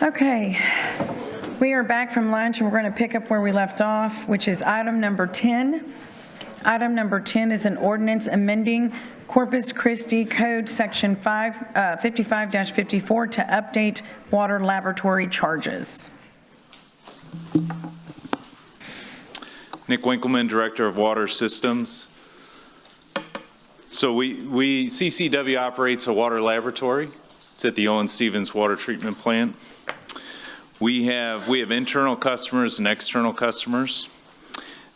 Okay, we are back from lunch and we're going to pick up where we left off, which is item number 10. Item number 10 is an ordinance amending Corpus Christi Code Section 55-54 to update water laboratory charges. Nick Winkleman, Director of Water Systems. So CCW operates a water laboratory. It's at the Owen Stevens Water Treatment Plant. We have internal customers and external customers.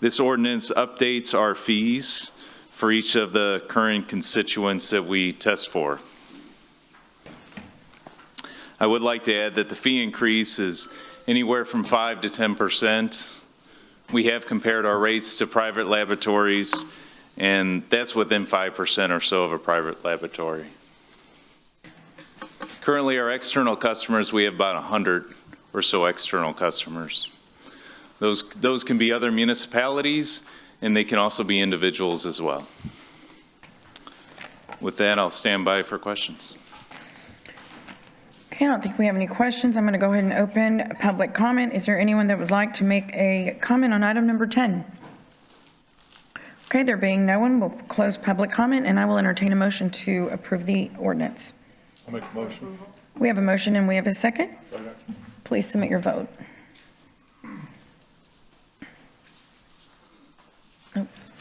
This ordinance updates our fees for each of the current constituents that we test for. I would like to add that the fee increase is anywhere from 5 to 10%. We have compared our rates to private laboratories, and that's within 5% or so of a private laboratory. Currently, our external customers, we have about 100 or so external customers. Those can be other municipalities, and they can also be individuals as well. With that, I'll stand by for questions. Okay, I don't think we have any questions. I'm going to go ahead and open public comment. Is there anyone that would like to make a comment on item number 10? Okay, there being no one, we'll close public comment, and I will entertain a motion to approve the ordinance. I'll make a motion. We have a motion and we have a second. Second. Please submit your vote. Oops.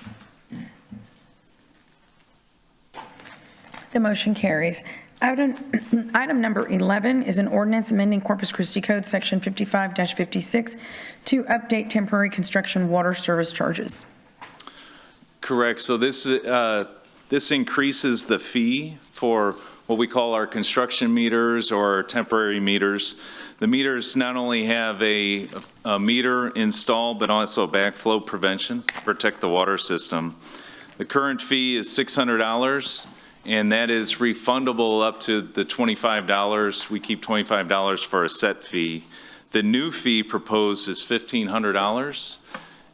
The motion carries. Item number 11 is an ordinance amending Corpus Christi Code Section 55-56 to update temporary construction water service charges. Correct. So this increases the fee for what we call our construction meters or our temporary meters. The meters not only have a meter installed, but also backflow prevention to protect the water system. The current fee is $600, and that is refundable up to the $25. We keep $25 for a set fee. The new fee proposed is $1,500,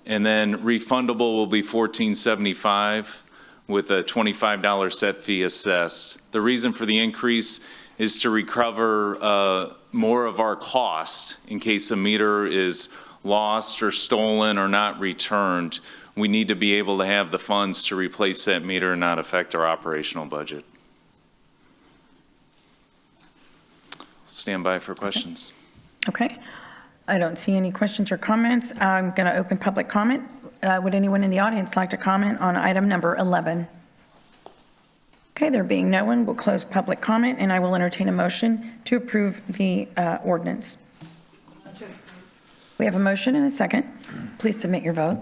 and then refundable will be $1,475 with a $25 set fee assessed. The reason for the increase is to recover more of our cost in case a meter is lost or stolen or not returned. We need to be able to have the funds to replace that meter and not affect our operational budget. Stand by for questions. Okay. I don't see any questions or comments. I'm going to open public comment. Would anyone in the audience like to comment on item number 11? Okay, there being no one, we'll close public comment, and I will entertain a motion to approve the ordinance. We have a motion and a second. Please submit your vote.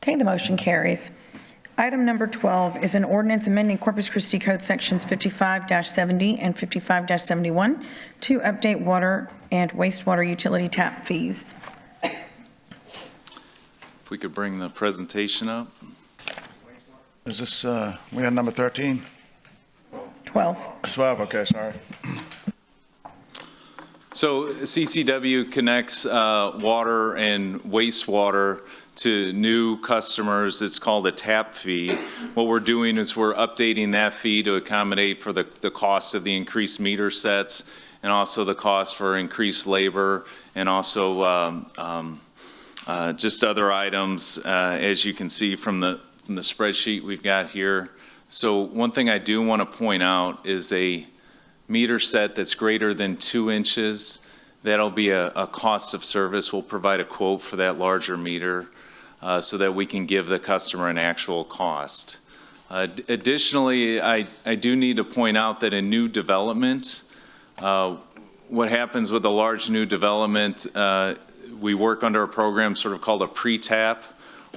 Okay, the motion carries. Item number 12 is an ordinance amending Corpus Christi Code Sections 55-70 and 55-71 to update water and wastewater utility tap fees. If we could bring the presentation up. Is this, we had number 13? 12. 12, okay, sorry. So CCW connects water and wastewater to new customers. It's called a tap fee. What we're doing is we're updating that fee to accommodate for the cost of the increased meter sets and also the cost for increased labor and also just other items, as you can see from the spreadsheet we've got here. So one thing I do want to point out is a meter set that's greater than 2 inches. That'll be a cost of service. We'll provide a quote for that larger meter so that we can give the customer an actual cost. Additionally, I do need to point out that in new development, what happens with a large new development, we work under a program sort of called a pre-tap,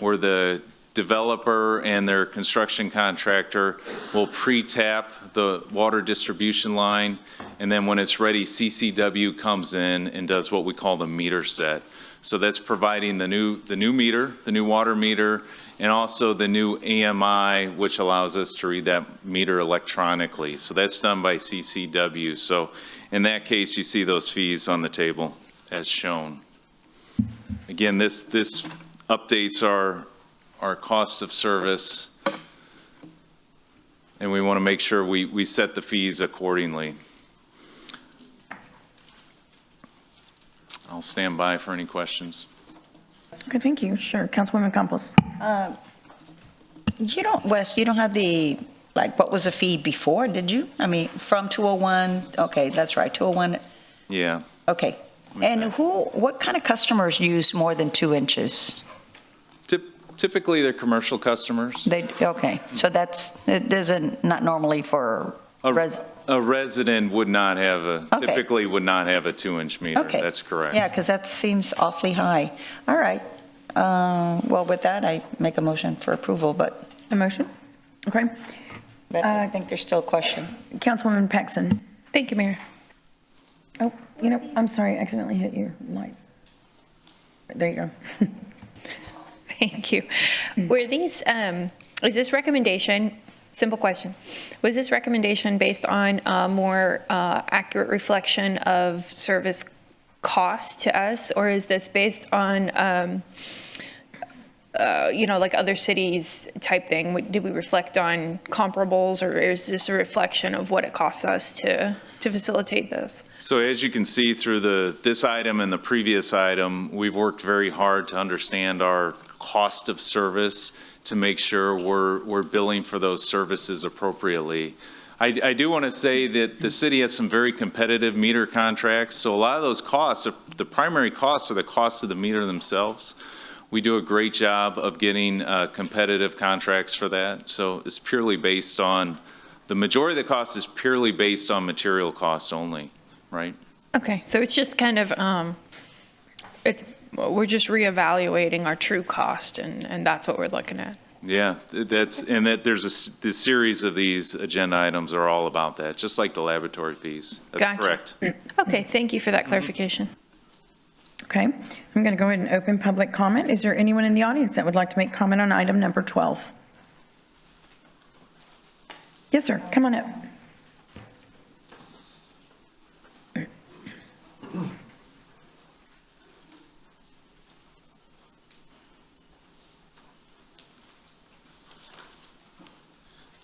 where the developer and their construction contractor will pre-tap the water distribution line, and then when it's ready, CCW comes in and does what we call the meter set. So that's providing the new meter, the new water meter, and also the new AMI, which allows us to read that meter electronically. So that's done by CCW. So in that case, you see those fees on the table as shown. Again, this updates our our cost of service, and we want to make sure we set the fees accordingly. I'll stand by for any questions. Okay, thank you. Sure. Councilwoman Campos. Wes, you don't have the, like, what was the fee before, did you? I mean, from 201, okay, that's right, 201, Yeah. okay. And what kind of customers use more than 2 inches? Typically, they're commercial customers. Okay, so it doesn't, not normally for A resident would not have Okay. typically would not have a 2-inch meter. Okay. That's correct. Yeah, because that seems awfully high. All right. Well, with that, I make a motion for approval, but A motion? Okay. I think there's still a question. Councilwoman Paxson. Thank you, Mayor. Oh, I'm sorry, I accidentally hit your light. There you go. Thank you. Were these, is this recommendation, simple question, was this recommendation based on a more accurate reflection of service cost to us, or is this based on, like other cities type thing? Did we reflect on comparables, or is this a reflection of what it costs us to facilitate this? So as you can see through this item and the previous item, we've worked very hard to understand our cost of service to make sure we're billing for those services appropriately. I do want to say that the city has some very competitive meter contracts, so a lot of those costs, the primary costs are the costs of the meter themselves. We do a great job of getting competitive contracts for that, so it's purely based on, the majority of the cost is purely based on material costs only, right? Okay, so it's just kind of, we're just reevaluating our true cost, and that's what we're looking at. Yeah, there's the series of these agenda items are all about that, just like the laboratory fees. That's Gotcha. correct. Okay, thank you for that clarification. Okay, I'm going to go ahead and open public comment. Is there anyone in the audience that would like to make comment on item number 12? Yes, sir, come on up.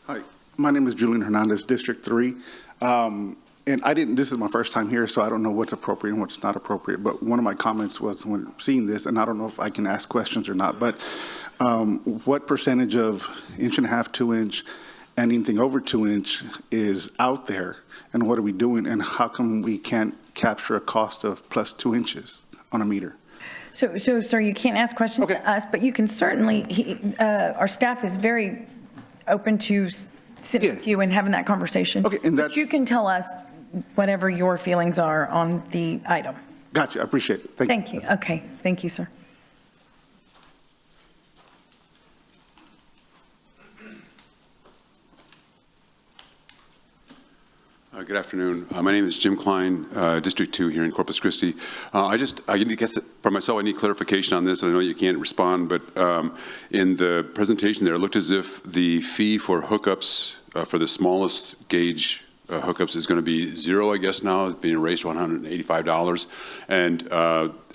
Hi, my name is Julian Hernandez, District 3. And this is my first time here, so I don't know what's appropriate and what's not appropriate. But one of my comments was when seeing this, and I don't know if I can ask questions or not, but what percentage of 1.5-inch, 2-inch, and anything over 2-inch is out there? And what are we doing? And how come we can't capture a cost of plus 2 inches on a meter? So, sir, you can't ask questions Okay. to us, but you can certainly, our staff is very open to sitting with you and having that conversation. Okay, and But that's- you can tell us whatever your feelings are on the item. Gotcha, I appreciate it. Thank you. Okay, thank you, sir. Good afternoon. My name is Jim Klein, District 2 here in Corpus Christi. I guess for myself, I need clarification on this. I know you can't respond, but in the presentation there, it looked as if the fee for hookups, for the smallest gauge hookups is going to be $0, I guess now, it's being raised to $185. And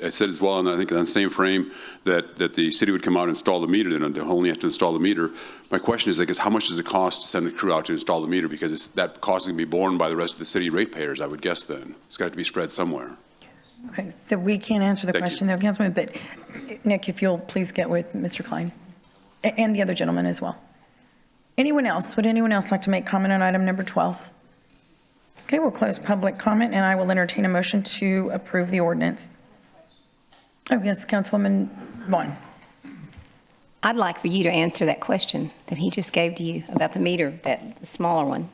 it said as well, and I think on the same frame, that the city would come out and install the meter, then they'll only have to install the meter. My question is, I guess, how much does it cost to send a crew out to install the meter? Because that cost is going to be borne by the rest of the city ratepayers, I would guess then. It's got to be spread somewhere. Okay, so we can't answer the Thank question though, Councilman, but Nick, if you'll please get with Mr. Klein and the other gentleman as well. Anyone else? Would anyone else like to make comment on item number 12? Okay, we'll close public comment, and I will entertain a motion to approve the ordinance. Oh, yes, Councilwoman Vaughn. I'd like for you to answer that question that he just gave to you about the meter, the smaller one.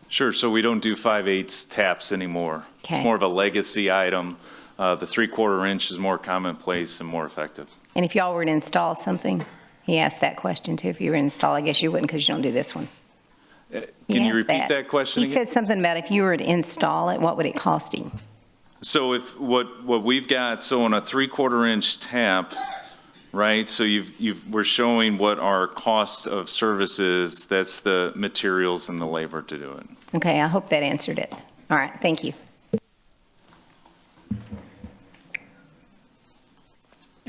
Sure, so we don't do 5/8 taps anymore. Okay. It's more of a legacy item. The 3/4 inch is more commonplace and more effective. And if y'all were to install something, he asked that question too. If you were to install, I guess you wouldn't because you don't do this one. He Can you asked repeat that question He again? said something about if you were to install it, what would it cost him? So if what we've got, so on a 3/4 inch tap, right? So we're showing what our cost of service is. That's the materials and the labor to do it. Okay, I hope that answered it. All right, thank you.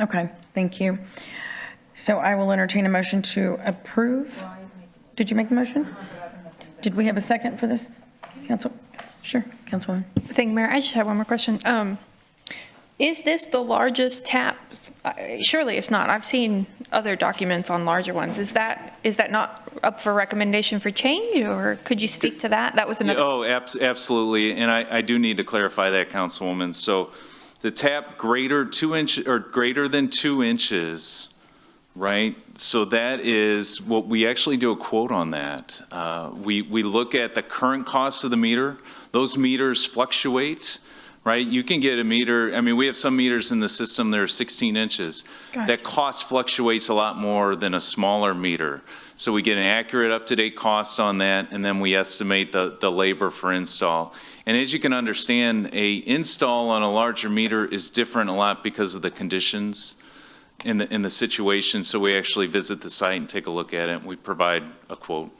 Okay, thank you. So I will entertain a motion to approve. Did you make the motion? Did we have a second for this, Council? Sure, Councilwoman. Thank you, Mayor. I just have one more question. Is this the largest tap? Surely it's not. I've seen other documents on larger ones. Is that not up for recommendation for change, or could you speak to that? That was another. Oh, absolutely, and I do need to clarify that, Councilwoman. So the tap greater than 2 inches, right? So that is what we actually do a quote on that. We look at the current cost of the meter. Those meters fluctuate, right? You can get a meter, I mean, we have some meters in the system that are 16 inches. That cost fluctuates a lot more than a smaller meter. So we get an accurate, up-to-date cost on that, and then we estimate the labor for install. And as you can understand, a install on a larger meter is different a lot because of the conditions in the situation. So we actually visit the site and take a look at it, and we provide a quote.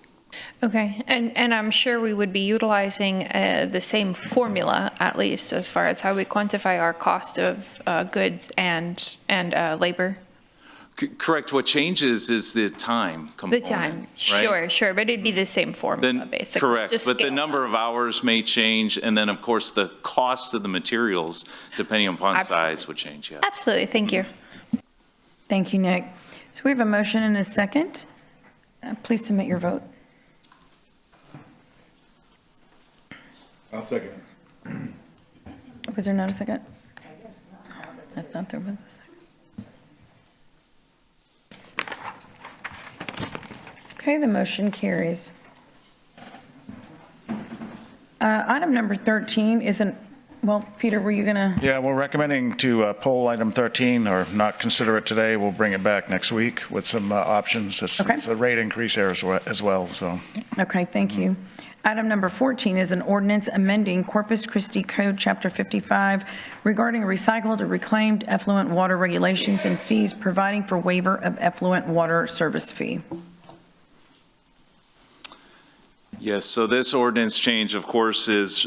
Okay, and I'm sure we would be utilizing the same formula, at least, as far as how we quantify our cost of goods and labor. Correct. What changes is the time component. The time, right? sure, but it'd be the same formula, basically. Correct, Just but the scale number of hours may change, and then, of course, the cost of the materials, depending upon size, would change, yeah. Absolutely, thank you. Thank you, Nick. So we have a motion and a second. Please submit your vote. I'll second. Was there not a second? I thought there was a second. Okay, the motion carries. Item number 13 isn't, well, Peter, were you going to? Yeah, we're recommending to pull item 13 or not consider it today. We'll bring it back next week with some options. Okay. It's a rate increase there as well, so. Okay, thank you. Item number 14 is an ordinance amending Corpus Christi Code, Chapter 55, regarding recycled or reclaimed effluent water regulations and fees, providing for waiver of effluent water service fee. Yes, so this ordinance change, of course, is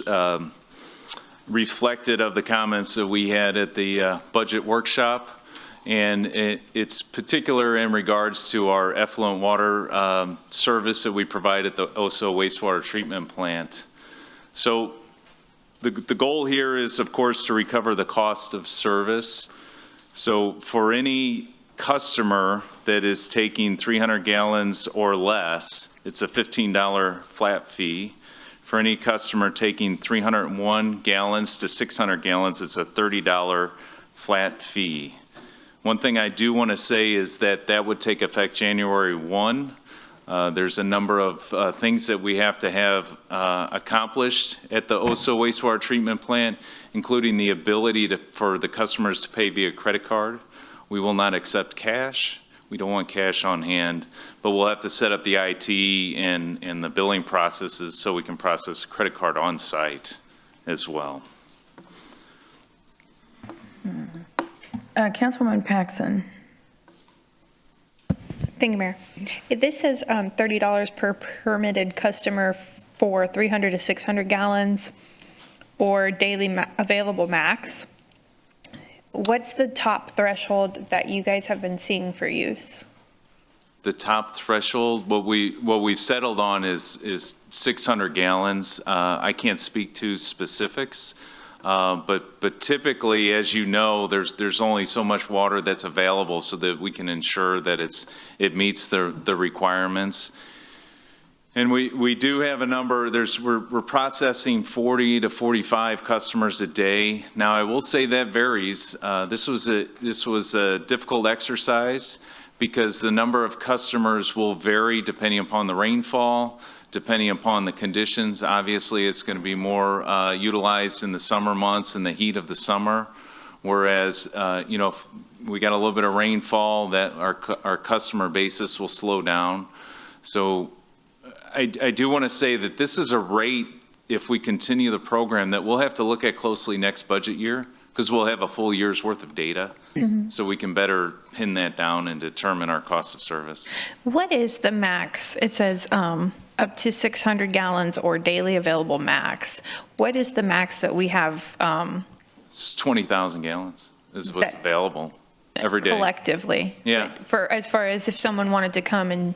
reflected of the comments that we had at the budget workshop. And it's particular in regards to our effluent water service that we provide at the OSO wastewater treatment plant. So the goal here is, of course, to recover the cost of service. So for any customer that is taking 300 gallons or less, it's a $15 flat fee. For any customer taking 301 gallons to 600 gallons, it's a $30 flat fee. One thing I do want to say is that would take effect January 1. There's a number of things that we have to have accomplished at the OSO wastewater treatment plant, including the ability for the customers to pay via credit card. We will not accept cash. We don't want cash on hand, but we'll have to set up the IT and the billing processes so we can process a credit card on site as well. Councilwoman Paxson. Thank you, Mayor. This says $30 per permitted customer for 300 to 600 gallons or daily available max. What's the top threshold that you guys have been seeing for use? The top threshold, what we've settled on is 600 gallons. I can't speak to specifics, but typically, as you know, there's only so much water that's available so that we can ensure that it meets the requirements. And we do have a number. We're processing 40 to 45 customers a day. Now, I will say that varies. This was a difficult exercise because the number of customers will vary depending upon the rainfall, depending upon the conditions. Obviously, it's going to be more utilized in the summer months in the heat of the summer, whereas if we got a little bit of rainfall, that our customer basis will slow down. So I do want to say that this is a rate, if we continue the program, that we'll have to look at closely next budget year because we'll have a full year's worth of data. So we can better pin that down and determine our cost of service. What is the max? It says up to 600 gallons or daily available max. What is the max that we have? It's 20,000 gallons is what's available. every day. Collectively. Yeah. Right? For, as far as if someone wanted to come and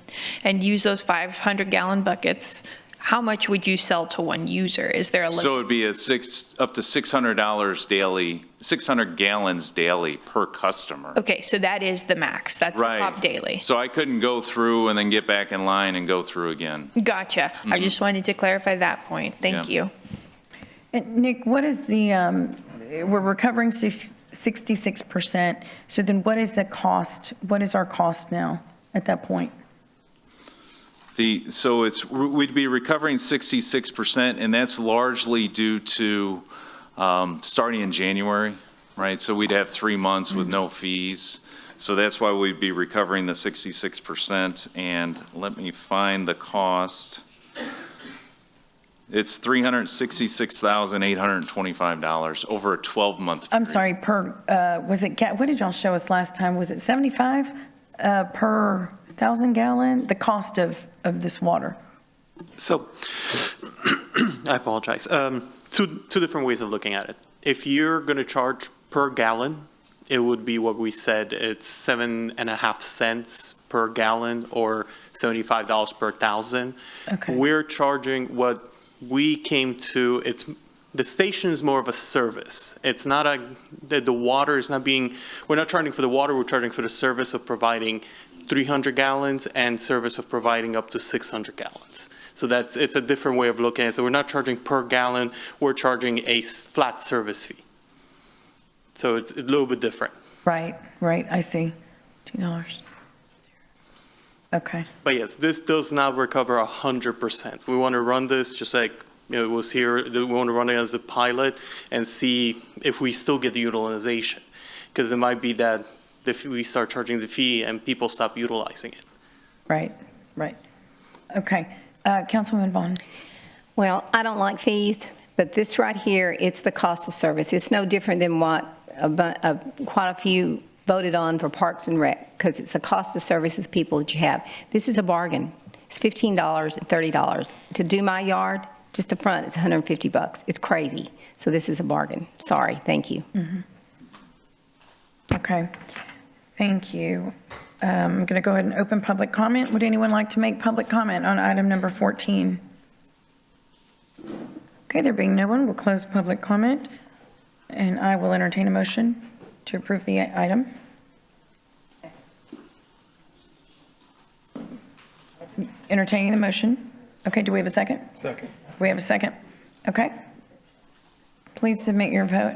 use those 500-gallon buckets, how much would you sell to one user? Is there a limit? So it'd be up to $600 daily, 600 gallons daily per customer. Okay, so that is the max. That's the Right. top daily. So I couldn't go through and then get back in line and go through again. Gotcha. I just wanted to clarify that point. Thank Yeah. you. And Nick, what is the, we're recovering 66%, so then what is the cost? What is our cost now at that point? So we'd be recovering 66%, and that's largely due to starting in January, right? So we'd have 3 months with no fees. So that's why we'd be recovering the 66%. And let me find the cost. It's $366,825 over a 12-month period. I'm sorry, what did y'all show us last time? Was it 75 per 1,000 gallon? The cost of this water? So, I apologize. Two different ways of looking at it. If you're going to charge per gallon, it would be what we said, it's 7.5 cents per gallon or $75 per 1,000. Okay. We're charging what we came to, the station is more of a service. It's not the water is not being, we're not charging for the water, we're charging for the service of providing 300 gallons and service of providing up to 600 gallons. So it's a different way of looking at it. So we're not charging per gallon, we're charging a flat service fee. So it's a little bit different. Right, I see. $2. Okay. But yes, this does not recover 100%. We want to run this just like it was here. We want to run it as a pilot and see if we still get the utilization. Because it might be that if we start charging the fee and people stop utilizing it. Right. Okay. Councilwoman Vaughn. Well, I don't like fees, but this right here, it's the cost of service. It's no different than what quite a few voted on for Parks and Rec, because it's a cost of service of the people that you have. This is a bargain. It's $15 and $30. To do my yard, just the front, it's $150. It's crazy. So this is a bargain. Sorry. Thank you. Mm-hmm. Okay. Thank you. I'm going to go ahead and open public comment. Would anyone like to make public comment on item number 14? Okay, there being no one, we'll close public comment, and I will entertain a motion to approve the item. Entertaining the motion. Okay, do we have a second? Second. We have a second. Okay. Please submit your vote.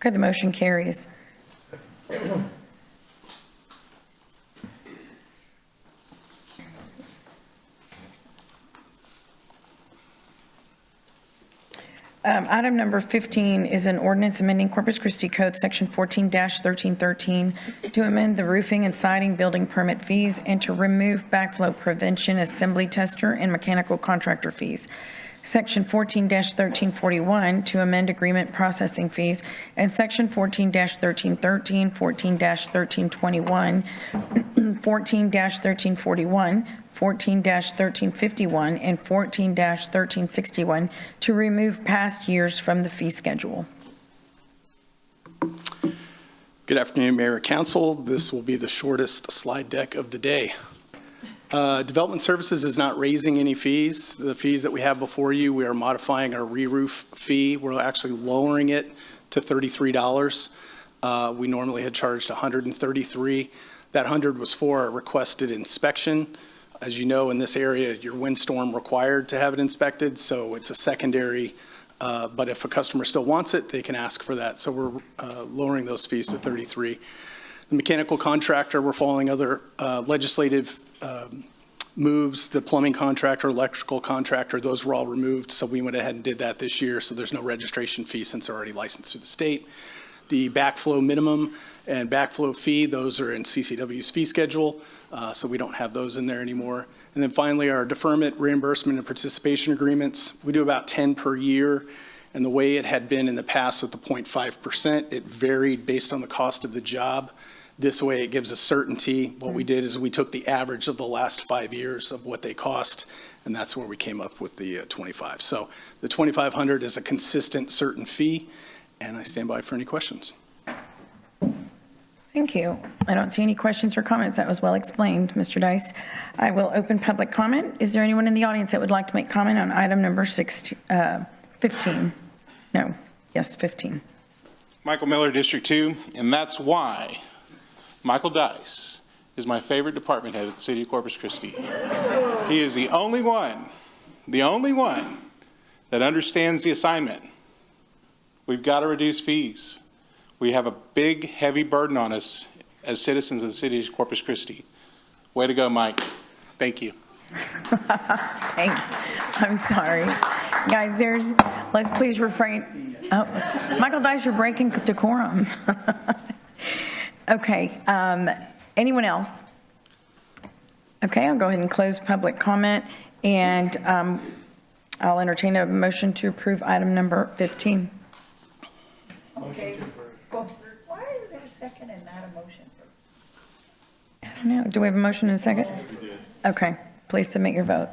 Okay, the motion carries. Item number 15 is an ordinance amending Corpus Christi Code Section 14-1313 to amend the roofing and siding building permit fees and to remove backflow prevention assembly tester and mechanical contractor fees. Section 14-1341 to amend agreement processing fees, and Section 14-1313, 14-1321, 14-1341, 14-1351, and 14-1361 to remove past years from the fee schedule. Good afternoon, Mayor and Council. This will be the shortest slide deck of the day. Development Services is not raising any fees. The fees that we have before you, we are modifying our re-roof fee. We're actually lowering it to $33. We normally had charged $133. That 100 was for a requested inspection. As you know, in this area, your windstorm required to have it inspected, so it's a secondary. But if a customer still wants it, they can ask for that. So we're lowering those fees to $33. The mechanical contractor, we're following other legislative moves. The plumbing contractor, electrical contractor, those were all removed. So we went ahead and did that this year. So there's no registration fee since they're already licensed through the state. The backflow minimum and backflow fee, those are in CCW's fee schedule. So we don't have those in there anymore. And then finally, our deferment, reimbursement, and participation agreements. We do about 10 per year. And the way it had been in the past with the 0.5%, it varied based on the cost of the job. This way, it gives us certainty. What we did is we took the average of the last 5 years of what they cost, and that's where we came up with the 25. So the 2,500 is a consistent, certain fee, and I stand by for any questions. Thank you. I don't see any questions or comments. That was well explained, Mr. Dice. I will open public comment. Is there anyone in the audience that would like to make comment on item number 15? No. Yes, 15. Michael Miller, District 2, and that's why Michael Dice is my favorite department head at the City of Corpus Christi. He is the only one that understands the assignment. We've got to reduce fees. We have a big, heavy burden on us as citizens of the City of Corpus Christi. Way to go, Mike. Thank you. Thanks. I'm sorry. Guys, let's please refrain. Oh, Michael Dice, you're breaking decorum. Okay, anyone else? Okay, I'll go ahead and close public comment, and I'll entertain a motion to approve item number 15. Okay. Why is there a second and not a motion? I don't know. Do we have a motion and a second? Okay, please submit your vote.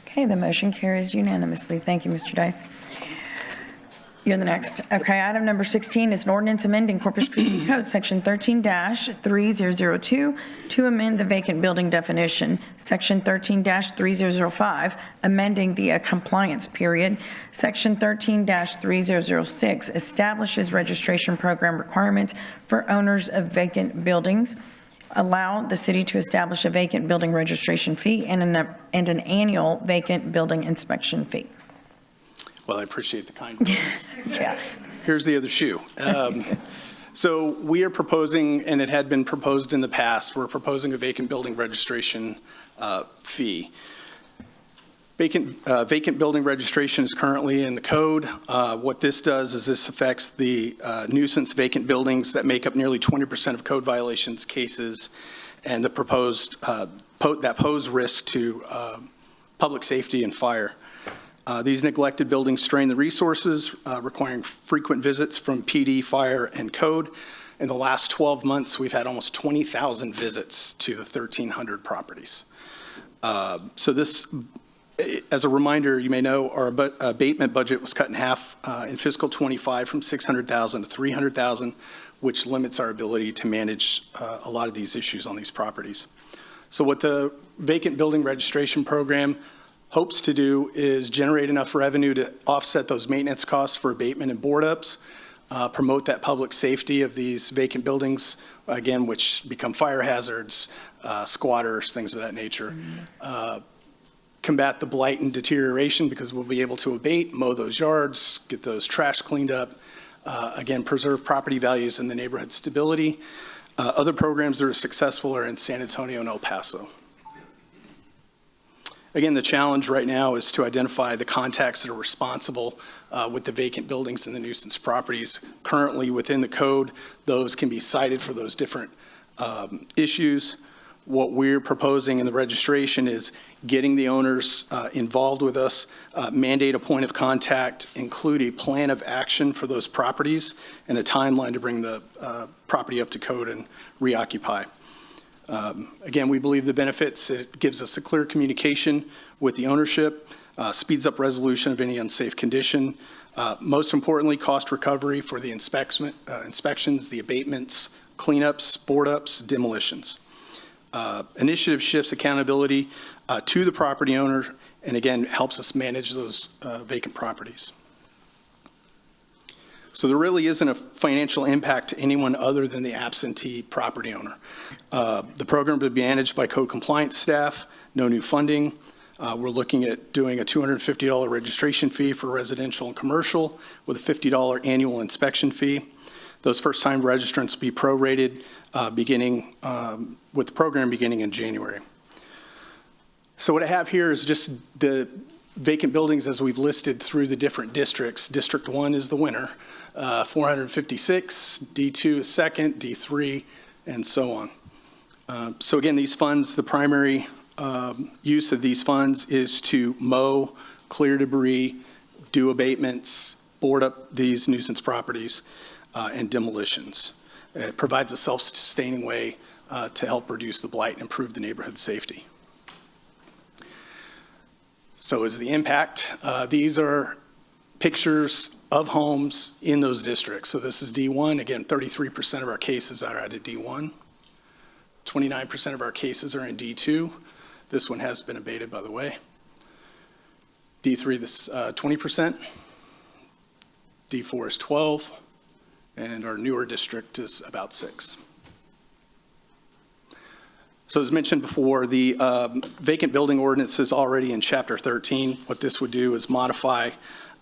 Okay, the motion carries unanimously. Thank you, Mr. Dice. You're the next. Okay, item number 16 is an ordinance amending Corpus Christi Code, Section 13-3002, to amend the vacant building definition, Section 13-3005, amending the compliance period, Section 13-3006, establishes registration program requirements for owners of vacant buildings, allow the city to establish a vacant building registration fee and an annual vacant building inspection fee. Well, I appreciate the kind words. Yeah. Here's the other shoe. So we are proposing, and it had been proposed in the past, we're proposing a vacant building registration fee. Vacant building registration is currently in the code. What this does is this affects the nuisance vacant buildings that make up nearly 20% of code violations cases, and the proposed that pose risk to public safety and fire. These neglected buildings strain the resources, requiring frequent visits from PD, fire, and code. In the last 12 months, we've had almost 20,000 visits to the 1,300 properties. So this, as a reminder, you may know our abatement budget was cut in half in fiscal 25 from $600,000 to $300,000, which limits our ability to manage a lot of these issues on these properties. So what the vacant building registration program hopes to do is generate enough revenue to offset those maintenance costs for abatement and board ups, promote that public safety of these vacant buildings, again, which become fire hazards, squatters, things of that nature. Combat the blight and deterioration because we'll be able to abate, mow those yards, get those trash cleaned up, again, preserve property values and the neighborhood stability. Other programs that are successful are in San Antonio and El Paso. Again, the challenge right now is to identify the contacts that are responsible with the vacant buildings and the nuisance properties. Currently within the code, those can be cited for those different issues. What we're proposing in the registration is getting the owners involved with us, mandate a point of contact, include a plan of action for those properties, and a timeline to bring the property up to code and reoccupy. Again, we believe the benefits, it gives us a clear communication with the ownership, speeds up resolution of any unsafe condition. Most importantly, cost recovery for the inspections, the abatements, cleanups, board ups, demolitions. Initiative shifts accountability to the property owner and again, helps us manage those vacant properties. So there really isn't a financial impact to anyone other than the absentee property owner. The program will be managed by code compliance staff, no new funding. We're looking at doing a $250 registration fee for residential and commercial with a $50 annual inspection fee. Those first-time registrants will be prorated with the program beginning in January. So what I have here is just the vacant buildings as we've listed through the different districts. District 1 is the winner. 456, D2 is second, D3, and so on. So again, these funds, the primary use of these funds is to mow, clear debris, do abatements, board up these nuisance properties, and demolitions. It provides a self-sustaining way to help reduce the blight and improve the neighborhood safety. So is the impact, these are pictures of homes in those districts. So this is D1. Again, 33% of our cases are at a D1. 29% of our cases are in D2. This one has been abated, by the way. D3, this 20%. D4 is 12. And our newer district is about 6. So as mentioned before, the vacant building ordinance is already in Chapter 13. What this would do is modify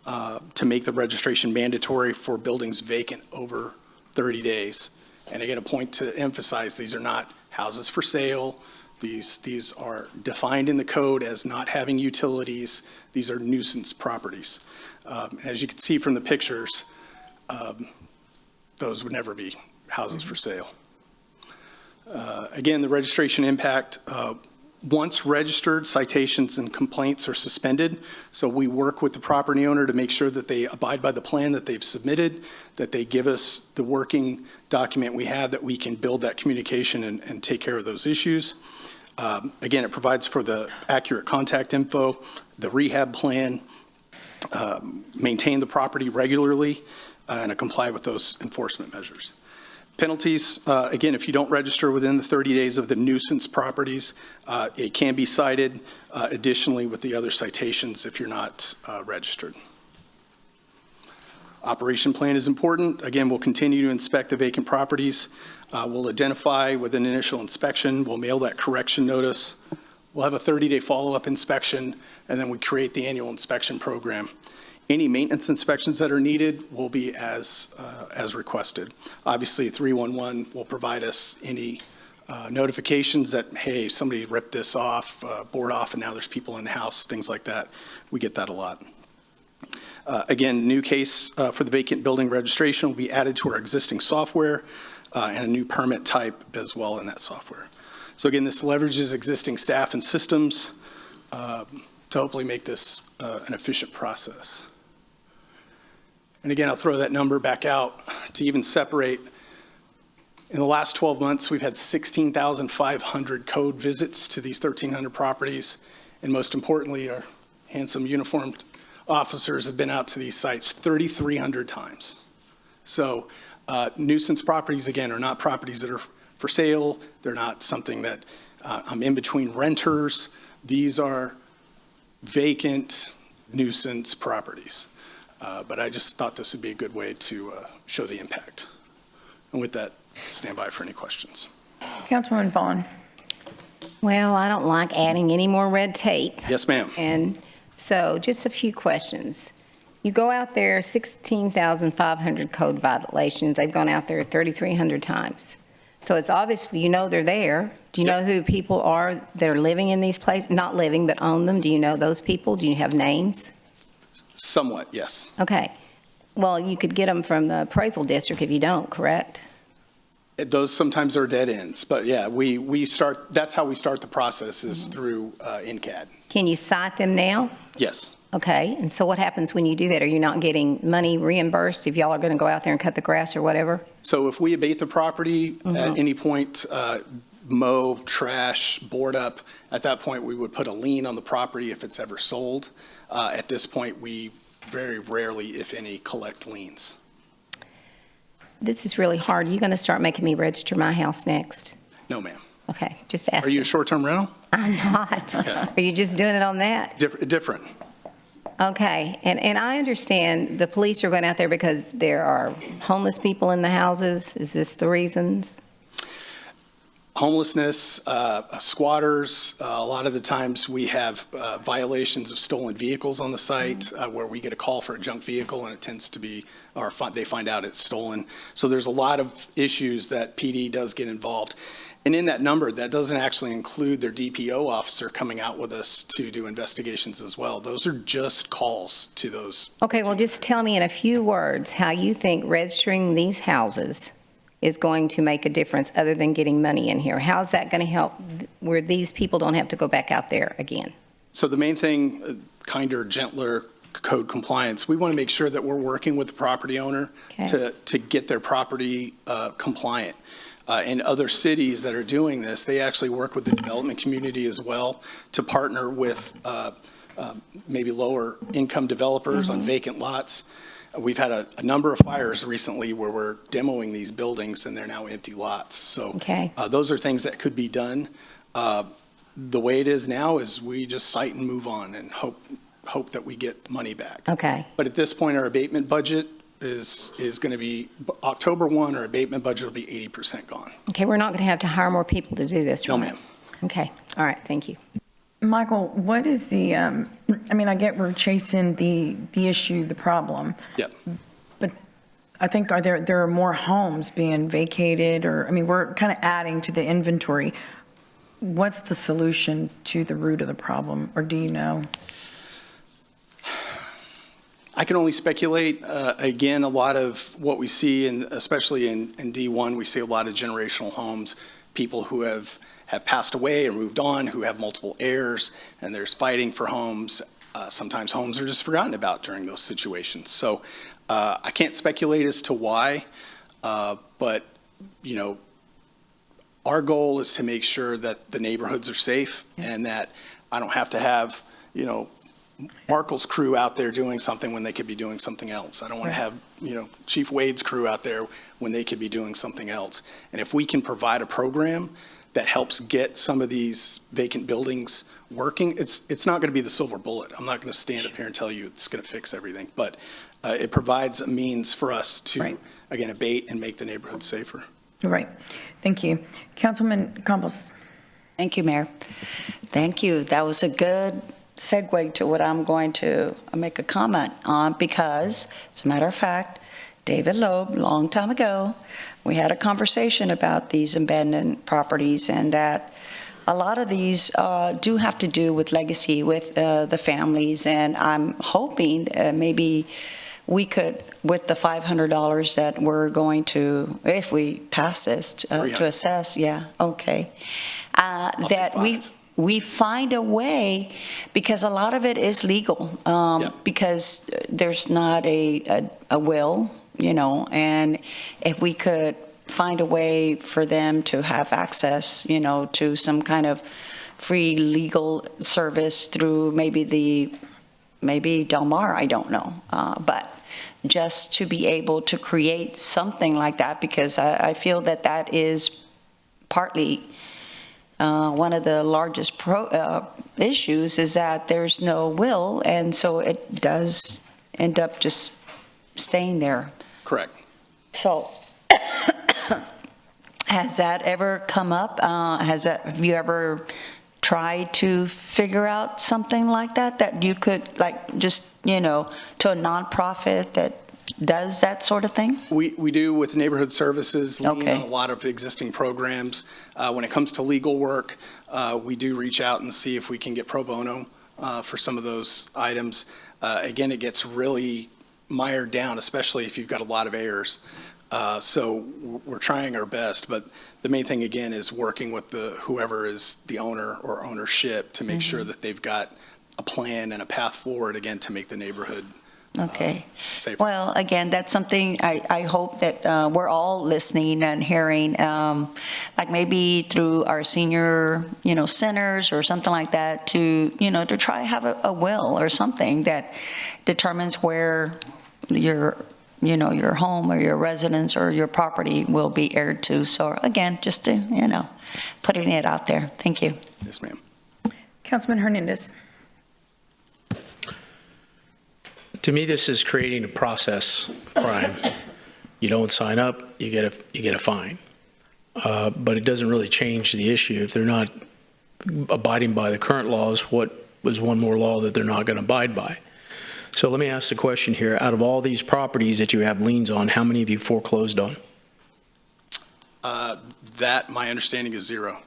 to make the registration mandatory for buildings vacant over 30 days. And again, a point to emphasize, these are not houses for sale. These are defined in the code as not having utilities. These are nuisance properties. As you can see from the pictures, those would never be houses for sale. Again, the registration impact, once registered, citations and complaints are suspended. So we work with the property owner to make sure that they abide by the plan that they've submitted, that they give us the working document we have, that we can build that communication and take care of those issues. Again, it provides for the accurate contact info, the rehab plan, maintain the property regularly, and comply with those enforcement measures. Penalties, again, if you don't register within the 30 days of the nuisance properties, it can be cited additionally with the other citations if you're not registered. Operation plan is important. Again, we'll continue to inspect the vacant properties. We'll identify with an initial inspection. We'll mail that correction notice. We'll have a 30-day follow-up inspection, and then we create the annual inspection program. Any maintenance inspections that are needed will be as requested. Obviously, 311 will provide us any notifications that, hey, somebody ripped this off, board off, and now there's people in the house, things like that. We get that a lot. Again, new case for the vacant building registration will be added to our existing software and a new permit type as well in that software. So again, this leverages existing staff and systems to hopefully make this an efficient process. And again, I'll throw that number back out to even separate. In the last 12 months, we've had 16,500 code visits to these 1,300 properties. And most importantly, our handsome uniformed officers have been out to these sites 3,300 times. So nuisance properties, again, are not properties that are for sale. They're not something that I'm in between renters. These are vacant nuisance properties. But I just thought this would be a good way to show the impact. And with that, stand by for any questions. Councilwoman Vaughn. Well, I don't like adding any more red tape. Yes, ma'am. And so just a few questions. You go out there, 16,500 code violations. They've gone out there 3,300 times. So it's obviously, you know they're there. Do you know who people are that are living in these places? Not living, but own them. Do you know those people? Do you have names? Somewhat, yes. Okay. Well, you could get them from the appraisal district if you don't, correct? Those sometimes are dead ends. But yeah, we start, that's how we start the process is through NCAD. Can you cite them now? Yes. Okay. And so what happens when you do that? Are you not getting money reimbursed if y'all are going to go out there and cut the grass or whatever? So if we abate the property at any point, mow, trash, board up, at that point we would put a lien on the property if it's ever sold. At this point, we very rarely, if any, collect liens. This is really hard. You're going to start making me register my house next? No, ma'am. Okay, just ask. Are you a short-term rental? I'm not. Okay. Are you just doing it on that? Different. Okay, and I understand the police are going out there because there are homeless people in the houses. Is this the reasons? Homelessness, squatters, a lot of the times we have violations of stolen vehicles on the site where we get a call for a junk vehicle and it tends to be, or they find out it's stolen. So there's a lot of issues that PD does get involved. And in that number, that doesn't actually include their DPO officer coming out with us to do investigations as well. Those are just calls to those. Okay, well, just tell me in a few words how you think registering these houses is going to make a difference other than getting money in here? How's that going to help where these people don't have to go back out there again? So the main thing, kinder, gentler code compliance, we want to make sure that we're working with the property owner to get their property compliant. In other cities that are doing this, they actually work with the development community as well to partner with maybe lower income developers on vacant lots. We've had a number of fires recently where we're demoing these buildings and they're now empty lots. So those are things that could be done. The way it is now is we just cite and move on and hope that we get money back. Okay. But at this point, our abatement budget is going to be October 1, our abatement budget will be 80% gone. Okay, we're not going to have to hire more people to do this, No, right? ma'am. Okay, all right, thank you. Michael, what is the, I mean, I get we're chasing the issue, the problem. Yep. But I think there are more homes being vacated, or, I mean, we're kind of adding to the inventory. What's the solution to the root of the problem, or do you know? I can only speculate. Again, a lot of what we see, and especially in D1, we see a lot of generational homes, people who have passed away or moved on, who have multiple heirs, and there's fighting for homes. Sometimes homes are just forgotten about during those situations. So I can't speculate as to why, but, you know, our goal is to make sure that the neighborhoods are safe and that I don't have to have, you know, Markle's crew out there doing something when they could be doing something else. I don't want to have, you know, Chief Wade's crew out there when they could be doing something else. And if we can provide a program that helps get some of these vacant buildings working, it's not going to be the silver bullet. I'm not going to stand up here and tell you it's going to fix everything, but it provides a means for us to, again, abate and make the neighborhood safer. Right. Thank you. Councilman Campos. Thank you, Mayor. Thank you. That was a good segue to what I'm going to make a comment on, because, as a matter of fact, David Loeb, a long time ago, we had a conversation about these abandoned properties, and that a lot of these do have to do with legacy, with the families, and I'm hoping maybe we could, with the $500 that we're going to, if we pass this, to assess, that we find a way, because a lot of it is legal, because there's not a will, you know, and if we could find a way for them to have access, you know, to some kind of free legal service through maybe Del Mar, I don't know, but just to be able to create something like that, because I feel that is partly one of the largest issues is that there's no will, and so it does end up just staying there. Correct. So has that ever come up? Have you ever tried to figure out something like that you could, like, just, you know, to a nonprofit that does that sort of thing? We do with neighborhood services, lean on a lot of existing programs. When it comes to legal work, we do reach out and see if we can get pro bono for some of those items. Again, it gets really mired down, especially if you've got a lot of heirs. So we're trying our best, but the main thing, again, is working with whoever is the owner or ownership to make sure that they've got a plan and a path forward, again, to make the neighborhood safer. Well, again, that's something I hope that we're all listening and hearing, like maybe through our senior, you know, centers or something like that, to, you know, to try to have a will or something that determines where your home or your residence or your property will be heired to. So again, just to, you know, putting it out there. Thank you. Yes, ma'am. Councilman Hernandez. To me, this is creating a process crime. You don't sign up, you get a fine. But it doesn't really change the issue. If they're not abiding by the current laws, what was one more law that they're not going to abide by? So let me ask the question here. Out of all these properties that you have liens on, how many have you foreclosed on? That, my understanding, is 0.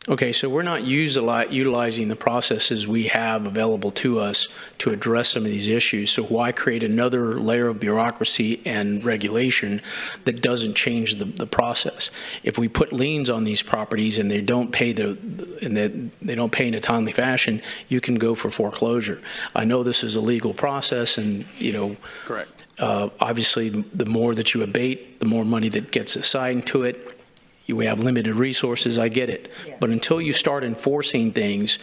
Okay, so we're not utilizing the processes we have available to us to address some of these issues. So why create another layer of bureaucracy and regulation that doesn't change the process? If we put liens on these properties and they don't pay they don't pay in a timely fashion, you can go for foreclosure. I know this is a legal process, and Correct. Obviously, the more that you abate, the more money that gets assigned to it. We have limited resources, I get it. But until you start enforcing things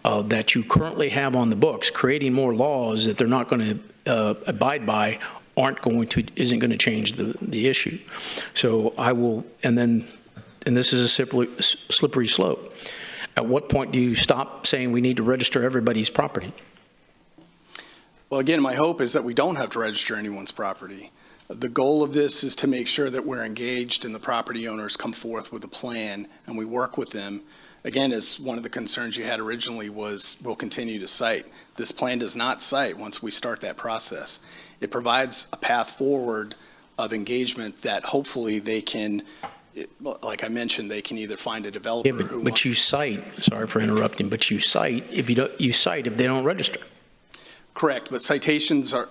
that you currently have on the books, creating more laws that they're not going to abide by isn't going to change the issue. So I will, and this is a slippery slope. At what point do you stop saying we need to register everybody's property? Well, again, my hope is that we don't have to register anyone's property. The goal of this is to make sure that we're engaged and the property owners come forth with a plan and we work with them. Again, as one of the concerns you had originally was we'll continue to cite. This plan does not cite once we start that process. It provides a path forward of engagement that hopefully they can, like I mentioned, they can either find a developer but you cite, sorry for interrupting, but you cite if they don't register. Correct, but citations are,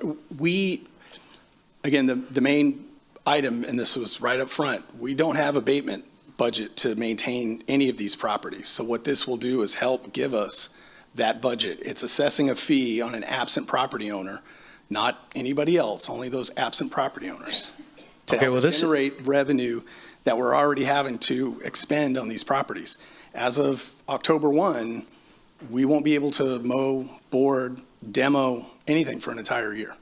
again, the main item, and this was right up front, we don't have abatement budget to maintain any of these properties. So what this will do is help give us that budget. It's assessing a fee on an absent property owner, not anybody else, only those absent property owners, to help generate revenue that we're already having to expend on these properties. As of October 1, we won't be able to mow, board, demo, anything for an entire year.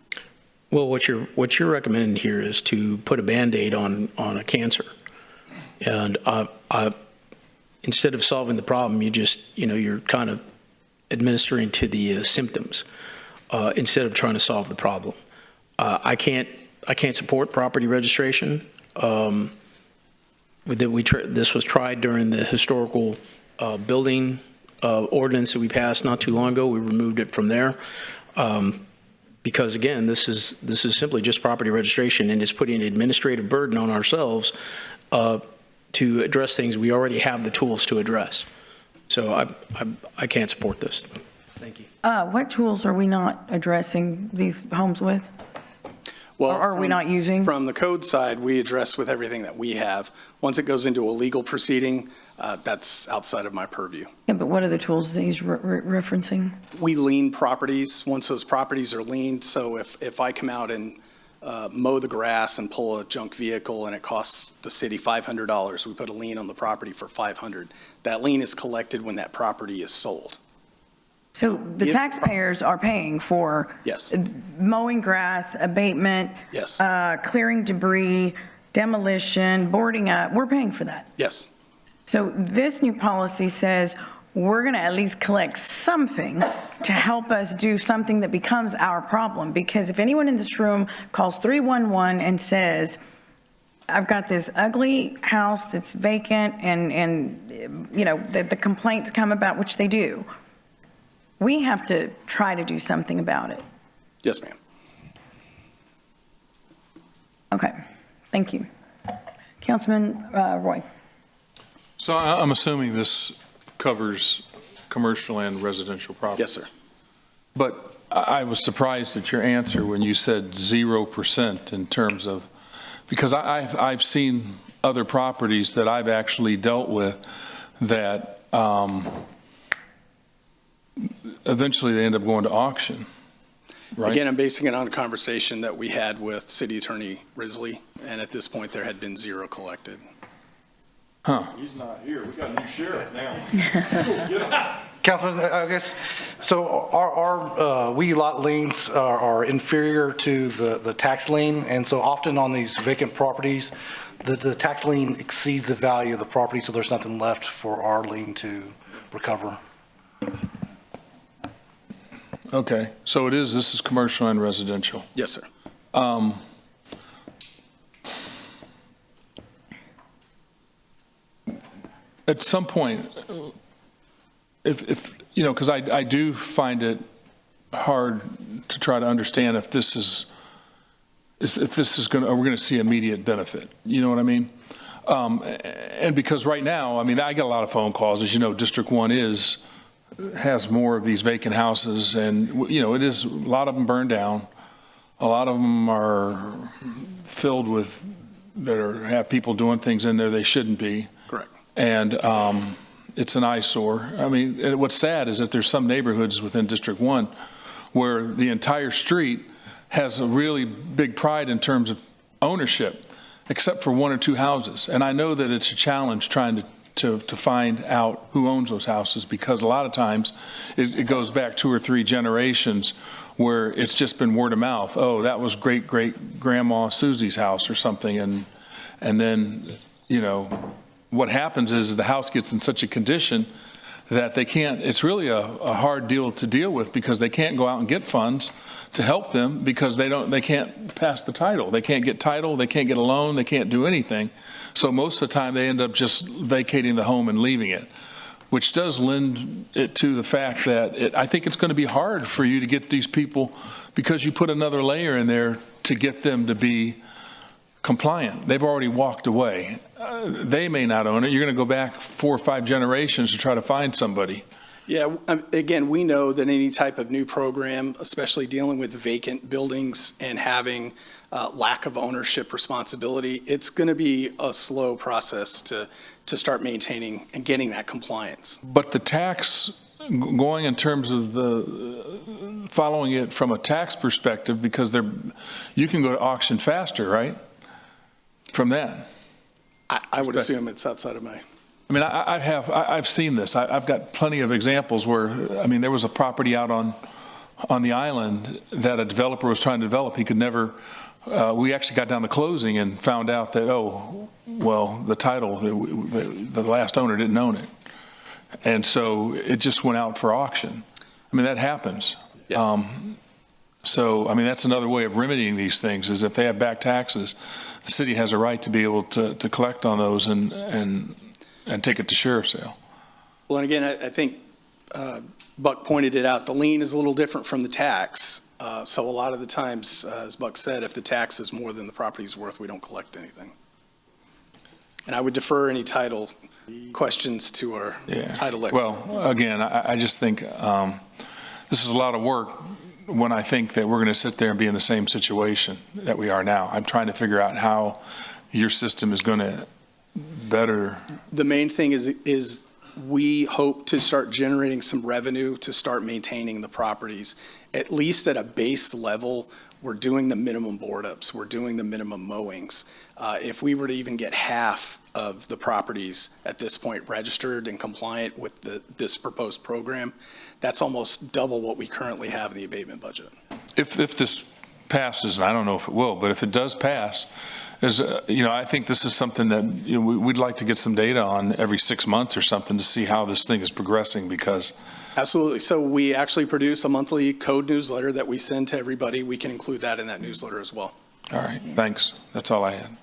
Well, what you're recommending here is to put a Band-Aid on a cancer, and instead of solving the problem, you're kind of administering to the symptoms instead of trying to solve the problem. I can't support property registration. This was tried during the historical building ordinance that we passed not too long ago. We removed it from there. Because again, this is simply just property registration, and it's putting an administrative burden on ourselves to address things we already have the tools to address. So I can't support this. Thank you. What tools are we not addressing these homes with? Well, or are we not using? From the code side, we address with everything that we have. Once it goes into a legal proceeding, that's outside of my purview. Yeah, but what are the tools that he's referencing? We lien properties once those properties are liened. So if I come out and mow the grass and pull a junk vehicle and it costs the city $500, we put a lien on the property for $500. That lien is collected when that property is sold. So the taxpayers are paying for Yes. mowing grass, abatement, Yes. Clearing debris, demolition, boarding up. We're paying for that. Yes. So this new policy says we're going to at least collect something to help us do something that becomes our problem. Because if anyone in this room calls 311 and says, I've got this ugly house that's vacant and the complaints come about, which they do, we have to try to do something about it. Yes, ma'am. Okay, thank you. Councilman Roy. So I'm assuming this covers commercial and residential property? Yes, sir. But I was surprised at your answer when you said 0% in terms of, because I've seen other properties that I've actually dealt with that eventually they end up going to auction, right? Again, I'm basing it on a conversation that we had with City Attorney Risley, and at this point, there had been zero collected. Huh. He's not here. We got a new sheriff now. Councilman, I guess, so our weed lot liens are inferior to the tax lien, and so often on these vacant properties, the tax lien exceeds the value of the property, so there's nothing left for our lien to recover. Okay, so this is commercial and residential. Yes, sir. At some point, if because I do find it hard to try to understand if this is going to, are we going to see immediate benefit? You know what I mean? And because right now, I mean, I get a lot of phone calls, as you know, District 1 has more of these vacant houses, and, you know, it is, a lot of them burned down. A lot of them are filled with, have people doing things in there they shouldn't be. Correct. And it's an eyesore. I mean, and what's sad is that there's some neighborhoods within District 1 where the entire street has a really big pride in terms of ownership, except for 1 or 2 houses. And I know that it's a challenge trying to find out who owns those houses, because a lot of times it goes back 2 or 3 generations where it's just been word of mouth. Oh, that was great-great-grandma Susie's house or something. And then, you know, what happens is the house gets in such a condition that they can't, it's really a hard deal to deal with, because they can't go out and get funds to help them, because they can't pass the title. They can't get title, they can't get a loan, they can't do anything. So most of the time they end up just vacating the home and leaving it, which does lend it to the fact that I think it's going to be hard for you to get these people, because you put another layer in there to get them to be compliant. They've already walked away. They may not own it. You're going to go back 4 or 5 generations to try to find somebody. Yeah, again, we know that any type of new program, especially dealing with vacant buildings and having lack of ownership responsibility, it's going to be a slow process to start maintaining and getting that compliance. But the tax, going in terms of the following it from a tax perspective, because you can go to auction faster, right? From that. I would assume it's outside of my. I mean, I've seen this. I've got plenty of examples where, I mean, there was a property out on the island that a developer was trying to develop. He could never, we actually got down to closing and found out that, oh, well, the title, the last owner didn't own it. And so it just went out for auction. I mean, that happens. Yes. So, I mean, that's another way of remedying these things, is if they have back taxes, the city has a right to be able to collect on those and take it to sheriff's sale. Well, and again, I think Buck pointed it out. The lien is a little different from the tax. So a lot of the times, as Buck said, if the tax is more than the property's worth, we don't collect anything. And I would defer any title questions to our title expert. Well, again, I just think this is a lot of work when I think that we're going to sit there and be in the same situation that we are now. I'm trying to figure out how your system is going to better. The main thing is we hope to start generating some revenue to start maintaining the properties. At least at a base level, we're doing the minimum board ups, we're doing the minimum mowings. If we were to even get half of the properties at this point registered and compliant with this proposed program, that's almost double what we currently have in the abatement budget. If this passes, and I don't know if it will, but if it does pass, I think this is something that we'd like to get some data on every 6 months or something to see how this thing is progressing, because. Absolutely. So we actually produce a monthly code newsletter that we send to everybody. We can include that in that newsletter as well. All right. Thanks. That's all I had.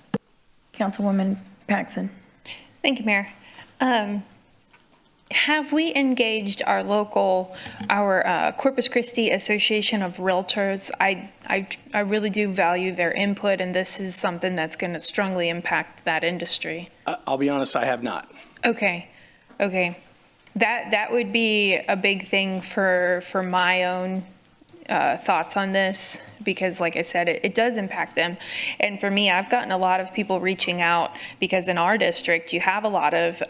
Councilwoman Paxson. Thank you, Mayor. Have we engaged our Corpus Christi Association of Realtors? I really do value their input, and this is something that's going to strongly impact that industry. I'll be honest, I have not. Okay. That would be a big thing for my own thoughts on this, because like I said, it does impact them. And for me, I've gotten a lot of people reaching out because in our district, you have a lot of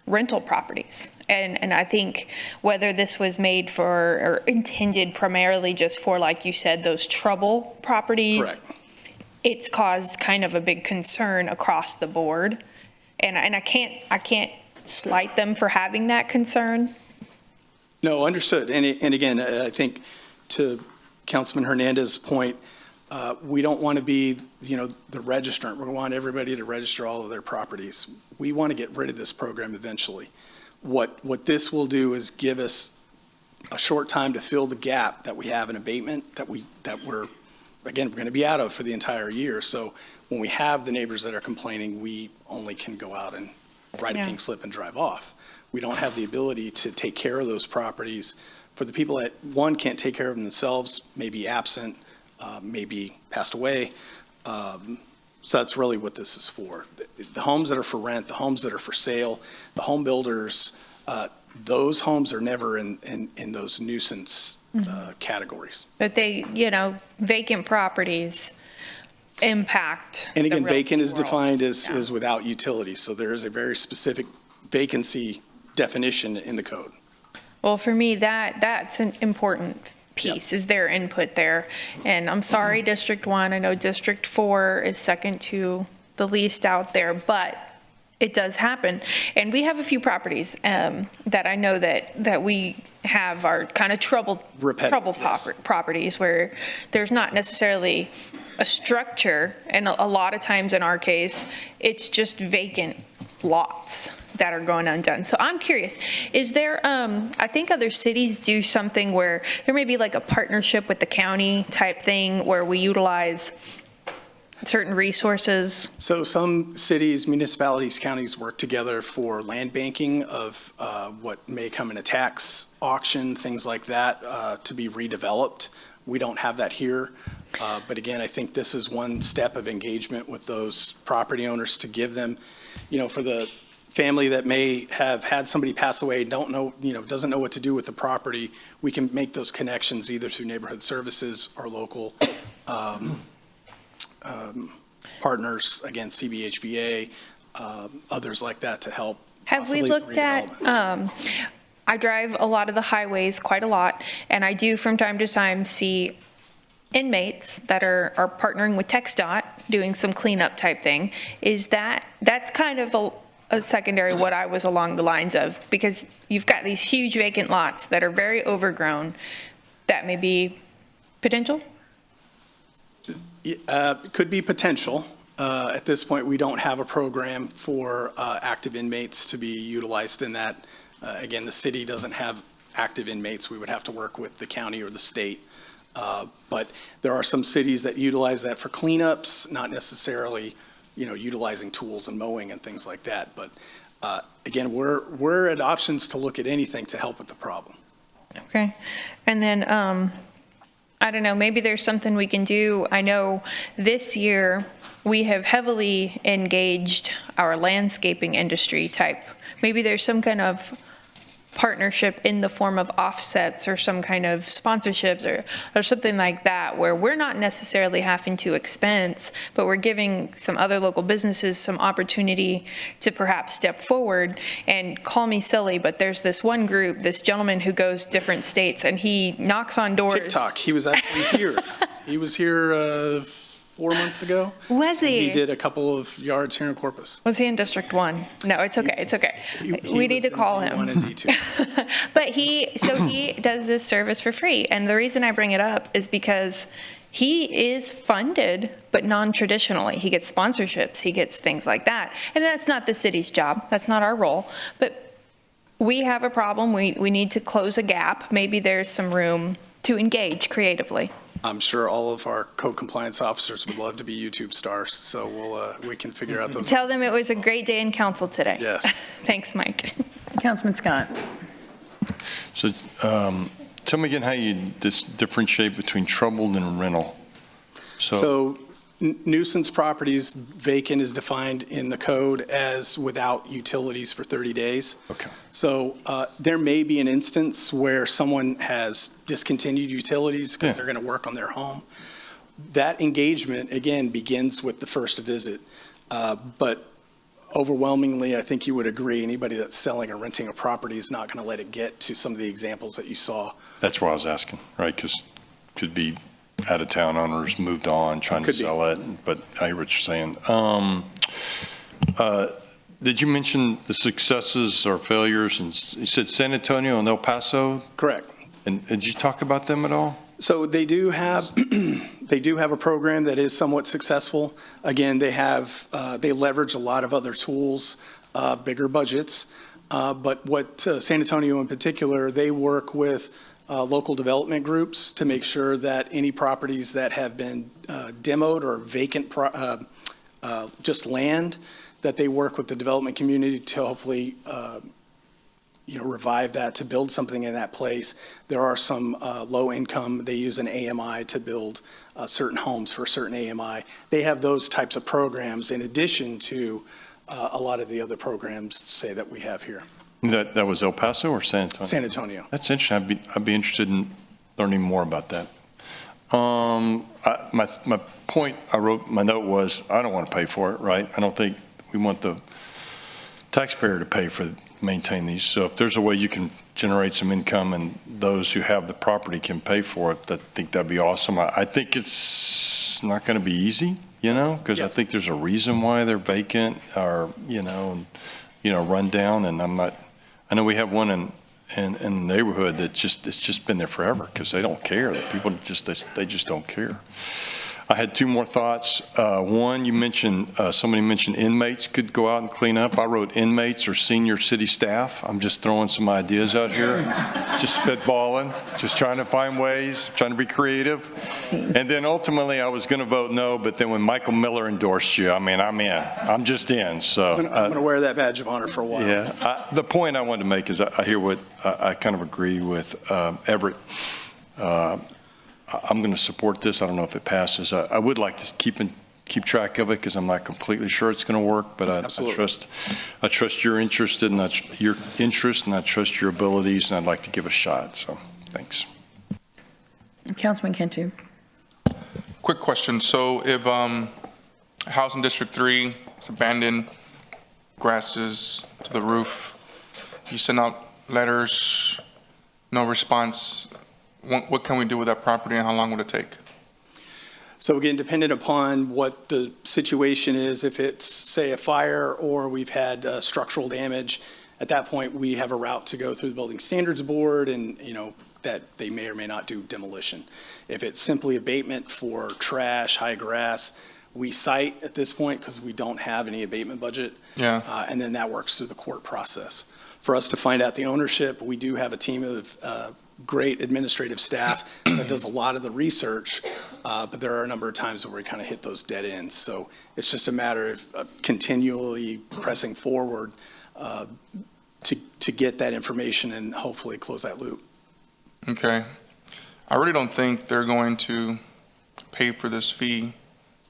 rental properties. And I think whether this was made for or intended primarily just for, like you said, those trouble properties, correct, it's caused kind of a big concern across the board. And I can't slight them for having that concern. No, understood. And again, I think to Councilman Hernandez's point, we don't want to be, the registrant. We want everybody to register all of their properties. We want to get rid of this program eventually. What this will do is give us a short time to fill the gap that we have in abatement that we're going to be out of for the entire year. So when we have the neighbors that are complaining, we only can go out and write a pink slip and drive off. We don't have the ability to take care of those properties for the people that, one, can't take care of themselves, may be absent, maybe passed away. So that's really what this is for. The homes that are for rent, the homes that are for sale, the home builders, those homes are never in those nuisance categories. But they, vacant properties impact. And again, the realty vacant is world. defined as Yeah. without utilities, so there is a very specific vacancy definition in the code. Well, for me, that's an important piece, is their input there. And I'm sorry, District 1, I know District 4 is second to the least out there, but it does happen. And we have a few properties that I know that we have are kind of troubled Yes. properties where there's not necessarily a structure, and a lot of times in our case, it's just vacant lots that are going undone. So I'm curious, is there, I think other cities do something where there may be like a partnership with the county type thing where we utilize certain resources? So some cities, municipalities, counties work together for land banking of what may come in a tax auction, things like that, to be redeveloped. We don't have that here. But again, I think this is one step of engagement with those property owners to give them, for the family that may have had somebody pass away, doesn't know what to do with the property, we can make those connections either through neighborhood services or local partners, again, CBHBA, others like that to help. Have we possibly looked at, redevelopment. I drive a lot of the highways quite a lot, and I do from time to time see inmates that are partnering with TxDOT, doing some cleanup type thing. That's kind of a secondary what I was along the lines of, because you've got these huge vacant lots that are very overgrown that may be potential? Could be potential. At this point, we don't have a program for active inmates to be utilized in that. Again, the city doesn't have active inmates. We would have to work with the county or the state. But there are some cities that utilize that for cleanups, not necessarily, utilizing tools and mowing and things like that. But again, we're at options to look at anything to help with the problem. Okay. And then, I don't know, maybe there's something we can do. I know this year we have heavily engaged our landscaping industry type. Maybe there's some kind of partnership in the form of offsets or some kind of sponsorships or something like that, where we're not necessarily having to expense, but we're giving some other local businesses some opportunity to perhaps step forward. And call me silly, but there's this one group, this gentleman who goes different states and he knocks on doors. TikTok, he was actually here. He was here 4 months ago. Was he? He did a couple of yards here in Corpus. Was he in District 1? No, it's okay, it's okay. We need to call him. D1 and D2. But he does this service for free. And the reason I bring it up is because he is funded, but non-traditionally. He gets sponsorships, he gets things like that. And that's not the city's job, that's not our role. But we have a problem, we need to close a gap. Maybe there's some room to engage creatively. I'm sure all of our code compliance officers would love to be YouTube stars, so we can figure out those. Tell them it was a great day in council today. Yes. Thanks, Mike. Councilman Scott. So tell me again how you differentiate between troubled and rental. So nuisance properties, vacant is defined in the code as without utilities for 30 days. Okay. So there may be an instance where someone has discontinued utilities because they're going to work on their home. That engagement, again, begins with the first visit. But overwhelmingly, I think you would agree, anybody that's selling or renting a property is not going to let it get to some of the examples that you saw. That's what I was asking, right? Because could be out-of-town owners moved on, trying to sell it, but I hear what you're saying. Did you mention the successes or failures? And you said San Antonio and El Paso? Correct. And did you talk about them at all? So they do have a program that is somewhat successful. Again, they leverage a lot of other tools, bigger budgets. But what San Antonio in particular, they work with local development groups to make sure that any properties that have been demoed or vacant, just land, that they work with the development community to hopefully revive that, to build something in that place. There are some low income, they use an AMI to build certain homes for certain AMI. They have those types of programs in addition to a lot of the other programs, say, that we have here. That was El Paso or San Antonio? San Antonio. That's interesting. I'd be interested in learning more about that. My point, I wrote, my note was, I don't want to pay for it, right? I don't think we want the taxpayer to pay for maintain these. So if there's a way you can generate some income and those who have the property can pay for it, I think that'd be awesome. I think it's not going to be easy, because I think there's a reason why they're vacant or, run down. And I know we have one in the neighborhood that it's just been there forever because they don't care. The people they just don't care. I had two more thoughts. One, you mentioned, somebody mentioned inmates could go out and clean up. I wrote inmates or senior city staff. I'm just throwing some ideas out here, just spitballing, just trying to find ways, trying to be creative. And then ultimately I was going to vote no, but then when Michael Miller endorsed you, I'm in. I'm just in. So I'm going to wear that badge of honor for a while. Yeah. The point I wanted to make is I hear what I kind of agree with Everett. I'm going to support this. I don't know if it passes. I would like to keep track of it because I'm not completely sure it's going to work. But I trust your interest and I trust your abilities, and I'd like to give it a shot. So thanks. Councilman Cantu. Quick question. So if a house in District 3 is abandoned, grass is to the roof, you send out letters, no response. What can we do with that property and how long would it take? So again, dependent upon what the situation is, if it's, say, a fire or we've had structural damage, at that point we have a route to go through the Building Standards Board and, that they may or may not do demolition. If it's simply abatement for trash, high grass, we cite at this point because we don't have any abatement budget. Yeah. And then that works through the court process. For us to find out the ownership, we do have a team of great administrative staff that does a lot of the research, but there are a number of times where we kind of hit those dead ends. So it's just a matter of continually pressing forward to get that information and hopefully close that loop. Okay. I really don't think they're going to pay for this fee.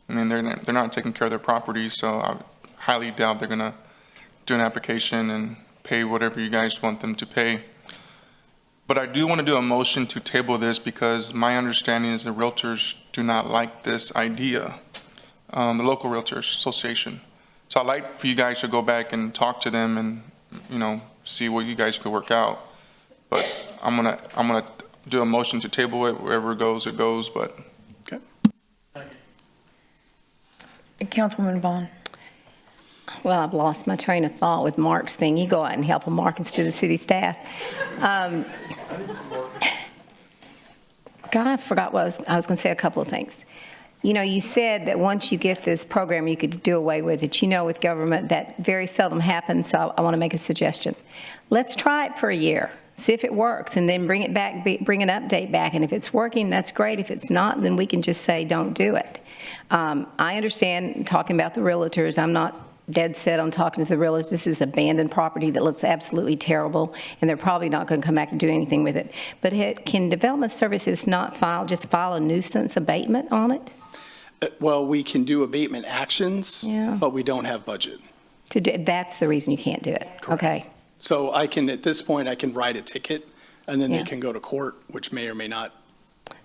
I mean, they're not taking care of their property, so I highly doubt they're going to do an application and pay whatever you guys want them to pay. But I do want to do a motion to table this because my understanding is the realtors do not like this idea, the local realtors association. So I'd like for you guys to go back and talk to them and, see what you guys could work out. But I'm gonna do a motion to table it. Wherever it goes, but. Okay. Councilwoman Vaughn. Well, I've lost my train of thought with Mark's thing. You go out and help him, Mark, instead of the city staff. God, I forgot what I was going to say a couple of things. You said that once you get this program, you could do away with it. With government, that very seldom happens, so I want to make a suggestion. Let's try it for a year, see if it works, and then bring it back, bring an update back. And if it's working, that's great. If it's not, then we can just say, don't do it. I understand talking about the realtors. I'm not dead set on talking to the realtors. This is abandoned property that looks absolutely terrible, and they're probably not going to come back and do anything with it. But can Development Services not just file a nuisance abatement on it? Well, we can do abatement actions, but we don't have budget. That's the reason you can't do it. Correct. Okay. So at this point, I can write a ticket, and then they can go to court, which may or may not.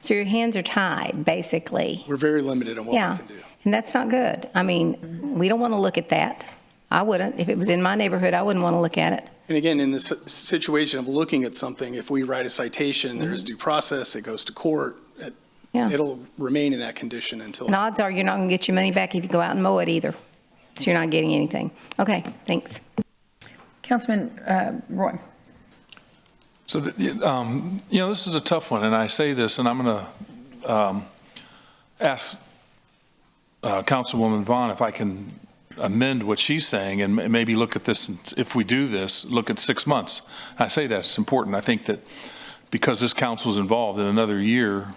So your hands are tied, basically. We're very limited on what we can do. And that's not good. I mean, we don't want to look at that. I wouldn't. If it was in my neighborhood, I wouldn't want to look at it. And again, in this situation of looking at something, if we write a citation, there's due process, it goes to court, it'll remain in that condition until. And odds are you're not going to get your money back if you go out and mow it either. So you're not getting anything. Okay, thanks. Councilman Roy. So, this is a tough one, and I say this, and I'm going to ask Councilwoman Vaughn if I can amend what she's saying and maybe look at this, if we do this, look at 6 months. I say that's important. I think that because this council is involved in another year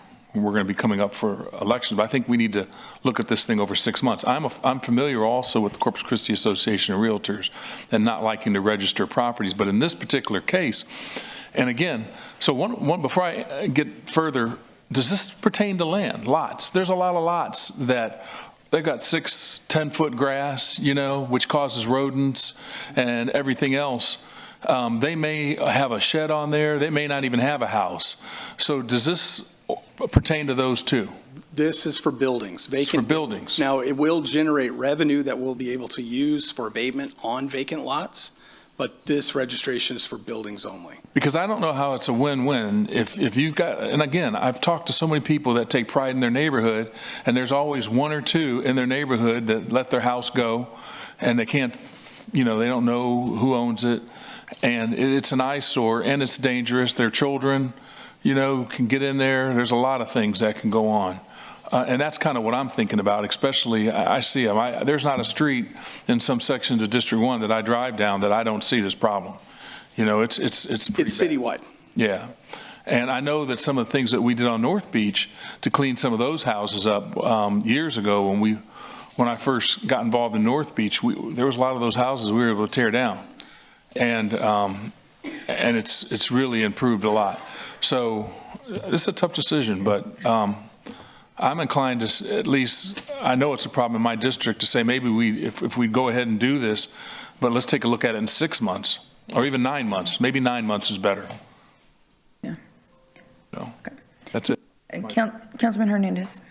we're going to be coming up for elections, but I think we need to look at this thing over 6 months. I'm familiar also with the Corpus Christi Association of Realtors and not liking to register properties, but in this particular case, and again, so one before I get further, does this pertain to land, lots? There's a lot of lots that they've got 6-10-foot grass, which causes rodents and everything else. They may have a shed on there. They may not even have a house. So does this pertain to those too? This is for buildings, vacant. It's for buildings. Now, it will generate revenue that we'll be able to use for abatement on vacant lots, but this registration is for buildings only. Because I don't know how it's a win-win if you've got, and again, I've talked to so many people that take pride in their neighborhood, and there's always one or two in their neighborhood that let their house go, and they can't, they don't know who owns it, and it's an eyesore, and it's dangerous. Their children, can get in there. There's a lot of things that can go on. And that's kind of what I'm thinking about, especially I see them. There's not a street in some sections of District 1 that I drive down that I don't see this problem. It's citywide. Yeah. And I know that some of the things that we did on North Beach to clean some of those houses up years ago when I first got involved in North Beach, there was a lot of those houses we were able to tear down. And it's really improved a lot. So it's a tough decision, but I'm inclined to at least, I know it's a problem in my district, to say maybe if we go ahead and do this, but let's take a look at it in 6 months or even 9 months. Maybe 9 months is better. Yeah. So that's it. Councilman Hernandez.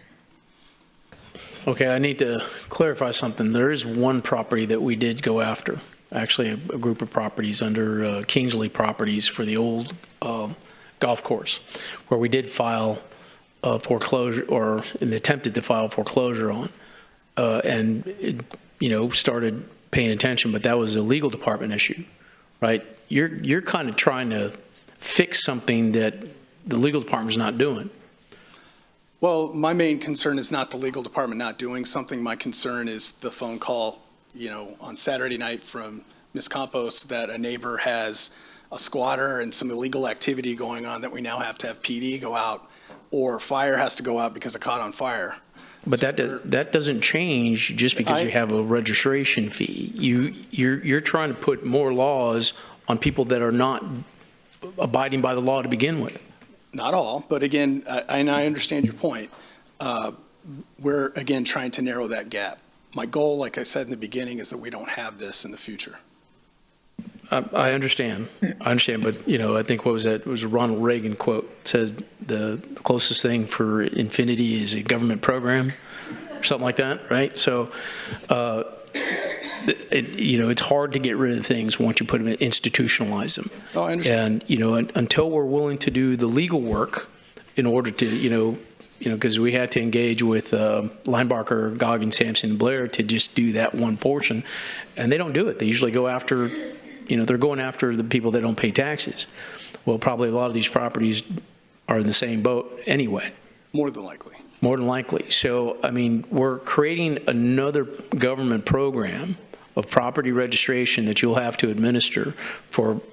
Okay, I need to clarify something. There is one property that we did go after, actually a group of properties under Kingsley Properties for the old golf course, where we did file foreclosure, or attempted to file foreclosure on, and started paying attention, but that was a legal department issue, right? You're kind of trying to fix something that the legal department's not doing. Well, my main concern is not the legal department not doing something. My concern is the phone call, on Saturday night from Ms. Campos that a neighbor has a squatter and some illegal activity going on that we now have to have PD go out, or fire has to go out because it caught on fire. But that doesn't change just because you have a registration fee. You're trying to put more laws on people that are not abiding by the law to begin with. Not all, but again, and I understand your point. We're, again, trying to narrow that gap. My goal, like I said in the beginning, is that we don't have this in the future. I understand, but I think what was that? It was a Ronald Reagan quote. It said the closest thing for infinity is a government program, or something like that, right? So, it's hard to get rid of things once you put them, institutionalize them. Oh, I understand. And until we're willing to do the legal work in order to, because we had to engage with Linebarker, Goggins, Sampson, and Blair to just do that one portion, and they don't do it. They usually go after, they're going after the people that don't pay taxes. Well, probably a lot of these properties are in the same boat anyway. More than likely. More than likely. So, we're creating another government program of property registration that you'll have to administer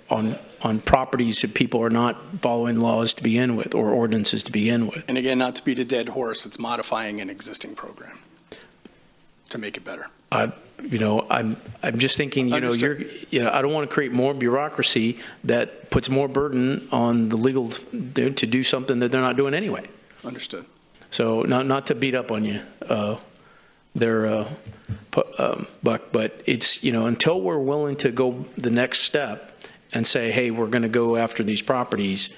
on properties that people are not following laws to begin with or ordinances to begin with. And again, not to beat a dead horse, it's modifying an existing program to make it better. I'm just thinking, I don't want to create more bureaucracy that puts more burden on the legal to do something that they're not doing anyway. Understood. So not to beat up on you, Buck, but it's, until we're willing to go the next step and say, hey, we're going to go after these properties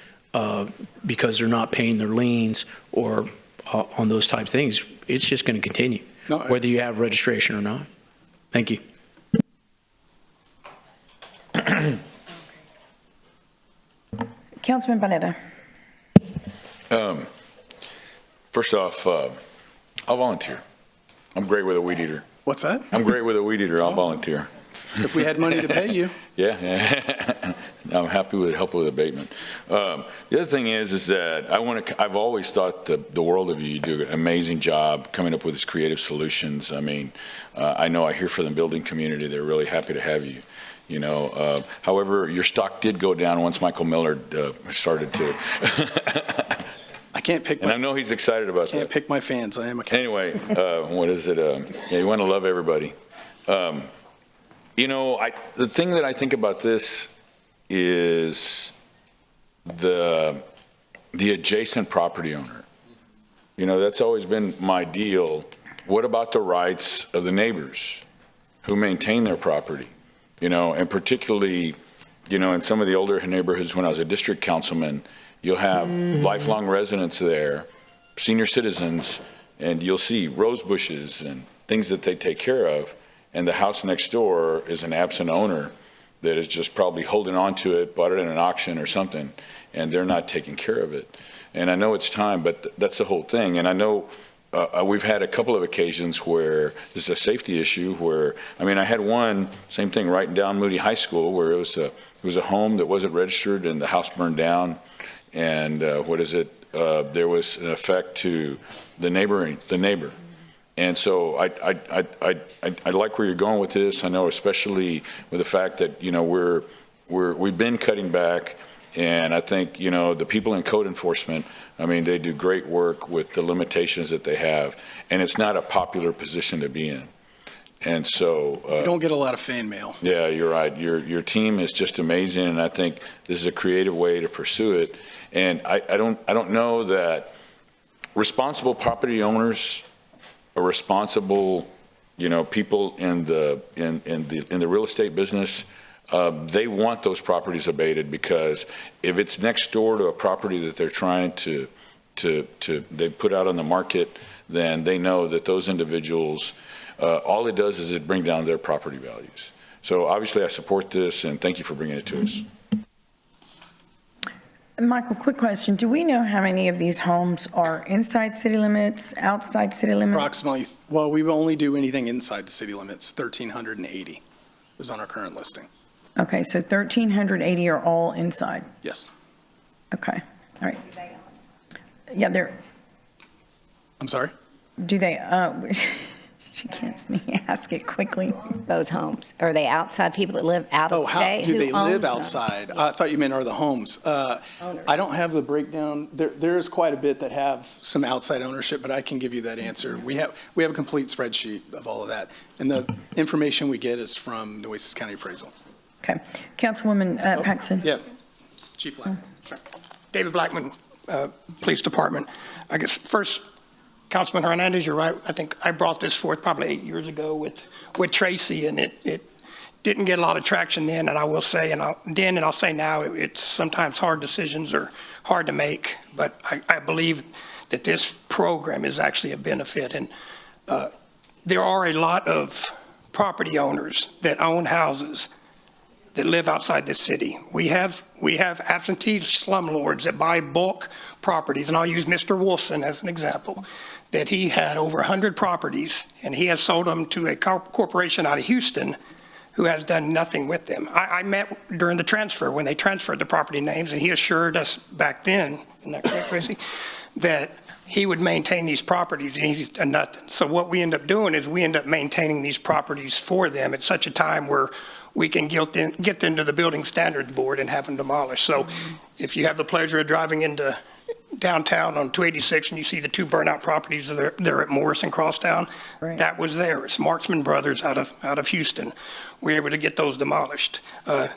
because they're not paying their liens or on those types of things, it's just going to continue, whether you have registration or not. Thank you. Councilman Bonetta. First off, I'll volunteer. I'm great with a weed eater. What's that? I'm great with a weed eater. I'll volunteer. If we had money to pay you. Yeah. I'm happy with help with abatement. The other thing is that I've always thought the world of you. You do an amazing job coming up with these creative solutions. I know I hear from the building community. They're really happy to have you. However, your stock did go down once Michael Miller started to I can't pick And I know he's excited about can't that. pick my fans. I am a Cowboys. Anyway, what is it? Yeah, you want to love everybody. You know, the thing that I think about this is the adjacent property owner. You know, that's always been my deal. What about the rights of the neighbors who maintain their property? You know, and particularly, you know, in some of the older neighborhoods when I was a district councilman, you'll have lifelong residents there, senior citizens, and you'll see rose bushes and things that they take care of. And the house next door is an absent owner that is just probably holding on to it, bought it in an auction or something, and they're not taking care of it. And I know it's time, but that's the whole thing. And I know we've had a couple of occasions where this is a safety issue where, I mean, I had one, same thing, right down Moody High School, where it was a home that wasn't registered and the house burned down. And there was an effect to the neighbor. And so I like where you're going with this. I know, especially with the fact that, you know, we've been cutting back, and I think, you know, the people in code enforcement, I mean, they do great work with the limitations that they have, and it's not a popular position to be in. And so You don't get a lot of fan mail. yeah, you're right. Your team is just amazing, and I think this is a creative way to pursue it. And I don't know that responsible property owners are responsible, you know, people in the real estate business. They want those properties abated, because if it's next door to a property that they're trying to they put out on the market, then they know that those individuals, all it does is it bring down their property values. So obviously I support this, and thank you for bringing it to us. Michael, quick question. Do we know how many of these homes are inside city limits, outside city limits? Approximately, well, we only do anything inside the city limits. 1,380 is on our current listing. Okay, so 1,380 are all inside. Yes. Okay, all right. Yeah, they're, I'm sorry? do they, she can't see me, ask it quickly. Those homes, are they outside people that live out of Oh, how state? do Who they owns live them? outside? I thought you meant are the homes. I don't have the breakdown. There is quite a bit that have some outside ownership, but I can give you that answer. We have a complete spreadsheet of all of that, and the information we get is from Nueces County Appraisal. Okay, Councilwoman Paxton. Yeah, Chief Black. David Blackman, Police Department. I guess first, Councilman Hernandez, you're right. I think I brought this forth probably 8 years ago with Tracy, and it didn't get a lot of traction then. And I will say, I'll say now, it's sometimes hard decisions are hard to make. But I believe that this program is actually a benefit. And there are a lot of property owners that own houses that live outside the city. We have absentee slumlords that buy bulk properties, and I'll use Mr. Wilson as an example, that he had over 100 properties, and he has sold them to a corporation out of Houston who has done nothing with them. I met during the transfer when they transferred the property names, and he assured us back then, isn't that correct, Tracy, that he would maintain these properties, and he's done nothing. So what we end up doing is we end up maintaining these properties for them at such a time where we can get them to the Building Standards Board and have them demolished. So if you have the pleasure of driving into downtown on 286 and you see the two burnout properties there at Morris and Crosstown, right. That was there. It's Marksman Brothers out of Houston. We were able to get those demolished.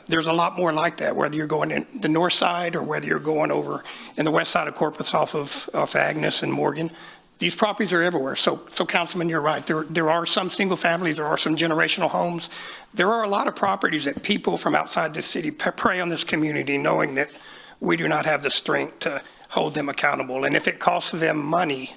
There's a lot more like that, whether you're going in the north side or whether you're going over in the west side of Corpus off Agnes and Morgan. These properties are everywhere. So Councilman, you're right. There are some single families. There are some generational homes. There are a lot of properties that people from outside the city prey on this community, knowing that we do not have the strength to hold them accountable. And if it costs them money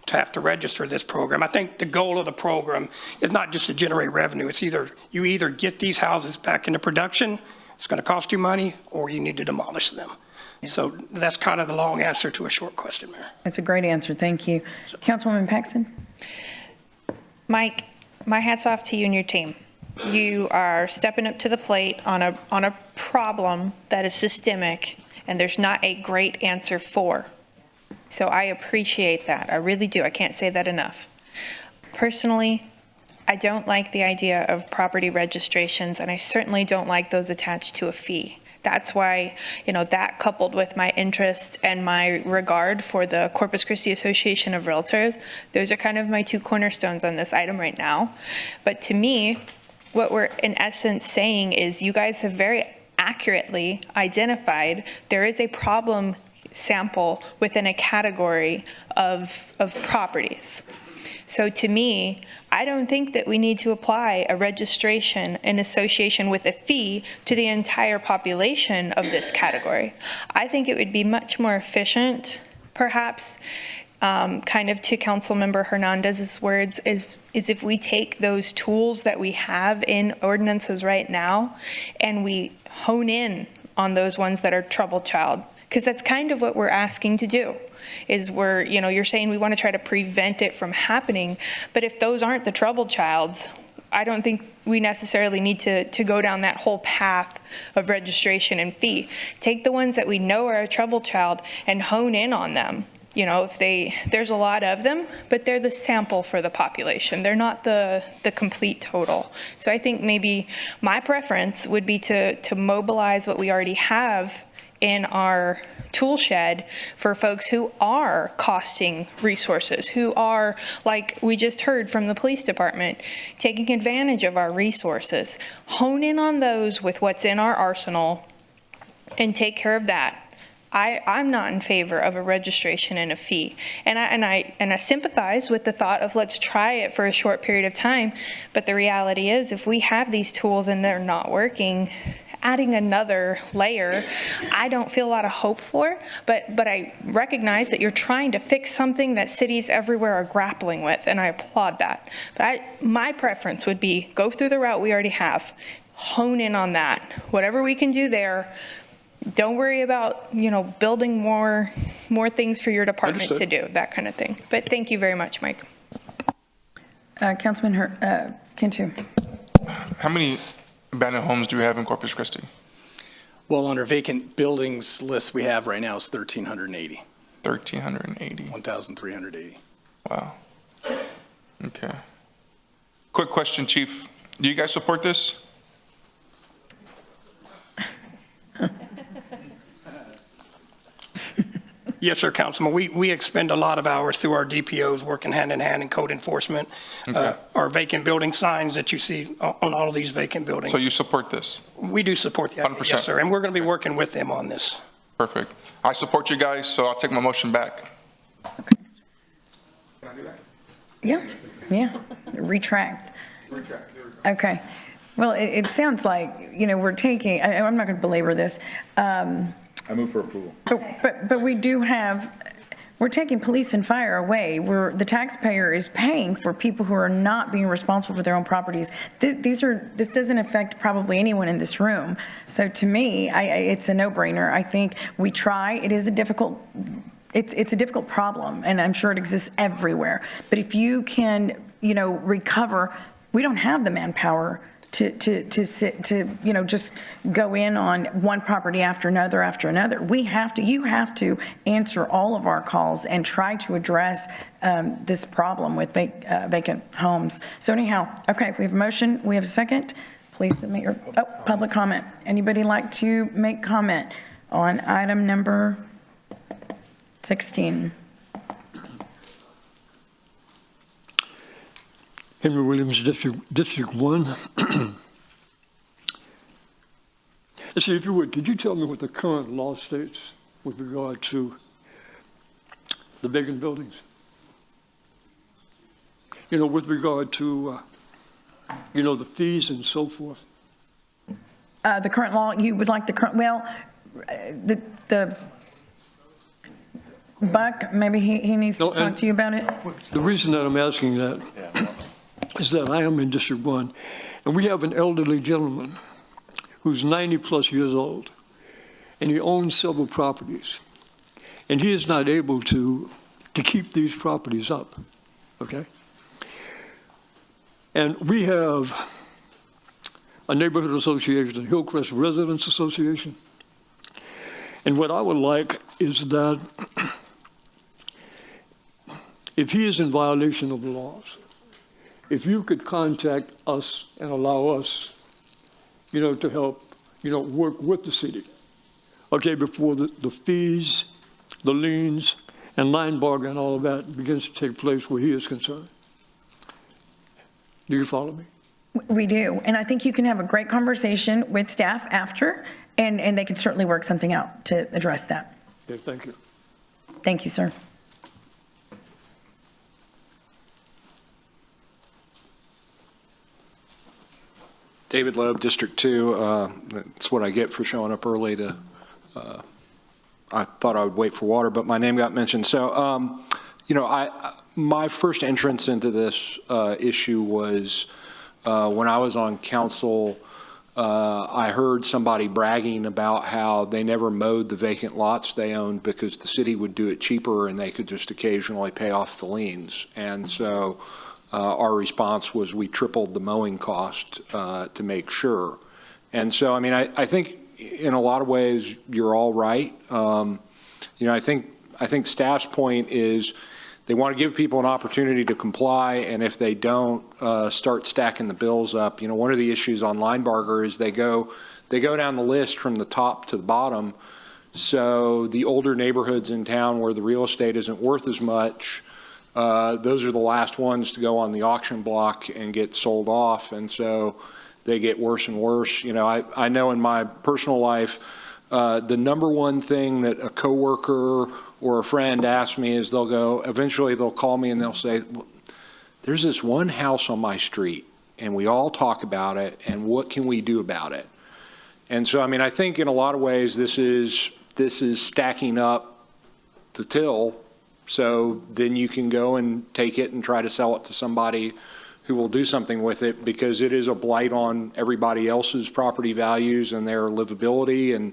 to have to register this program, I think the goal of the program is not just to generate revenue. It's you either get these houses back into production, it's going to cost you money, or you need to demolish them. So that's kind of the long answer to a short question, Mayor. That's a great answer. Thank you. Councilwoman Paxton. Mike, my hat's off to you and your team. You are stepping up to the plate on a problem that is systemic, and there's not a great answer for. So I appreciate that. I really do. I can't say that enough. Personally, I don't like the idea of property registrations, and I certainly don't like those attached to a fee. That's why, that coupled with my interest and my regard for the Corpus Christi Association of Realtors, those are kind of my two cornerstones on this item right now. But to me, what we're in essence saying is you guys have very accurately identified there is a problem sample within a category of properties. So to me, I don't think that we need to apply a registration in association with a fee to the entire population of this category. I think it would be much more efficient, perhaps, kind of to Councilmember Hernandez's words, is if we take those tools that we have in ordinances right now and we hone in on those ones that are troubled child, because that's kind of what we're asking to do. Is you're saying we want to try to prevent it from happening, but if those aren't the troubled childs, I don't think we necessarily need to go down that whole path of registration and fee. Take the ones that we know are a troubled child and hone in on them. There's a lot of them, but they're the sample for the population. They're not the complete total. So I think maybe my preference would be to mobilize what we already have in our tool shed for folks who are costing resources, who are, like we just heard from the police department, taking advantage of our resources. Hone in on those with what's in our arsenal and take care of that. I'm not in favor of a registration and a fee. And I sympathize with the thought of let's try it for a short period of time. But the reality is if we have these tools and they're not working, adding another layer, I don't feel a lot of hope for, but I recognize that you're trying to fix something that cities everywhere are grappling with, and I applaud that. But my preference would be go through the route we already have, hone in on that. Whatever we can do there, don't worry about, building more things for your department to do, that kind of thing. But thank you very much, Mike. Councilman Pt.2. How many abandoned homes do we have in Corpus Christi? Well, on our vacant buildings list we have right now is 1,380. 1,380. 1,380. Wow. Okay. Quick question, Chief. Do you guys support this? Yes, sir, Councilman. We expend a lot of hours through our DPOs working hand in hand in code enforcement. Okay. Our vacant building signs that you see on all of these vacant buildings. So you support this? We do support the idea, 100%. yes, sir. And we're going to be working with them on this. Perfect. I support you guys, so I'll take my motion back. Okay. Can I do that? Yeah. Retract. Okay. Well, it sounds like, we're taking, I'm not going to belabor this. I move for approval. But we do we're taking police and fire away. The taxpayer is paying for people who are not being responsible for their own properties. This doesn't affect probably anyone in this room. So to me, it's a no-brainer. I think we try. It is a difficult problem, and I'm sure it exists everywhere. But if you can, recover, we don't have the manpower to just go in on one property after another. You have to answer all of our calls and try to address this problem with vacant homes. So anyhow, okay, we have a motion, we have a second. Please submit your, public comment. Anybody like to make comment on item number 16? Henry Williams, District 1. Let's see, if you would, could you tell me what the current law states with regard to the vacant buildings? With regard to, the fees and so forth. The current law, you would like the current, the Buck, maybe he needs to talk to you about it. The reason that I'm asking that is that I am in District 1, and we have an elderly gentleman who's 90-plus years old, and he owns several properties, and he is not able to keep these properties up, okay? And we have a neighborhood association, a Hillcrest Residents Association, and what I would like is that if he is in violation of the laws, if you could contact us and allow us, to help, work with the city okay, before the fees, the liens, and line bargaining and all of that begins to take place where he is concerned. Do you follow me? We do, and I think you can have a great conversation with staff after, and they can certainly work something out to address that. Okay, thank you. Thank you, sir. David Loeb, District 2. That's what I get for showing up early to, I thought I would wait for water, but my name got mentioned. So, my first entrance into this issue was when I was on council. I heard somebody bragging about how they never mowed the vacant lots they owned because the city would do it cheaper and they could just occasionally pay off the liens. And so our response was we tripled the mowing cost to make sure. And so, I mean, I think in a lot of ways you're all right. I think staff's point is they want to give people an opportunity to comply, and if they don't, start stacking the bills up. One of the issues on Linebarger is they go down the list from the top to the bottom. So the older neighborhoods in town where the real estate isn't worth as much, those are the last ones to go on the auction block and get sold off, and so they get worse and worse. I know in my personal life, the number one thing that a coworker or a friend asks me is eventually they'll call me and they'll say, well, there's this one house on my street and we all talk about it, and what can we do about it? And so, I mean, I think in a lot of ways this is stacking up the till, so then you can go and take it and try to sell it to somebody who will do something with it, because it is a blight on everybody else's property values and their livability and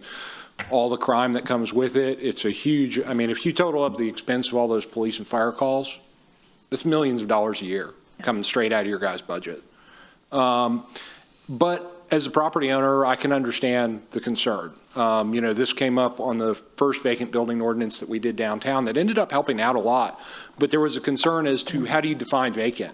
all the crime that comes with it. It's a huge, I mean, if you total up the expense of all those police and fire calls, it's millions of dollars a year coming straight out of your guys' budget. But as a property owner, I can understand the concern. This came up on the first vacant building ordinance that we did downtown that ended up helping out a lot. But there was a concern as to how do you define vacant?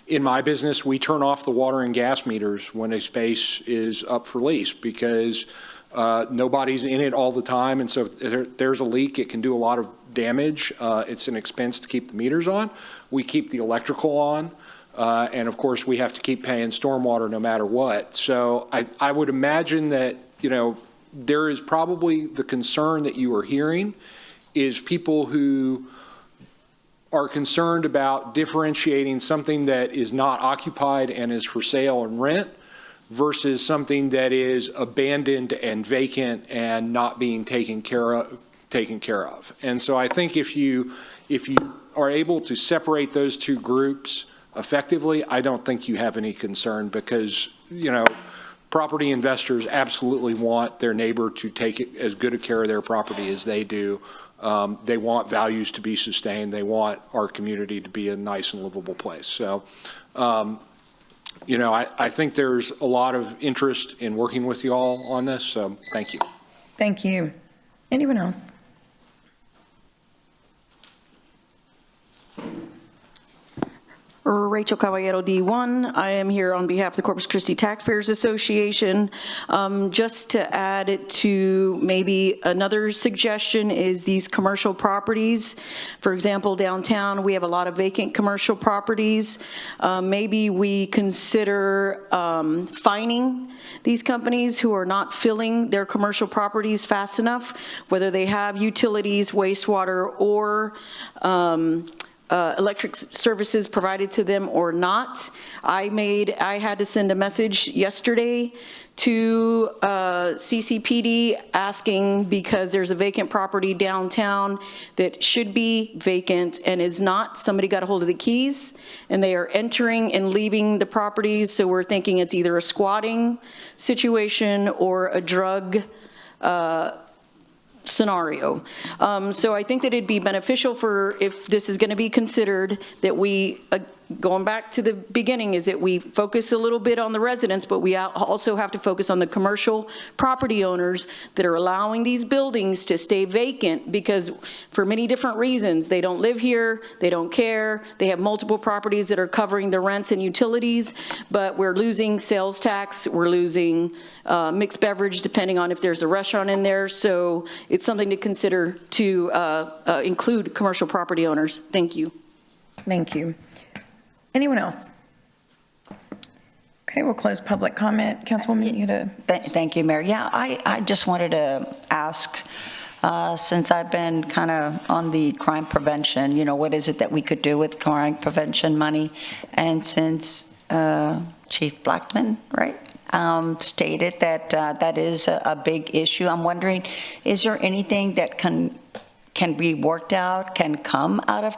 In my business, we turn off the water and gas meters when a space is up for lease because nobody's in it all the time. And so if there's a leak, it can do a lot of damage. It's an expense to keep the meters on. We keep the electrical on. And of course, we have to keep paying stormwater no matter what. So I would imagine that, there is probably the concern that you are hearing is people who are concerned about differentiating something that is not occupied and is for sale and rent versus something that is abandoned and vacant and not being taken care of. And so I think if you are able to separate those two groups effectively, I don't think you have any concern, because, property investors absolutely want their neighbor to take as good a care of their property as they do. They want values to be sustained. They want our community to be a nice and livable place. So, I think there's a lot of interest in working with you all on this. So thank you. Thank you. Anyone else? Rachel Caballero, D1. I am here on behalf of the Corpus Christi Taxpayers Association. Just to add it to maybe another suggestion is these commercial properties. For example, downtown, we have a lot of vacant commercial properties. Maybe we consider fining these companies who are not filling their commercial properties fast enough, whether they have utilities, wastewater, or electric services provided to them or not. I had to send a message yesterday to CCPD asking, because there's a vacant property downtown that should be vacant and is not. Somebody got a hold of the keys and they are entering and leaving the properties, so we're thinking it's either a squatting situation or a drug scenario. So I think that it'd be beneficial if this is going to be considered, that we going back to the beginning, is that we focus a little bit on the residents, but we also have to focus on the commercial property owners that are allowing these buildings to stay vacant because for many different reasons. They don't live here, they don't care, they have multiple properties that are covering the rents and utilities, but we're losing sales tax, we're losing mixed beverage depending on if there's a restaurant in there. So it's something to consider to include commercial property owners. Thank you. Thank you. Anyone else? Okay, we'll close public comment. Councilwoman, you had Thank you, Mayor. Yeah, I just wanted to ask, since I've been kind of on the crime prevention, what is it that we could do with crime prevention money? And since Chief Blackman, right, stated that that is a big issue, I'm wondering, is there anything that can be worked out, can come out of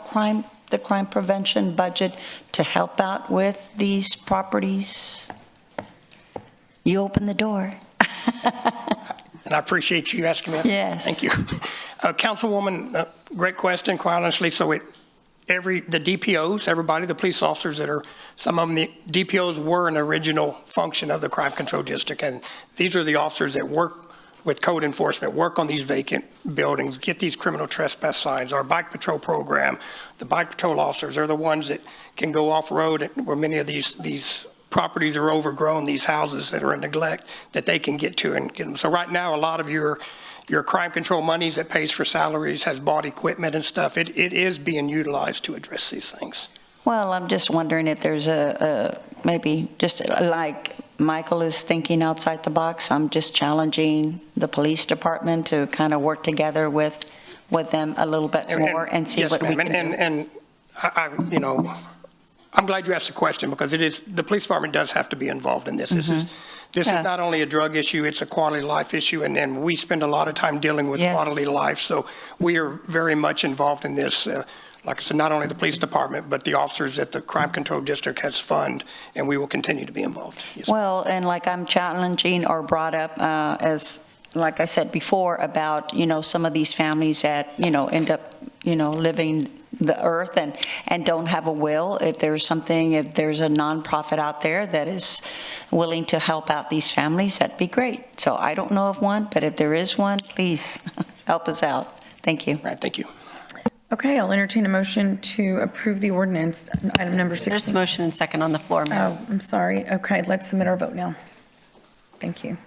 the crime prevention budget to help out with these properties? You open the door. And I appreciate you asking me that. Yes. Thank you. Councilwoman, great question, quite honestly. So the DPOs, everybody, the police officers that are, some of them, the DPOs were an original function of the Crime Control District. And these are the officers that work with code enforcement, work on these vacant buildings, get these criminal trespass signs. Our bike patrol program, the bike patrol officers are the ones that can go off-road where many of these properties are overgrown, these houses that are in neglect, that they can get to and get them. So right now, a lot of your crime control monies that pays for salaries, has bought equipment and stuff. It is being utilized to address these things. Well, I'm just wondering if there's maybe just like Michael is thinking outside the box. I'm just challenging the police department to kind of work together with them a little bit more and see what we can do. And I'm glad you asked the question because the police department does have to be involved in this. This is not only a drug issue, it's a quality of life issue, and we spend a lot of time dealing with quality of life. So we are very much involved in this. Like I said, not only the police department, but the officers that the Crime Control District has funded, and we will continue to be involved. Yes, well, and like I'm challenging or brought up as, like I said before, about, some of these families that, end up, living the earth and don't have a will. If there's a nonprofit out there that is willing to help out these families, that'd be great. So I don't know of one, but if there is one, please help us out. Thank you. All right, thank you. Okay, I'll entertain a motion to approve the ordinance, item number 16. There's a motion and second on the floor, Mayor. Oh, I'm sorry. Okay, let's submit our vote now. Thank you.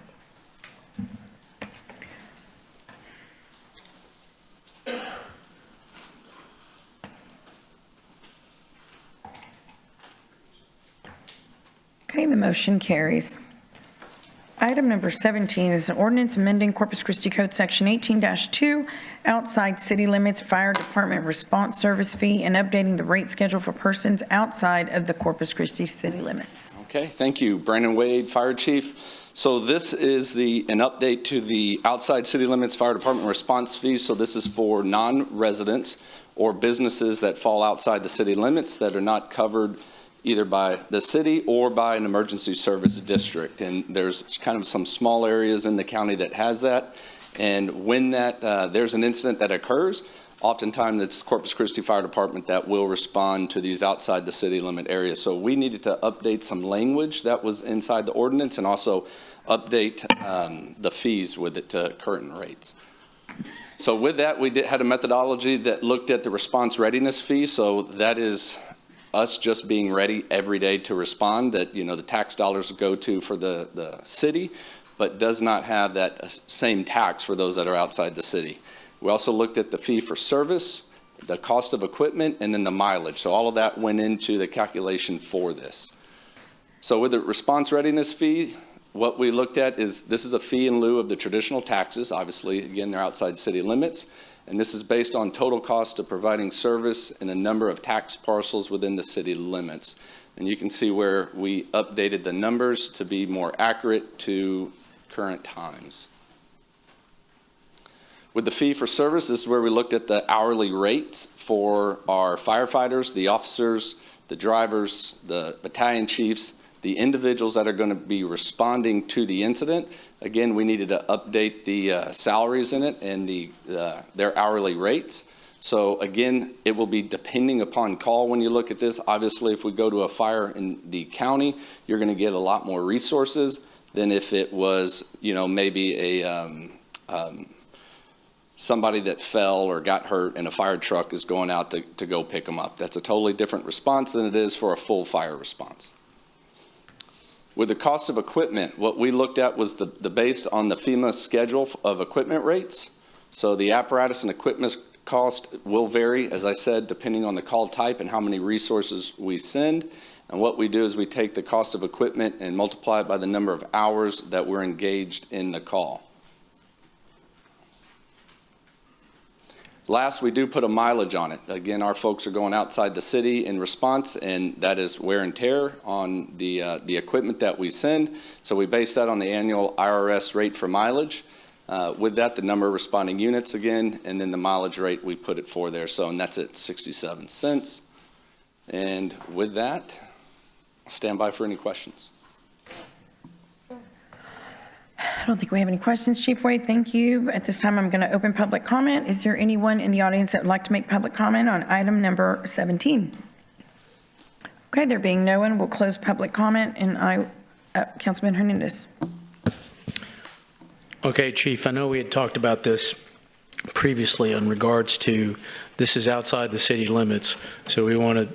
Okay, the motion carries. Item number 17 is an ordinance amending Corpus Christi Code Section 18-2, outside city limits fire department response service fee, and updating the rate schedule for persons outside of the Corpus Christi city limits. Okay, thank you. Brandon Wade, Fire Chief. So this is an update to the outside city limits fire department response fees. So this is for non-residents or businesses that fall outside the city limits that are not covered either by the city or by an emergency service district. And there's kind of some small areas in the county that has that. And when there's an incident that occurs, oftentimes it's Corpus Christi Fire Department that will respond to these outside the city limit areas. So we needed to update some language that was inside the ordinance and also update the fees with it to current rates. So with that, we had a methodology that looked at the response readiness fee. So that is us just being ready every day to respond, that the tax dollars go to for the city, but does not have that same tax for those that are outside the city. We also looked at the fee for service, the cost of equipment, and then the mileage. So all of that went into the calculation for this. So with the response readiness fee, what we looked at is this is a fee in lieu of the traditional taxes. Obviously, again, they're outside city limits. And this is based on total cost of providing service and a number of tax parcels within the city limits. And you can see where we updated the numbers to be more accurate to current times. With the fee for service, this is where we looked at the hourly rates for our firefighters, the officers, the drivers, the battalion chiefs, the individuals that are going to be responding to the incident. Again, we needed to update the salaries in it and their hourly rates. So again, it will be depending upon call when you look at this. Obviously, if we go to a fire in the county, you're going to get a lot more resources than if it was, maybe somebody that fell or got hurt and a fire truck is going out to go pick them up. That's a totally different response than it is for a full fire response. With the cost of equipment, what we looked at was the based on the FEMA schedule of equipment rates. So the apparatus and equipment cost will vary, as I said, depending on the call type and how many resources we send. And what we do is we take the cost of equipment and multiply it by the number of hours that we're engaged in the call. Last, we do put a mileage on it. Again, our folks are going outside the city in response, and that is wear and tear on the equipment that we send. So we base that on the annual IRS rate for mileage. With that, the number of responding units again, and then the mileage rate we put it for there. So, and that's at 67 cents. And with that, I'll stand by for any questions. I don't think we have any questions, Chief Wade. Thank you. At this time, I'm going to open public comment. Is there anyone in the audience that would like to make public comment on item number 17? Okay, there being no one, we'll close public comment, and Councilman Hernandez. Okay, Chief, I know we had talked about this previously in regards to this is outside the city limits, so we want to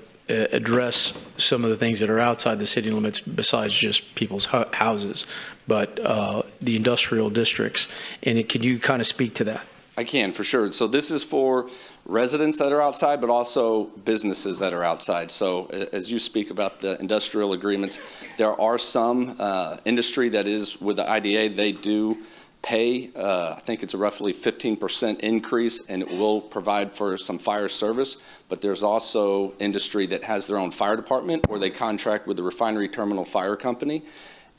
address some of the things that are outside the city limits besides just people's houses, but the industrial districts. And can you kind of speak to that? I can, for sure. So this is for residents that are outside, but also businesses that are outside. So as you speak about the industrial agreements, there are some industry that is with the IDA, they do pay, I think it's a roughly 15% increase, and it will provide for some fire service. But there's also industry that has their own fire department, or they contract with the refinery terminal fire company.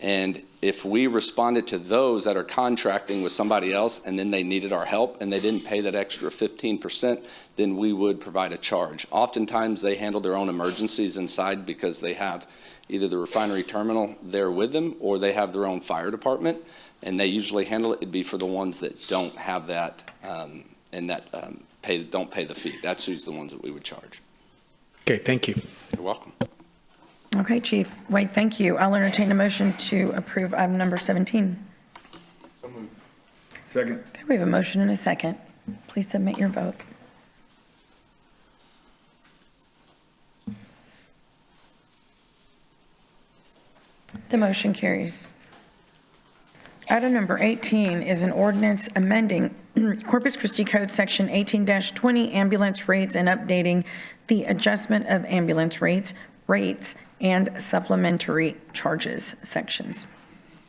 And if we responded to those that are contracting with somebody else and then they needed our help and they didn't pay that extra 15%, then we would provide a charge. Oftentimes they handle their own emergencies inside because they have either the refinery terminal there with them or they have their own fire department, and they usually handle it. It'd be for the ones that don't have that and that don't pay the fee. That's who's the ones that we would charge. Okay, thank you. You're welcome. Okay, Chief Wade, thank you. I'll entertain a motion to approve item number 17. Second. Okay, we have a motion and a second. Please submit your vote. The motion carries. Item number 18 is an ordinance amending Corpus Christi Code Section 18-20 ambulance rates and updating the adjustment of ambulance rates and supplementary charges sections.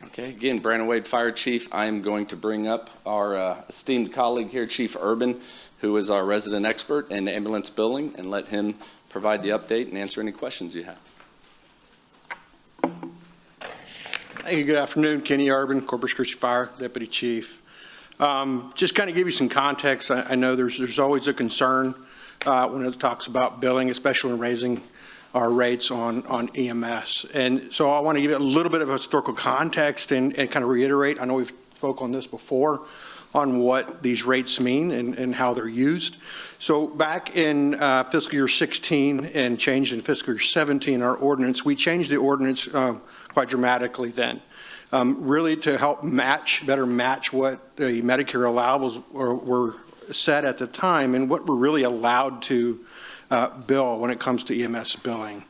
Okay, again, Brandon Wade, Fire Chief. I am going to bring up our esteemed colleague here, Chief Urban, who is our resident expert in ambulance billing, and let him provide the update and answer any questions you have. Hey, good afternoon. Kenny Urban, Corpus Christi Fire Deputy Chief. Just kind of give you some context. I know there's always a concern when it talks about billing, especially when raising our rates on EMS. And so I want to give you a little bit of historical context and kind of reiterate. I know we've spoke on this before on what these rates mean and how they're used. So back in fiscal year 16 and changed in fiscal year 17, our ordinance, we changed the ordinance quite dramatically then. Really to help better match what the Medicare allowables were set at the time and what we're really allowed to bill when it comes to EMS billing.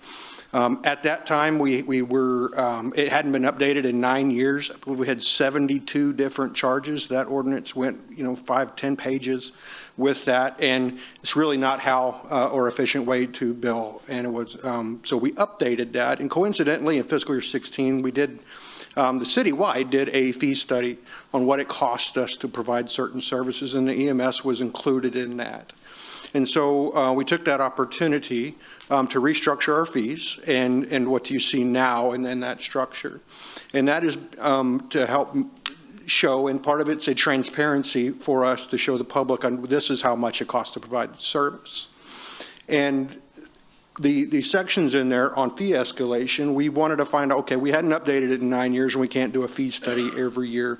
At that time, we were, it hadn't been updated in 9 years. I believe we had 72 different charges. That ordinance went, 5-10 pages with that, and it's really not how or efficient way to bill. And it was, so we updated that, and coincidentally, in fiscal year 16, we did, the citywide did a fee study on what it cost us to provide certain services, and the EMS was included in that. And so we took that opportunity to restructure our fees and what you see now in that structure. And that is to help show, and part of it's a transparency for us to show the public on this is how much it costs to provide the service. And the sections in there on fee escalation, we wanted to find out, okay, we hadn't updated it in 9 years and we can't do a fee study every year.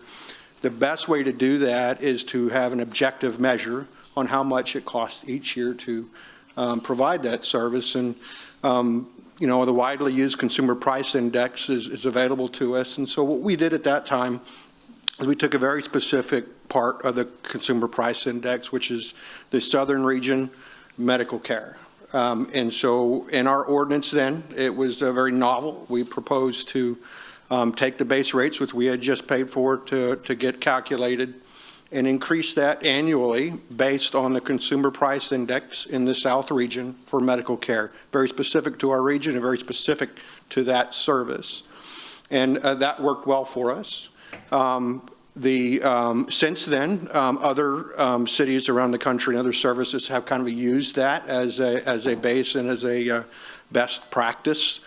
The best way to do that is to have an objective measure on how much it costs each year to provide that service. And, the widely used consumer price index is available to us. And so what we did at that time is we took a very specific part of the consumer price index, which is the southern region medical care. And so in our ordinance then, it was very novel. We proposed to take the base rates, which we had just paid for to get calculated, and increase that annually based on the consumer price index in the South region for medical care, very specific to our region and very specific to that service. And that worked well for us. Since then, other cities around the country and other services have kind of used that as a base and as a best practice.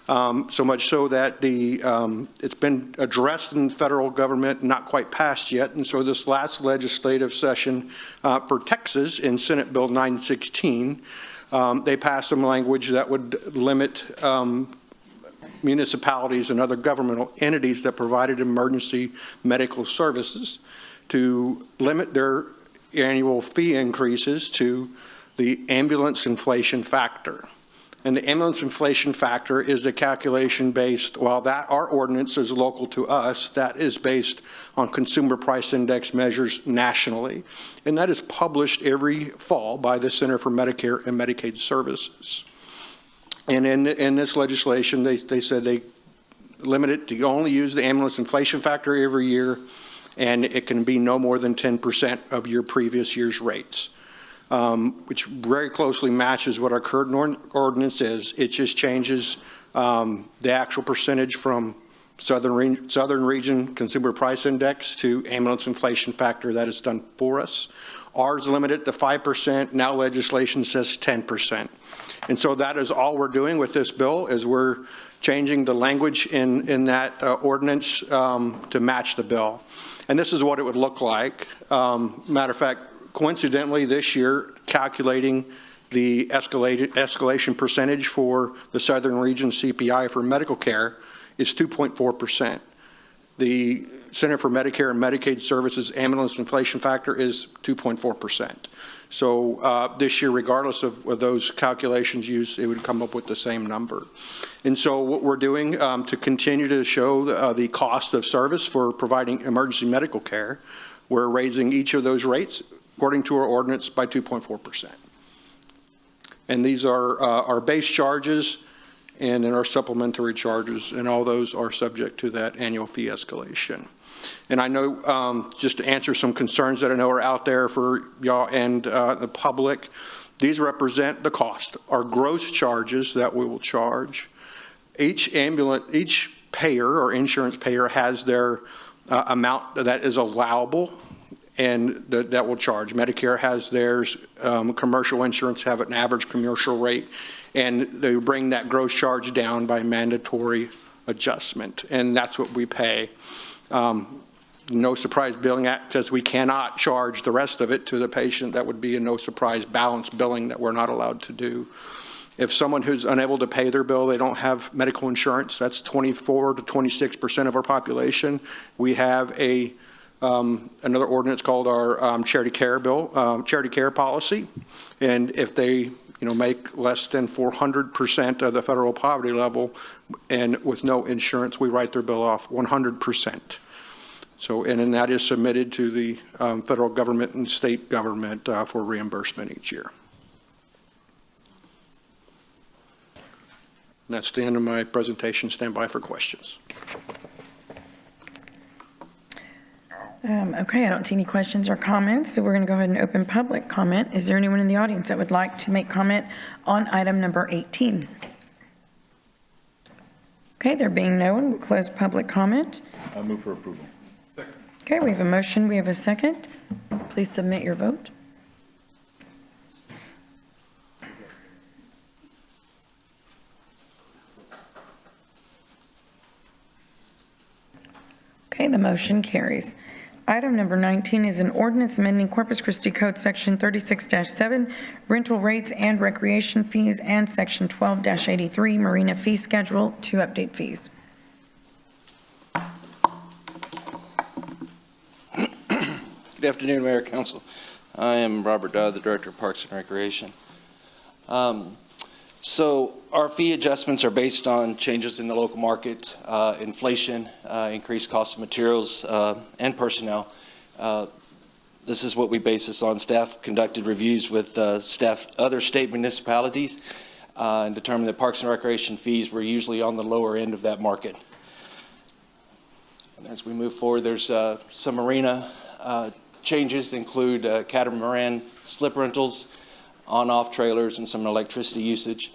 So much so that it's been addressed in the federal government, not quite passed yet. And so this last legislative session for Texas in Senate Bill 916, they passed some language that would limit municipalities and other governmental entities that provided emergency medical services to limit their annual fee increases to the ambulance inflation factor. And the ambulance inflation factor is a calculation based, while that our ordinance is local to us, that is based on consumer price index measures nationally. And that is published every fall by the Center for Medicare and Medicaid Services. And in this legislation, they said they limit it to only use the ambulance inflation factor every year, and it can be no more than 10% of your previous year's rates. Which very closely matches what our current ordinance is. It just changes the actual percentage from southern region consumer price index to ambulance inflation factor. That is done for us. Ours limited to 5%. Now legislation says 10%. And so that is all we're doing with this bill, is we're changing the language in that ordinance to match the bill. And this is what it would look like. Matter of fact, coincidentally, this year, calculating the escalation percentage for the Southern Region CPI for medical care is 2.4%. The Center for Medicare and Medicaid Services ambulance inflation factor is 2.4%. So this year, regardless of those calculations used, it would come up with the same number. And so what we're doing to continue to show the cost of service for providing emergency medical care, we're raising each of those rates according to our ordinance by 2.4%. And these are our base charges and then our supplementary charges, and all those are subject to that annual fee escalation. And I know, just to answer some concerns that I know are out there for y'all and the public, these represent the cost, our gross charges that we will charge. Each payer or insurance payer has their amount that is allowable and that will charge. Medicare has theirs, commercial insurance have an average commercial rate, and they bring that gross charge down by mandatory adjustment, and that's what we pay. No Surprise Billing Act says we cannot charge the rest of it to the patient. That would be a no surprise balance billing that we're not allowed to do. If someone who's unable to pay their bill, they don't have medical insurance, that's 24 to 26% of our population. We have another ordinance called our charity care policy, and if they make less than 400% of the federal poverty level and with no insurance, we write their bill off 100%. So, and then that is submitted to the federal government and state government for reimbursement each year. And that's the end of my presentation. Stand by for questions. Okay, I don't see any questions or comments, so we're going to go ahead and open public comment. Is there anyone in the audience that would like to make comment on item number 18? Okay, there being no one, we'll close public comment. I move for approval. Second. Okay, we have a motion, we have a second. Please submit your vote. Okay, the motion carries. Item number 19 is an ordinance amending Corpus Christi Code Section 36-7, rental rates and recreation fees, and Section 12-83, marina fee schedule to update fees. Good afternoon, Mayor, Council. I am Robert Dodd, the Director of Parks and Recreation. So our fee adjustments are based on changes in the local market, inflation, increased cost of materials, and personnel. This is what we base this on. Staff conducted reviews with other state municipalities and determined that Parks and Recreation fees were usually on the lower end of that market. And as we move forward, there's some marina changes that include catamaran slip rentals, on-off trailers, and some electricity usage.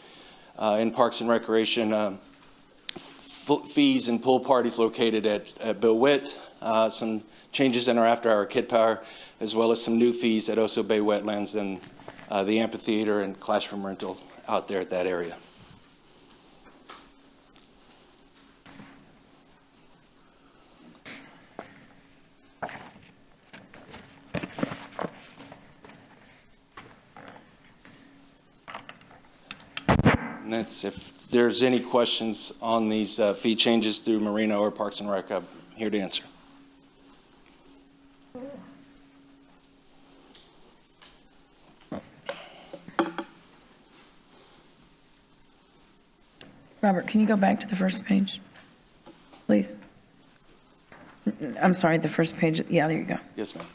In Parks and Recreation, fees and pool parties located at Bill Witt, some changes in our after-hour kid power, as well as some new fees at Oso Bay Wetlands and the amphitheater and classroom rental out there at that area. And that's, if there's any questions on these fee changes through Marina or Parks and Rec, I'm here to answer. Robert, can you go back to the first page, please? I'm sorry, the first page. Yeah, there you go. Yes, ma'am.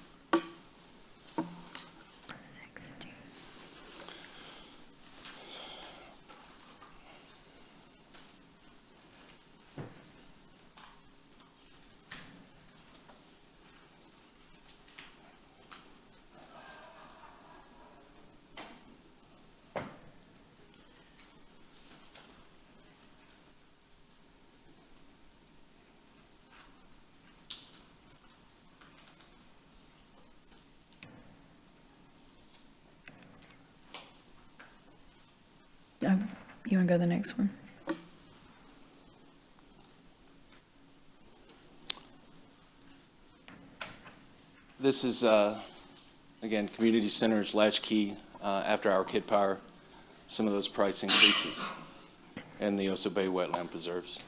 You want to go to the next one? This is, again, community centers, latchkey, after-hour kid power, some of those price increases, and the Oso Bay wetland preserves.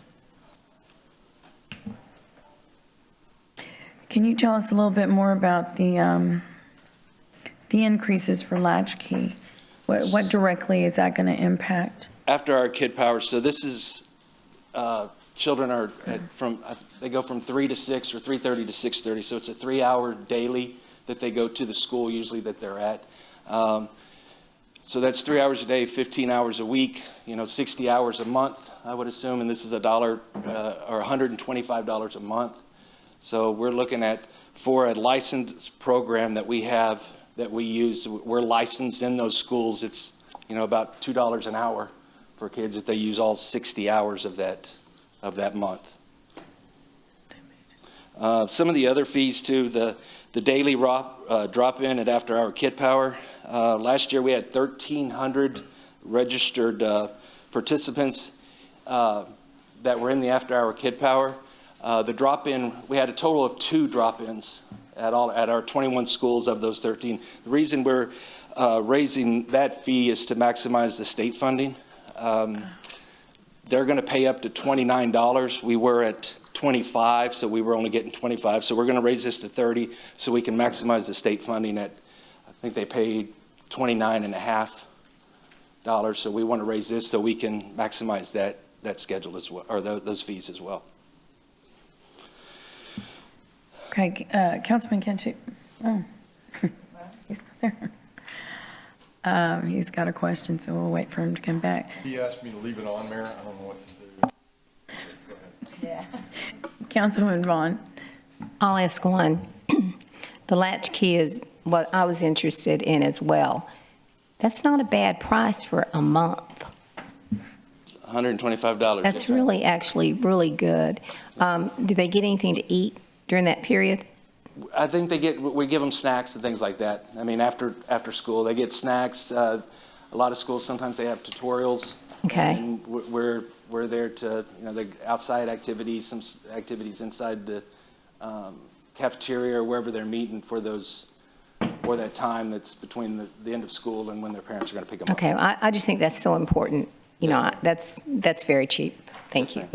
Can you tell us a little bit more about the increases for latchkey? What directly is that going to impact? After-hour kid power, so this is, children are they go from 3 to 6 or 3:30 to 6:30, so it's a 3-hour daily that they go to the school usually that they're at. So that's 3 hours a day, 15 hours a week, 60 hours a month, I would assume, and this is $1 or $125 a month. So we're looking at, for a licensed program that we have, that we use, we're licensed in those schools, it's, about $2 an hour for kids if they use all 60 hours of that month. Some of the other fees too, the daily drop-in at after-hour kid power. Last year we had 1,300 registered participants that were in the after-hour kid power. The drop-in, we had a total of 2 drop-ins at our 21 schools of those 13. The reason we're raising that fee is to maximize the state funding. They're going to pay up to $29. We were at 25, so we were only getting 25. So we're going to raise this to 30 so we can maximize the state funding at, I think they paid $29.50. So we want to raise this so we can maximize that schedule as well, or those fees as well. Okay, Councilman Kenchi. Oh, he's not there. He's got a question, so we'll wait for him to come back. He asked me to leave it on, Mayor. I don't know what to do. Yeah. Councilman Vaughn. I'll ask one. The latchkey is what I was interested in as well. That's not a bad price for a month. $125. That's really, actually really good. Do they get anything to eat during that period? I think we give them snacks and things like that. I mean, after school, they get snacks. A lot of schools, sometimes they have tutorials. Okay. And we're there to, the outside activities, some activities inside the cafeteria or wherever they're meeting for that time that's between the end of school and when their parents are going to pick them up. Okay, I just think that's so important. That's very cheap. Thank you.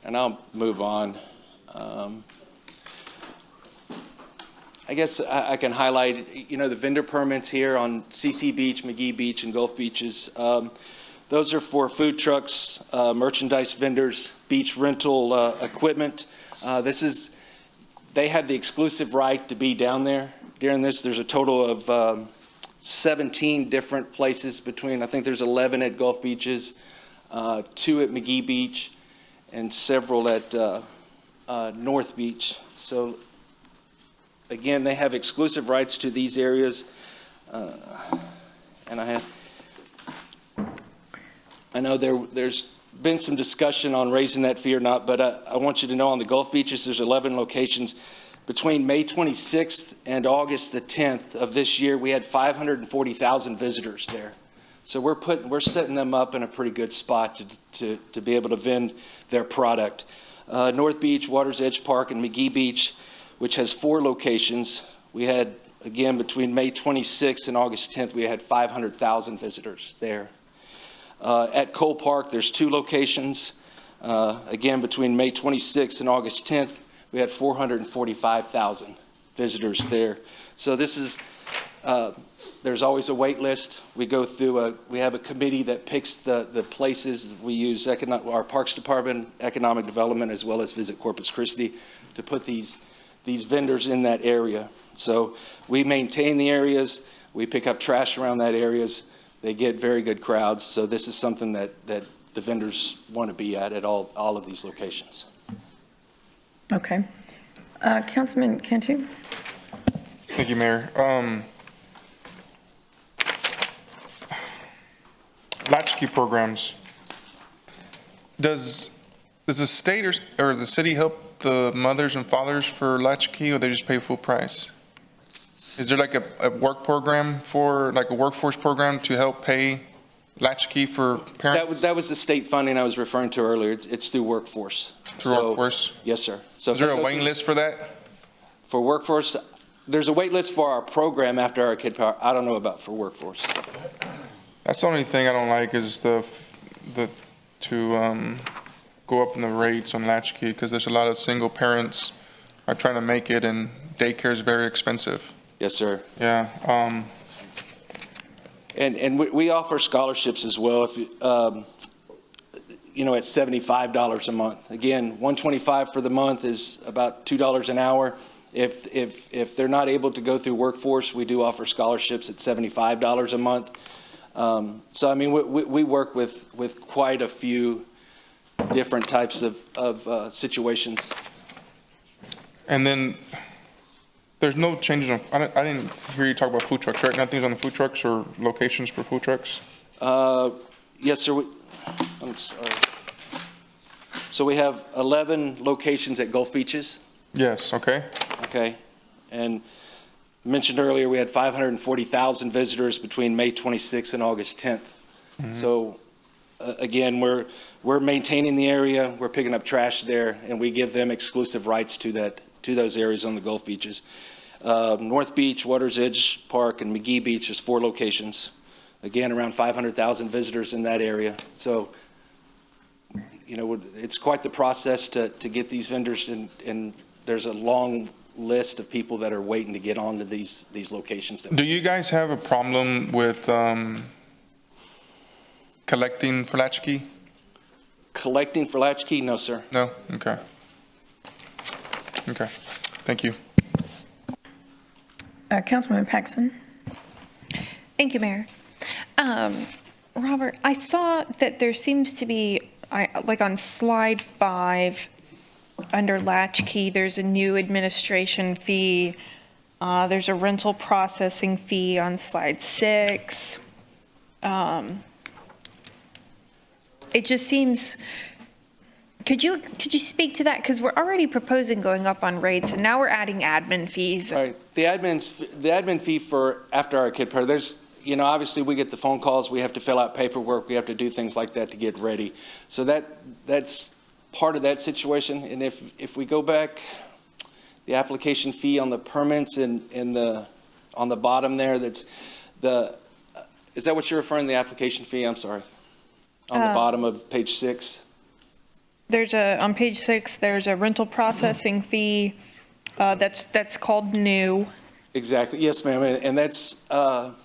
and I'll move on. I guess I can highlight, the vendor permits here on CC Beach, McGee Beach, and Gulf Beaches. Those are for food trucks, merchandise vendors, beach rental equipment. They have the exclusive right to be down there during this. There's a total of 17 different places between, I think there's 11 at Gulf Beaches, 2 at McGee Beach, and several at North Beach. So again, they have exclusive rights to these areas. And I know there's been some discussion on raising that fee or not, but I want you to know on the Gulf Beaches, there's 11 locations. Between May 26th and August the 10th of this year, we had 540,000 visitors there. So we're setting them up in a pretty good spot to be able to vend their product. North Beach, Water's Edge Park, and McGee Beach, which has 4 locations. We had, again, between May 26th and August 10th, we had 500,000 visitors there. At Cole Park, there's 2 locations. Again, between May 26th and August 10th, we had 445,000 visitors there. So this is, there's always a wait list. We go through we have a committee that picks the places. We use our Parks Department, Economic Development, as well as Visit Corpus Christi to put these vendors in that area. So we maintain the areas. We pick up trash around that areas. They get very good crowds. So this is something that the vendors want to be at all of these locations. Okay. Councilman Cantu? Thank you, Mayor. Latchkey programs. Does the state or the city help the mothers and fathers for latchkey, or they just pay full price? Is there like a work program for, like a workforce program to help pay latchkey for parents? That was the state funding I was referring to earlier. It's through workforce. It's through workforce? Yes, sir. So is there a waiting list for that? For workforce, there's a wait list for our program after our Kid Power. I don't know about for workforce. That's the only thing I don't like is to go up in the rates on latchkey, because there's a lot of single parents are trying to make it, and daycare is very expensive. Yes, sir. Yeah. And we offer scholarships as well. If at $75 a month. Again, $125 for the month is about $2 an hour. If they're not able to go through workforce, we do offer scholarships at $75 a month. So I mean, we work with quite a few different types of situations. And then there's no changes on, I didn't hear you talk about food trucks, right? Nothing's on the food trucks or locations for food trucks? Yes, sir. I'm sorry. So we have 11 locations at Gulf Beaches. Yes, okay. Okay. And mentioned earlier, we had 540,000 visitors between May 26th and August 10th. Mm-hmm. So again, we're maintaining the area, we're picking up trash there, and we give them exclusive rights to those areas on the Gulf Beaches. North Beach, Water's Edge Park, and McGee Beach is 4 locations. Again, around 500,000 visitors in that area. So, it's quite the process to get these vendors, and there's a long list of people that are waiting to get onto these locations. Do you guys have a problem with collecting for latchkey? Collecting for latchkey? No, sir. No? Okay. Okay. Thank you. Councilwoman Paxson? Thank you, Mayor. Robert, I saw that there seems to be, like on slide 5, under latchkey, there's a new administration fee. There's a rental processing fee on slide 6. It just seems, could you speak to that? Because we're already proposing going up on rates, and now we're adding admin fees. Right. The admin fee for after our Kid Power, there's, obviously we get the phone calls, we have to fill out paperwork, we have to do things like that to get ready. So that's part of that situation. And if we go back, the application fee on the permits on the bottom there, is that what you're referring to, the application fee? I'm sorry. On the bottom of page 6. on page 6, there's a rental processing fee that's called new. Exactly, yes, ma'am, and that's, when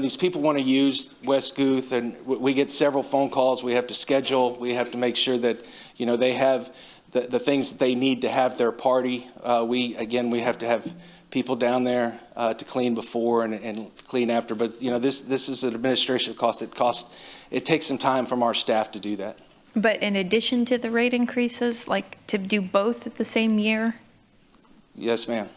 these people want to use West Guth, and we get several phone calls, we have to schedule, we have to make sure that, they have the things that they need to have their party. We have to have people down there to clean before and clean after, but, this is an administration cost. It takes some time from our staff to do that. But in addition to the rate increases, like to do both at the same year? Yes, ma'am.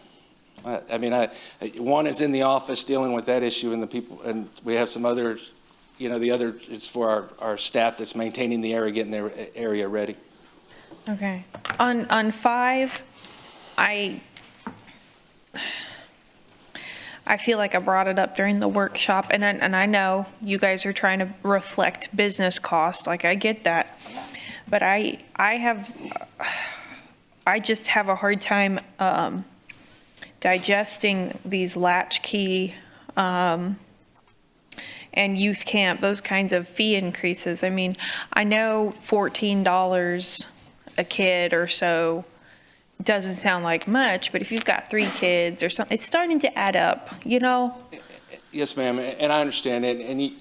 One is in the office dealing with that issue, and the people, and we have some others, the other is for our staff that's maintaining the area, getting their area ready. Okay. On 5, I feel like I brought it up during the workshop, and I know you guys are trying to reflect business costs, like I get that, but I just have a hard time digesting these latchkey and youth camp, those kinds of fee increases. I mean, I know $14 a kid or so doesn't sound like much, but if you've got 3 kids or something, it's starting to add up, Yes, ma'am, and I understand it, and you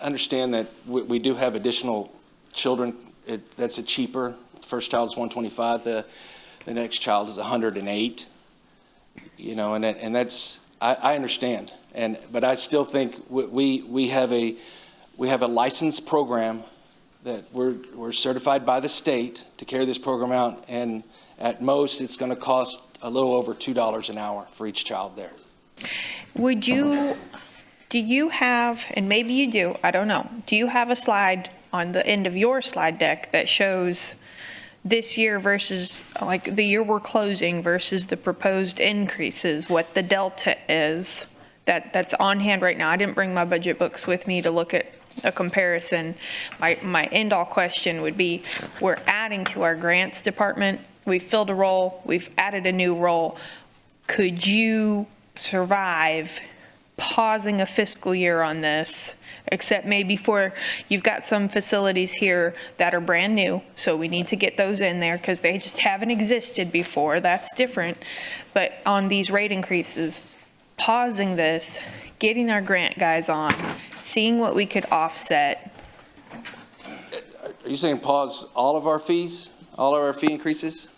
understand that we do have additional children. That's a cheaper. First child is $125. The next child is $108. And that's, I understand, but I still think we have a licensed program that we're certified by the state to carry this program out, and at most it's going to cost a little over $2 an hour for each child there. Do you have, and maybe you do, I don't know, do you have a slide on the end of your slide deck that shows this year versus like the year we're closing versus the proposed increases, what the delta is that's on hand right now? I didn't bring my budget books with me to look at a comparison. My end all question would be, we're adding to our grants department. We've filled a role, we've added a new role. Could you survive pausing a fiscal year on this, except maybe for, you've got some facilities here that are brand new, so we need to get those in there because they just haven't existed before. That's different. But on these rate increases, pausing this, getting our grant guys on, seeing what we could offset. Are you saying pause all of our fees, all of our fee increases?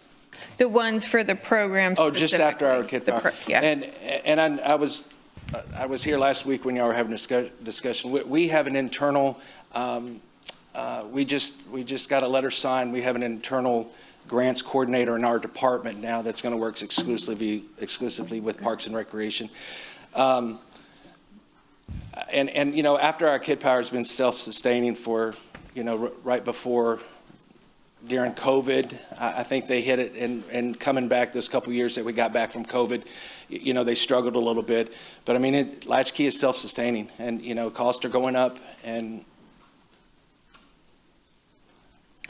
The ones for the programs. Oh, just after our kid power. Yeah. And I was here last week when y'all were having a discussion. We have an internal, we just got a letter signed. We have an internal grants coordinator in our department now that's going to work exclusively with Parks and Recreation. And after our kid power has been self-sustaining for, right before, during COVID, I think they hit it, and coming back those couple years that we got back from COVID, they struggled a little bit. But I mean, latchkey is self-sustaining, and costs are going up. And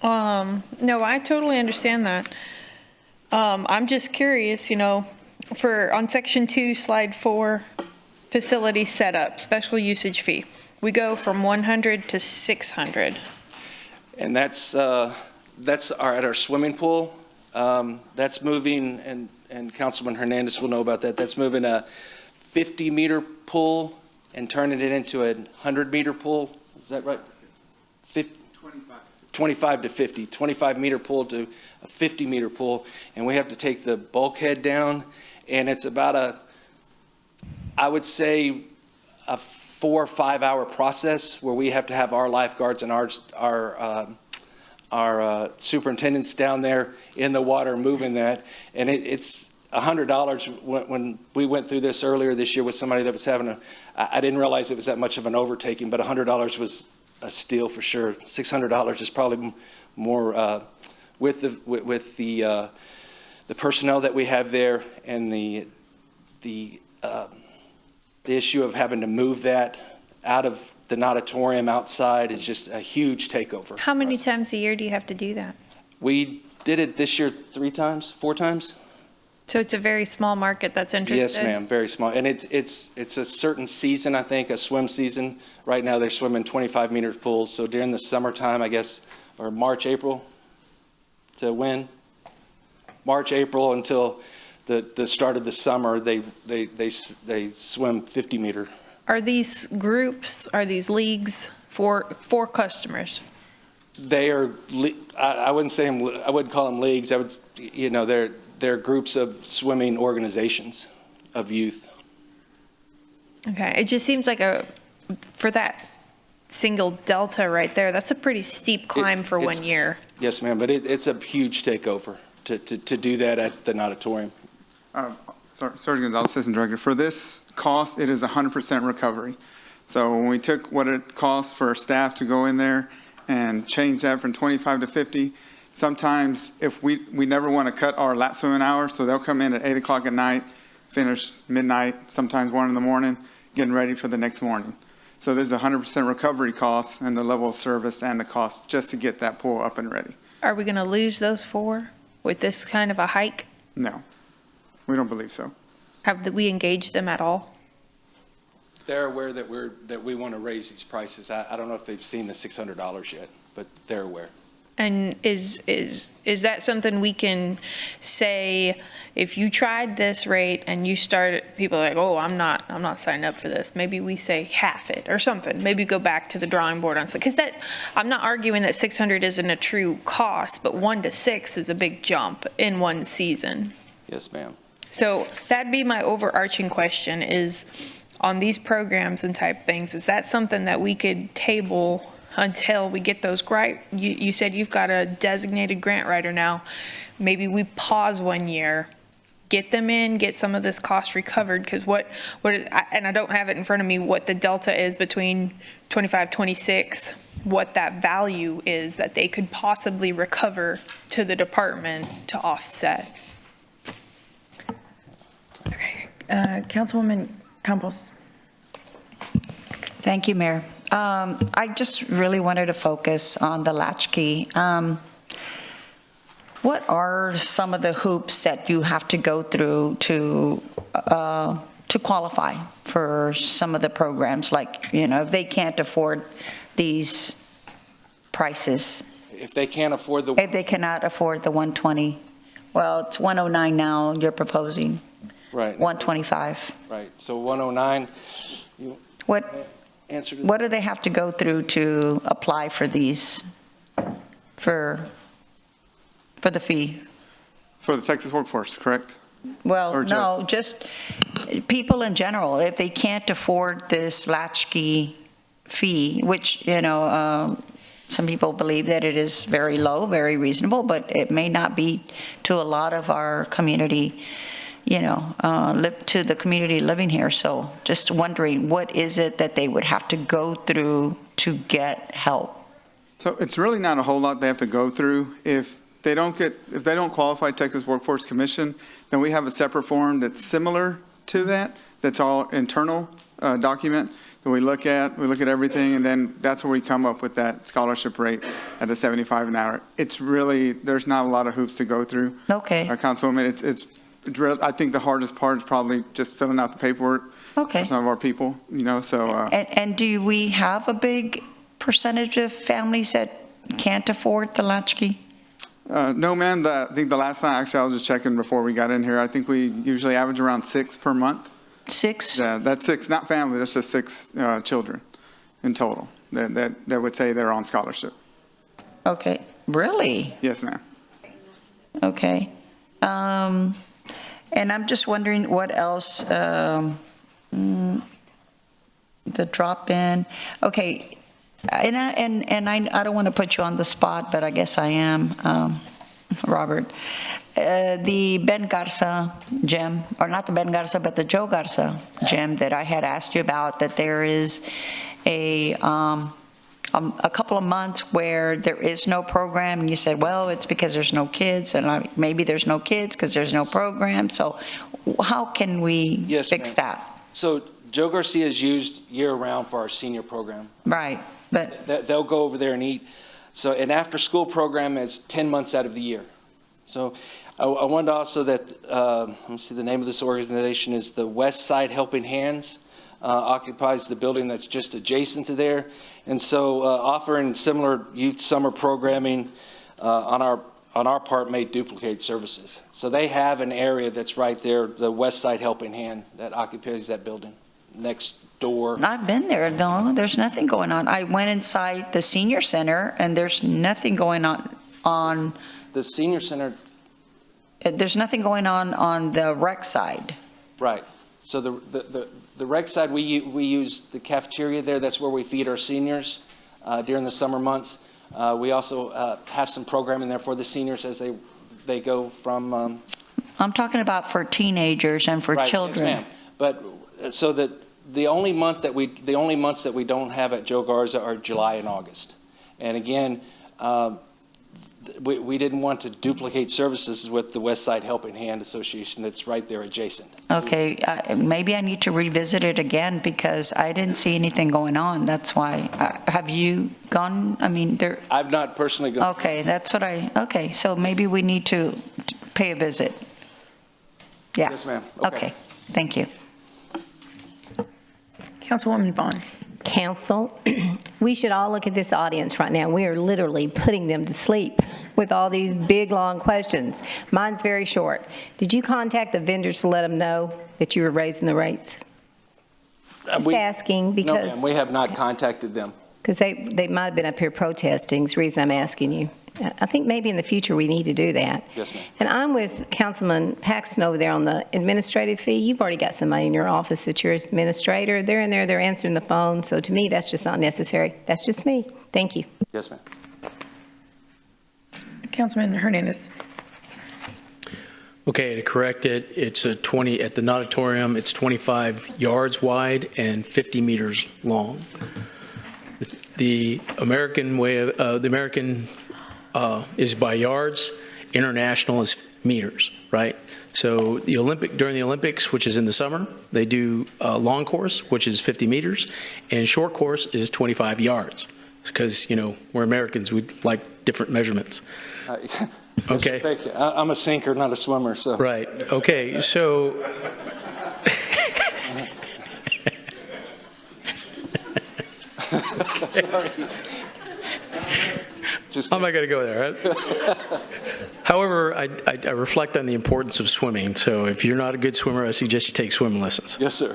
no, I totally understand that. I'm just curious, on section 2, slide 4, facility setup, special usage fee. We go from 100 to 600. And that's at our swimming pool. That's moving, and Councilman Hernandez will know about that. That's moving a 50-meter pool and turning it into a 100-meter pool. Is that right? 25 to 50. 25-meter pool to a 50-meter pool. And we have to take the bulkhead down, and it's about I would say, a 4 or 5 hour process where we have to have our lifeguards and our superintendents down there in the water moving that. And it's $100. When we went through this earlier this year with somebody that was having I didn't realize it was that much of an overtaking, but $100 was a steal for sure. $600 is probably more with the personnel that we have there, and the issue of having to move that out of the auditorium outside is just a huge takeover. How many times a year do you have to do that? We did it this year 4 times. So it's a very small market that's interested? Yes, ma'am, very small. And it's a certain season, I think, a swim season. Right now they're swimming 25-meter pools. So during the summertime, I guess or March, April, to when? March, April until the start of the summer, they swim 50 meter. Are these groups, are these leagues for customers? They are, I wouldn't say them, I wouldn't call them leagues. I would, they're groups of swimming organizations of youth. Okay, it just seems like for that single delta right there, that's a pretty steep climb for 1 year. Yes, ma'am, but it's a huge takeover to do that at the natatorium. Sergeant Gonzalez, Assistant Director. For this cost, it is 100% recovery. So when we took what it costs for staff to go in there and change that from 25 to 50, sometimes if we never want to cut our lap swimming hours, so they'll come in at 8 o'clock at night, finish midnight, sometimes 1 in the morning, getting ready for the next morning. So there's a 100% recovery cost and the level of service and the cost just to get that pool up and ready. Are we going to lose those 4 with this kind of a hike? No, we don't believe so. Have we engaged them at all? They're aware that we want to raise these prices. I don't know if they've seen the $600 yet, but they're aware. And is that something we can say, if you tried this rate and you started, people are like, oh, I'm not signing up for this. Maybe we say half it or something. Maybe go back to the drawing board on something. Because I'm not arguing that 600 isn't a true cost, but 1 to 6 is a big jump in one season. Yes, ma'am. So That'd be my overarching question is, on these programs and type things, is that something that we could table until we get those you said you've got a designated grant writer now. Maybe we pause 1 year, get them in, get some of this cost recovered, because and I don't have it in front of me, what the delta is between 25, 26, what that value is that they could possibly recover to the department to offset. Okay, Councilwoman Campos. Thank you, Mayor. I just really wanted to focus on the latchkey. What are some of the hoops that you have to go through to qualify for some of the programs? Like, if they can't afford these prices. if they can't afford the. If they cannot afford the 120, well, it's 109 now, you're proposing. Right. 125. Right, so 109. What do they have to go through to apply for these, for the fee? For the Texas workforce, correct? Well, no, just people in general, if they can't afford this latchkey fee, which, some people believe that it is very low, very reasonable, but it may not be to a lot of our community, to the community living here. So just wondering, what is it that they would have to go through to get help? So it's really not a whole lot they have to go through. If they don't qualify Texas Workforce Commission, then we have a separate form that's similar to that. That's all internal document that we look at everything, and then that's where we come up with that scholarship rate at the $75 an hour. It's really, there's not a lot of hoops to go through. Okay. Councilwoman, it's really, I think the hardest part is probably just filling out the paperwork. Okay. For some of our people, so. And do we have a big percentage of families that can't afford the latchkey? No, ma'am. I think the last time, actually, I was just checking before we got in here. I think we usually average around 6 per month. 6? Yeah, that's 6, not family. That's just 6 children in total that would say they're on scholarship. Okay. Really? Yes, ma'am. Okay. And I'm just wondering what else, the drop-in. Okay. And I don't want to put you on the spot, but I guess I am, Robert. The Ben Garza gym, or not the Ben Garza, but the Joe Garza gym that I had asked you about, that there is a couple of months where there is no program, and you said, well, it's because there's no kids, and maybe there's no kids because there's no program. So how can we fix that? So Joe Garcia is used year-round for our senior program. Right, but they'll go over there and eat. So an after-school program is 10 months out of the year. So I wanted also that, let me see, the name of this organization is the West Side Helping Hands. occupies the building that's just adjacent to there. And so offering similar youth summer programming on our part may duplicate services. So they have an area that's right there, the West Side Helping Hand, that occupies that building next door. I've been there, though. There's nothing going on. I went inside the senior center, and there's nothing going on The senior center, there's nothing going on the rec side. right. So the rec side, we use the cafeteria there. That's where we feed our seniors during the summer months. We also have some programming there for the seniors as they go from. I'm talking about for teenagers and for right, children. Yes, ma'am. But so that the only months that we don't have at Joe Garza are July and August. And again, we didn't want to duplicate services with the West Side Helping Hand Association that's right there adjacent. Okay, maybe I need to revisit it again because I didn't see anything going on. That's why. Have you gone? I mean, there. I've not personally gone. Okay, that's what okay, so maybe we need to pay a visit. Yeah. Yes, ma'am. Okay, thank you. Councilwoman Vaughn. Council, we should all look at this audience right now. We are literally putting them to sleep with all these big, long questions. Mine's very short. Did you contact the vendors to let them know that you were raising the rates? Just asking because. No, ma'am, we have not contacted them. Because they might have been up here protesting is the reason I'm asking you. I think maybe in the future we need to do that. Yes, ma'am. And I'm with Councilman Paxton over there on the administrative fee. You've already got somebody in your office that you're administrator. They're in there, they're answering the phone. So to me, that's just not necessary. That's just me. Thank you. Yes, ma'am. Councilman Hernandez. Okay, to correct it, it's a 20, at the Nauditorium, it's 25 yards wide and 50 meters long. The American way of, the American is by yards, international is meters, right? So during the Olympics, which is in the summer, they do long course, which is 50 meters, and short course is 25 yards. Because, we're Americans, we like different measurements. Okay. Thank you. I'm a sinker, not a swimmer, so. Right, okay, so. Sorry. I'm not going to go there. Right? However, I reflect on the importance of swimming. So if you're not a good swimmer, I suggest you take swimming lessons. Yes, sir.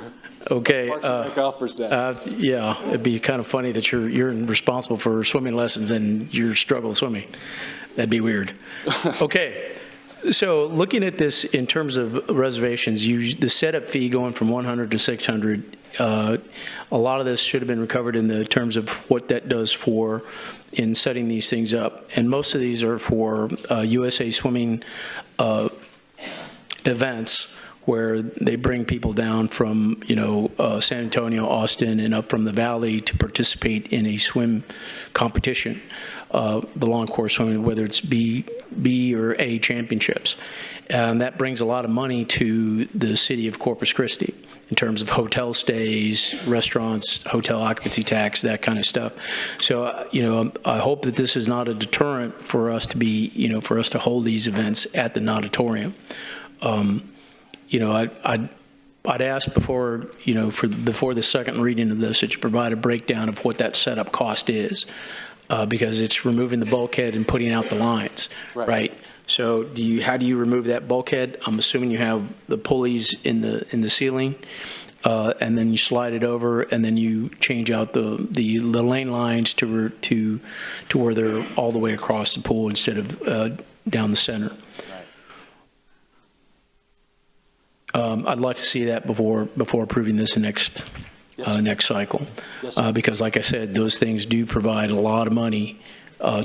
Okay. Parks and Rec offers that. Yeah, it'd be kind of funny that you're responsible for swimming lessons and you struggle swimming. That'd be weird. Okay. So looking at this in terms of reservations, the setup fee going from 100 to 600, a lot of this should have been recovered in the terms of what that does for in setting these things up. And most of these are for USA Swimming events where they bring people down from, San Antonio, Austin, and up from the valley to participate in a swim competition, the long course swimming, whether it's B or A championships. And that brings a lot of money to the city of Corpus Christi in terms of hotel stays, restaurants, hotel occupancy tax, that kind of stuff. So, I hope that this is not a deterrent for us to be, for us to hold these events at the Nauditorium. I'd ask before the second reading of this that you provide a breakdown of what that setup cost is, because it's removing the bulkhead and putting out the lines, right? So how do you remove that bulkhead? I'm assuming you have the pulleys in the ceiling, and then you slide it over, and then you change out the lane lines to where they're all the way across the pool instead of down the center. I'd like to see that before approving this next cycle, because like I said, those things do provide a lot of money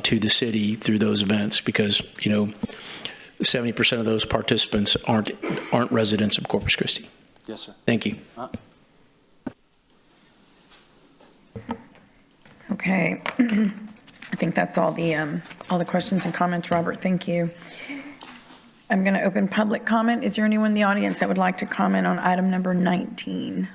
to the city through those events, because 70% of those participants aren't residents of Corpus Christi. Yes, sir. Thank you. Okay. I think that's all the questions and comments, Robert. Thank you. I'm going to open public comment. Is there anyone in the audience that would like to comment on item number 19?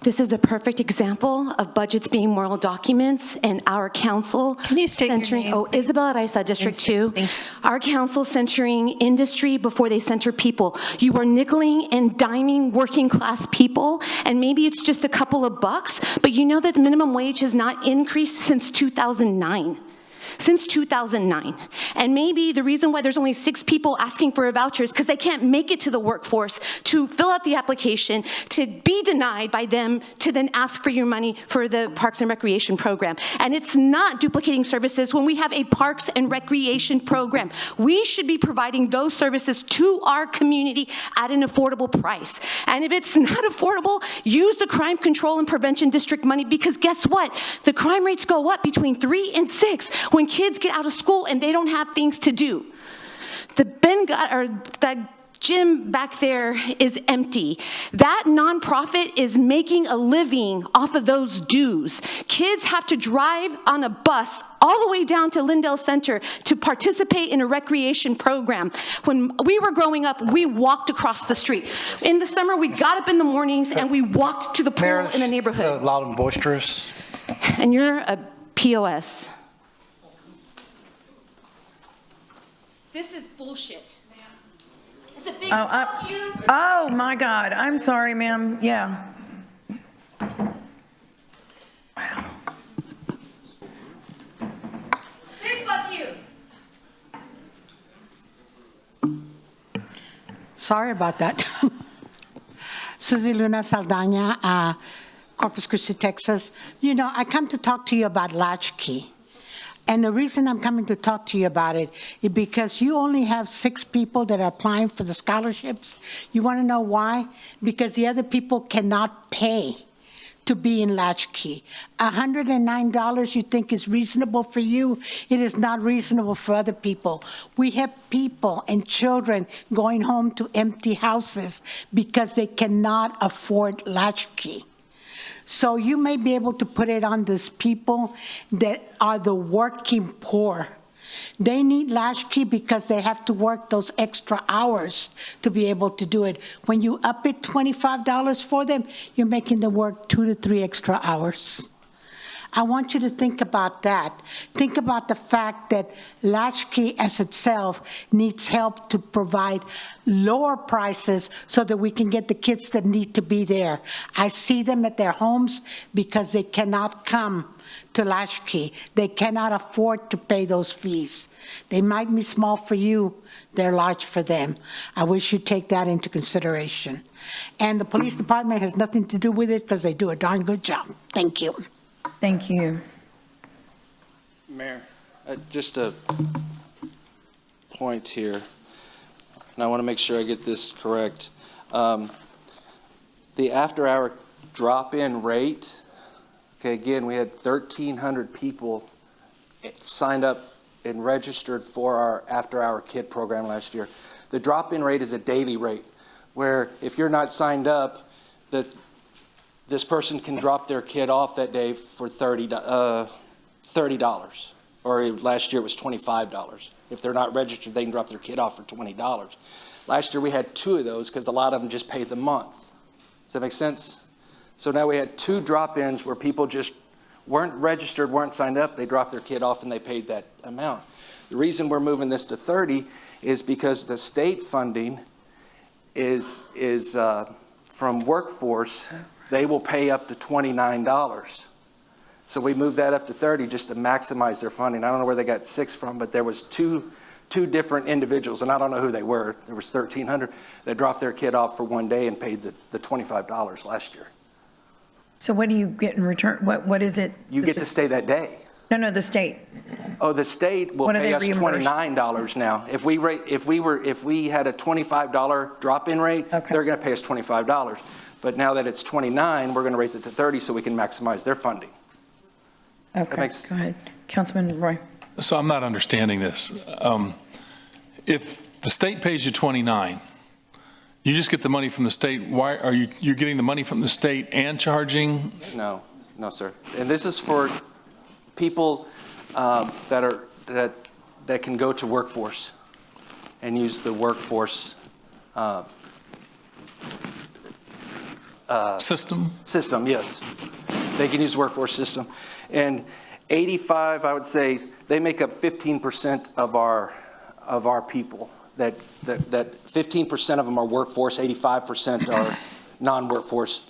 This is a perfect example of budgets being moral documents and our council. Can you state your name, Oh, please? Isabel Araiza, District 2. Our council centering industry before they center people. You are nickeling and diming working class people, and maybe it's just a couple of bucks, but you know that the minimum wage has not increased since 2009. Since 2009. And maybe the reason why there's only 6 people asking for a voucher is because they can't make it to the workforce to fill out the application, to be denied by them, to then ask for your money for the Parks and Recreation program. And it's not duplicating services when we have a Parks and Recreation program. We should be providing those services to our community at an affordable price. And if it's not affordable, use the Crime Control and Prevention District money, because guess what? The crime rates go up between 3 and 6 when kids get out of school and they don't have things to do. That gym back there is empty. That nonprofit is making a living off of those dues. Kids have to drive on a bus all the way down to Lindell Center to participate in a recreation program. When we were growing up, we walked across the street. In the summer, we got up in the mornings and we walked to the pool in the neighborhood. Loud and boisterous. And you're a POS. This is bullshit. It's a big fuck you. Oh, my God. I'm sorry, ma'am. Yeah. Wow. Big fuck you. Sorry about that. Susie Luna Saldana, Corpus Christi, Texas. You know, I come to talk to you about latchkey. And the reason I'm coming to talk to you about it is because you only have 6 people that are applying for the scholarships. You want to know why? Because the other people cannot pay to be in latchkey. $109 you think is reasonable for you, it is not reasonable for other people. We have people and children going home to empty houses because they cannot afford latchkey. So you may be able to put it on these people that are the working poor. They need latchkey because they have to work those extra hours to be able to do it. When you up it $25 for them, you're making them work 2 to 3 extra hours. I want you to think about that. Think about the fact that latchkey as itself needs help to provide lower prices so that we can get the kids that need to be there. I see them at their homes because they cannot come to latchkey. They cannot afford to pay those fees. They might be small for you, they're large for them. I wish you'd take that into consideration. And the police department has nothing to do with it because they do a darn good job. Thank you. Thank you. Mayor, just a point here, and I want to make sure I get this correct. The after-hour drop-in rate, okay, again, we had 1,300 people signed up and registered for our after-hour kid program last year. The drop-in rate is a daily rate, where if you're not signed up, this person can drop their kid off that day for $30, or last year it was $25. If they're not registered, they can drop their kid off for $20. Last year we had 2 of those because a lot of them just paid the month. Does that make sense? So now we had 2 drop-ins where people just weren't registered, weren't signed up, they dropped their kid off and they paid that amount. The reason we're moving this to 30 is because the state funding is from workforce. They will pay up to $29. So we moved that up to 30 just to maximize their funding. I don't know where they got 6 from, but there was two different individuals, and I don't know who they were. There was 1,300 that dropped their kid off for one day and paid the $25 last year. So what do you get in return? What is it? You get to stay that day. No, the state. Oh, the state will pay us $29 now. If we had a $25 drop-in rate, they're going to pay us $25. But now that it's 29, we're going to raise it to 30 so we can maximize their funding. Okay, go ahead. Councilman Roy. So I'm not understanding this. If the state pays you 29, you just get the money from the state. Why are you're getting the money from the state and charging? No, sir. And this is for people that can go to workforce and use the workforce System? System, yes. They can use the workforce system. And 85, I would say, they make up 15% of our people. That 15% of them are workforce, 85% are non-workforce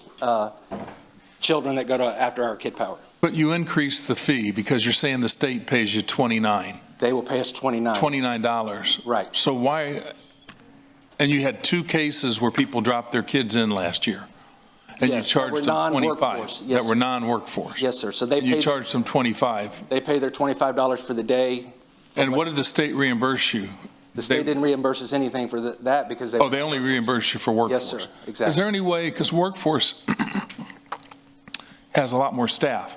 children that go to after-hour Kid Power. But you increased the fee because you're saying the state pays you $29. They will pay us $29. $29. Right. So why, and you had 2 cases where people dropped their kids in last year, and Yes, you charged them 25. yes, That were sir. non-workforce. Yes, sir. So You charged them 25. They pay their $25 for the day. And what did the state reimburse you? The state didn't reimburse us anything for that because they. Oh, they only reimburse you for workforce? Yes, sir, exactly. Is there any way, because workforce has a lot more staff,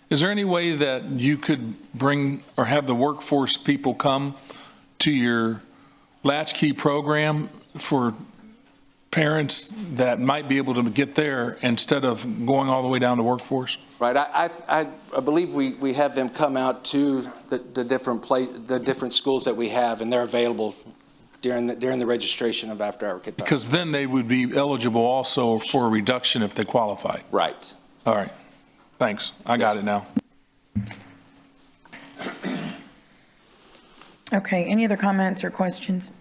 is there any way that you could bring or have the workforce people come to your latchkey program for parents that might be able to get there instead of going all the way down to workforce? Right. I believe we have them come out to the different schools that we have, and they're available during the registration of after-hour Kid Power. Because then they would be eligible also for a reduction if they qualify. Right. All right. Thanks. I got it now. Okay, any other comments or questions?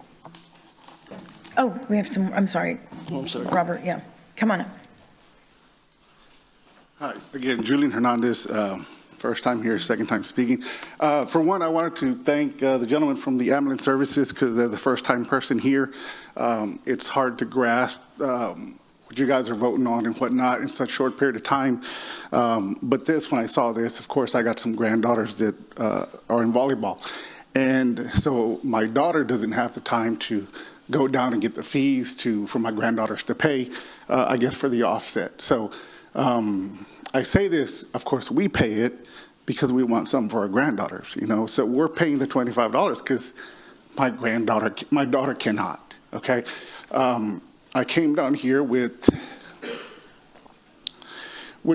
Oh, we have some, I'm sorry. Oh, I'm sorry. Robert, yeah, come on up. Hi, again, Julian Hernandez, first time here, second time speaking. For one, I wanted to thank the gentleman from the ambulance services because they're the first time person here. It's hard to grasp what you guys are voting on and whatnot in such a short period of time. But when I saw this, of course, I got some granddaughters that are in volleyball. And so my daughter doesn't have the time to go down and get the fees for my granddaughters to pay, I guess, for the offset. So I say this, of course, we pay it because we want something for our granddaughters, you know. So we're paying the $25 because my daughter cannot, okay? I came down here with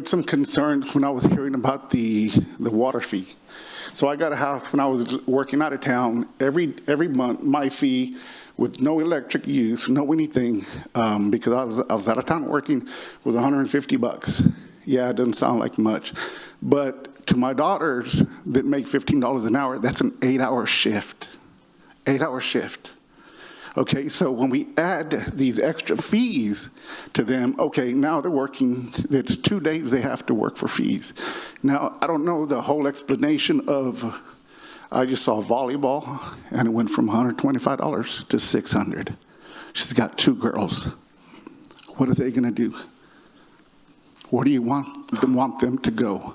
some concerns when I was hearing about the water fee. So I got a house when I was working out of town. Every month, my fee with no electric use, no anything, because I was out of town working, was $150. Yeah, it doesn't sound like much. But to my daughters that make $15 an hour, that's an 8-hour shift. 8-hour shift. Okay, so when we add these extra fees to them, okay, now they're working, it's 2 days they have to work for fees. Now, I don't know the whole explanation of, I just saw volleyball, and it went from $125 to $600. She's got 2 girls. What are they gonna do? Where do you want them to go?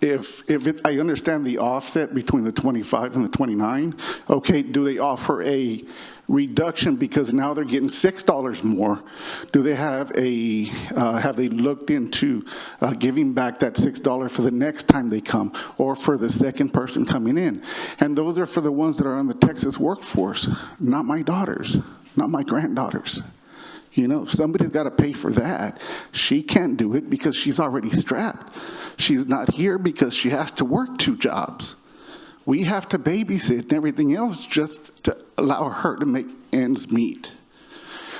I understand the offset between the 25 and the 29, okay, do they offer a reduction because now they're getting $6 more? Do they have they looked into giving back that $6 for the next time they come or for the second person coming in? And those are for the ones that are on the Texas workforce, not my daughters, not my granddaughters. You know, somebody's got to pay for that. She can't do it because she's already strapped. She's not here because she has to work 2 jobs. We have to babysit and everything else just to allow her to make ends meet.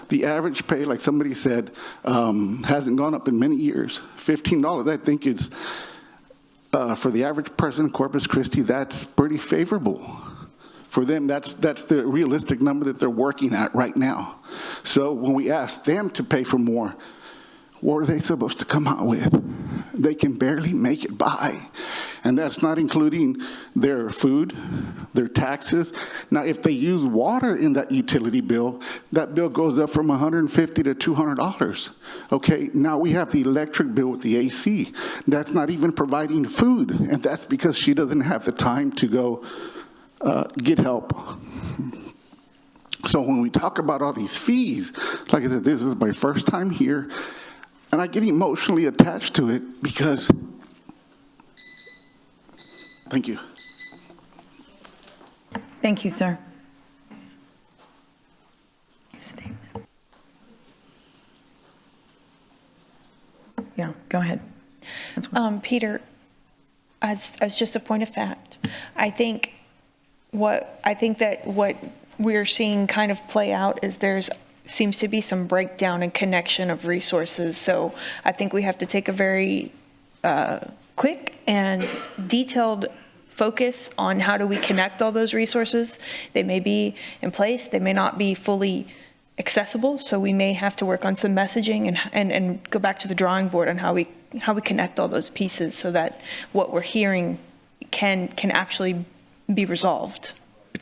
The average pay, like somebody said, hasn't gone up in many years. $15, I think, is, for the average person in Corpus Christi, that's pretty favorable. For them, that's the realistic number that they're working at right now. So when we ask them to pay for more, what are they supposed to come out with? They can barely make it by. And that's not including their food, their taxes. Now, if they use water in that utility bill, that bill goes up from $150 to $200. Okay, now we have the electric bill with the AC. That's not even providing food. And that's because she doesn't have the time to go get help. So when we talk about all these fees, like I said, this is my first time here, and I get emotionally attached to it because, thank you. Thank you, sir. Yeah, go ahead. Peter, as just a point of fact, I think that what we're seeing kind of play out is there's seems to be some breakdown and connection of resources. So I think we have to take a very quick and detailed focus on how do we connect all those resources. They may be in place, they may not be fully accessible, so we may have to work on some messaging and go back to the drawing board on how we connect all those pieces so that what we're hearing can actually be resolved.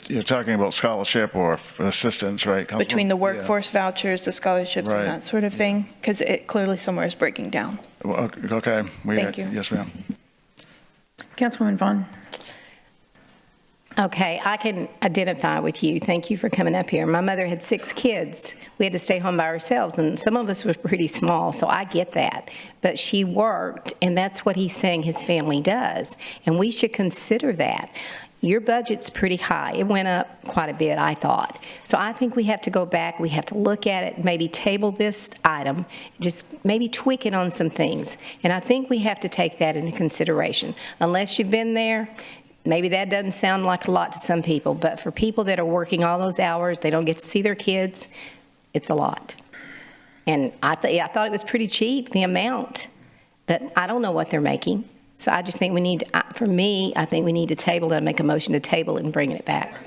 You're talking about scholarship or assistance, right? Councilman? Between the workforce vouchers, the scholarships, Right. and that sort of thing, because it clearly somewhere is breaking down. Well, okay. Thank you. Yes, ma'am. Councilwoman Vaughn. Okay, I can identify with you. Thank you for coming up here. My mother had 6 kids. We had to stay home by ourselves, and some of us were pretty small, so I get that. But she worked, and that's what he's saying his family does, and we should consider that. Your budget's pretty high. It went up quite a bit, I thought. So I think we have to go back, we have to look at it, maybe table this item, just maybe tweak it on some things. And I think we have to take that into consideration. Unless you've been there, maybe that doesn't sound like a lot to some people, but for people that are working all those hours, they don't get to see their kids, it's a lot. And I thought it was pretty cheap, the amount, but I don't know what they're making. So I just think we need, for me, I think we need to table it and make a motion to table it and bring it back.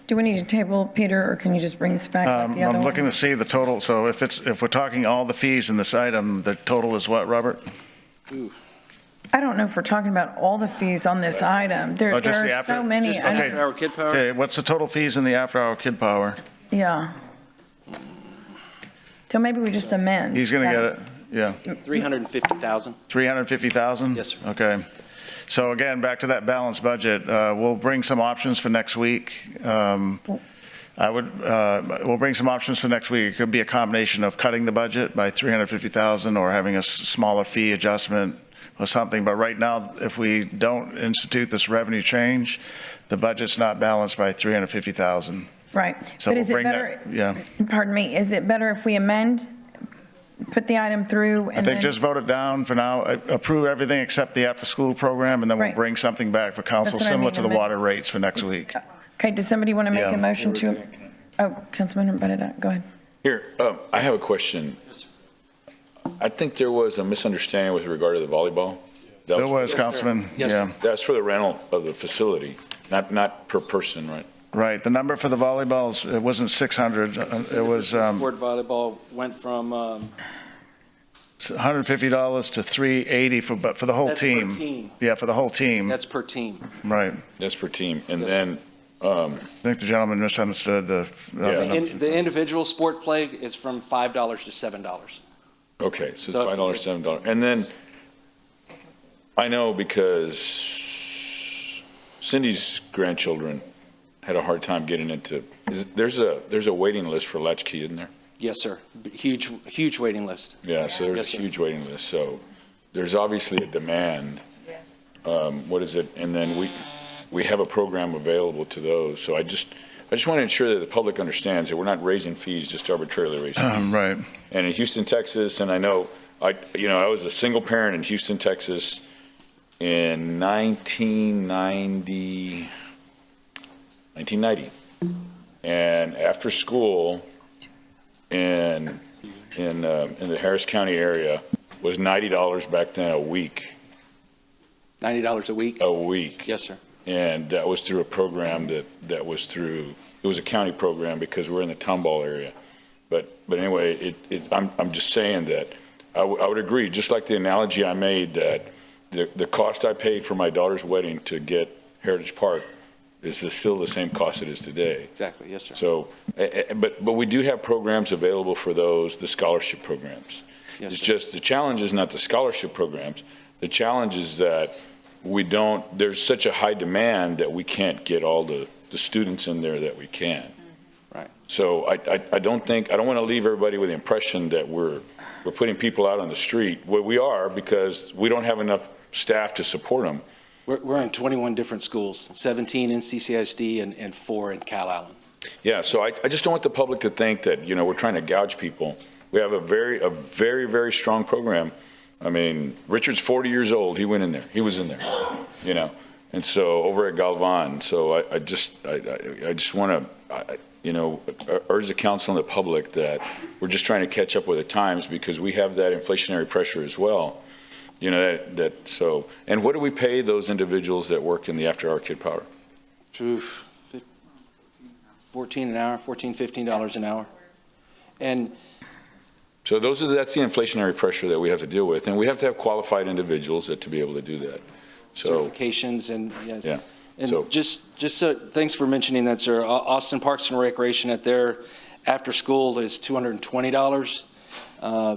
Do we need to table, Peter, or can you just bring this back like the other I'm one? looking to see the total. So if we're talking all the fees in this item, the total is what, Robert? I don't know if we're talking about all the fees on this item. There Oh, just the are after? so many. Just after-hour kid power? Okay, what's the total fees in the after-hour kid power? Yeah. So maybe we just amend. He's going to get it, yeah. 350,000. 350,000? Yes, sir. Okay. So again, back to that balanced budget, we'll bring some options for next week. We'll bring some options for next week. It could be a combination of cutting the budget by 350,000 or having a smaller fee adjustment or something. But right now, if we don't institute this revenue change, the budget's not balanced by 350,000. Right. So But we'll is it bring better, that, yeah. pardon me, is it better if we amend, put the item through, I and think then? just vote it down for now, approve everything except the after-school program, and then we'll Right. bring something back for council That's what I similar mean, to the amend. water rates for next week. Okay, does somebody want to make Yeah. a motion to? Oh, Councilman Benedette, go ahead. Here, I have a question. I think there was a misunderstanding with regard to the volleyball. That There was, Councilman, yeah. That's for the rental of the facility, not per person, right? Right, the number for the volleyballs, it wasn't 600, it was Sport volleyball went from, $150 to $380 for the whole That's per team. team. Yeah, for the whole team, that's per team. right. That's per team. And Yes, then, I think the gentleman misunderstood the other numbers. The individual sport play is from $5 to $7. okay, so So it's if- $5, $7. And then, I know because Cindy's grandchildren had a hard time getting into, there's a waiting list for latchkey, isn't there? Yes, sir. Huge waiting list. Yeah, so there's Yes, a sir. huge waiting list. So there's obviously a demand. What is it? And then we have a program available to those. So I just want to ensure that the public understands that we're not raising fees, just arbitrarily raising fees. Right. And in Houston, Texas, and I know, I was a single parent in Houston, Texas in 1990. And after school in the Harris County area was $90 back then a week. $90 a week? A week. Yes, sir. And that was through a program that was through, it was a county program because we're in the Tomball area. But anyway, I'm just saying that I would agree, just like the analogy I made, that the cost I paid for my daughter's wedding to get Heritage Park is still the same cost it is today. Exactly, yes, sir. So, but we do have programs available for those, the scholarship programs. Yes, It's sir. just, the challenge is not the scholarship programs. The challenge is that there's such a high demand that we can't get all the students in there that we can. Right. So I don't want to leave everybody with the impression that we're putting people out on the street. Well, we are, because we don't have enough staff to support them. We're in 21 different schools, 17 in CCISD and 4 in Cal Allen. Yeah, so I just don't want the public to think that, we're trying to gouge people. We have a very, very strong program. I mean, Richard's 40 years old. He went in there. He was in there, And so over at Galvan, so I just want to, urge the council and the public that we're just trying to catch up with the times because we have that inflationary pressure as well. So, and what do we pay those individuals that work in the after-hour kid power? $14 an hour, $15 an hour. And so that's the inflationary pressure that we have to deal with, and we have to have qualified individuals to be able to do that. So, certifications and yes. Yeah. And So- thanks for mentioning that, sir. Austin Parks and Recreation at their after school is $220.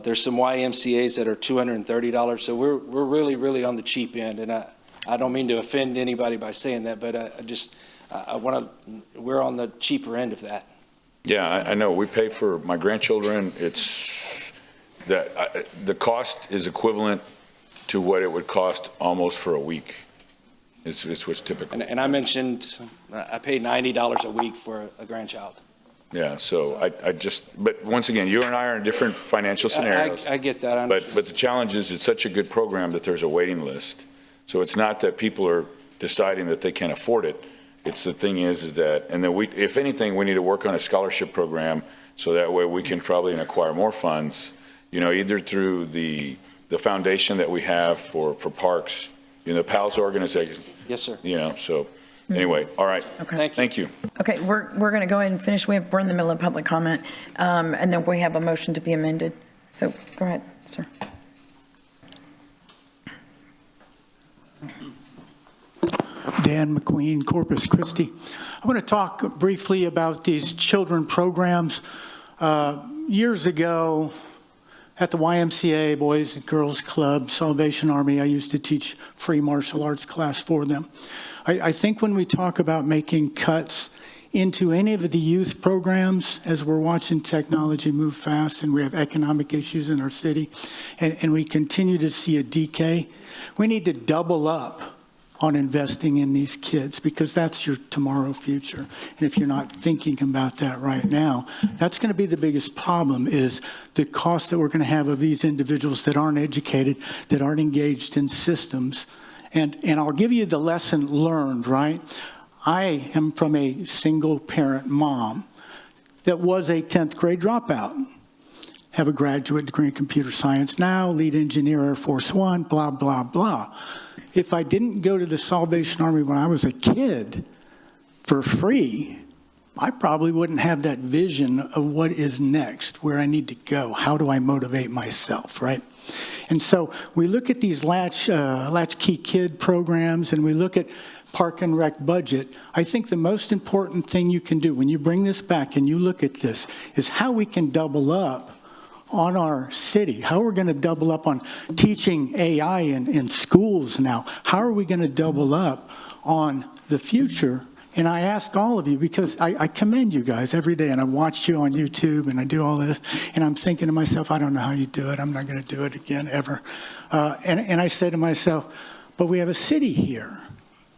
There's some YMCA's that are $230. So we're really on the cheap end. And I don't mean to offend anybody by saying that, but we're on the cheaper end of that. yeah, I know. We pay for my grandchildren. It's the cost is equivalent to what it would cost almost for a week. It's what's typical. And I mentioned I paid $90 a week for a grandchild. Yeah, so but once again, you and I are in different financial scenarios. I get that. But the challenge is it's such a good program that there's a waiting list. So it's not that people are deciding that they can't afford it. It's the thing is that, and then if anything, we need to work on a scholarship program so that way we can probably acquire more funds, either through the foundation that we have for parks, the PALS organization. Yes, sir. So anyway, all right. Okay. Thank you. Okay, we're going to go ahead and finish. We're in the middle of public comment, and then we have a motion to be amended. So go ahead, sir. Dan McQueen, Corpus Christi. I want to talk briefly about these children programs. Years ago, at the YMCA, Boys and Girls Club, Salvation Army, I used to teach free martial arts class for them. I think when we talk about making cuts into any of the youth programs, as we're watching technology move fast and we have economic issues in our city, and we continue to see a decay, we need to double up on investing in these kids because that's your tomorrow future. And if you're not thinking about that right now, that's going to be the biggest problem is the cost that we're going to have of these individuals that aren't educated, that aren't engaged in systems. And I'll give you the lesson learned, right? I am from a single parent mom that was a 10th grade dropout. Have a graduate degree in computer science now, lead engineer Air Force One, blah, blah, blah. If I didn't go to the Salvation Army when I was a kid for free, I probably wouldn't have that vision of what is next, where I need to go. How do I motivate myself, right? And so we look at these latchkey kid programs and we look at Park and Rec budget. I think the most important thing you can do when you bring this back and you look at this is how we can double up on our city. How are we going to double up on teaching AI in schools now? How are we going to double up on the future? And I ask all of you, because I commend you guys every day, and I watch you on YouTube, and I do all this, and I'm thinking to myself, I don't know how you do it. I'm not going to do it again, ever. And I say to myself, but we have a city here.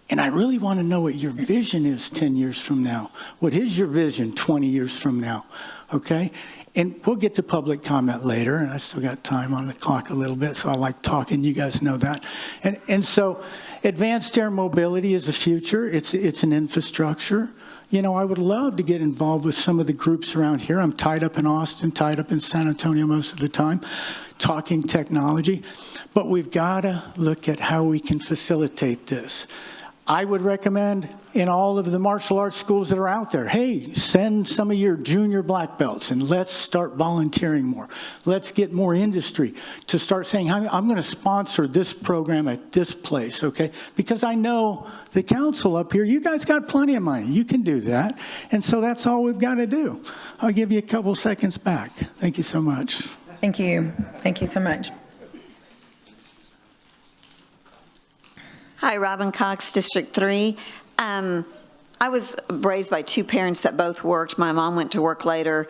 And I really want to know what your vision is 10 years from now. What is your vision 20 years from now? Okay? And we'll get to public comment later, and I still got time on the clock a little bit, so I like talking. You guys know that. And so advanced air mobility is the future. It's an infrastructure. I would love to get involved with some of the groups around here. I'm tied up in Austin, tied up in San Antonio most of the time, talking technology. But we've got to look at how we can facilitate this. I would recommend in all of the martial arts schools that are out there, hey, send some of your junior black belts and let's start volunteering more. Let's get more industry to start saying, I'm going to sponsor this program at this place, okay? Because I know the council up here, you guys got plenty of money. You can do that. And so that's all we've got to do. I'll give you a couple seconds back. Thank you so much. Thank you. Thank you so much. Hi, Robin Cox, District 3. I was raised by two parents that both worked. My mom went to work later.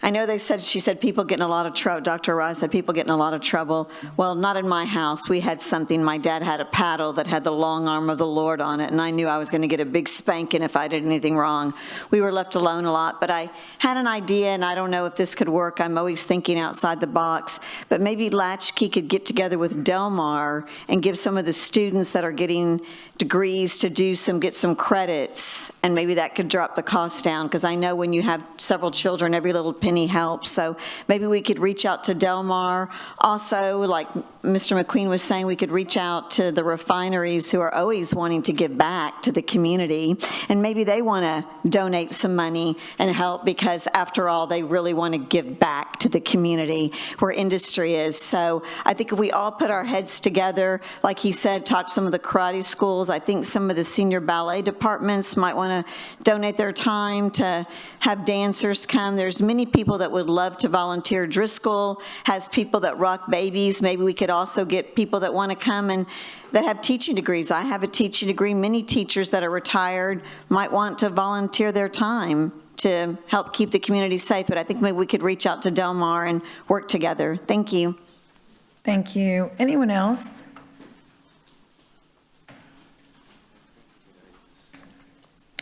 I know she said people getting a lot of trouble, Dr. Rice said people getting a lot of trouble. Well, not in my house. We had something, my dad had a paddle that had the long arm of the Lord on it, and I knew I was going to get a big spanking if I did anything wrong. We were left alone a lot, but I had an idea, and I don't know if this could work. I'm always thinking outside the box, but maybe Latchkey could get together with Del Mar and give some of the students that are getting degrees to get some credits, and maybe that could drop the cost down, because I know when you have several children, every little penny helps. So maybe we could reach out to Del Mar. Also, like Mr. McQueen was saying, we could reach out to the refineries who are always wanting to give back to the community, and maybe they want to donate some money and help, because after all, they really want to give back to the community where industry is. So I think if we all put our heads together, like he said, taught some of the karate schools, I think some of the senior ballet departments might want to donate their time to have dancers come. There's many people that would love to volunteer. Driscoll has people that rock babies. Maybe we could also get people that want to come and that have teaching degrees. I have a teaching degree. Many teachers that are retired might want to volunteer their time to help keep the community safe, but I think maybe we could reach out to Del Mar and work together. Thank you. Thank you. Anyone else?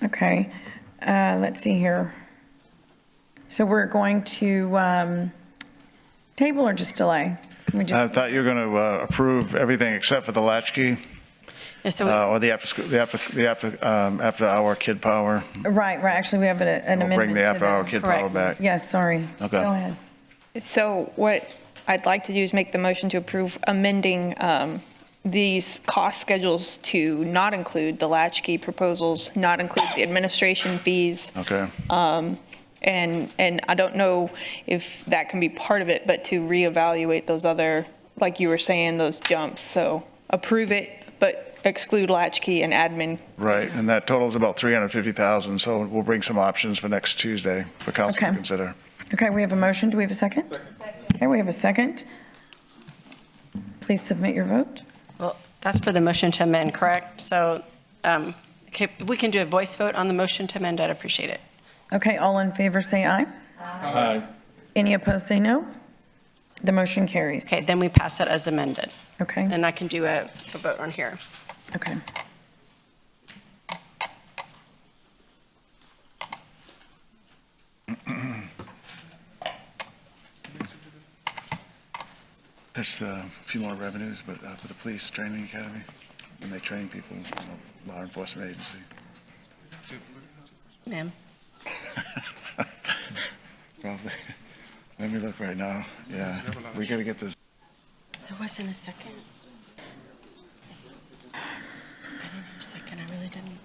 Okay, let's see here. So we're going to table or just delay? Can we just I thought you were going to approve everything except for the latchkey, or the after-hour kid power. Right. Actually, we have an amendment. We'll bring the to after-hour that. kid Correct. power back. Yes, sorry. Okay. Go ahead. So what I'd like to do is make the motion to approve amending these cost schedules to not include the latchkey proposals, not include the administration fees. Okay. And I don't know if that can be part of it, but to reevaluate those other, like you were saying, those jumps. So approve it, but exclude latchkey and admin. Right, and that totals about $350,000, so we'll bring some options for next Tuesday for council to consider. Okay, we have a motion. Do we have a second? Second. Okay, we have a second. Please submit your vote. Well, that's for the motion to amend, correct? So okay, we can do a voice vote on the motion to amend. I'd appreciate it. Okay, all in favor say aye. Aye. Any opposed say no. The motion carries. Okay, then we pass it as amended. Okay. And I can do a vote on here. Okay. There's a few more revenues, but for the police training academy, when they train people, law enforcement agency. Ma'am. Probably. Let me look right now. Yeah, we got to get this. There wasn't a second. I didn't hear a second. I really didn't.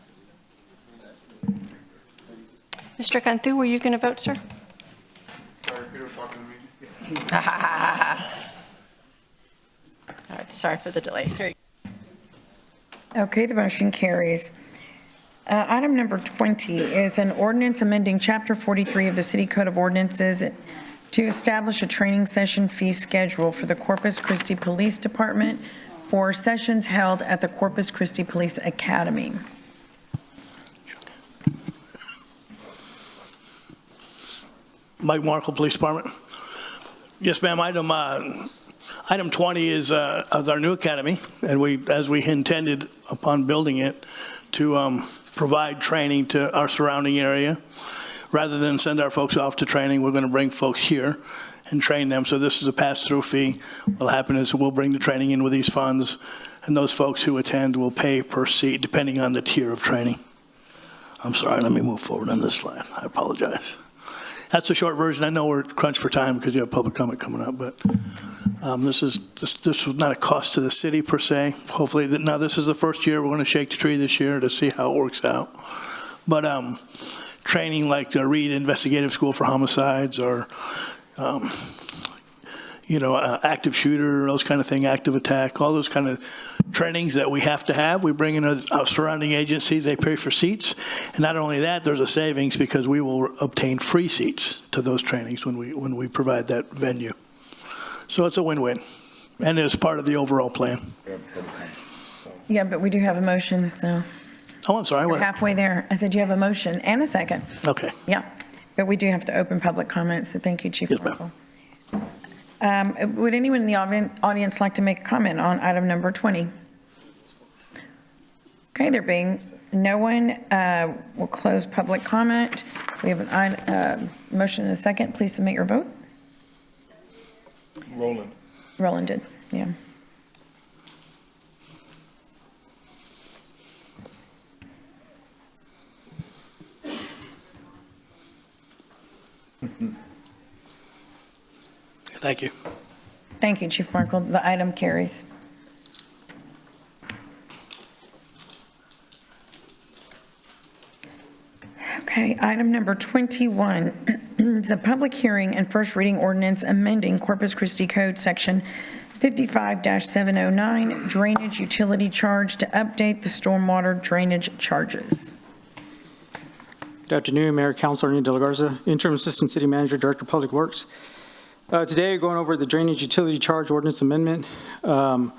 Mr. Cantu, were you going to vote, sir? Sorry, they were talking to me. All right, sorry for the delay. Okay, the motion carries. Item number 20 is an ordinance amending Chapter 43 of the City Code of Ordinances to establish a training session fee schedule for the Corpus Christi Police Department for sessions held at the Corpus Christi Police Academy. Mike Markle, Police Department. Yes, ma'am. Item 20 is our new academy, and as we intended upon building it, to provide training to our surrounding area. Rather than send our folks off to training, we're going to bring folks here and train them. So this is a pass-through fee. What'll happen is we'll bring the training in with these funds, and those folks who attend will pay per seat depending on the tier of training. I'm sorry, let me move forward on this slide. I apologize. That's a short version. I know we're crunched for time because you have public comment coming up, but this was not a cost to the city per se. Hopefully, now this is the first year we're going to shake the tree this year to see how it works out. But training like the Reed Investigative School for Homicides or active shooter, those kind of thing, active attack, all those kind of trainings that we have to have. We bring in our surrounding agencies, they pay for seats. And not only that, there's a savings because we will obtain free seats to those trainings when we provide that venue. So it's a win-win, and it's part of the overall plan. Yeah, but we do have a motion, so. Oh, I'm sorry. We're halfway there. I said you have a motion and a second. Okay. Yeah. but we do have to open public comments, so thank you, Chief Markle. Would anyone in the audience like to make a comment on item number 20? Okay, there being no one, we'll close public comment. We have a motion and a second. Please submit your vote. Roland did, yeah. Thank you. Thank you, Chief Markle. The item carries. Okay, item number 21 is a public hearing and first reading ordinance amending Corpus Christi Code Section 55-709 drainage utility charge to update the stormwater drainage charges. Good afternoon, Mayor, Councilor Ernie De La Garza, Interim Assistant City Manager, Director of Public Works. Today, we're going over the drainage utility charge ordinance amendment. A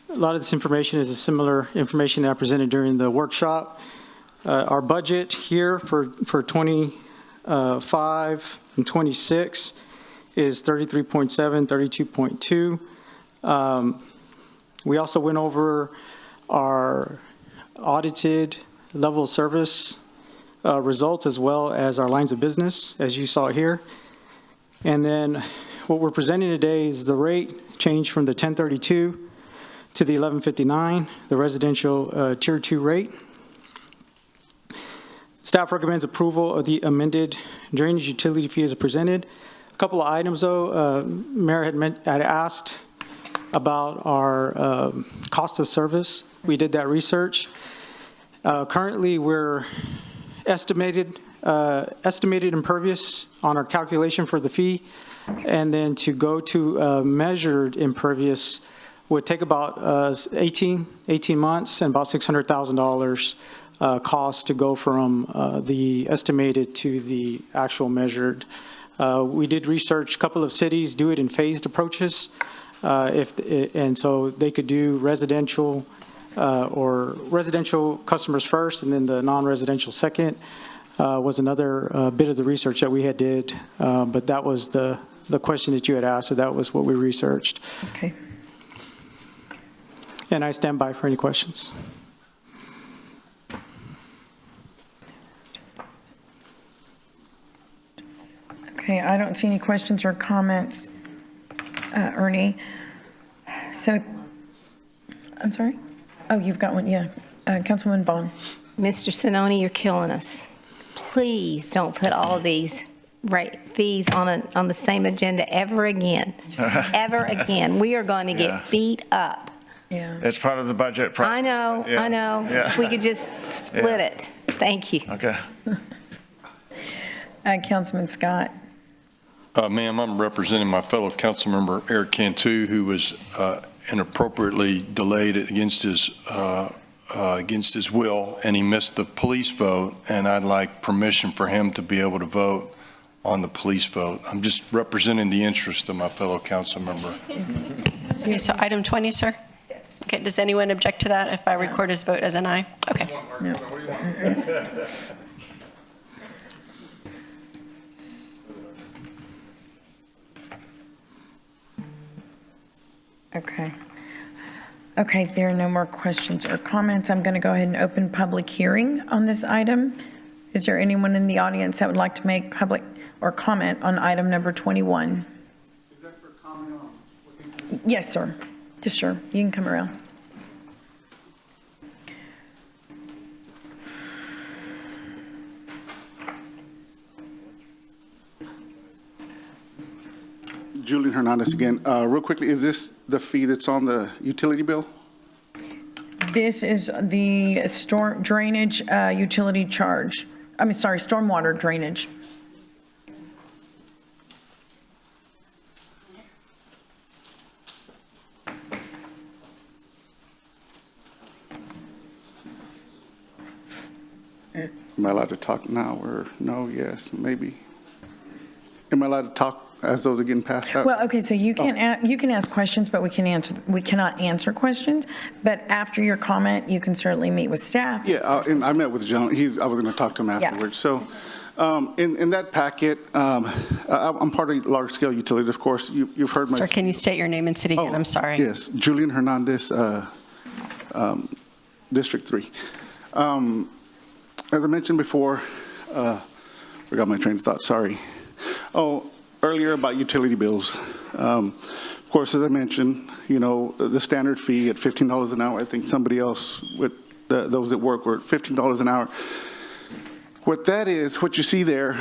lot of this information is a similar information that I presented during the workshop. Our budget here for 25 and 26 is 33.7, 32.2. We also went over our audited level of service results as well as our lines of business, as you saw here. And then what we're presenting today is the rate change from the 1032 to the 1159, the residential Tier 2 rate. Staff recommends approval of the amended drainage utility fee as presented. A couple of items, though. Mayor had asked about our cost of service. We did that research. Currently, we're estimated impervious on our calculation for the fee, and then to go to measured impervious would take about 18 months and about $600,000 cost to go from the estimated to the actual measured. We did research, a couple of cities do it in phased approaches, and so they could do residential or residential customers first and then the non-residential second. Was another bit of the research that we had did, but that was the question that you had asked, so that was what we researched. Okay. And I stand by for any questions. Okay, I don't see any questions or comments, Ernie. So, I'm sorry? Oh, you've got one, yeah. Councilwoman Vaughn. Mr. Sinoni, you're killing us. Please don't put all of these fees on the same agenda ever again. Ever again. We are going to get beat up. Yeah. It's part of the budget process. I know. Yeah. If we could just split it. Thank you. Okay. Councilman Scott. Ma'am, I'm representing my fellow council member, Eric Cantu, who was inappropriately delayed against his will, and he missed the police vote, and I'd like permission for him to be able to vote on the police vote. I'm just representing the interest of my fellow council member. Okay, so item 20, sir? Okay, does anyone object to that if I record his vote as an aye? Okay. Okay, if there are no more questions or comments, I'm going to go ahead and open public hearing on this item. Is there anyone in the audience that would like to make public or comment on item number 21? Is that for comment on? Yes, sir. Just sure. You can come around. Julian Hernandez again. Real quickly, is this the fee that's on the utility bill? This is the drainage utility charge. I mean, sorry, stormwater drainage. Am I allowed to talk now or no, yes, maybe? Am I allowed to talk as those are getting passed out? Well, okay, so you can you can ask questions, but we cannot answer questions. But after your comment, you can certainly meet with staff. Yeah, and I met with the gentleman. I was going to talk to him afterwards. So In that packet, I'm part of large-scale utilities, of course. You've heard my... Sir, can you state your name and city again? I'm sorry. Yes, Julian Hernandez, District 3. As I mentioned before, forgot my train of thought, sorry. Earlier about utility bills. Of course, as I mentioned, the standard fee at $15 an hour, I think somebody else with those at work were at $15 an hour. What that is, what you see there,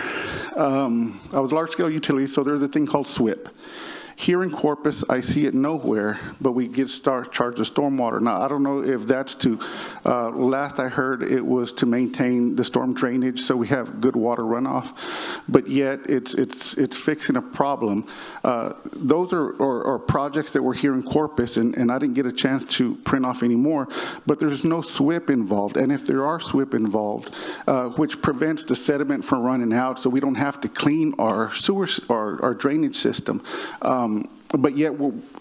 I was large-scale utility, so there's a thing called SWIP. Here in Corpus, I see it nowhere, but we get charged of stormwater. Now, I don't know if that's to, last I heard, it was to maintain the storm drainage so we have good water runoff, but yet it's fixing a problem. Those are projects that were here in Corpus, and I didn't get a chance to print off any more, but there's no SWIP involved, and if there are SWIP involved, which prevents the sediment from running out so we don't have to clean our sewer, our drainage system. But yet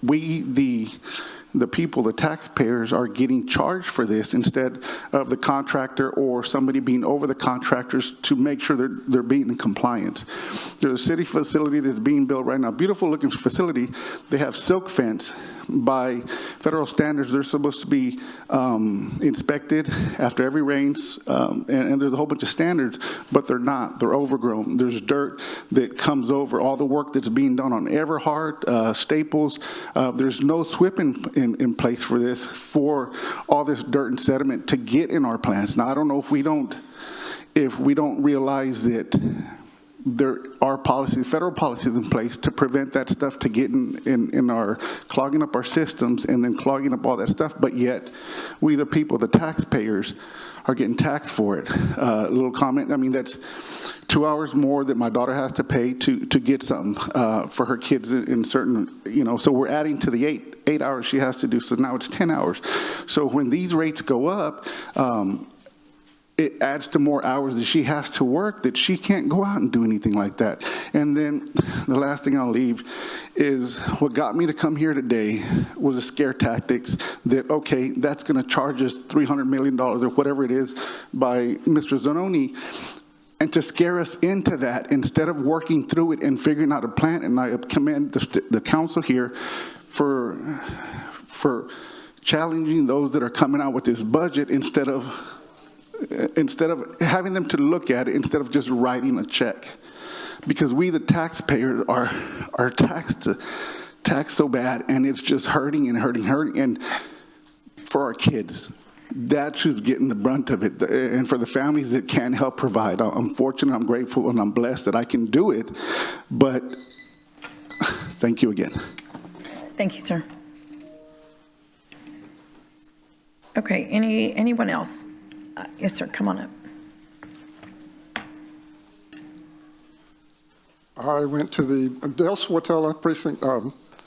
we, the people, the taxpayers, are getting charged for this instead of the contractor or somebody being over the contractors to make sure they're being in compliance. There's a city facility that's being built right now, beautiful looking facility. They have silk fence. By federal standards, they're supposed to be inspected after every rains, and there's a whole bunch of standards, but they're not. They're overgrown. There's dirt that comes over all the work that's being done on Everhart, Staples. There's no SWIP in place for this, for all this dirt and sediment to get in our plants. Now, I don't know if we don't realize that there are policies, federal policies in place to prevent that stuff to get in our, clogging up our systems and then clogging up all that stuff, but yet we the people, the taxpayers, are getting taxed for it. A little comment, I mean, that's 2 hours more that my daughter has to pay to get something for her kids in certain, so we're adding to the 8 hours she has to do, so now it's 10 hours. So when these rates go up, it adds to more hours that she has to work that she can't go out and do anything like that. And then the last thing I'll leave is what got me to come here today was a scare tactics that, okay, that's going to charge us $300 million or whatever it is by Mr. Zanoni, and to scare us into that instead of working through it and figuring out a plan. And I commend the council here for challenging those that are coming out with this budget instead of having them to look at it, instead of just writing a check. Because we, the taxpayers, are taxed so bad, and it's just hurting and hurting. And for our kids, that's who's getting the brunt of it. And for the families that can help provide, I'm fortunate, I'm grateful, and I'm blessed that I can do it. But thank you again. Thank you, sir. Okay, anyone else? Yes, sir, come on up. I went to the Del Suatella precinct,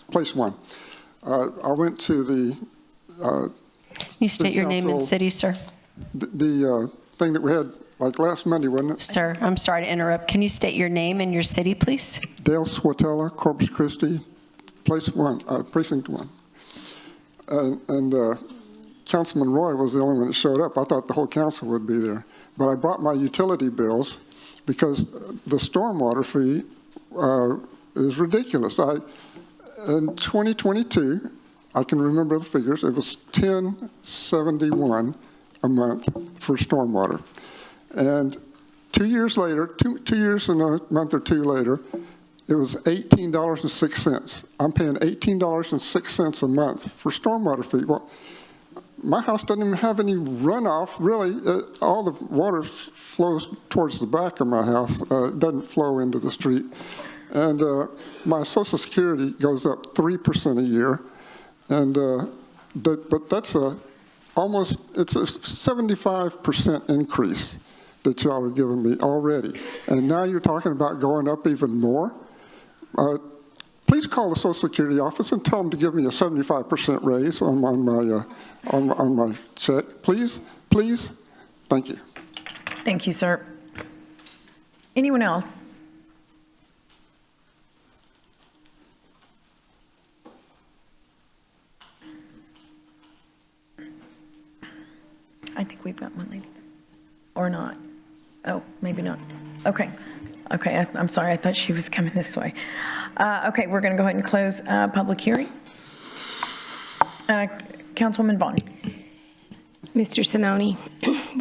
place 1. I went to the... Can you state your name and city, sir? The thing that we had like last Monday, wasn't it? Sir, I'm sorry to interrupt. Can you state your name and your city, please? Del Suatella, Corpus Christi, place 1, precinct 1. And Councilman Roy was the only one that showed up. I thought the whole council would be there. But I brought my utility bills because the stormwater fee is ridiculous. In 2022, I can remember the figures, it was $10.71 a month for stormwater. And 2 years later, two years and a month or two later, it was $18.06. I'm paying $18.06 a month for stormwater fee. Well, my house doesn't even have any runoff, really. All the water flows towards the back of my house. It doesn't flow into the street. And my Social Security goes up 3% a year. And but that's it's a 75% increase that y'all are giving me already. And now you're talking about going up even more. Please call the Social Security office and tell them to give me a 75% raise on my check. Please, please. Thank you. Thank you, sir. Anyone else? I think we've got one lady. Or not. Oh, maybe not. Okay. Okay, I'm sorry, I thought she was coming this way. Okay, we're going to go ahead and close public hearing. Councilwoman Vaughn. Mr. Sinoni,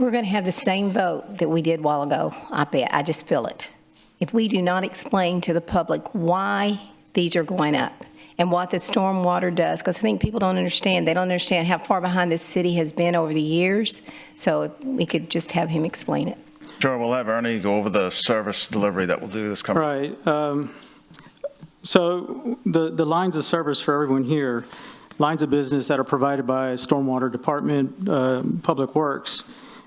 we're going to have the same vote that we did a while ago, I bet. I just feel it. If we do not explain to the public why these are going up and what the stormwater does, because I think people don't understand. They don't understand how far behind this city has been over the years. So if we could just have him explain it. Sure, we'll have Ernie go over the service delivery that we'll do this coming. Right. So the lines of service for everyone here, lines of business that are provided by Stormwater Department, Public Works,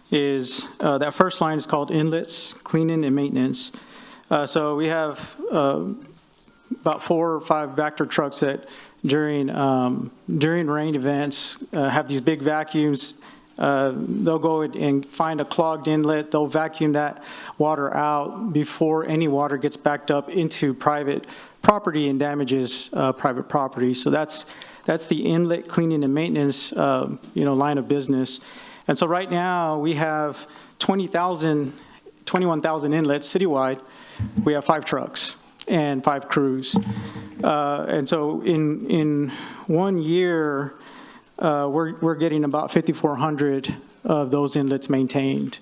is that first line is called inlets, cleaning and maintenance. So we have about 4 or 5 Vector trucks that during rain events have these big vacuums. They'll go and find a clogged inlet. They'll vacuum that water out before any water gets backed up into private property and damages private property. So that's the inlet cleaning and maintenance line of business. And so right now we have 21,000 inlets citywide. We have 5 trucks and 5 crews. And so in 1 year, we're getting about 5,400 of those inlets maintained.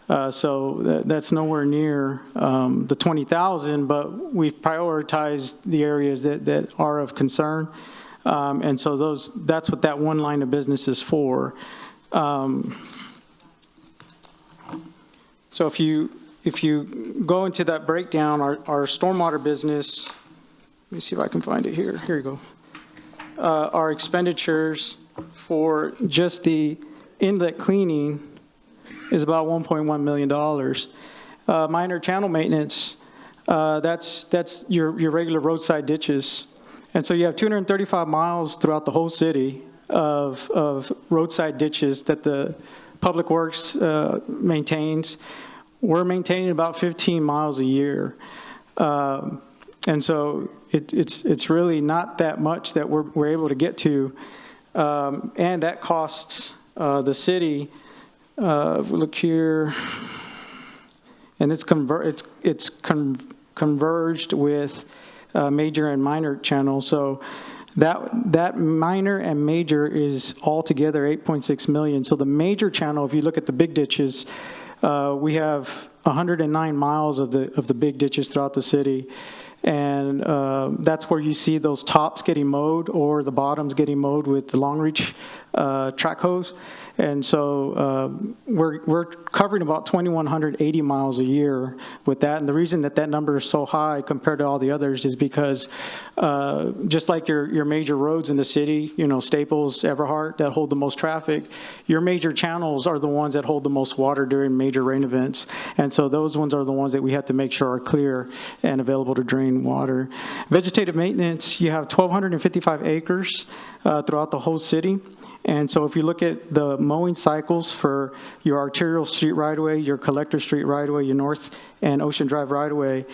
So that's nowhere near the 20,000, but we've prioritized the areas that are of concern. And so that's what that one line of business is for. So if you go into that breakdown, our stormwater business, let me see if I can find it here. Here you go. Our expenditures for just the inlet cleaning is about $1.1 million. Minor channel maintenance, that's your regular roadside ditches. And so you have 235 miles throughout the whole city of roadside ditches that the Public Works maintains. We're maintaining about 15 miles a year. And so it's really not that much that we're able to get to. And that costs the city, if we look here, and it's converged with major and minor channels. So that minor and major is altogether 8.6 million. So the major channel, if you look at the big ditches, we have 109 miles of the big ditches throughout the city. And that's where you see those tops getting mowed or the bottoms getting mowed with the long reach track hose. And so we're covering about 2,180 miles a year with that. And the reason that number is so high compared to all the others is because just like your major roads in the city, Staples, Everhart, that hold the most traffic, your major channels are the ones that hold the most water during major rain events. And so those ones are the ones that we have to make sure are clear and available to drain water. Vegetative maintenance, you have 1,255 acres throughout the whole city. And so if you look at the mowing cycles for your arterial street right-of-way, your collector street right-of-way, your North and Ocean Drive right-of-way,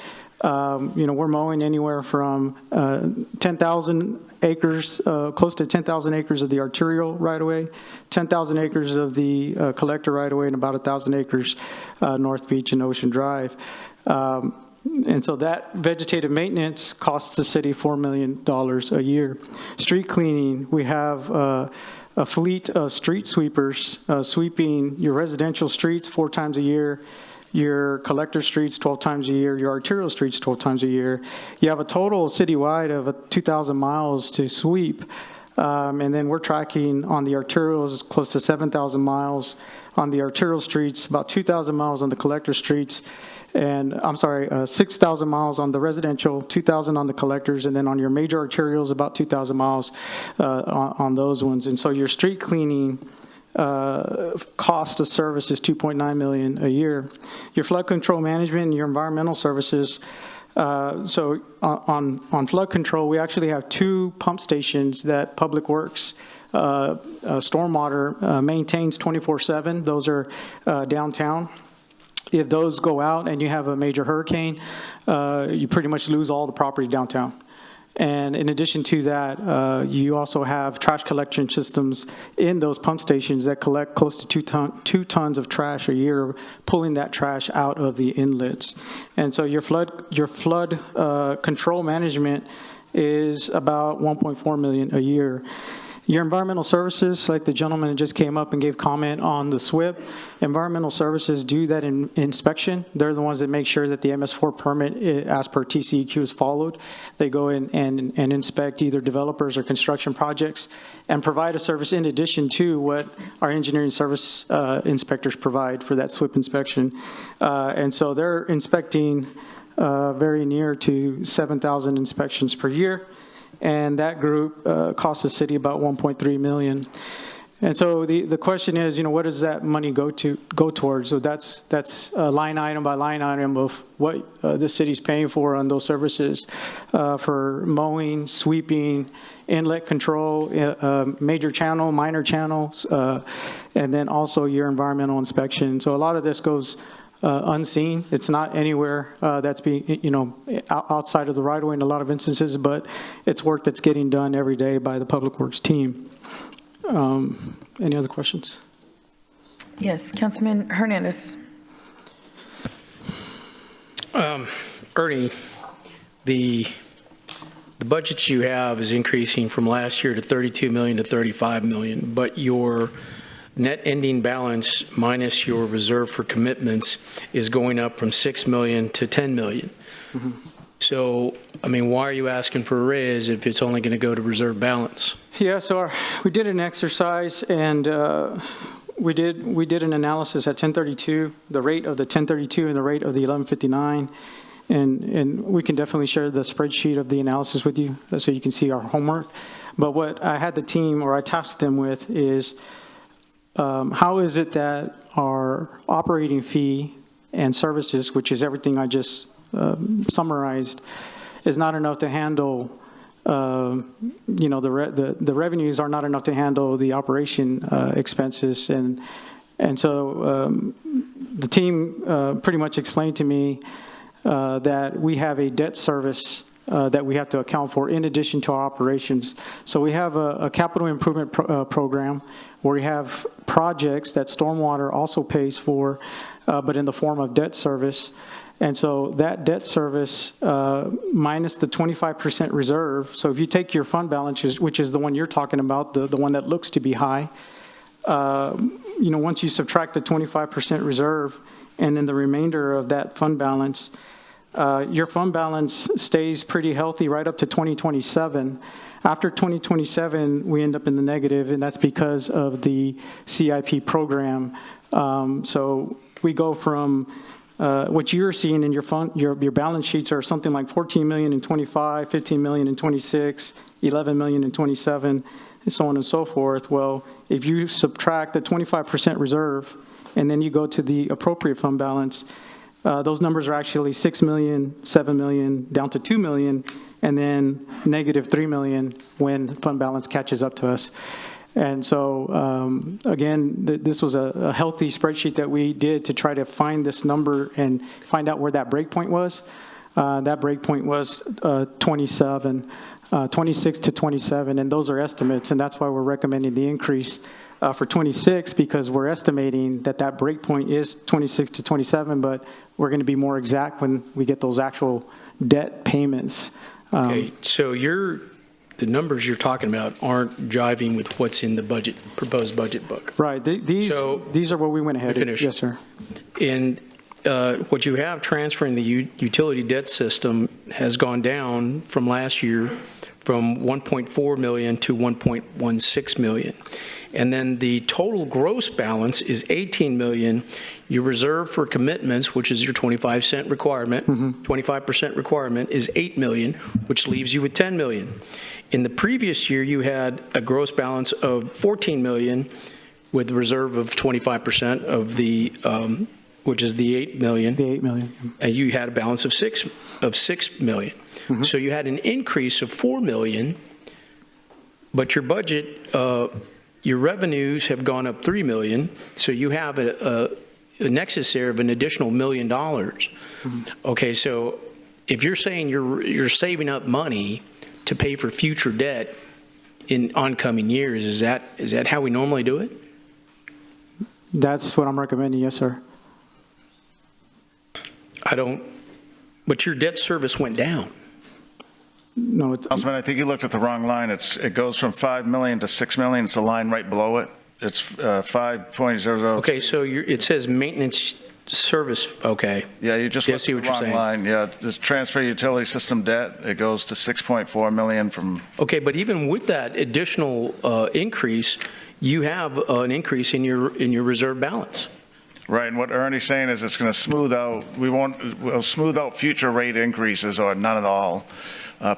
we're mowing anywhere from 10,000 acres, close to 10,000 acres of the arterial right-of-way, 10,000 acres of the collector right-of-way, and about 1,000 acres North Beach and Ocean Drive. And so that vegetative maintenance costs the city $4 million a year. Street cleaning, we have a fleet of street sweepers sweeping your residential streets 4 times a year, your collector streets 12 times a year, your arterial streets 12 times a year. You have a total citywide of 2,000 miles to sweep. And then we're tracking on the arterials close to 7,000 miles on the arterial streets, about 2,000 miles on the collector streets. And 6,000 miles on the residential, 2,000 on the collectors, and then on your major arterials, about 2,000 miles on those ones. And so your street cleaning cost of service is $2.9 million a year. Your flood control management and your environmental services. So on flood control, we actually have 2 pump stations that Public Works Stormwater maintains 24/7. Those are downtown. If those go out and you have a major hurricane, you pretty much lose all the property downtown. And in addition to that, you also have trash collection systems in those pump stations that collect close to 2 tons of trash a year, pulling that trash out of the inlets. And so your flood control management is about $1.4 million a year. Your environmental services, like the gentleman that just came up and gave comment on the SWIP, environmental services do that inspection. They're the ones that make sure that the MS4 permit, as per TCEQ, is followed. They go in and inspect either developers or construction projects and provide a service in addition to what our engineering service inspectors provide for that SWIP inspection. And so they're inspecting very near to 7,000 inspections per year. And that group costs the city about $1.3 million. And so the question is, what does that money go towards? So that's line item by line item of what the city's paying for on those services for mowing, sweeping, inlet control, major channel, minor channels, and then also your environmental inspection. So a lot of this goes unseen. It's not anywhere that's being, outside of the right of way in a lot of instances, but it's work that's getting done every day by the Public Works team. Any other questions? Yes, Councilman Hernandez. Ernie, the budgets you have is increasing from last year to $32 million to $35 million, but your net ending balance minus your reserve for commitments is going up from $6 million to $10 million. Mm-hmm. So, why are you asking for a raise if it's only going to go to reserve balance? Yeah, so we did an exercise and we did an analysis at 1032, the rate of the 1032 and the rate of the 1159. And we can definitely share the spreadsheet of the analysis with you so you can see our homework. But what I had the team, or I tasked them with, is how is it that our operating fee and services, which is everything I just summarized, is not enough to handle, the revenues are not enough to handle the operation expenses. And so the team pretty much explained to me that we have a debt service that we have to account for in addition to our operations. So we have a capital improvement program where we have projects that Stormwater also pays for, but in the form of debt service. And so that debt service minus the 25% reserve, so if you take your fund balance, which is the one you're talking about, the one that looks to be high, once you subtract the 25% reserve and then the remainder of that fund balance, your fund balance stays pretty healthy right up to 2027. After 2027, we end up in the negative, and that's because of the CIP program. So we go from what you're seeing in your fund, your balance sheets are something like 14 million in 25, 15 million in 26, 11 million in 27, and so on and so forth. Well, if you subtract the 25% reserve, and then you go to the appropriate fund balance, those numbers are actually 6 million, 7 million, down to 2 million, and then negative 3 million when fund balance catches up to us. And so, again, this was a healthy spreadsheet that we did to try to find this number and find out where that break point was. That break point was 26 to 27, and those are estimates, and that's why we're recommending the increase for 26, because we're estimating that break point is 26 to 27, but we're going to be more exact when we get those actual debt payments. Okay, so the numbers you're talking about aren't jiving with what's in the proposed budget book. Right. These are what we went ahead and finish. Yes, sir. And what you have transferring the utility debt system has gone down from last year from 1.4 million to 1.16 million. And then the total gross balance is 18 million. Your reserve for commitments, which is your 25% requirement, 25% requirement is 8 million, which leaves you with 10 million. In the previous year, you had a gross balance of 14 million with a reserve of 25% of the, which is the 8 million. The 8 million. And you had a balance of 6 million. So you had an increase of 4 million, but your budget, your revenues have gone up 3 million, so you have a nexus there of an additional $1 million. Okay, so if you're saying you're saving up money to pay for future debt in oncoming years. Is that how we normally do it? That's what I'm recommending, yes, sir. But your debt service went down. No, it's... Councilman, I think you looked at the wrong line. It goes from 5 million to 6 million. It's a line right below it. It's 5.00. Okay, so it says maintenance service, okay. Yeah, you just looked see at what the you're wrong saying. line. Yeah, this transfer utility system debt, it goes to 6.4 million from... Okay, but even with that additional increase, you have an increase in your reserve balance. Right, and what Ernie's saying is it's going to smooth out, we'll smooth out future rate increases or none at all.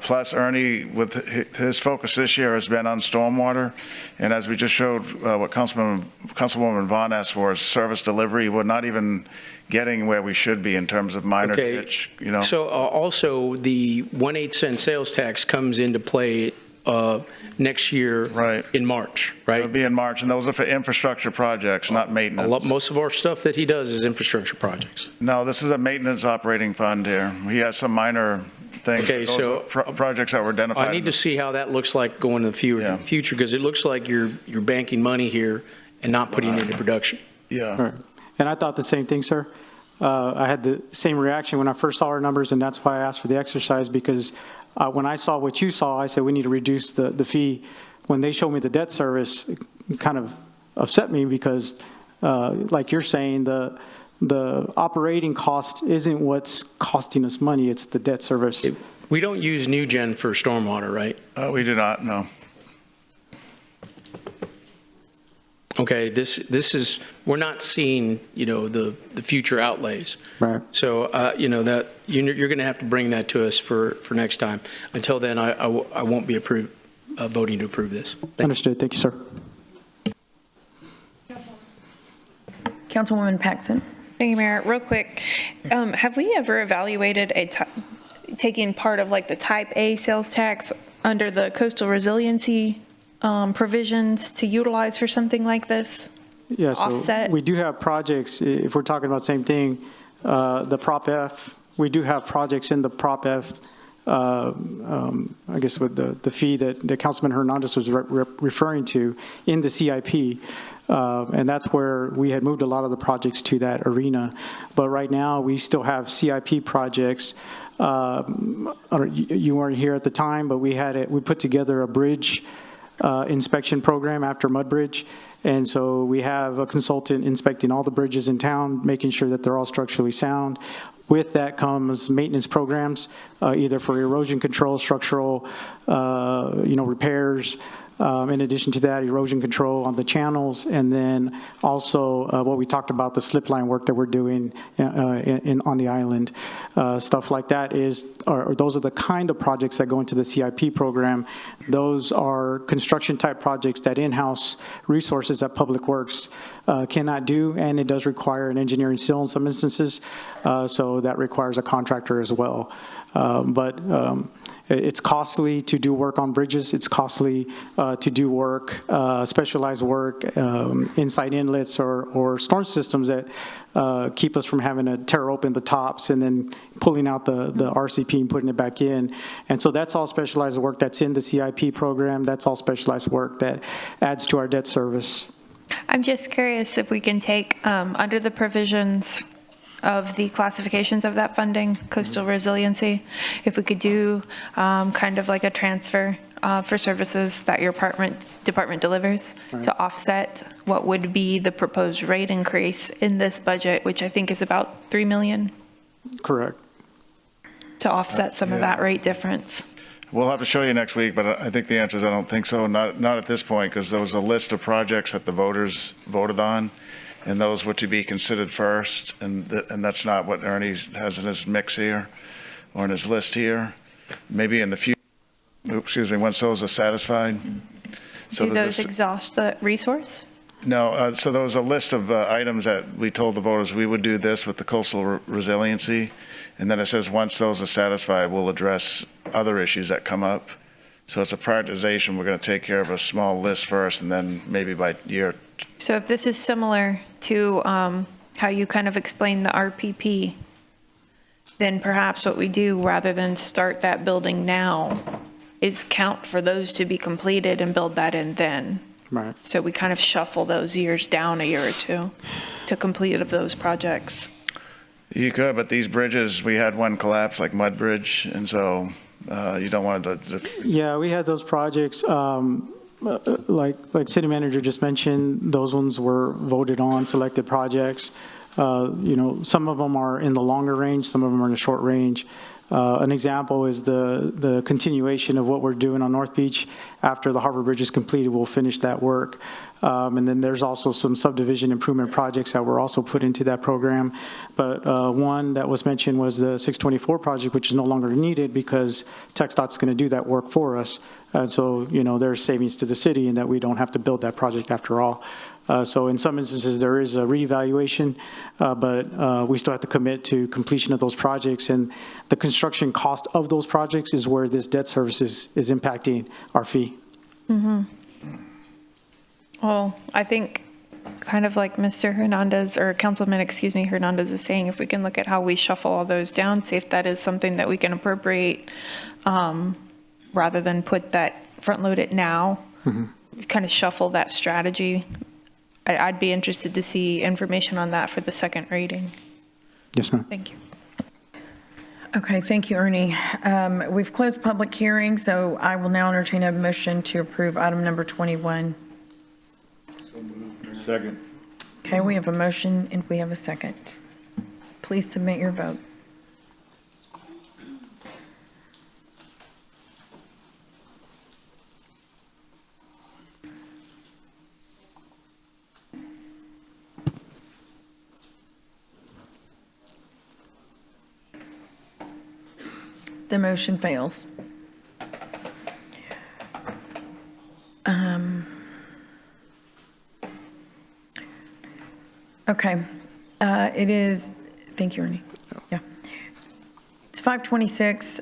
Plus, Ernie, with his focus this year has been on stormwater, and as we just showed, what Councilwoman Vaughn asked for is service delivery. We're not even getting where we should be in terms of minor ditch, you know. So also, the 1/8 cent sales tax comes into play next year in March, right? It'll be in March, and those are for infrastructure projects, not maintenance. Most of our stuff that he does is infrastructure projects. No, this is a maintenance operating fund here. He has some minor things. Okay, those so are projects that were identified. I need to see how that looks like going in the future, because it looks like you're banking money here and not putting it into production. Yeah. Right. And I thought the same thing, sir. I had the same reaction when I first saw our numbers, and that's why I asked for the exercise, because when I saw what you saw, I said we need to reduce the fee. When they showed me the debt service, it kind of upset me because, like you're saying, the operating cost isn't what's costing us money, it's the debt service. We don't use New Gen for stormwater, right? We do not, no. Okay, this is, we're not seeing, the future outlays. Right. So, that you're going to have to bring that to us for next time. Until then, I won't be voting to approve this. Understood. Thank you, sir. Councilwoman Paxson. Thank you, Mayor. Real quick, have we ever evaluated taking part of like the type A sales tax under the coastal resiliency provisions to utilize for something like this? Yeah, so offset? We do have projects, if we're talking about the same thing, the Prop F, we do have projects in the Prop F, I guess with the fee that Councilman Hernandez was referring to in the CIP. And that's where we had moved a lot of the projects to that arena. But right now, we still have CIP projects. You weren't here at the time, but we put together a bridge inspection program after Mudbridge. And so we have a consultant inspecting all the bridges in town, making sure that they're all structurally sound. With that comes maintenance programs, either for erosion control, structural, repairs. In addition to that, erosion control on the channels, and then also what we talked about, the slip line work that we're doing on the island. Stuff like that those are the kind of projects that go into the CIP program. Those are construction type projects that in-house resources at Public Works cannot do, and it does require an engineering seal in some instances, so that requires a contractor as well. It's costly to do work on bridges. It's costly to do work, specialized work, inside inlets or storm systems that keep us from having to tear open the tops and then pulling out the RCP and putting it back in. And so that's all specialized work that's in the CIP program. That's all specialized work that adds to our debt service. I'm just curious if we can take under the provisions of the classifications of that funding, coastal resiliency, if we could do kind of like a transfer for services that your department delivers to offset what would be the proposed rate increase in this budget, which I think is about $3 million. Correct. To offset some of that rate difference. We'll have to show you next week, but I think the answer is I don't think so. Not at this point, because there was a list of projects that the voters voted on, and those were to be considered first, and that's not what Ernie has in his mix here, or in his list here. Maybe in the future, once those are satisfied. So do those exhaust the resource? No, so there was a list of items that we told the voters we would do this with the coastal resiliency, and then it says once those are satisfied, we'll address other issues that come up. So it's a prioritization. We're going to take care of a small list first, and then maybe by year. So if this is similar to how you kind of explain the RPP, then perhaps what we do rather than start that building now is count for those to be completed and build that in then. Right. So we kind of shuffle those years down a year or two to complete of those projects. You could, but these bridges, we had one collapse, like Mud Bridge, and so you don't want to. Yeah, we had those projects, like city manager just mentioned, those ones were voted on, selected projects. Some of them are in the longer range, some of them are in the short range. An example is the continuation of what we're doing on North Beach. After the Harbor Bridge is completed, we'll finish that work. And then there's also some subdivision improvement projects that were also put into that program. But one that was mentioned was the 624 project, which is no longer needed because TxDOT's going to do that work for us. And so, there's savings to the city in that we don't have to build that project after all. So in some instances, there is a reevaluation, but we still have to commit to completion of those projects. And the construction cost of those projects is where this debt service is impacting our fee. Mm-hmm. Well, I think kind of like Mr. Hernandez, or Councilman, Hernandez is saying, if we can look at how we shuffle all those down, see if that is something that we can appropriate rather than put that front load it now, kind of shuffle that strategy. I'd be interested to see information on that for the second reading. Yes, ma'am. Thank you. Okay, thank you, Ernie. We've closed public hearing, so I will now entertain a motion to approve item number 21. Second. Okay, we have a motion and we have a second. Please submit your vote. The motion fails. Okay. It is, thank you, Ernie. Yeah. It's 5:26.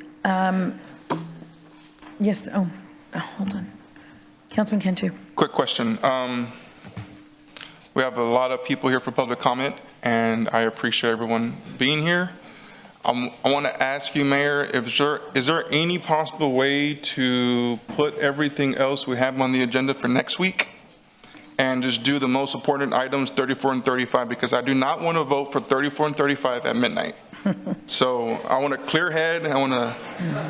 Yes, hold on. Councilman Cantu. Quick question. We have a lot of people here for public comment, and I appreciate everyone being here. I want to ask you, Mayor, is there any possible way to put everything else we have on the agenda for next week and just do the most important items, 34 and 35, because I do not want to vote for 34 and 35 at midnight. So I want a clear head. I want to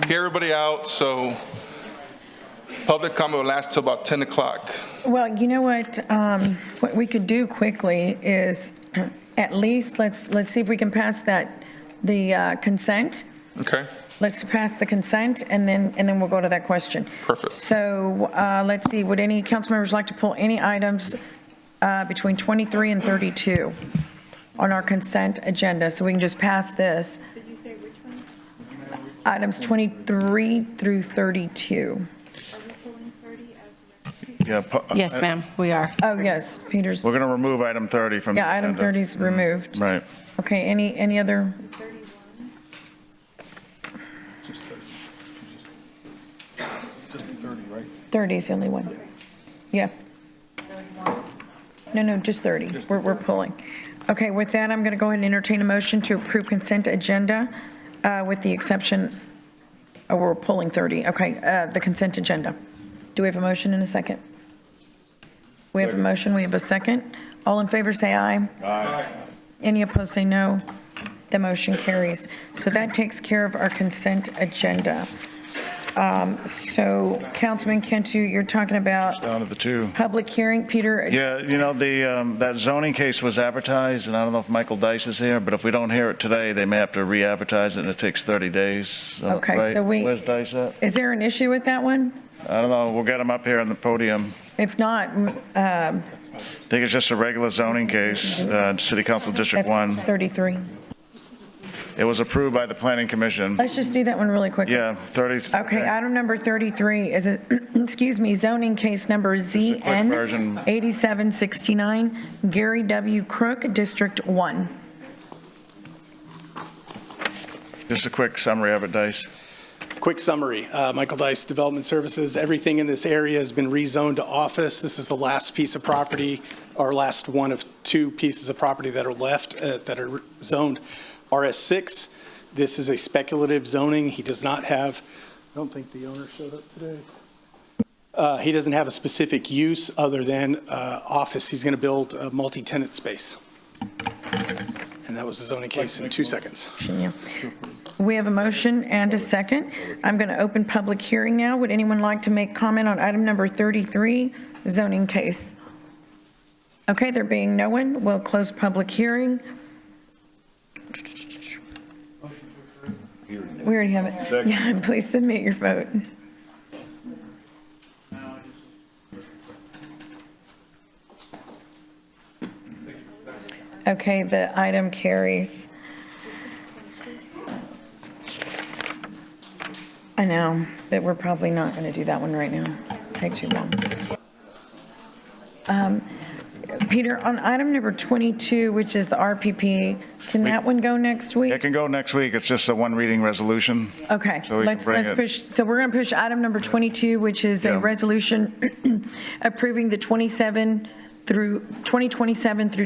hear everybody out. So public comment will last till about 10 o'clock. Well, you know what we could do quickly is at least let's see if we can pass the consent. Okay. Let's pass the consent, and then we'll go to that question. Perfect. So let's see, would any council members like to pull any items between 23 and 32 on our consent agenda, so we can just pass this? Did you say which ones? Items 23 through 32. Yes, ma'am, we are. Oh, yes, Peter's. We're going to remove item 30 from the Yeah, item agenda. 30 is removed. Right. Okay, any other? 30 is the only one. Yeah. No, just 30. We're pulling. Okay, with that, I'm going to go ahead and entertain a motion to approve consent agenda with the exception, we're pulling 30. Okay, the consent agenda. Do we have a motion and a second? We have a motion, we have a second. All in favor say aye. Aye. Any opposed say no. The motion carries. So that takes care of our consent agenda. So Councilman Cantu, you're talking about Down to the two. public hearing, Peter? Yeah, that zoning case was advertised, and I don't know if Michael Dice is here, but if we don't hear it today, they may have to re-advertise it, and it takes 30 days. Okay, right? so Where's Dice at? Is there an issue with that one? I don't know, we'll get him up here on the podium. If not, I think it's just a regular zoning case, City Council District that's 1. 33. It was approved by the Planning Commission. Let's just do that one really quickly. Yeah, 30. Okay, item number 33 is, zoning case number quick version. ZN 8769, Gary W. Crook, District 1. Just a quick summary of it, Dice. Quick summary, Michael Dice, Development Services. Everything in this area has been rezoned to office. This is the last piece of property, or last one of two pieces of property that are left that are zoned RS6. This is a speculative zoning. He does not have Don't think the owner showed up today. He doesn't have a specific use other than office. He's going to build a multi-tenant space. And that was the zoning case in 2 seconds. Yeah. We have a motion and a second. I'm going to open public hearing now. Would anyone like to make comment on item number 33, zoning case? Okay, there being no one, we'll close public hearing. We already have it. Second. Yeah, please submit your vote. Okay, the item carries. I know, but we're probably not going to do that one right now. Take too long. Peter, on item number 22, which is the RPP, can that one go next week? It can go next week. It's just a one reading resolution. Okay, So we can bring let's it- push, so we're going to push item number 22, which is a Yeah. resolution approving the 2027 through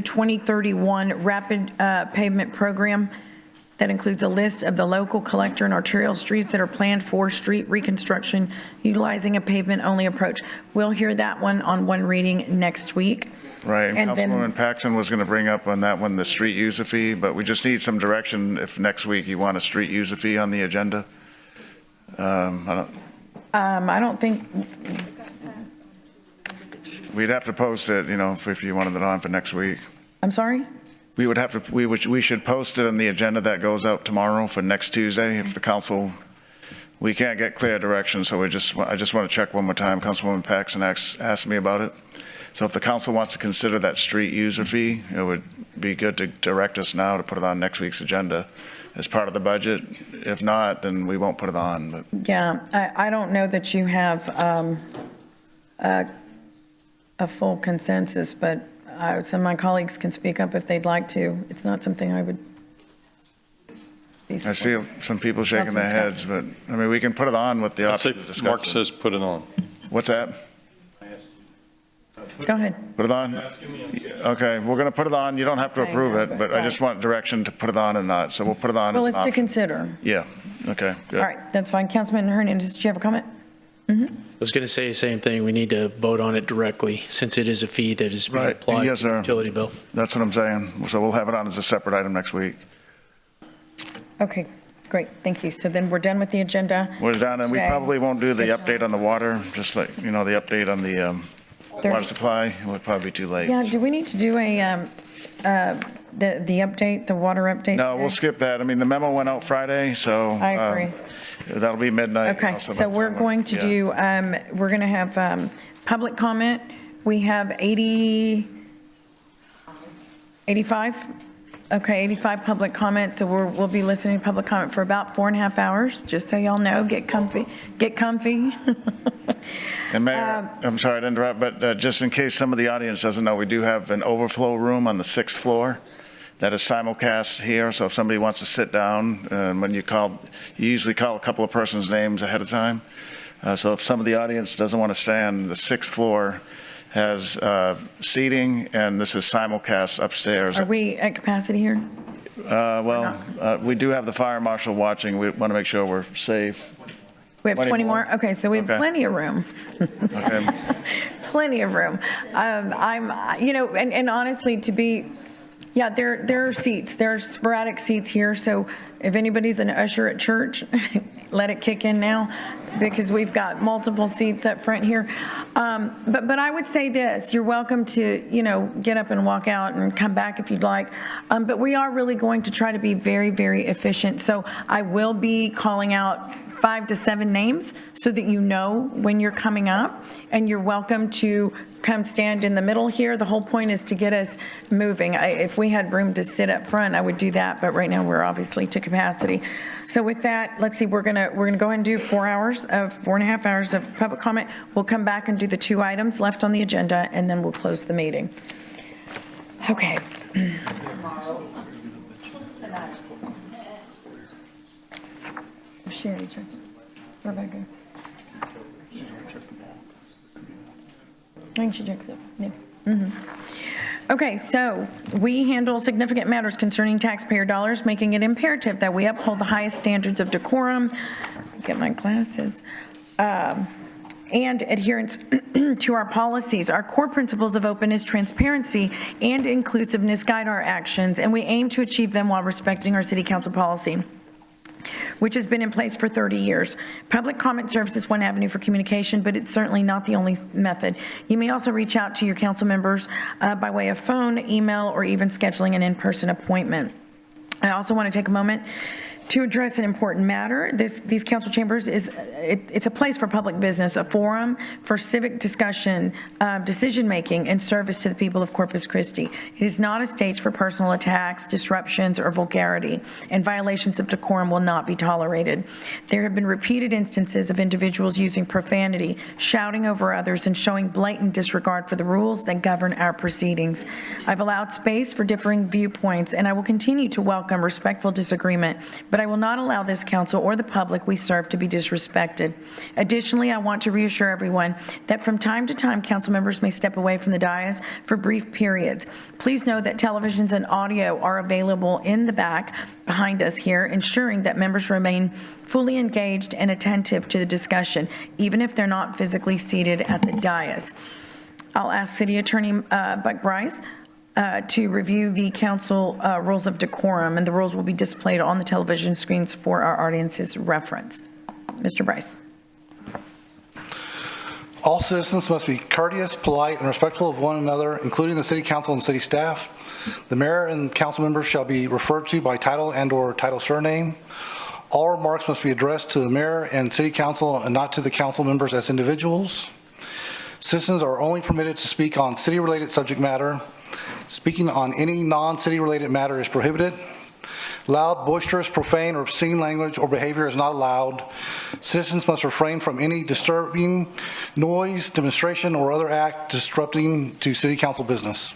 2031 rapid pavement program that includes a list of the local collector and arterial streets that are planned for street reconstruction utilizing a pavement-only approach. We'll hear that one on one reading next week. Right, and And then- Councilwoman Paxton was going to bring up on that one the street user fee, but we just need some direction if next week you want a street user fee on the agenda. I don't think, we'd have to post it, you know, if you wanted it on for next week. I'm sorry? We would have to, we should post it on the agenda that goes out tomorrow for next Tuesday if the council, we can't get clear direction, so I just want to check one more time. Councilwoman Paxton asked me about it. So if the council wants to consider that street user fee, it would be good to direct us now to put it on next week's agenda as part of the budget. If not, then we won't put it on, but. Yeah, I don't know that you have a full consensus, but some of my colleagues can speak up if they'd like to. It's not something I would be. I see some people shaking their heads, but, I mean, we can put it on with the option to discuss it. Mark says put it on. What's that? Go ahead. Put it on? Okay, we're going to put it on. You don't have to approve it, but I just want direction to put it on and not, so we'll put it on as Well, an it's to option. consider. Yeah, okay, All good. right, that's fine. Councilman Hernandez, did you have a comment? I was going to say the same thing. We need to vote on it directly since it is a fee that is being Right, applied yes, to the sir. utility bill. That's what I'm saying. So we'll have it on as a separate item next week. Okay, great, thank you. So then we're done with the agenda. We're done, and we Okay. probably won't do the update on the water, just like, you know, the update on the water supply. It would probably be too late. Yeah, do we need to do the update, the water update? No, we'll today? skip that. I mean, the memo went out Friday, so. I agree. That'll be midnight. Okay, also so by we're the time going to yeah. do, we're going to have public comment. We have 85? Okay, 85 public comments, so we'll be listening to public comment for about 4.5 hours, just so y'all know. Get comfy, get comfy. And Mayor, I'm sorry to interrupt, but just in case some of the audience doesn't know, we do have an overflow room on the 6th floor that is simulcast here, so if somebody wants to sit down, when you usually call a couple of persons' names ahead of time. So if some of the audience doesn't want to stand, the 6th floor has seating, and this is simulcast upstairs. Are we at capacity here? We do have the fire marshal watching. We want to make sure we're safe. We have 20 more? Okay, so we have Okay. plenty of room. Okay. Plenty of room. And honestly, there are seats, there are sporadic seats here, so if anybody's an usher at church, let it kick in now, because we've got multiple seats up front here. But I would say this, you're welcome to, get up and walk out and come back if you'd like. But we are really going to try to be very, very efficient. So I will be calling out 5 to 7 names so that you know when you're coming up, and you're welcome to come stand in the middle here. The whole point is to get us moving. If we had room to sit up front, I would do that, but right now we're obviously to capacity. So with that, let's see, we're gonna go ahead and do 4.5 hours of public comment. We'll come back and do the 2 items left on the agenda, and then we'll close the meeting. Okay. Sherry, check it. Rebecca. I think she checks it. Yeah. Okay, so we handle significant matters concerning taxpayer dollars, making it imperative that we uphold the highest standards of decorum, get my glasses. And adherence to our policies. Our core principles of openness, transparency, and inclusiveness guide our actions, and we aim to achieve them while respecting our city council policy, which has been in place for 30 years. Public comment service is one avenue for communication, but it's certainly not the only method. You may also reach out to your council members by way of phone, email, or even scheduling an in-person appointment. I also want to take a moment to address an important matter. These council chambers it's a place for public business, a forum for civic discussion, decision-making, and service to the people of Corpus Christi. It is not a stage for personal attacks, disruptions, or vulgarity, and violations of decorum will not be tolerated. There have been repeated instances of individuals using profanity, shouting over others, and showing blatant disregard for the rules that govern our proceedings. I've allowed space for differing viewpoints, and I will continue to welcome respectful disagreement, but I will not allow this council or the public we serve to be disrespected. Additionally, I want to reassure everyone that from time to time, council members may step away from the dais for brief periods. Please know that televisions and audio are available in the back behind us here, ensuring that members remain fully engaged and attentive to the discussion, even if they're not physically seated at the dais. I'll ask City Attorney Buck Bryce to review the council rules of decorum, and the rules will be displayed on the television screens for our audience's reference. Mr. Bryce. All citizens must be courteous, polite, and respectful of one another, including the city council and city staff. The mayor and council members shall be referred to by title and/or title surname. All remarks must be addressed to the mayor and city council and not to the council members as individuals. Citizens are only permitted to speak on city-related subject matter. Speaking on any non-city related matter is prohibited. Loud, boisterous, profane, or obscene language or behavior is not allowed. Citizens must refrain from any disturbing noise, demonstration, or other act disrupting to city council business.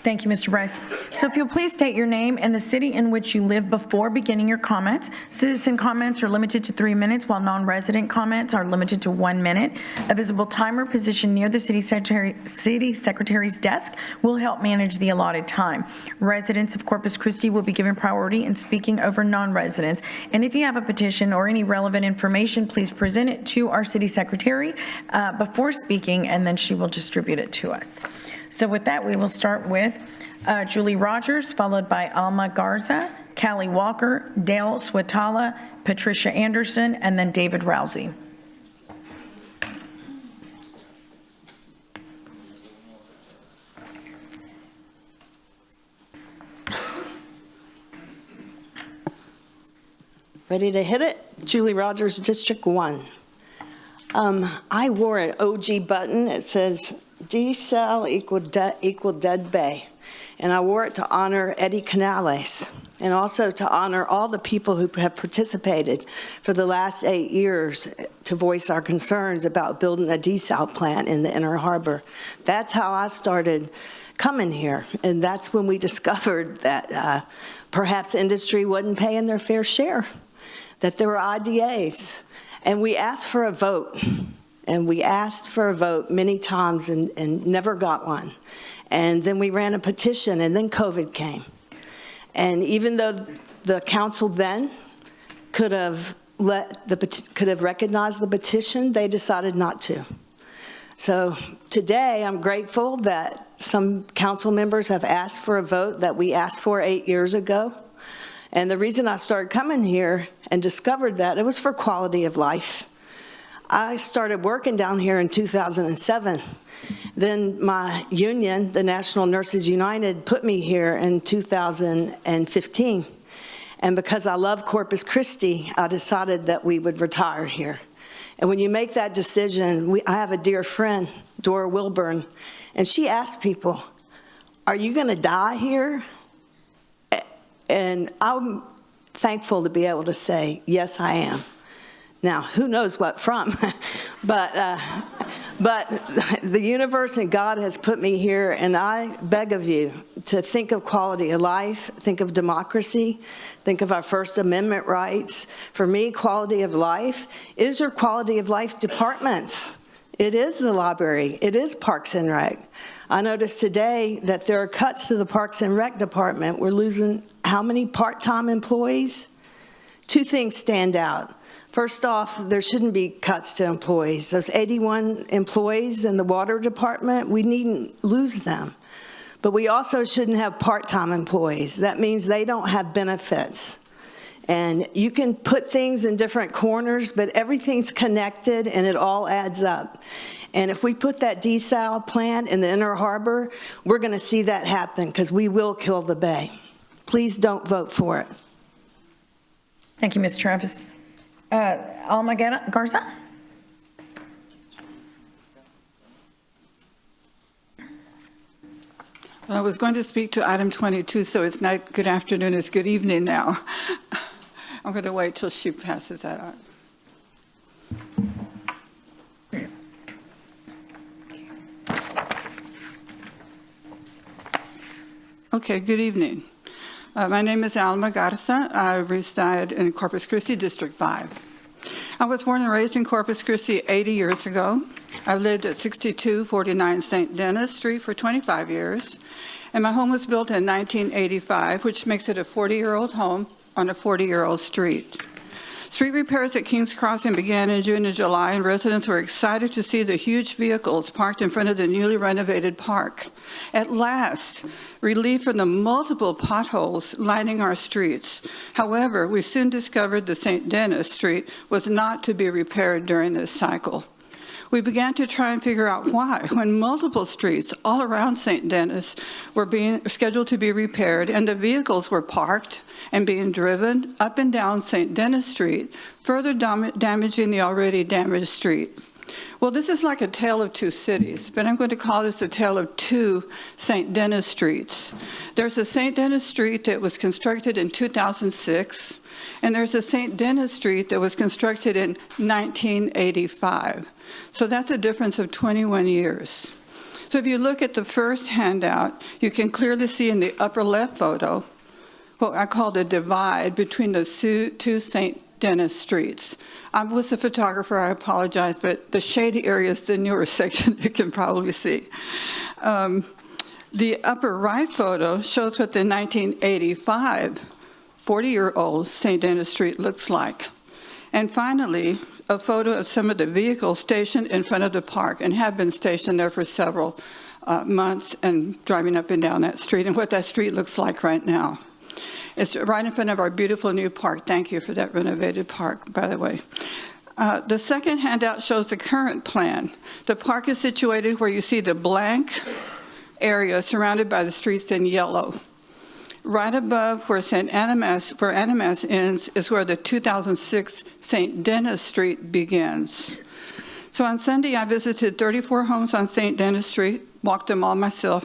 Thank you, Mr. Bryce. So if you'll please state your name and the city in which you live before beginning your comments. Citizen comments are limited to 3 minutes, while non-resident comments are limited to 1 minute. A visible timer positioned near the city secretary's desk will help manage the allotted time. Residents of Corpus Christi will be given priority in speaking over non-residents. And if you have a petition or any relevant information, please present it to our city secretary before speaking, and then she will distribute it to us. So with that, we will start with Julie Rogers, followed by Alma Garza, Callie Walker, Dale Swatala, Patricia Anderson, and then David Rousey. Ready to hit it? Julie Rogers, District 1. I wore an OG button. It says desal equal dead bay. And I wore it to honor Eddie Canales and also to honor all the people who have participated for the last 8 years to voice our concerns about building a desal plant in the Inner Harbor. That's how I started coming here. And that's when we discovered that perhaps industry wasn't paying their fair share, that there were IDAs. And we asked for a vote. And we asked for a vote many times and never got one. And then we ran a petition, and then COVID came. And even though the council then could have recognized the petition, they decided not to. So today, I'm grateful that some council members have asked for a vote that we asked for 8 years ago. And the reason I started coming here and discovered that, it was for quality of life. I started working down here in 2007. Then my union, the National Nurses United, put me here in 2015. And because I love Corpus Christi, I decided that we would retire here. And when you make that decision, I have a dear friend, Dora Wilburn, and she asked people, are you going to die here? And I'm thankful to be able to say, yes, I am. Now, who knows what from, but the universe and God has put me here, and I beg of you to think of quality of life, think of democracy, think of our First Amendment rights. For me, quality of life is your quality of life departments. It is the library. It is Parks and Rec. I noticed today that there are cuts to the Parks and Rec department. We're losing how many part-time employees? Two things stand out. First off, there shouldn't be cuts to employees. Those 81 employees in the water department, we needn't lose them. But we also shouldn't have part-time employees. That means they don't have benefits. And you can put things in different corners, but everything's connected and it all adds up. And if we put that desal plant in the Inner Harbor, we're going to see that happen because we will kill the bay. Please don't vote for it. Thank you, Ms. Travis. Alma Garza? Well, I was going to speak to item 22, so it's not good afternoon, it's good evening now. I'm going to wait till she passes that on. Okay, good evening. My name is Alma Garza. I reside in Corpus Christi, District 5. I was born and raised in Corpus Christi 80 years ago. I've lived at 6249 St. Denis Street for 25 years, and my home was built in 1985, which makes it a 40-year-old home on a 40-year-old street. Street repairs at Kings Crossing began in June and July, and residents were excited to see the huge vehicles parked in front of the newly renovated park. At last, relief from the multiple potholes lining our streets. However, we soon discovered the St. Denis Street was not to be repaired during this cycle. We began to try and figure out why, when multiple streets all around St. Denis were being scheduled to be repaired and the vehicles were parked and being driven up and down St. Denis Street, further damaging the already damaged street. Well, this is like a tale of two cities, but I'm going to call this a tale of two St. Denis streets. There's a St. Denis Street that was constructed in 2006, and there's a St. Denis Street that was constructed in 1985. So that's a difference of 21 years. So if you look at the first handout, you can clearly see in the upper left photo what I call the divide between the two St. Denis streets. I was a photographer, I apologize, but the shady area is the newer section you can probably see. The upper right photo shows what the 1985 40-year-old St. Denis Street looks like. And finally, a photo of some of the vehicles stationed in front of the park and have been stationed there for several months and driving up and down that street and what that street looks like right now. It's right in front of our beautiful new park. Thank you for that renovated park, by the way. The second handout shows the current plan. The park is situated where you see the blank area surrounded by the streets in yellow. Right above where Animas ends is where the 2006 St. Denis Street begins. So on Sunday, I visited 34 homes on St. Denis Street, walked them all myself.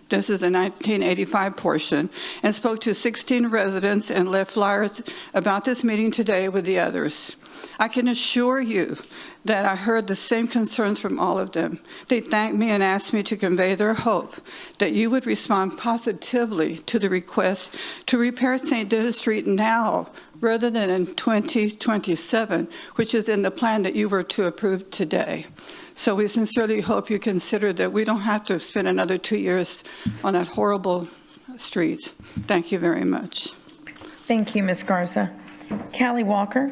This is the 1985 portion, and spoke to 16 residents and left flyers about this meeting today with the others. I can assure you that I heard the same concerns from all of them. They thanked me and asked me to convey their hope that you would respond positively to the request to repair St. Denis Street now rather than in 2027, which is in the plan that you were to approve today. So we sincerely hope you consider that we don't have to spend another 2 years on that horrible street. Thank you very much. Thank you, Ms. Garza. Callie Walker.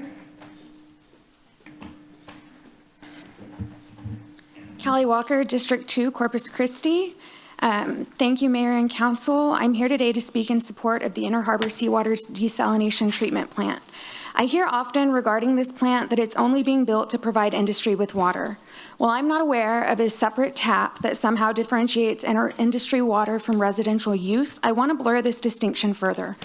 Callie Walker, District 2, Corpus Christi. Thank you, Mayor and Council. I'm here today to speak in support of the Inner Harbor Seawater Desalination Treatment Plant. I hear often regarding this plant that it's only being built to provide industry with water. While I'm not aware of a separate tap that somehow differentiates industry water from residential use, I want to blur this distinction further.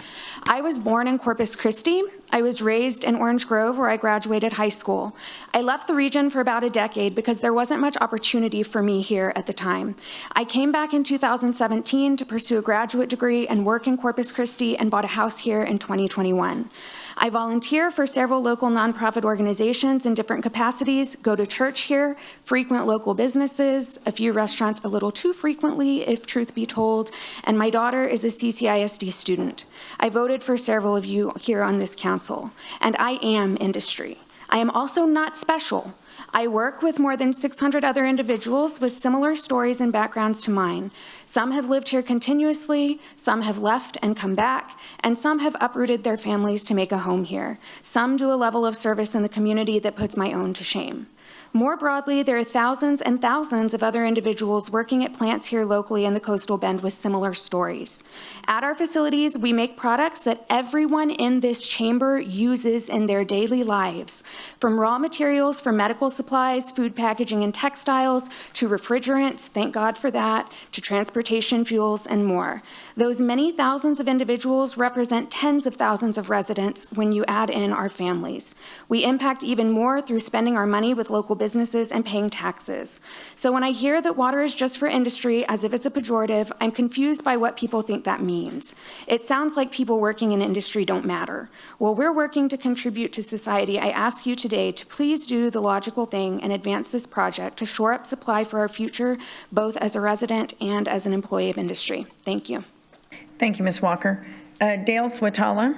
I was born in Corpus Christi. I was raised in Orange Grove, where I graduated high school. I left the region for about a decade because there wasn't much opportunity for me here at the time. I came back in 2017 to pursue a graduate degree and work in Corpus Christi and bought a house here in 2021. I volunteer for several local nonprofit organizations in different capacities, go to church here, frequent local businesses, a few restaurants a little too frequently, if truth be told, and my daughter is a CCISD student. I voted for several of you here on this council, and I am industry. I am also not special. I work with more than 600 other individuals with similar stories and backgrounds to mine. Some have lived here continuously, some have left and come back, and some have uprooted their families to make a home here. Some do a level of service in the community that puts my own to shame. More broadly, there are thousands and thousands of other individuals working at plants here locally in the Coastal Bend with similar stories. At our facilities, we make products that everyone in this chamber uses in their daily lives, from raw materials for medical supplies, food packaging and textiles, to refrigerants, thank God for that, to transportation fuels and more. Those many thousands of individuals represent tens of thousands of residents when you add in our families. We impact even more through spending our money with local businesses and paying taxes. So when I hear that water is just for industry, as if it's a pejorative, I'm confused by what people think that means. It sounds like people working in industry don't matter. While we're working to contribute to society, I ask you today to please do the logical thing and advance this project to shore up supply for our future, both as a resident and as an employee of industry. Thank you. Thank you, Ms. Walker. Dale Swatala.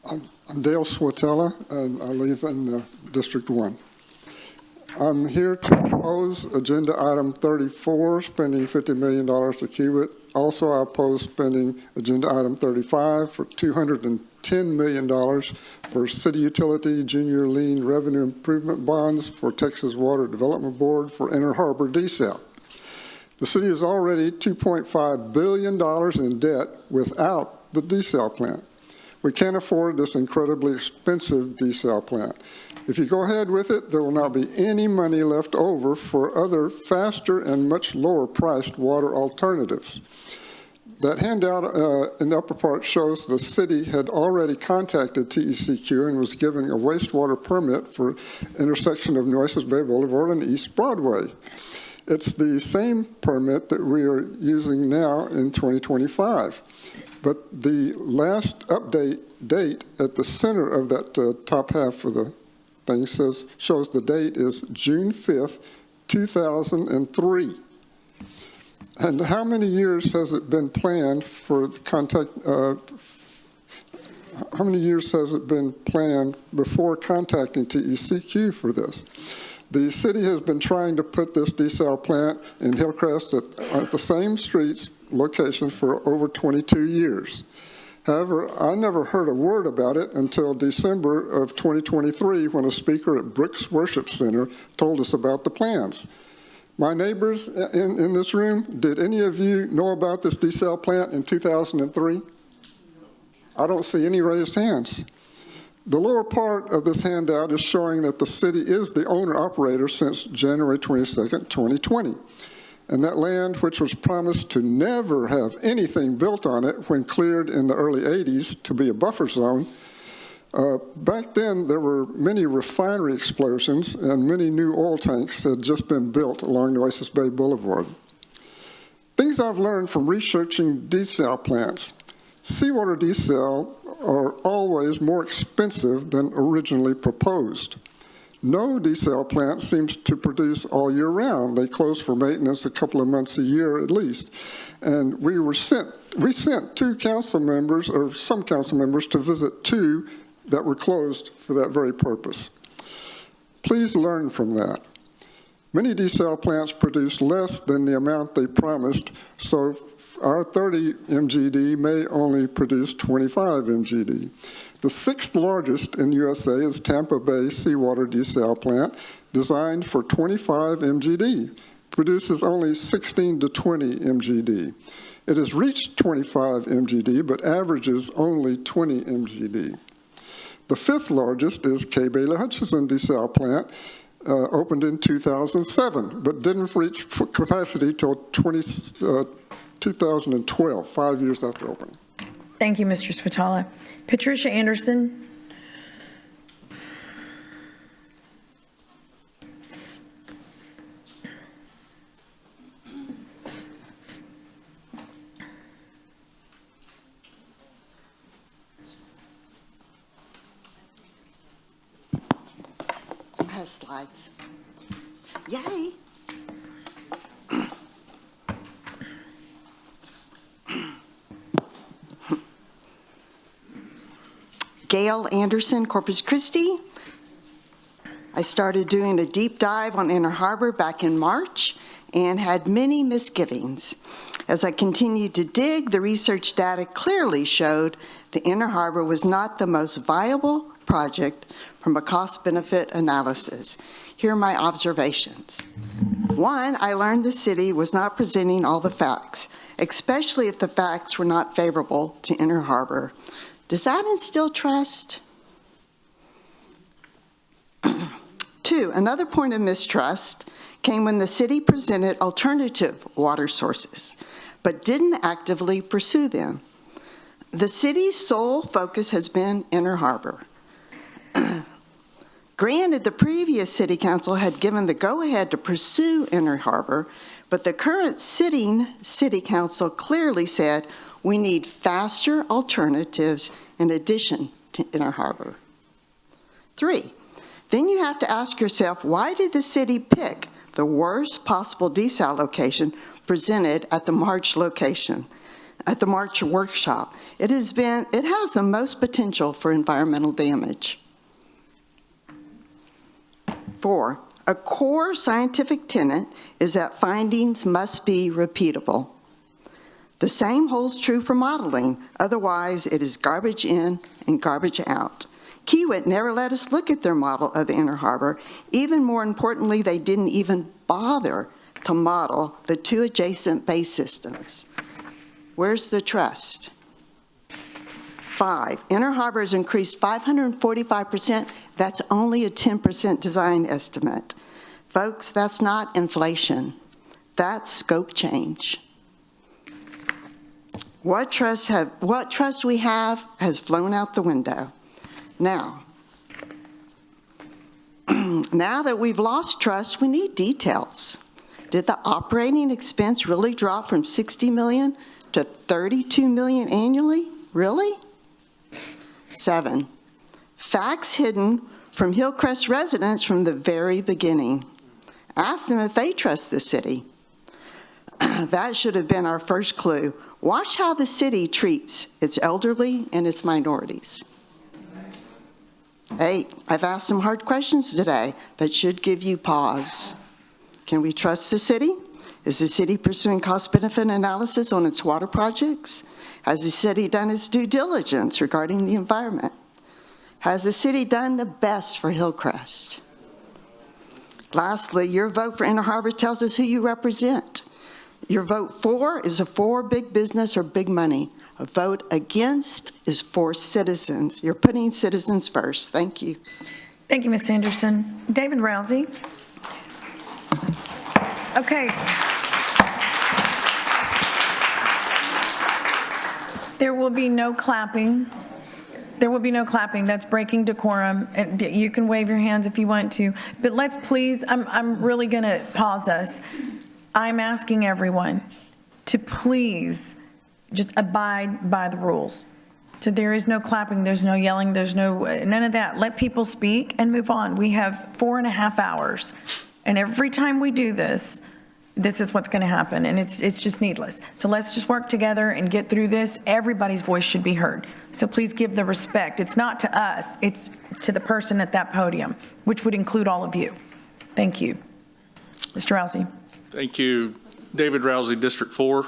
I'm Dale Swatella, and I live in District 1. I'm here to oppose Agenda Item 34, spending $50 million to queue it. Also, I oppose spending Agenda Item 35 for $210 million for city utility junior lien revenue improvement bonds for Texas Water Development Board for Inner Harbor desal. The city is already $2.5 billion in debt without the desal plant. We can't afford this incredibly expensive desal plant. If you go ahead with it, there will not be any money left over for other faster and much lower priced water alternatives. That handout in the upper part shows the city had already contacted TECQ and was given a wastewater permit for intersection of Nueces Bay Boulevard and East Broadway. It's the same permit that we are using now in 2025. But the last update date at the center of that top half of the thing shows the date is June 5th, 2003. And how many years has it been planned for contact? How many years has it been planned before contacting TECQ for this? The city has been trying to put this desal plant in Hillcrest at the same streets location for over 22 years. However, I never heard a word about it until December of 2023 when a speaker at Brooks Worship Center told us about the plans. My neighbors in this room, did any of you know about this desal plant in 2003? I don't see any raised hands. The lower part of this handout is showing that the city is the owner-operator since January 22nd, 2020. And that land, which was promised to never have anything built on it when cleared in the early 80s to be a buffer zone, back then there were many refinery explosions and many new oil tanks had just been built along Nueces Bay Boulevard. Things I've learned from researching desal plants. Seawater desal are always more expensive than originally proposed. No desal plant seems to produce all year round. They close for maintenance a couple of months a year at least. And we sent two council members, or some council members, to visit two that were closed for that very purpose. Please learn from that. Many desal plants produce less than the amount they promised, so our 30 MGD may only produce 25 MGD. The sixth largest in USA is Tampa Bay Seawater Desal Plant, designed for 25 MGD, produces only 16 to 20 MGD. It has reached 25 MGD, but averages only 20 MGD. The fifth largest is K. Bailey Hutchison Desal Plant, opened in 2007, but didn't reach capacity till 2012, 5 years after opening. Thank you, Mr. Swatala. Patricia Anderson. has slides. Yay. Gail Anderson, Corpus Christi. I started doing a deep dive on Inner Harbor back in March and had many misgivings. As I continued to dig, the research data clearly showed the Inner Harbor was not the most viable project from a cost-benefit analysis. Here are my observations. One, I learned the city was not presenting all the facts, especially if the facts were not favorable to Inner Harbor. Does that instill trust? 2, another point of mistrust came when the city presented alternative water sources, but didn't actively pursue them. The city's sole focus has been Inner Harbor. Granted, the previous city council had given the go-ahead to pursue Inner Harbor, but the current sitting city council clearly said we need faster alternatives in addition to Inner Harbor. 3, then you have to ask yourself, why did the city pick the worst possible desal location presented at the March location, at the March workshop? It has the most potential for environmental damage. 4, a core scientific tenet is that findings must be repeatable. The same holds true for modeling. Otherwise, it is garbage in and garbage out. Kiewit never let us look at their model of the Inner Harbor. Even more importantly, they didn't even bother to model the 2 adjacent bay systems. Where's the trust? 5, Inner Harbor has increased 545%. That's only a 10% design estimate. Folks, that's not inflation. That's scope change. What trust we have has flown out the window. Now that we've lost trust, we need details. Did the operating expense really drop from $60 million to $32 million annually? Really? 7, facts hidden from Hillcrest residents from the very beginning. Ask them if they trust the city. That should have been our first clue. Watch how the city treats its elderly and its minorities. 8, I've asked some hard questions today that should give you pause. Can we trust the city? Is the city pursuing cost-benefit analysis on its water projects? Has the city done its due diligence regarding the environment? Has the city done the best for Hillcrest? Lastly, your vote for Inner Harbor tells us who you represent. Your vote for is for big business or big money. A vote against is for citizens. You're putting citizens first. Thank you. Thank you, Ms. Anderson. David Rousey. Okay. There will be no clapping. There will be no clapping. That's breaking decorum. And you can wave your hands if you want to. But let's please, I'm really going to pause us. I'm asking everyone to please just abide by the rules. So there is no clapping, there's no yelling, there's none of that. Let people speak and move on. We have 4.5 hours. And every time we do this, this is what's going to happen, and it's just needless. So let's just work together and get through this. Everybody's voice should be heard. So please give the respect. It's not to us, it's to the person at that podium, which would include all of you. Thank you. Mr. Rousey. Thank you. David Rousey, District 4.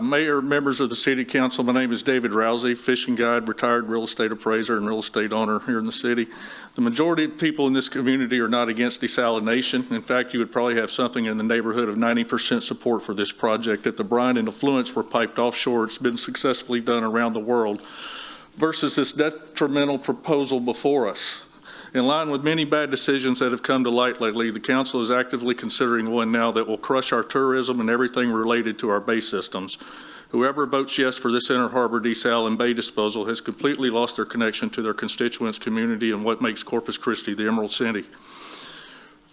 Mayor, members of the City Council, my name is David Rousey, fishing guide, retired real estate appraiser and real estate owner here in the city. The majority of people in this community are not against desalination. In fact, you would probably have something in the neighborhood of 90% support for this project. If the brine and effluents were piped offshore, it's been successfully done around the world, versus this detrimental proposal before us. In line with many bad decisions that have come to light lately, the council is actively considering one now that will crush our tourism and everything related to our bay systems. Whoever votes yes for this Inner Harbor desal and bay disposal has completely lost their connection to their constituents, community, and what makes Corpus Christi the Emerald City.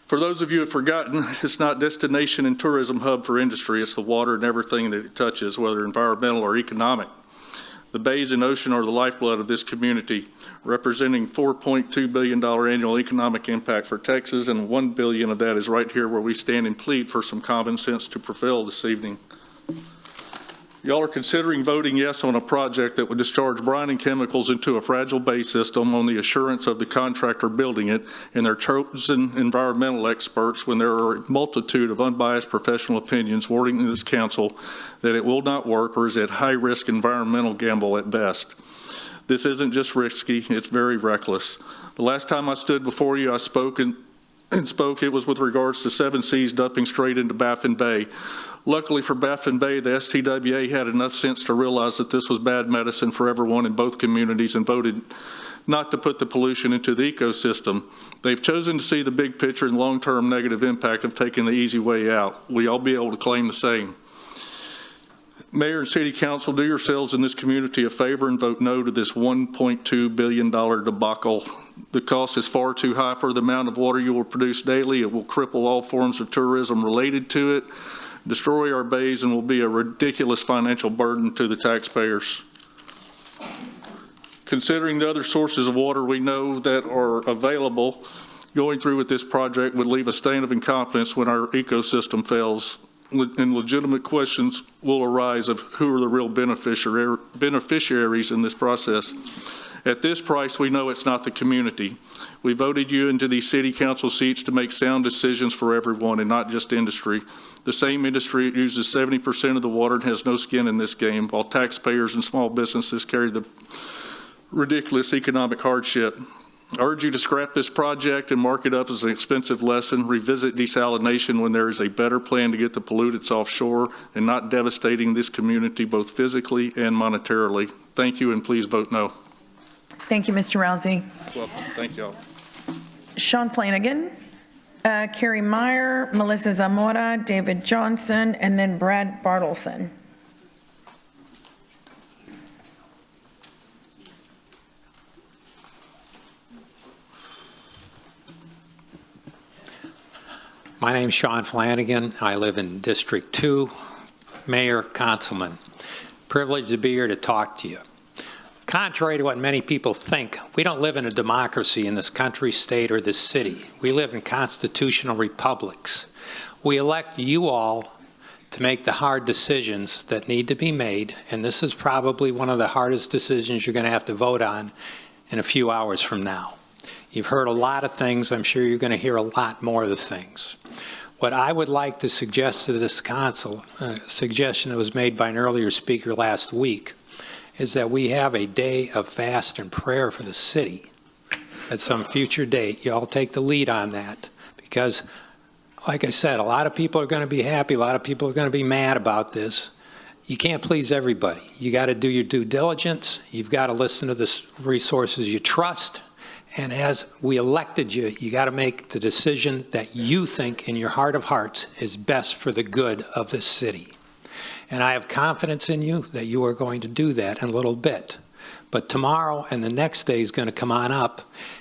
For those of you who have forgotten, it's not destination and tourism hub for industry, it's the water and everything that it touches, whether environmental or economic. The bays and ocean are the lifeblood of this community, representing $4.2 billion annual economic impact for Texas, and $1 billion of that is right here where we stand and plead for some common sense to prevail this evening. Y'all are considering voting yes on a project that would discharge brine and chemicals into a fragile bay system on the assurance of the contractor building it and their chosen environmental experts, when there are a multitude of unbiased professional opinions warning this council that it will not work or is at high-risk environmental gamble at best. This isn't just risky, it's very reckless. The last time I stood before you, I spoke, it was with regards to 7 Seas dumping straight into Baffin Bay. Luckily for Baffin Bay, the STWA had enough sense to realize that this was bad medicine for everyone in both communities and voted not to put the pollution into the ecosystem. They've chosen to see the big picture and long-term negative impact of taking the easy way out. Will y'all be able to claim the same? Mayor and City Council, do yourselves in this community a favor and vote no to this $1.2 billion debacle. The cost is far too high for the amount of water you will produce daily. It will cripple all forms of tourism related to it, destroy our bays, and will be a ridiculous financial burden to the taxpayers. Considering the other sources of water we know that are available, going through with this project would leave a stain of incompetence when our ecosystem fails, and legitimate questions will arise of who are the real beneficiaries in this process. At this price, we know it's not the community. We voted you into these city council seats to make sound decisions for everyone and not just industry. The same industry uses 70% of the water and has no skin in this game, while taxpayers and small businesses carry the ridiculous economic hardship. I urge you to scrap this project and mark it up as an expensive lesson. Revisit desalination when there is a better plan to get the pollutants offshore and not devastating this community both physically and monetarily. Thank you, and please vote no. Thank you, Mr. Rousey. Welcome. Thank y'all. Sean Flanagan, Carrie Meyer, Melissa Zamora, David Johnson, and then Brad Bartleson. My name's Sean Flanagan. I live in District 2. Mayor, Councilman, privileged to be here to talk to you. Contrary to what many people think, we don't live in a democracy in this country, state, or this city. We live in constitutional republics. We elect you all to make the hard decisions that need to be made, and this is probably one of the hardest decisions you're going to have to vote on in a few hours from now. You've heard a lot of things. I'm sure you're going to hear a lot more of the things. What I would like to suggest to this council, a suggestion that was made by an earlier speaker last week, is that we have a day of fast and prayer for the city at some future date. You all take the lead on that, because, like I said, a lot of people are going to be happy, a lot of people are going to be mad about this. You can't please everybody. You got to do your due diligence. You've got to listen to the resources you trust. And as we elected you, you got to make the decision that you think in your heart of hearts is best for the good of this city. And I have confidence in you that you are going to do that in a little bit. But tomorrow and the next day is going to come on up,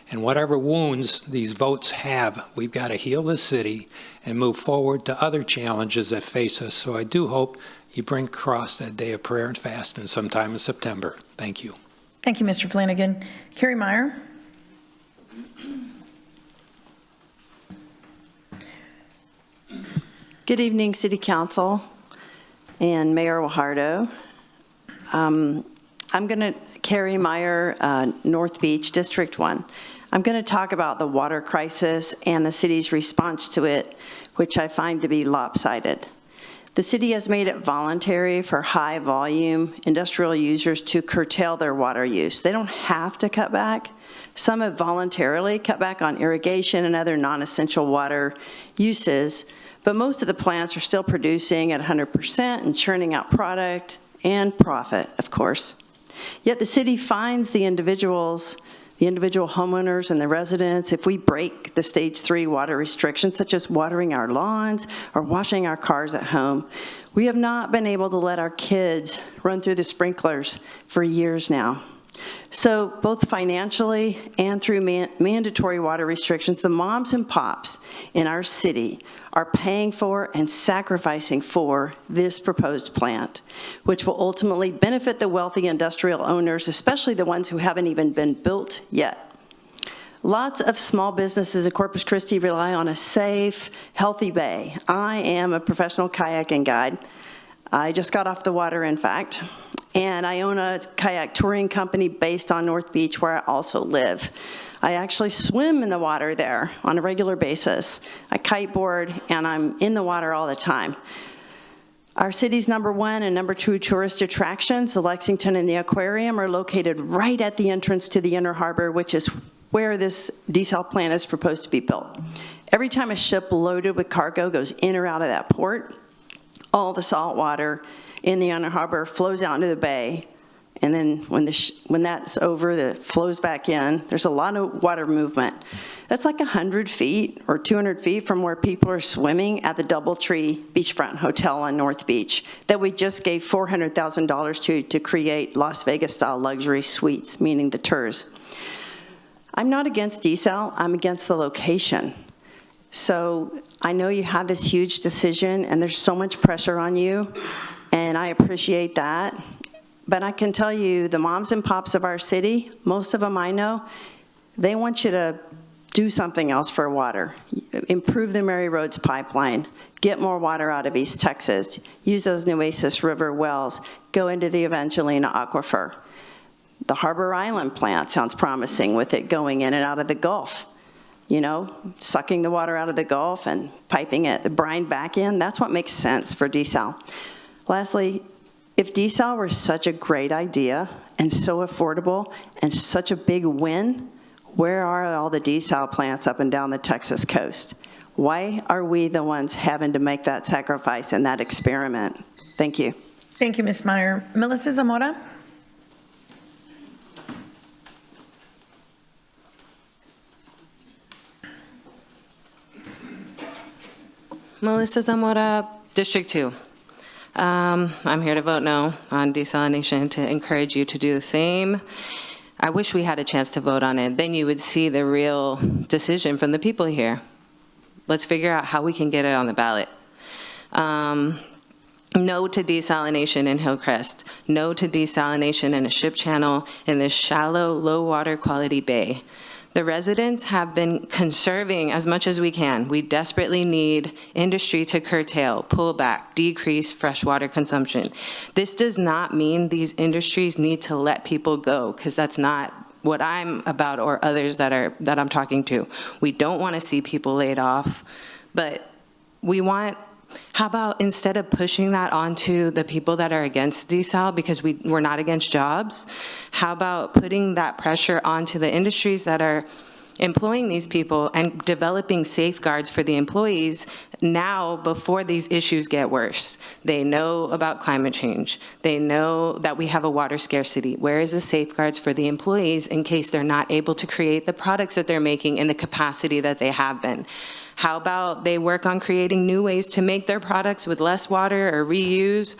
and whatever wounds these votes have, we've got to heal the city and move forward to other challenges that face us. So I do hope you bring across that day of prayer and fasting sometime in September. Thank you. Thank you, Mr. Flanagan. Carrie Meyer. Good evening, City Council and Mayor Guajardo. I'm going to, Carrie Meyer, North Beach, District 1. I'm going to talk about the water crisis and the city's response to it, which I find to be lopsided. The city has made it voluntary for high-volume industrial users to curtail their water use. They don't have to cut back. Some have voluntarily cut back on irrigation and other non-essential water uses, but most of the plants are still producing at 100% and churning out product and profit, of course. Yet the city fines the individual homeowners and the residents if we break the stage 3 water restrictions, such as watering our lawns or washing our cars at home. We have not been able to let our kids run through the sprinklers for years now. So both financially and through mandatory water restrictions, the moms and pops in our city are paying for and sacrificing for this proposed plant, which will ultimately benefit the wealthy industrial owners, especially the ones who haven't even been built yet. Lots of small businesses in Corpus Christi rely on a safe, healthy bay. I am a professional kayaking guide. I just got off the water, in fact, and I own a kayak touring company based on North Beach, where I also live. I actually swim in the water there on a regular basis. I kiteboard, and I'm in the water all the time. Our city's #1 and #2 tourist attractions, the Lexington and the Aquarium, are located right at the entrance to the Inner Harbor, which is where this desal plant is proposed to be built. Every time a ship loaded with cargo goes in or out of that port, all the salt water in the Inner Harbor flows out into the bay, and then when that's over, it flows back in. There's a lot of water movement. That's like 100 feet or 200 feet from where people are swimming at the DoubleTree Beachfront Hotel on North Beach that we just gave $400,000 to create Las Vegas-style luxury suites, meaning the tours. I'm not against desal, I'm against the location. So I know you have this huge decision and there's so much pressure on you, and I appreciate that. But I can tell you, the moms and pops of our city, most of them I know, they want you to do something else for water. Improve the Mary Roads pipeline, get more water out of East Texas, use those Nueces River wells, go into the Evangelina Aquifer. The Harbor Island plant sounds promising with it going in and out of the Gulf. You know, sucking the water out of the Gulf and piping it, the brine back in, that's what makes sense for desal. Lastly, if desal were such a great idea and so affordable and such a big win, where are all the desal plants up and down the Texas coast? Why are we the ones having to make that sacrifice and that experiment? Thank you. Thank you, Ms. Meyer. Melissa Zamora? Melissa Zamora, District 2. I'm here to vote no on desalination, to encourage you to do the same. I wish we had a chance to vote on it. Then you would see the real decision from the people here. Let's figure out how we can get it on the ballot. No to desalination in Hillcrest. No to desalination in a ship channel in this shallow, low water quality bay. The residents have been conserving as much as we can. We desperately need industry to curtail, pull back, decrease freshwater consumption. This does not mean these industries need to let people go, because that's not what I'm about or others that I'm talking to. We don't want to see people laid off, but we want, how about instead of pushing that onto the people that are against desal, because we're not against jobs, how about putting that pressure onto the industries that are employing these people and developing safeguards for the employees now before these issues get worse? They know about climate change. They know that we have a water scarcity. Where is the safeguards for the employees in case they're not able to create the products that they're making in the capacity that they have been? How about they work on creating new ways to make their products with less water or reuse?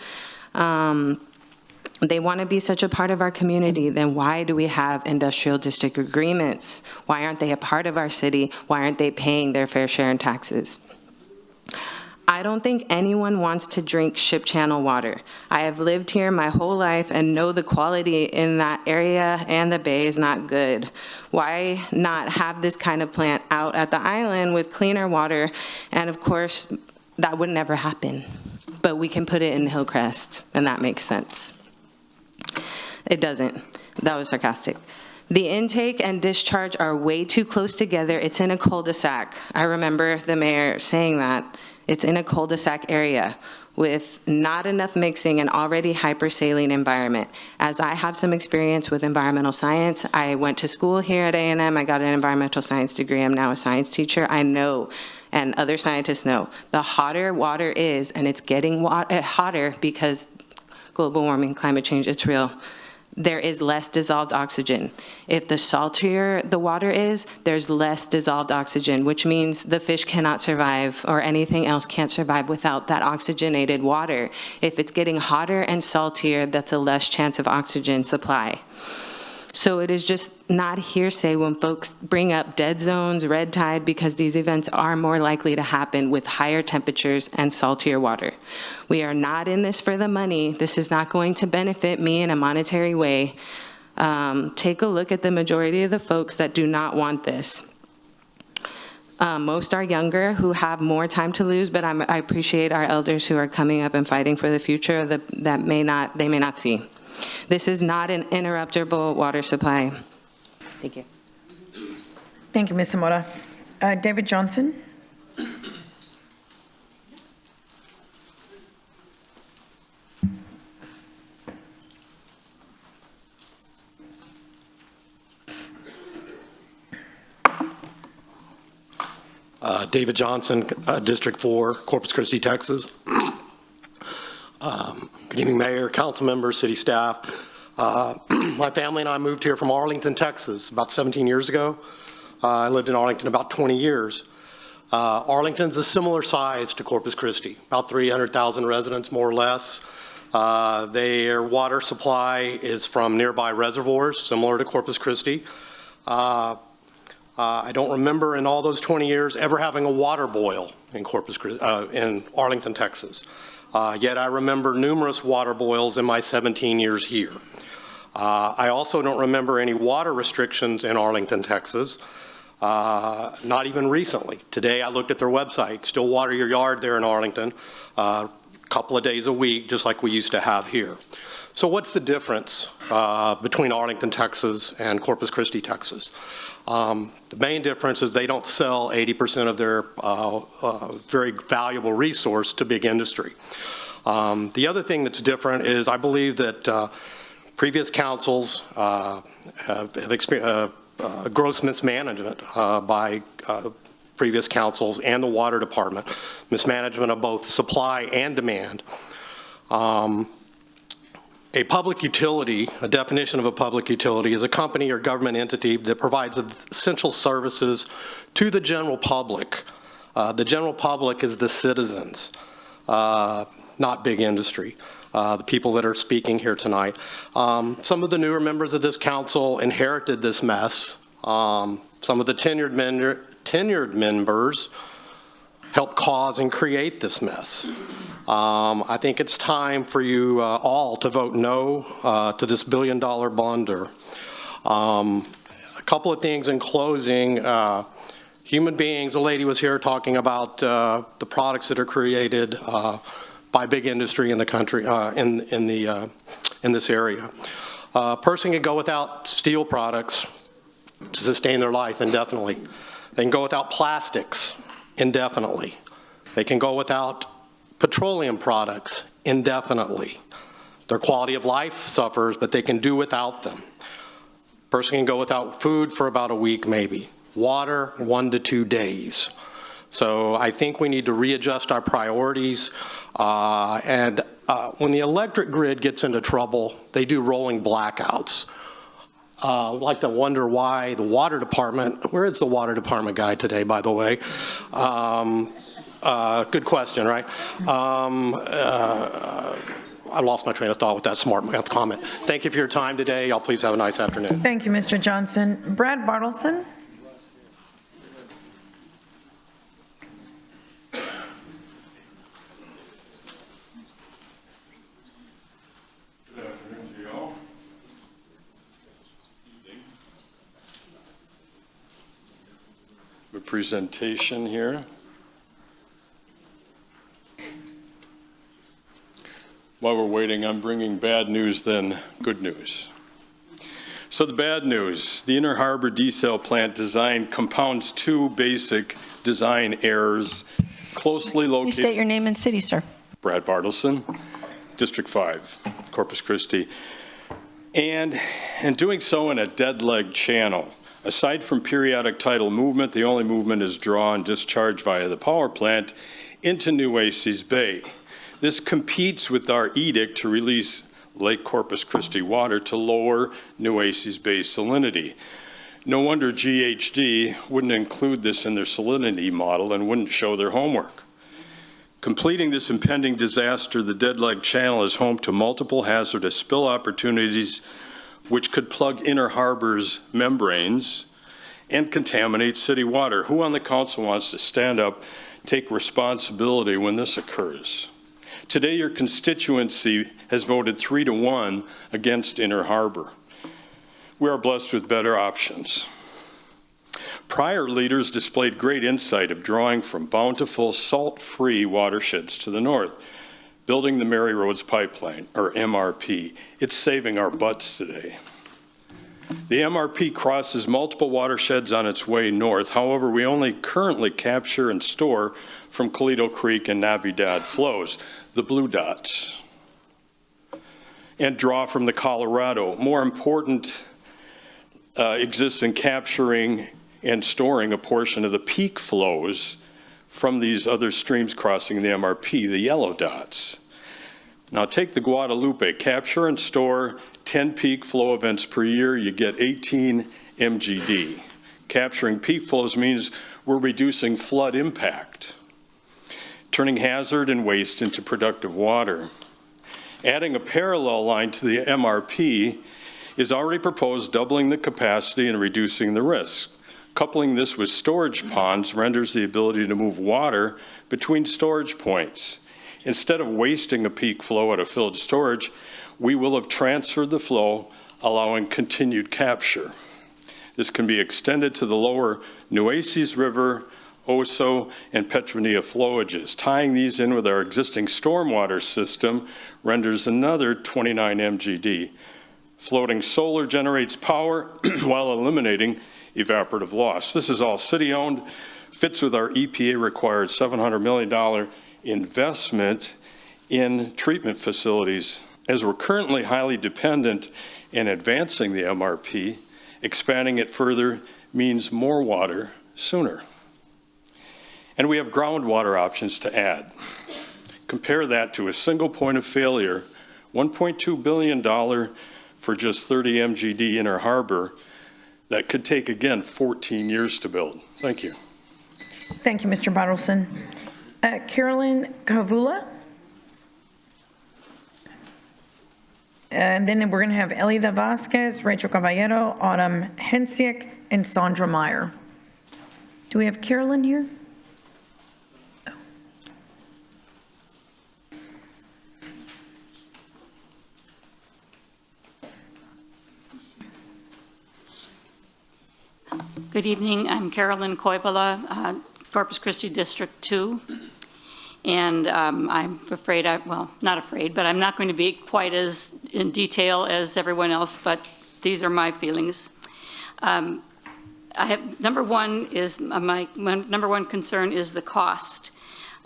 They want to be such a part of our community, then why do we have industrial district agreements? Why aren't they a part of our city? Why aren't they paying their fair share in taxes? I don't think anyone wants to drink ship channel water. I have lived here my whole life and know the quality in that area and the bay is not good. Why not have this kind of plant out at the island with cleaner water? And of course, that would never happen. But we can put it in Hillcrest, and that makes sense. It doesn't. That was sarcastic. The intake and discharge are way too close together. It's in a cul-de-sac. I remember the mayor saying that. It's in a cul-de-sac area with not enough mixing and already hypersaline environment. As I have some experience with environmental science, I went to school here at A&M. I got an environmental science degree. I'm now a science teacher. I know, and other scientists know, the hotter water is, and it's getting hotter because global warming, climate change, it's real. There is less dissolved oxygen. If the saltier the water is, there's less dissolved oxygen, which means the fish cannot survive or anything else can't survive without that oxygenated water. If it's getting hotter and saltier, that's a less chance of oxygen supply. So So it is just not hearsay when folks bring up dead zones, red tide, because these events are more likely to happen with higher temperatures and saltier water. We are not in this for the money. This is not going to benefit me in a monetary way. Take a look at the majority of the folks that do not want this. Most are younger, who have more time to lose, but I appreciate our elders who are coming up and fighting for the future that they may not see. This is not an interruptible water supply. Thank you. Thank you, Ms. Zamora. David Johnson? David Johnson, District 4, Corpus Christi, Texas. Good evening, Mayor, council members, city staff. My family and I moved here from Arlington, Texas about 17 years ago. I lived in Arlington about 20 years. Arlington's a similar size to Corpus Christi, about 300,000 residents, more or less. Their water supply is from nearby reservoirs, similar to Corpus Christi. I don't remember in all those 20 years ever having a water boil in in Arlington, Texas. Yet I remember numerous water boils in my 17 years here. I also don't remember any water restrictions in Arlington, Texas, not even recently. Today I looked at their website, still water your yard there in Arlington, a couple of days a week, just like we used to have here. So what's the difference between Arlington, Texas and Corpus Christi, Texas? The main difference is they don't sell 80% of their very valuable resource to big industry. The other thing that's different is I believe that previous councils have experienced gross mismanagement by previous councils and the water department, mismanagement of both supply and demand. A public utility, a definition of a public utility, is a company or government entity that provides essential services to the general public. The general public is the citizens, not big industry, the people that are speaking here tonight. Some of the newer members of this council inherited this mess. Some of the tenured members helped cause and create this mess. I think it's time for you all to vote no to this billion-dollar blunder. A couple of things in closing. Human beings, a lady was here talking about the products that are created by big industry in the country, in this area. A person can go without steel products to sustain their life indefinitely. They can go without plastics indefinitely. They can go without petroleum products indefinitely. Their quality of life suffers, but they can do without them. Person can go without food for about a week maybe. Water, 1 to 2 days. So I think we need to readjust our priorities. When the electric grid gets into trouble, they do rolling blackouts. I'd like to wonder why the water department, where is the water department guy today, by the way? Good question, right? I lost my train of thought with that smart comment. Thank you for your time today. Y'all please have a nice afternoon. Thank you, Mr. Johnson. Brad Bartleson? Good afternoon to you all. A presentation here. While we're waiting, I'm bringing bad news then good news. So the bad news, the Inner Harbor desal plant design compounds 2 basic design errors closely located. You state your name and city, sir. Brad Bartleson, District 5, Corpus Christi. And doing so in a dead-leg channel. Aside from periodic tidal movement, the only movement is draw and discharge via the power plant into Nueces Bay. This competes with our edict to release Lake Corpus Christi water to lower Nueces Bay salinity. No wonder GHD wouldn't include this in their salinity model and wouldn't show their homework. Completing this impending disaster, the dead leg channel is home to multiple hazardous spill opportunities which could plug Inner Harbor's membranes and contaminate city water. Who on the council wants to stand up, take responsibility when this occurs? Today, your constituency has voted 3-1 against Inner Harbor. We are blessed with better options. Prior leaders displayed great insight of drawing from bountiful, salt-free watersheds to the north, building the Mary Roads Pipeline, or MRP. It's saving our butts today. The MRP crosses multiple watersheds on its way north. However, we only currently capture and store from Colito Creek and Navidad flows, the blue dots, and draw from the Colorado. More important exists in capturing and storing a portion of the peak flows from these other streams crossing the MRP, the yellow dots. Now take the Guadalupe, capture and store 10 peak flow events per year, you get 18 MGD. Capturing peak flows means we're reducing flood impact, turning hazard and waste into productive water. Adding a parallel line to the MRP is already proposed, doubling the capacity and reducing the risk. Coupling this with storage ponds renders the ability to move water between storage points. Instead of wasting a peak flow at a filled storage, we will have transferred the flow, allowing continued capture. This can be extended to the lower Nueces River, Oso, and Petronilla flowages. Tying these in with our existing stormwater system renders another 29 MGD. Floating solar generates power while eliminating evaporative loss. This is all city-owned, fits with our EPA-required $700 million investment in treatment facilities. As we're currently highly dependent in advancing the MRP, expanding it further means more water sooner. And we have groundwater options to add. Compare that to a single point of failure, $1.2 billion for just 30 MGD Inner Harbor. That could take, again, 14 years to build. Thank you. Thank you, Mr. Bartleson. Carolyn Kavula. And then we're going to have Elida Vasquez, Rachel Caballero, Autumn Hensiek, and Sandra Meyer. Do we have Carolyn here? Good evening. I'm Carolyn Koivala, Corpus Christi District 2. And I'm afraid, not afraid, but I'm not going to be quite as in detail as everyone else, but these are my feelings. My number one concern is the cost.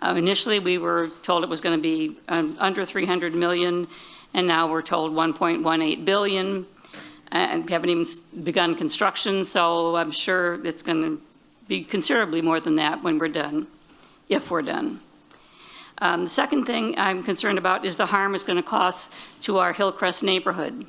Initially, we were told it was going to be under $300 million, and now we're told $1.18 billion. And we haven't even begun construction, so I'm sure it's going to be considerably more than that when we're done, if we're done. The second thing I'm concerned about is the harm it's going to cause to our Hillcrest neighborhood.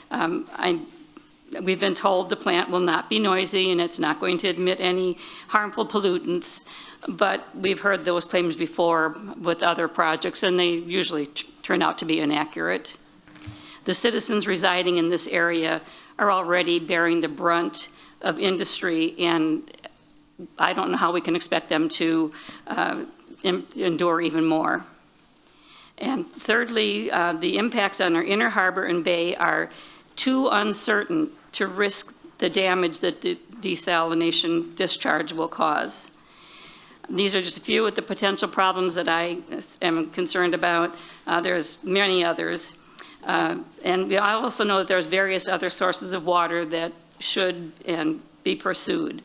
We've been told the plant will not be noisy and it's not going to emit any harmful pollutants, but we've heard those claims before with other projects, and they usually turn out to be inaccurate. The citizens residing in this area are already bearing the brunt of industry, and I don't know how we can expect them to endure even more. And thirdly, the impacts on our Inner Harbor and Bay are too uncertain to risk the damage that the desalination discharge will cause. These are just a few of the potential problems that I am concerned about. There's many others. And I also know that there's various other sources of water that should and be pursued.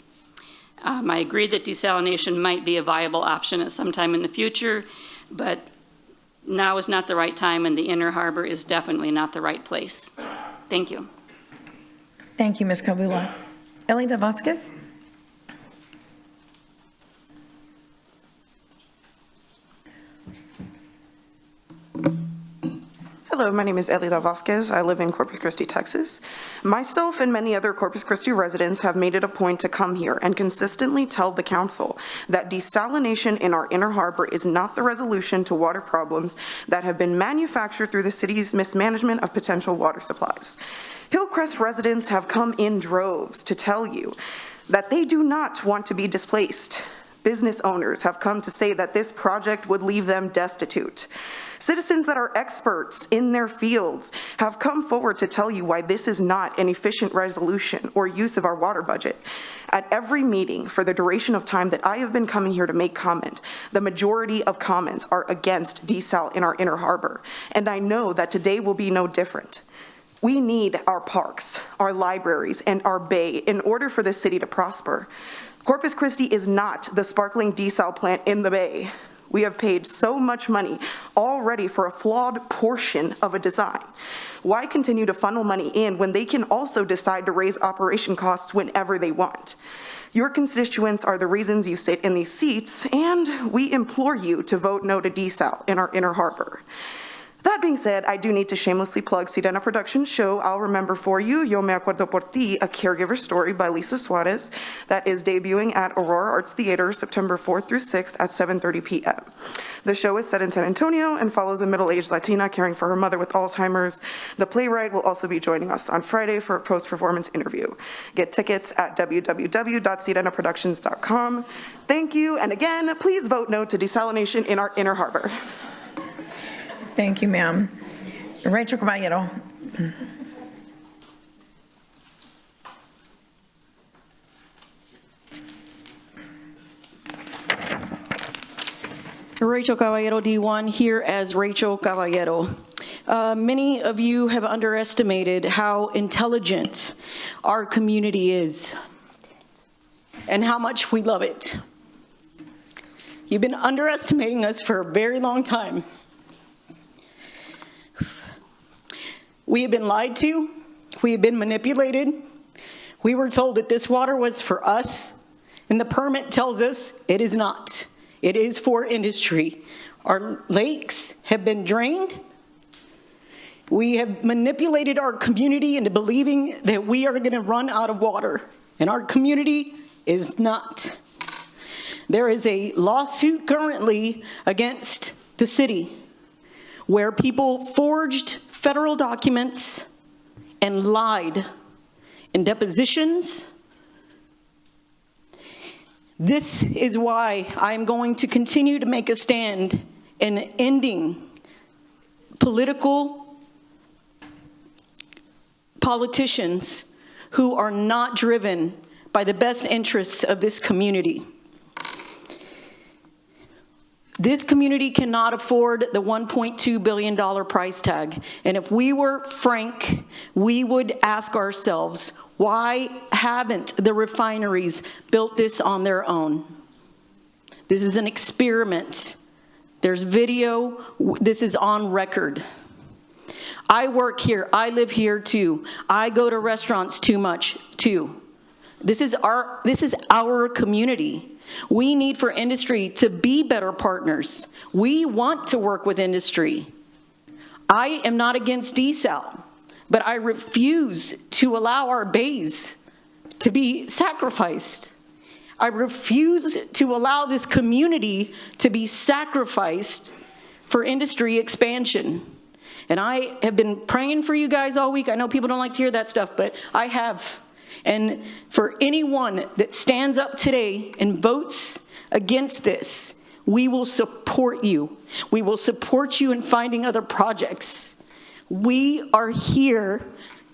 I agree that desalination might be a viable option at some time in the future, but now is not the right time, and the Inner Harbor is definitely not the right place. Thank you. Thank you, Ms. Kavula. Elida Vasquez. Hello, my name is Elida Vasquez. I live in Corpus Christi, Texas. Myself and many other Corpus Christi residents have made it a point to come here and consistently tell the council that desalination in our inner harbor is not the resolution to water problems that have been manufactured through the city's mismanagement of potential water supplies. Hillcrest residents have come in droves to tell you that they do not want to be displaced. Business owners have come to say that this project would leave them destitute. Citizens that are experts in their fields have come forward to tell you why this is not an efficient resolution or use of our water budget. At every meeting for the duration of time that I have been coming here to make comment, the majority of comments are against desal in our inner harbor, and I know that today will be no different. We need our parks, our libraries, and our bay in order for the city to prosper. Corpus Christi is not the sparkling desal plant in the bay. We have paid so much money already for a flawed portion of a design. Why continue to funnel money in when they can also decide to raise operation costs whenever they want? Your constituents are the reasons you sit in these seats, and we implore you to vote no to desal in our inner harbor. That being said, I do need to shamelessly plug Sirena Productions' show, I'll Remember For You, Yo Me Acuerdo Por Ti, a caregiver story by Lisa Suarez, that is debuting at Aurora Arts Theater September 4th through 6th at 7:30 p.m. The show is set in San Antonio and follows a middle-aged Latina caring for her mother with Alzheimer's. The playwright will also be joining us on Friday for a post-performance interview. Get tickets at www.sirenaproductions.com. Thank you, and again, please vote no to desalination in our inner harbor. Thank you, ma'am. Rachel Caballero. Rachel Caballero, D1, here as Rachel Caballero. Many of you have underestimated how intelligent our community is and how much we love it. You've been underestimating us for a very long time. We have been lied to. We have been manipulated. We were told that this water was for us, and the permit tells us it is not. It is for industry. Our lakes have been drained. We have manipulated our community into believing that we are going to run out of water, and our community is not. There is a lawsuit currently against the city where people forged federal documents and lied in depositions. This is why I'm going to continue to make a stand in ending politicians who are not driven by the best interests of this community. This community cannot afford the $1.2 billion price tag. And if we were frank, we would ask ourselves, why haven't the refineries built this on their own? This is an experiment. There's video. This is on record. I work here. I live here too. I go to restaurants too much too. This is our community. We need for industry to be better partners. We want to work with industry. I am not against desal, but I refuse to allow our bays to be sacrificed. I refuse to allow this community to be sacrificed for industry expansion. And I have been praying for you guys all week. I know people don't like to hear that stuff, but I have. And for anyone that stands up today and votes against this, we will support you. We will support you in finding other projects. We are here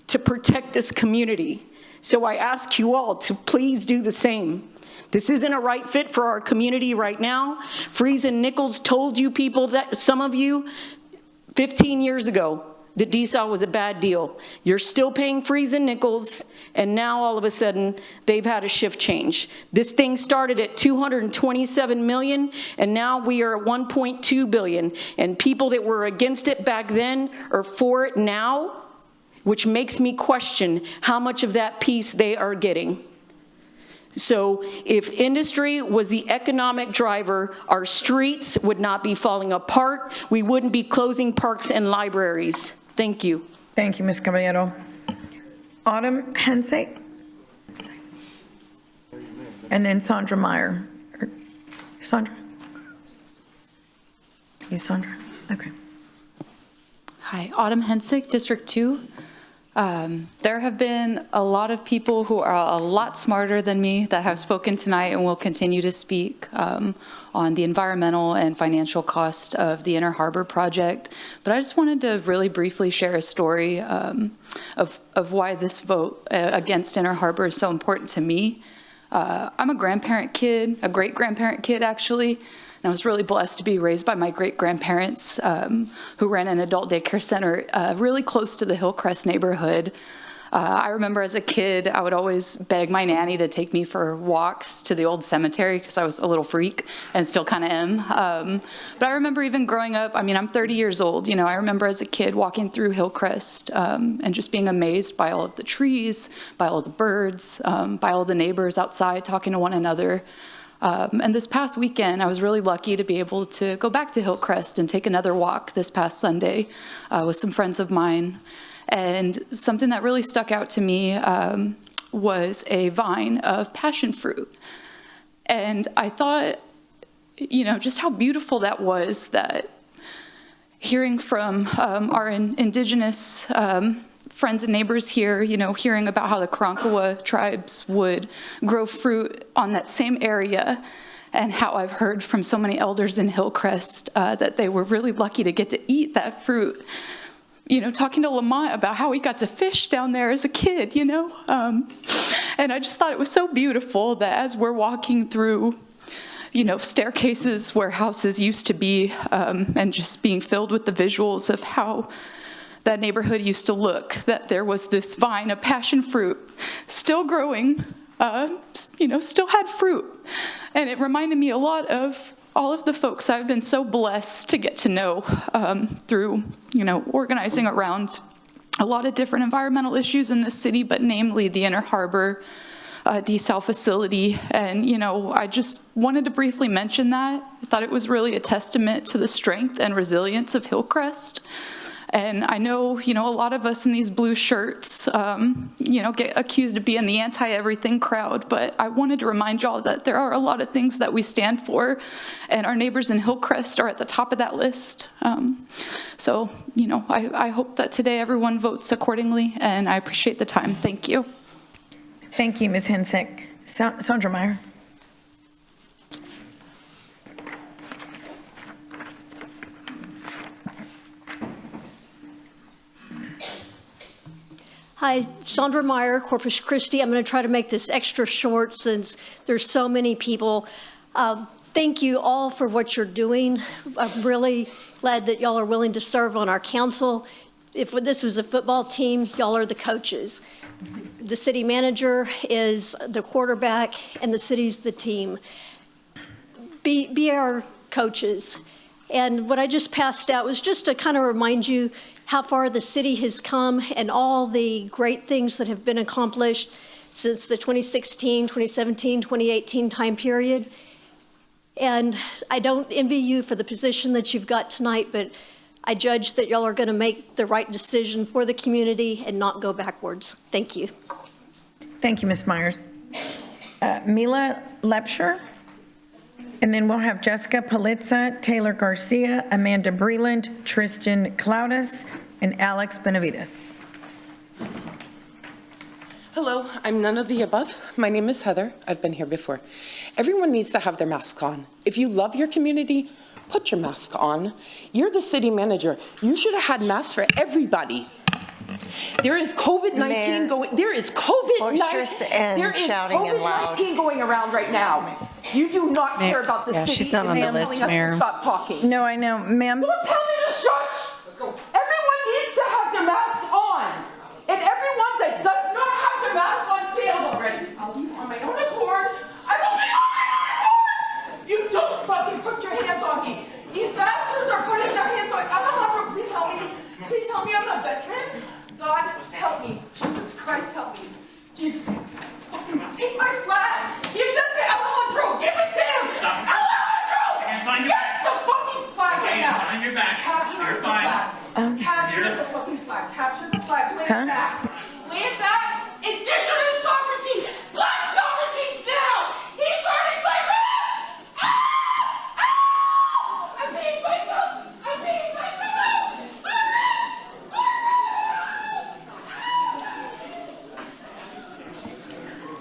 to protect this community. So I ask you all to please do the same. This isn't a right fit for our community right now. Freeze and Nichols told you people, that some of you, 15 years ago, that desal was a bad deal. You're still paying Freeze and Nichols, and now all of a sudden they've had a shift change. This thing started at $227 million, and now we are at $1.2 billion. And people that were against it back then are for it now, which makes me question how much of that piece they are getting. So if industry was the economic driver, our streets would not be falling apart. We wouldn't be closing parks and libraries. Thank you. Thank you, Ms. Caballero. Autumn Hensek? And then Sandra Meyer. Sandra? You, Sandra? Okay. Hi, Autumn Hensick, District 2. There have been a lot of people who are a lot smarter than me that have spoken tonight and will continue to speak on the environmental and financial cost of the Inner Harbor project. But I just wanted to really briefly share a story of why this vote against Inner Harbor is so important to me. I'm a grandparent kid, a great-grandparent kid actually, and I was really blessed to be raised by my great-grandparents who ran an adult daycare center really close to the Hillcrest neighborhood. I remember as a kid, I would always beg my nanny to take me for walks to the old cemetery because I was a little freak and still kind of am. But I remember even growing up, I mean, I'm 30 years old, you know, I remember as a kid walking through Hillcrest and just being amazed by all of the trees, by all of the birds, by all the neighbors outside talking to one another. And this past weekend, I was really lucky to be able to go back to Hillcrest and take another walk this past Sunday with some friends of mine. And something that really stuck out to me was a vine of passion fruit. And I thought, you know, just how beautiful that was, that hearing from our indigenous friends and neighbors here, you know, hearing about how the Karankawa tribes would grow fruit on that same area, and how I've heard from so many elders in Hillcrest that they were really lucky to get to eat that fruit. You know, talking to Lamont about how he got to fish down there as a kid, you know. And I just thought it was so beautiful that as we're walking through, you know, staircases where houses used to be, and just being filled with the visuals of how that neighborhood used to look, that there was this vine of passion fruit still growing, you know, still had fruit. And it reminded me a lot of all of the folks I've been so blessed to get to know through, you know, organizing around a lot of different environmental issues in this city, but namely the Inner Harbor desal facility. And, you know, I just wanted to briefly mention that. I thought it was really a testament to the strength and resilience of Hillcrest. And I know, you know, a lot of us in these blue shirts, you know, get accused of being the anti-everything crowd, but I wanted to remind y'all that there are a lot of things that we stand for, and our neighbors in Hillcrest are at the top of that list. So, you know, I hope that today everyone votes accordingly, and I appreciate the time. Thank you. Thank you, Ms. Hensick. Sandra Meyer. Hi, Sandra Meyer, Corpus Christi. I'm going to try to make this extra short since there's so many people. Thank you all for what you're doing. I'm really glad that y'all are willing to serve on our council. If this was a football team, y'all are the coaches. The city manager is the quarterback, and the city's the team. Be our coaches. And what I just passed out was just to kind of remind you how far the city has come and all the great things that have been accomplished since the 2016, 2017, 2018 time period. And I don't envy you for the position that you've got tonight, but I judge that y'all are going to make the right decision for the community and not go backwards. Thank you. Thank you, Ms. Myers. Mila Lepsher. And then we'll have Jessica Palitza, Taylor Garcia, Amanda Breland, Tristan Claudas, and Alex Benavides. Hello, I'm none of the above. My name is Heather. I've been here before. Everyone needs to have their mask on. If you love your community, put your mask on. You're the city manager. You should have had masks for everybody. There is COVID-19 going. There is COVID-19 going around right now. You do not care about the city. She's not on the list, Mayor. Stop talking. No, I know, ma'am. Don't tell me to shush. Everyone needs to have their masks on, and everyone that does not have their mask on failed already. I'll be on my own accord. I will be on my own accord. You don't fucking put your hands on me. These bastards are putting their hands on. I'm a veteran. Please help me. Please help me. I'm a veteran. God help me. Jesus Christ help me. Jesus, fucking take my flag.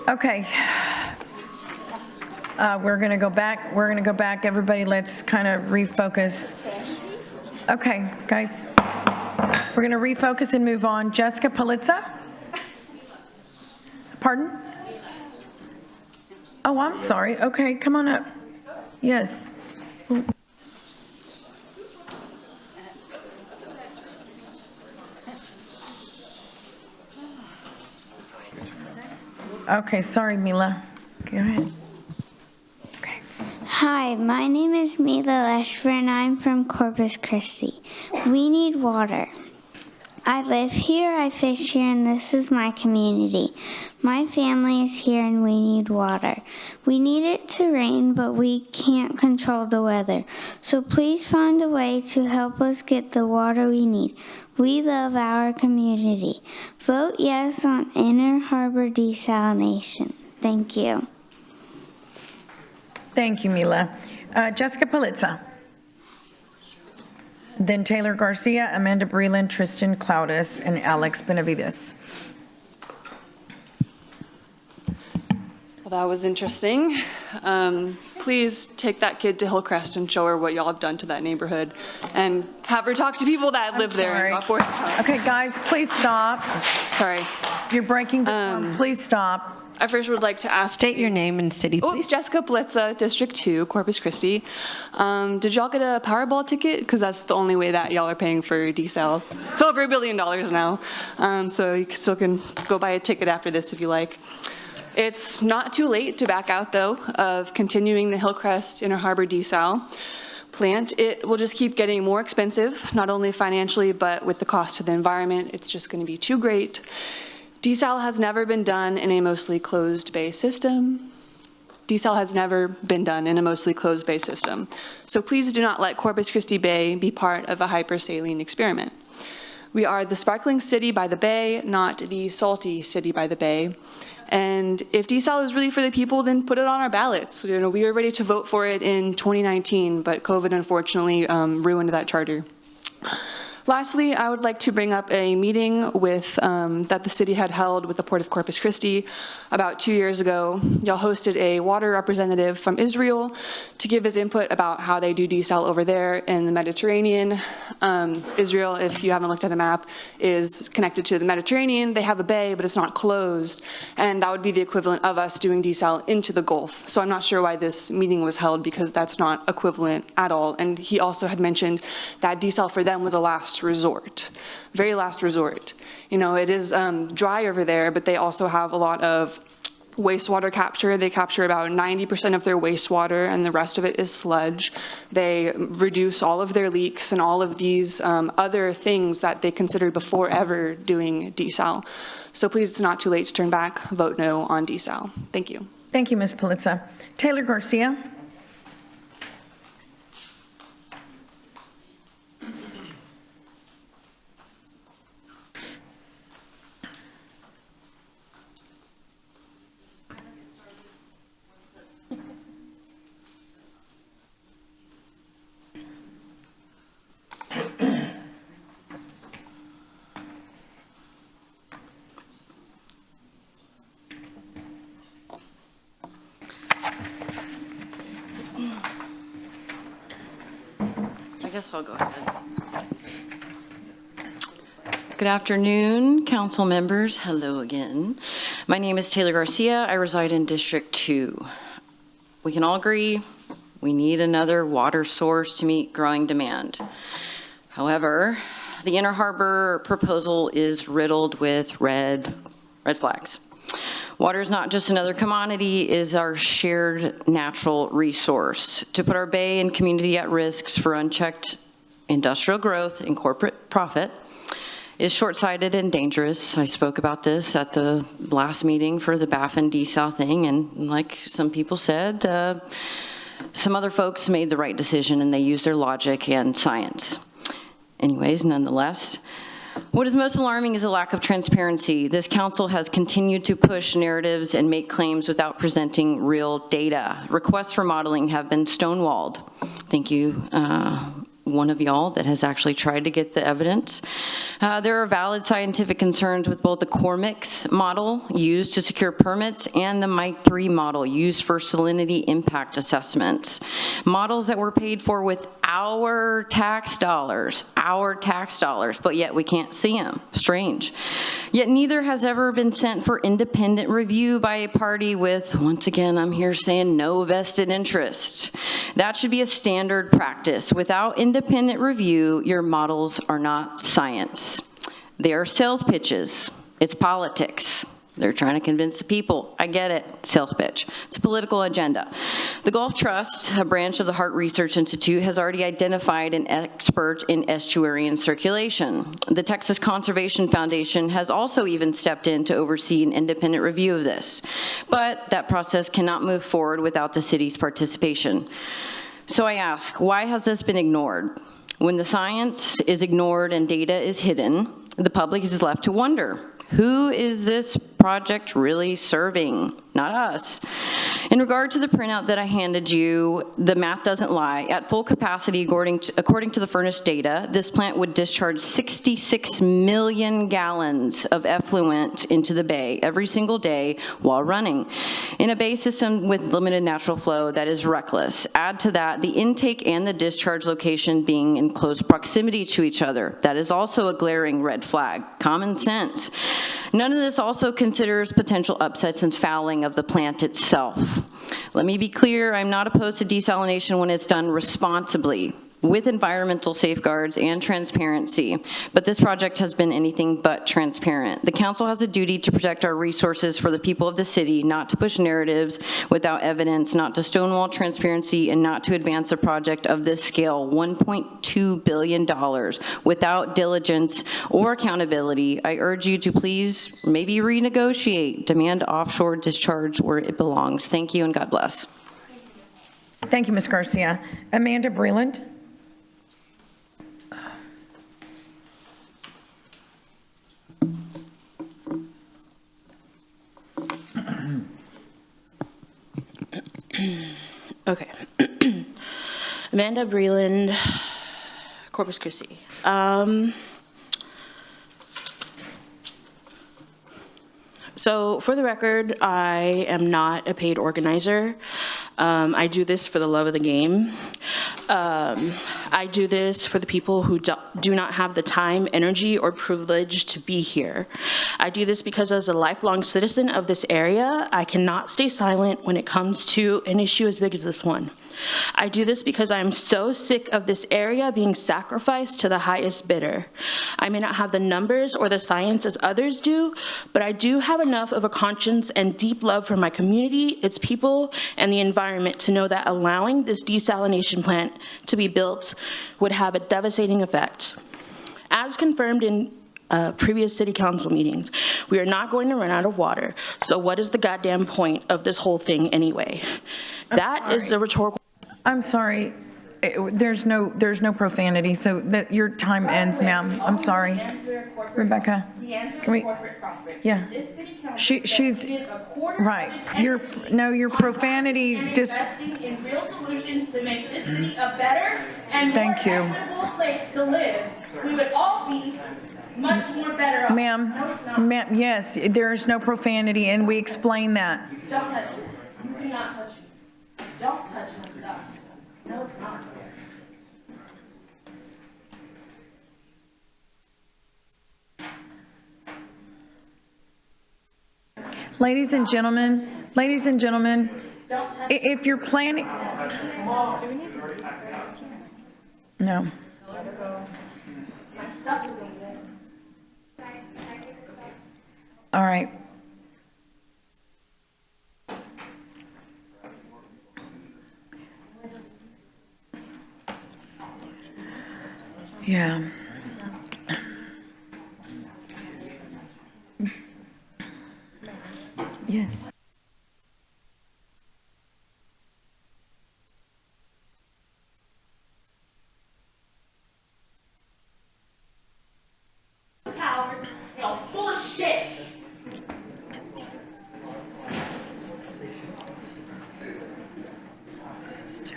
Okay. We're going to go back. We're going to go back. Everybody, let's kind of refocus. Okay, guys. We're going to refocus and move on. Jessica Politza? Pardon? Oh, I'm sorry. Okay, come on up. Yes. Okay, sorry, Mila. Go ahead. Hi, my name is Mila Leshver and I'm from Corpus Christi. We need water. I live here, I fish here, and this is my community. My family is here and we need water. We need it to rain, but we can't control the weather. So please find a way to help us get the water we need. We love our community. Vote yes on Inner Harbor desalination. Thank you. Thank you, Mila. Jessica Politza. Then Taylor Garcia, Amanda Breland, Tristan Cloudis, and Alex Benavides. Well, that was interesting. Please take that kid to Hillcrest and show her what y'all have done to that neighborhood and have her talk to people that live there. Okay, guys, please stop. Sorry. You're breaking the form. Please stop. I first would like to ask. State your name and city, please. Jessica Politza, District 2, Corpus Christi. Did y'all get a Powerball ticket? Because that's the only way that y'all are paying for desal. It's over $1 billion now. So you still can go buy a ticket after this if you like. It's not too late to back out, though, of continuing the Hillcrest Inner Harbor desal plant. It will just keep getting more expensive, not only financially, but with the cost to the environment. It's just going to be too great. Desal has never been done in a mostly closed bay system. Desal has never been done in a mostly closed bay system. So please do not let Corpus Christi Bay be part of a hypersaline experiment. We are the sparkling city by the bay, not the salty city by the bay. And if desal is really for the people, then put it on our ballots. You know, we were ready to vote for it in 2019, but COVID unfortunately ruined that charter. Lastly, I would like to bring up a meeting with that the city had held with the Port of Corpus Christi about 2 years ago. Y'all hosted a water representative from Israel to give his input about how they do desal over there in the Mediterranean. Israel, if you haven't looked at a map, is connected to the Mediterranean. They have a bay, but it's not closed, and that would be the equivalent of us doing desal into the Gulf. So I'm not sure why this meeting was held, because that's not equivalent at all. And he also had mentioned that desal for them was a last resort, very last resort. You know, it is dry over there, but they also have a lot of wastewater capture. They capture about 90% of their wastewater, and the rest of it is sludge. They reduce all of their leaks and all of these other things that they considered before ever doing desal. So please, it's not too late to turn back. Vote no on desal. Thank you. Thank you, Ms. Politza. Taylor Garcia. I guess I'll go ahead. Good afternoon, council members. Hello again. My name is Taylor Garcia. I reside in District 2. We can all agree we need another water source to meet growing demand. However, the Inner Harbor proposal is riddled with red flags. Water is not just another commodity, it is our shared natural resource. To put our bay and community at risks for unchecked industrial growth and corporate profit is short-sighted and dangerous. I spoke about this at the last meeting for the BAF and desal thing, and like some people said, some other folks made the right decision and they used their logic and science. Anyways, nonetheless, what is most alarming is a lack of transparency. This council has continued to push narratives and make claims without presenting real data. Requests for modeling have been stonewalled. Thank you, one of y'all that has actually tried to get the evidence. There are valid scientific concerns with both the Cormix model used to secure permits and the Mike 3 model used for salinity impact assessments. Models that were paid for with our tax dollars, but yet we can't see them. Strange. Yet neither has ever been sent for independent review by a party with, once again, I'm here saying no vested interest. That should be a standard practice. Without independent review, your models are not science. They are sales pitches. It's politics. They're trying to convince the people. I get it, sales pitch. It's a political agenda. The Gulf Trust, a branch of the Hart Research Institute, has already identified an expert in estuarine circulation. The Texas Conservation Foundation has also even stepped in to oversee an independent review of this. But that process cannot move forward without the city's participation. So I ask, why has this been ignored? When the science is ignored and data is hidden, the public is left to wonder, who is this project really serving? Not us. In regard to the printout that I handed you, the math doesn't lie. At full capacity, according to the furnished data, this plant would discharge 66 million gallons of effluent into the bay every single day while running. In a bay system with limited natural flow, that is reckless. Add to that the intake and the discharge location being in close proximity to each other. That is also a glaring red flag. Common sense. None of this also considers potential upsets and fouling of the plant itself. Let me be clear, I'm not opposed to desalination when it's done responsibly, with environmental safeguards and transparency, but this project has been anything but transparent. The council has a duty to protect our resources for the people of the city, not to push narratives without evidence, not to stonewall transparency, and not to advance a project of this scale, $1.2 billion, without diligence or accountability. I urge you to please maybe renegotiate, demand offshore discharge where it belongs. Thank you and God bless. Thank you, Ms. Garcia. Amanda Breland. Okay. Amanda Breland, Corpus Christi. So for the record, I am not a paid organizer. I do this for the love of the game. I do this for the people who do not have the time, energy, or privilege to be here. I do this because as a lifelong citizen of this area, I cannot stay silent when it comes to an issue as big as this one. I do this because I'm so sick of this area being sacrificed to the highest bidder. I may not have the numbers or the science as others do, but I do have enough of a conscience and deep love for my community, its people, and the environment to know that allowing this desalination plant to be built would have a devastating effect. As confirmed in previous city council meetings, we are not going to run out of water. So what is the goddamn point of this whole thing anyway? That is the rhetorical. I'm sorry. There's no profanity, so that your time ends, ma'am. I'm sorry. Rebecca, can we? Yeah. She's right. Your profanity just. Investing in real solutions to make this city a better and more equitable place to live, we would all be much more better off. Ma'am, yes, there is no profanity, and we explain that. Don't touch it. You cannot touch it. Don't touch my stuff. No, it's not. Ladies and gentlemen, if you're planning, no. My stuff is over there. All right. Yeah. Yes. Cowards, you're full of shit.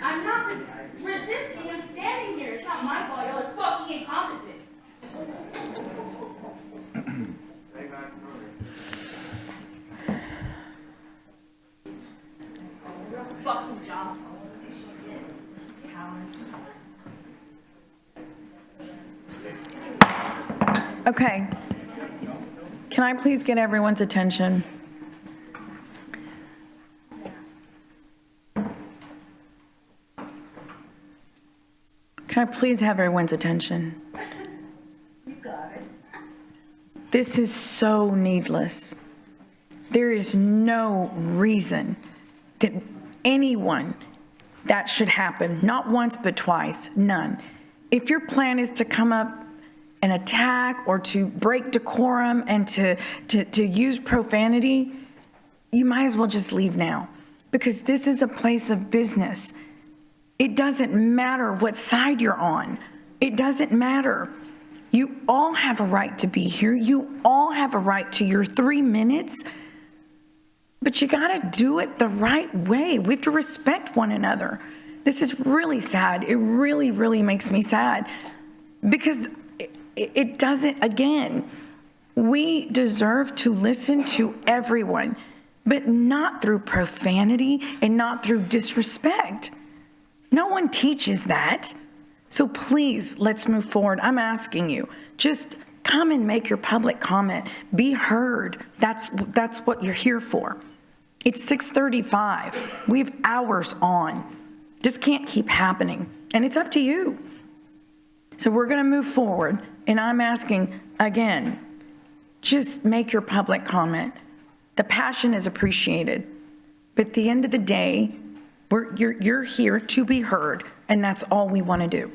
I'm not resisting. I'm standing here. It's not my fucking job. Okay. Can I please get everyone's attention? Can I please have everyone's attention? This is so needless. There is no reason that anyone that should happen, not once but twice, none. If your plan is to come up and attack or to break decorum and to use profanity, you might as well just leave now, because this is a place of business. It doesn't matter what side you're on. It doesn't matter. You all have a right to be here. You all have a right to your 3 minutes, but you gotta do it the right way. We have to respect one another. This is really sad. It really, really makes me sad, because it doesn't, again, we deserve to listen to everyone, but not through profanity and not through disrespect. No one teaches that. So please, let's move forward. I'm asking you, just come and make your public comment. Be heard. That's what you're here for. It's 6:35. We have hours on. This can't keep happening, and it's up to you. So we're going to move forward, and I'm asking again, just make your public comment. The passion is appreciated, but at the end of the day, you're here to be heard, and that's all we want to do.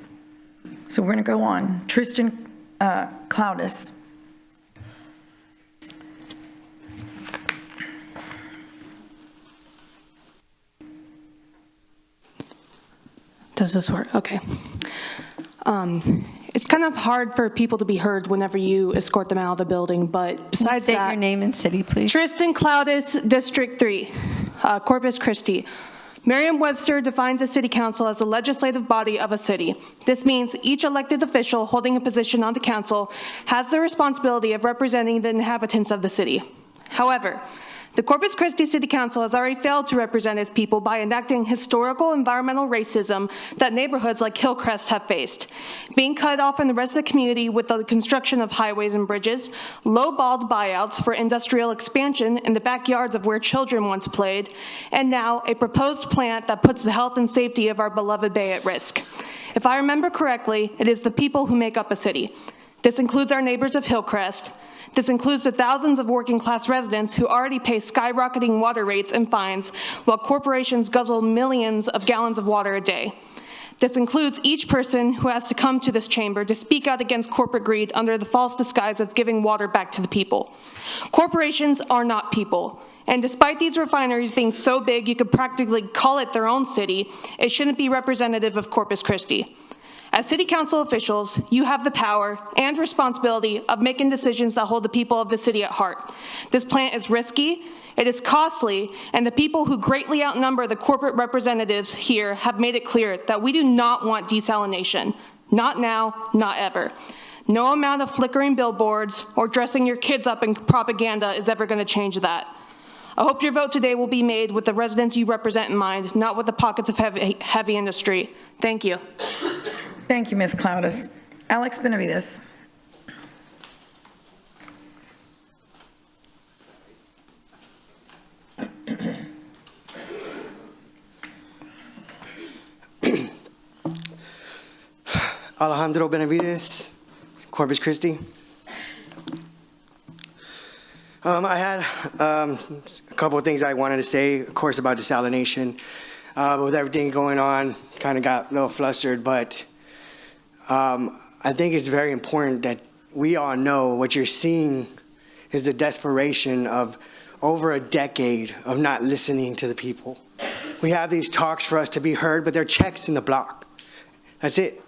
So we're going to go on. Tristan Cloudis. Does this work? Okay. It's kind of hard for people to be heard whenever you escort them out of the building, but besides State that, your name and city, please. Tristan Cloudis, District 3, Corpus Christi. Merriam-Webster defines a city council as the legislative body of a city. This means each elected official holding a position on the council has the responsibility of representing the inhabitants of the city. However, the Corpus Christi City Council has already failed to represent its people by enacting historical environmental racism that neighborhoods like Hillcrest have faced. Being cut off from the rest of the community with the construction of highways and bridges, low-balled buyouts for industrial expansion in the backyards of where children once played, and now a proposed plant that puts the health and safety of our beloved bay at risk. If I remember correctly, it is the people who make up a city. This includes our neighbors of Hillcrest. This includes the thousands of working-class residents who already pay skyrocketing water rates and fines while corporations guzzle millions of gallons of water a day. This includes each person who has to come to this chamber to speak out against corporate greed under the false disguise of giving water back to the people. Corporations are not people, and despite these refineries being so big you could practically call it their own city, it shouldn't be representative of Corpus Christi. As city council officials, you have the power and responsibility of making decisions that hold the people of the city at heart. This plant is risky, it is costly, and the people who greatly outnumber the corporate representatives here have made it clear that we do not want desalination. Not now, not ever. No amount of flickering billboards or dressing your kids up in propaganda is ever going to change that. I hope your vote today will be made with the residents you represent in mind, not with the pockets of heavy industry. Thank you. Thank you, Ms. Cloudis. Alex Benavides. Alejandro Benavides, Corpus Christi. I had a couple of things I wanted to say, of course, about desalination. With everything going on, kind of got a little flustered, but I think it's very important that we all know what you're seeing is the desperation of over a decade of not listening to the people. We have these talks for us to be heard, but they're checks in the block. That's it.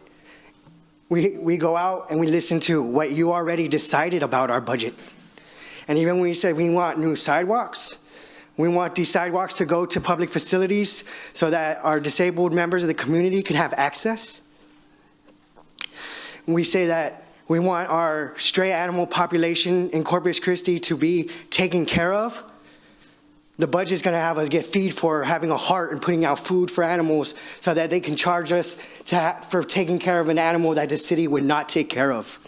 We go out and we listen to what you already decided about our budget. And even when we said we want new sidewalks, we want these sidewalks to go to public facilities so that our disabled members of the community can have access. We say that we want our stray animal population in Corpus Christi to be taken care of. The budget's going to have us get feed for having a heart and putting out food for animals so that they can charge us for taking care of an animal that the city would not take care of.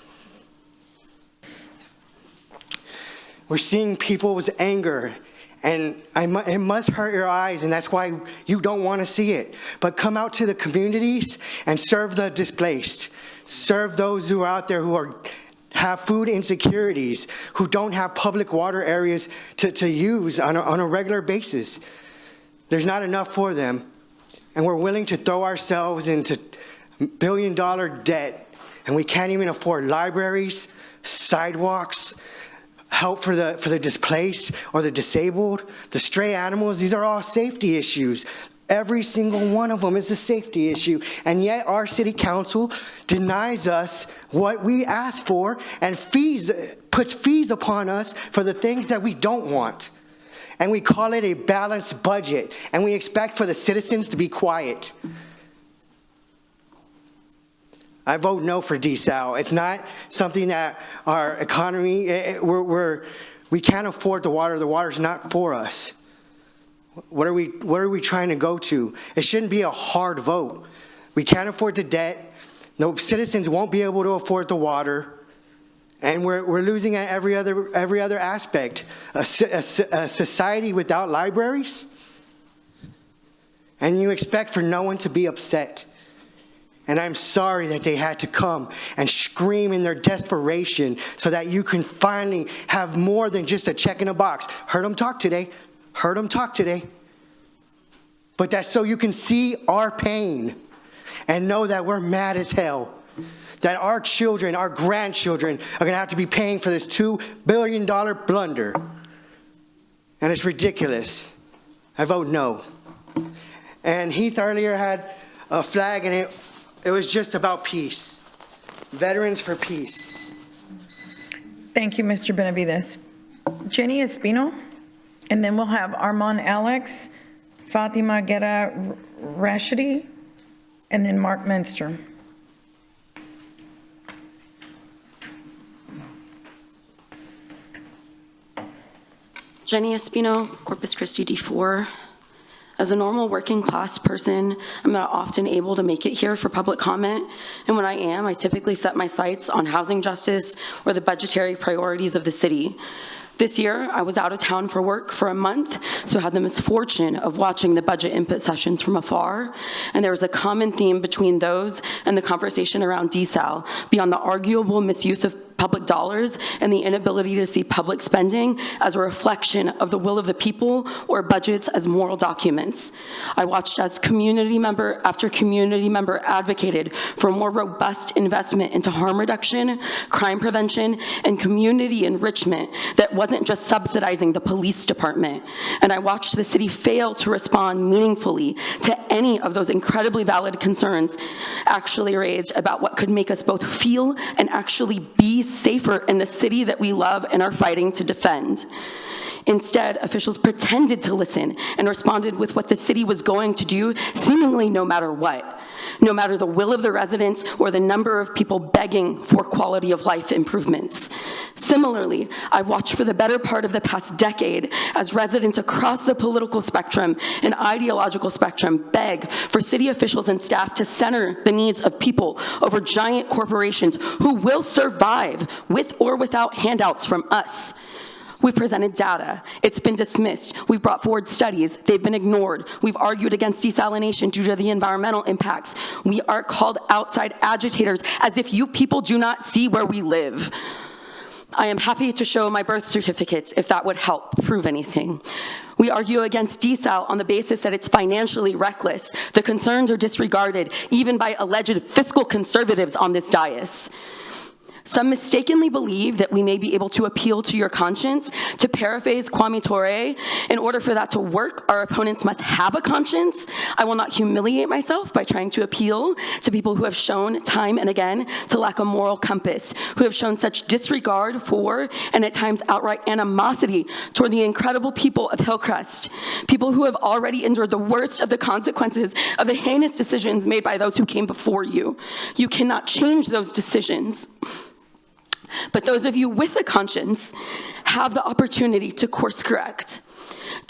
We're seeing people's anger, and it must hurt your eyes, and that's why you don't want to see it. But come out to the communities and serve the displaced. Serve those who are out there who have food insecurities, who don't have public water areas to use on a regular basis. There's not enough for them. And we're willing to throw ourselves into billion-dollar debt, and we can't even afford libraries, sidewalks, help for the displaced or the disabled, the stray animals. These are all safety issues. Every single one of them is a safety issue. And yet our city council denies us what we ask for and puts fees upon us for the things that we don't want. And we call it a balanced budget. And we expect for the citizens to be quiet. I vote no for desal. It's not something that our economy, we can't afford the water. The water's not for us. What are we trying to go to? It shouldn't be a hard vote. We can't afford the debt. No, citizens won't be able to afford the water. And we're losing at every other aspect. A society without libraries? And you expect for no one to be upset. And I'm sorry that they had to come and scream in their desperation so that you can finally have more than just a check in a box. Heard them talk today. Heard them talk today. But that's so you can see our pain and know that we're mad as hell. That our children, our grandchildren are going to have to be paying for this $2 billion blunder. And it's ridiculous. I vote no. And Heath earlier had a flag, and it was just about peace. Veterans for peace. Thank you, Mr. Benavides. Jenny Espino, and then we'll have Armand Alex, Fatima Guerra Rashidi, and then Mark Menster. Jenny Espino, Corpus Christi D4. As a normal working class person, I'm not often able to make it here for public comment, and when I am, I typically set my sights on housing justice or the budgetary priorities of the city. This year, I was out of town for work for a month, so had the misfortune of watching the budget input sessions from afar, and there was a common theme between those and the conversation around desal, beyond the arguable misuse of public dollars and the inability to see public spending as a reflection of the will of the people or budgets as moral documents. I watched as community member after community member advocated for more robust investment into harm reduction, crime prevention, and community enrichment that wasn't just subsidizing the police department. And I watched the city fail to respond meaningfully to any of those incredibly valid concerns actually raised about what could make us both feel and actually be safer in the city that we love and are fighting to defend. Instead, officials pretended to listen and responded with what the city was going to do, seemingly no matter what, no matter the will of the residents or the number of people begging for quality of life improvements. Similarly, I've watched for the better part of the past decade as residents across the political spectrum and ideological spectrum beg for city officials and staff to center the needs of people over giant corporations who will survive with or without handouts from us. We presented data. It's been dismissed. We've brought forward studies. They've been ignored. We've argued against desalination due to the environmental impacts. We are called outside agitators as if you people do not see where we live. I am happy to show my birth certificates if that would help prove anything. We argue against desal on the basis that it's financially reckless. The concerns are disregarded, even by alleged fiscal conservatives on this dais. Some mistakenly believe that we may be able to appeal to your conscience. To paraphrase Kwame Ture, in order for that to work, our opponents must have a conscience. I will not humiliate myself by trying to appeal to people who have shown time and again to lack a moral compass, who have shown such disregard for and at times outright animosity toward the incredible people of Hillcrest, people who have already endured the worst of the consequences of the heinous decisions made by those who came before you. You cannot change those decisions. But those of you with a conscience have the opportunity to course correct.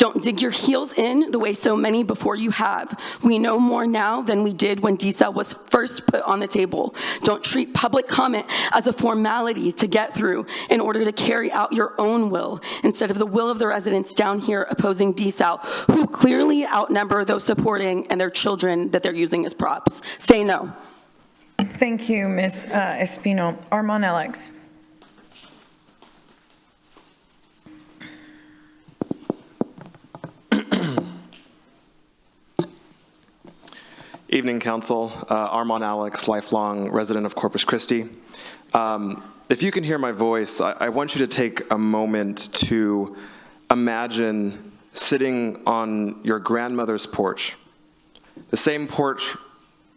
Don't dig your heels in the way so many before you have. We know more now than we did when desal was first put on the table. Don't treat public comment as a formality to get through in order to carry out your own will, instead of the will of the residents down here opposing desal, who clearly outnumber those supporting and their children that they're using as props. Say no. Thank you, Ms. Espino. Armand Alex. Evening, Council. Armand Alex, lifelong resident of Corpus Christi. If you can hear my voice, I want you to take a moment to imagine sitting on your grandmother's porch, the same porch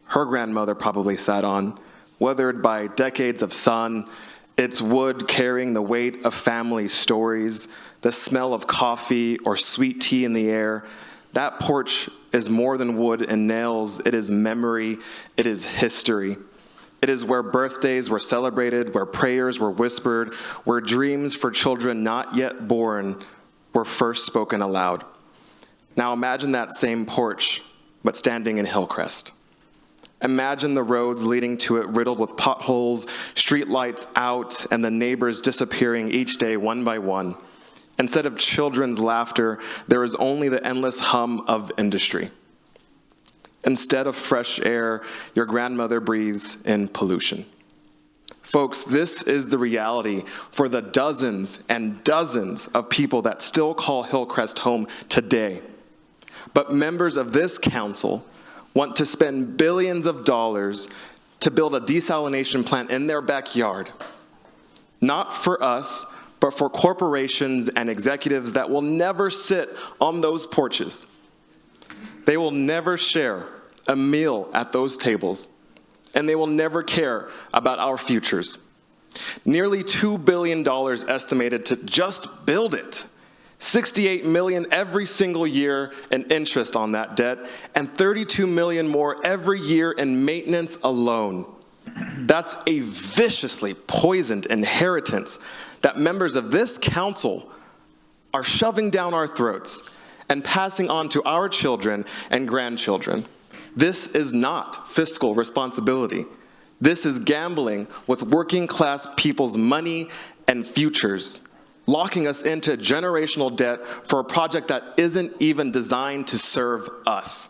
her grandmother probably sat on, weathered by decades of sun, its wood carrying the weight of family stories, the smell of coffee or sweet tea in the air. That porch is more than wood and nails. It is memory. It is history. It is where birthdays were celebrated, where prayers were whispered, where dreams for children not yet born were first spoken aloud. Now imagine that same porch, but standing in Hillcrest. Imagine the roads leading to it riddled with potholes, streetlights out, and the neighbors disappearing each day one by one. Instead of children's laughter, there is only the endless hum of industry. Instead of fresh air, your grandmother breathes in pollution. Folks, this is the reality for the dozens and dozens of people that still call Hillcrest home today. But members of this council want to spend billions of dollars to build a desalination plant in their backyard. Not for us, but for corporations and executives that will never sit on those porches. They will never share a meal at those tables, and they will never care about our futures. Nearly $2 billion estimated to just build it. $68 million every single year in interest on that debt, and $32 million more every year in maintenance alone. That's a viciously poisoned inheritance that members of this council are shoving down our throats and passing on to our children and grandchildren. This is not fiscal responsibility. This is gambling with working class people's money and futures, locking us into generational debt for a project that isn't even designed to serve us.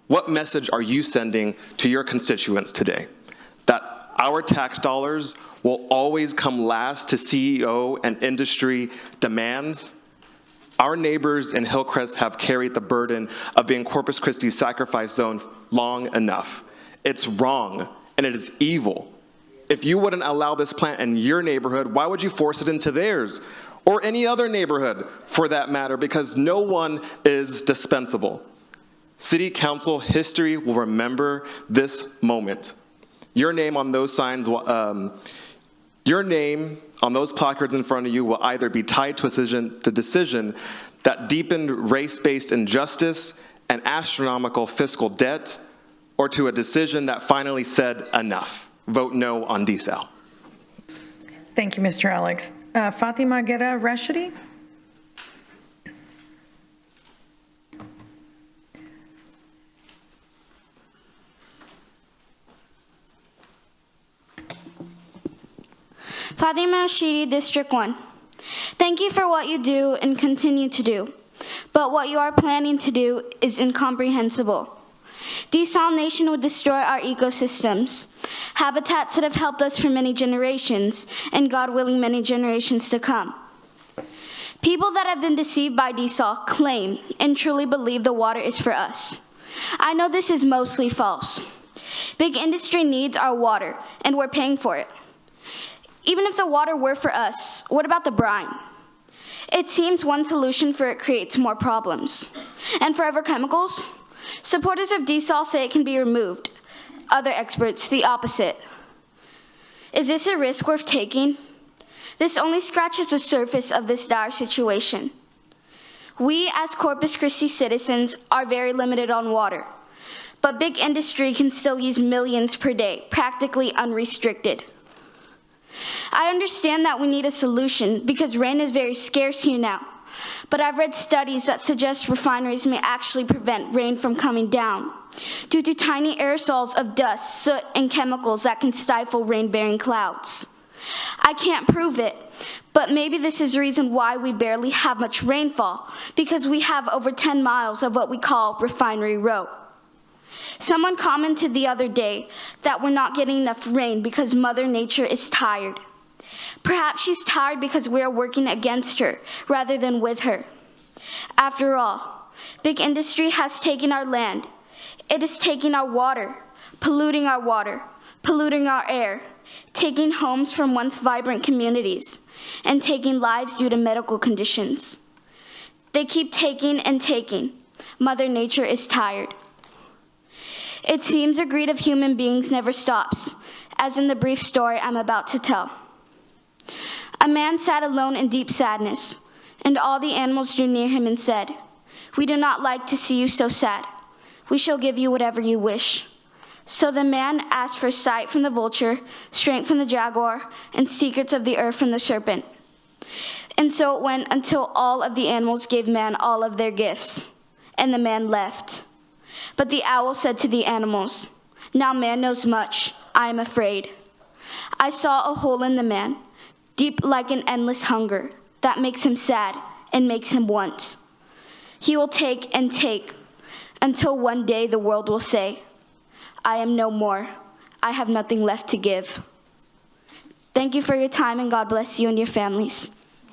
What message are you sending to your constituents today? That our tax dollars will always come last to CEO and industry demands? Our neighbors in Hillcrest have carried the burden of being Corpus Christi's sacrifice zone long enough. It's wrong, and it is evil. If you wouldn't allow this plant in your neighborhood, why would you force it into theirs? Or any other neighborhood, for that matter, because no one is dispensable. City Council history will remember this moment. Your name on those signs, your name on those placards in front of you will either be tied to a decision that deepened race-based injustice and astronomical fiscal debt, or to a decision that finally said enough. Vote no on desal. Thank you, Mr. Alex. Fatima Guerra Rashidi. Fatima Rashidi, District 1. Thank you for what you do and continue to do, but what you are planning to do is incomprehensible. Desalination would destroy our ecosystems, habitats that have helped us for many generations, and God willing, many generations to come. People that have been deceived by desal claim and truly believe the water is for us. I know this is mostly false. Big industry needs our water, and we're paying for it. Even if the water were for us, what about the brine? It seems one solution for it creates more problems. And forever chemicals? Supporters of desal say it can be removed. Other experts, the opposite. Is this a risk worth taking? This only scratches the surface of this dire situation. We, as Corpus Christi citizens, are very limited on water, but big industry can still use millions per day, practically unrestricted. I understand that we need a solution because rain is very scarce here now, But I've read studies that suggest refineries may actually prevent rain from coming down due to tiny aerosols of dust, soot, and chemicals that can stifle rain-bearing clouds. I can't prove it, but maybe this is the reason why we barely have much rainfall, because we have over 10 miles of what we call Refinery Row. Someone commented the other day that we're not getting enough rain because Mother Nature is tired. Perhaps she's tired because we are working against her rather than with her. After all, big industry has taken our land. It is taking our water, polluting our air, taking homes from once vibrant communities, and taking lives due to medical conditions. They keep taking and taking. Mother Nature is tired. It seems the greed of human beings never stops, as in the brief story I'm about to tell. A man sat alone in deep sadness, and all the animals drew near him and said, "We do not like to see you so sad. We shall give you whatever you wish." So the man asked for sight from the vulture, strength from the jaguar, and secrets of the earth from the serpent. And so it went until all of the animals gave man all of their gifts, and the man left. But the owl said to the animals, "Now man knows much. I am afraid. I saw a hole in the man, deep like an endless hunger, that makes him sad and makes him want. He will take and take, until one day the world will say, 'I am no more. I have nothing left to give.'" Thank you for your time, and God bless you and your families.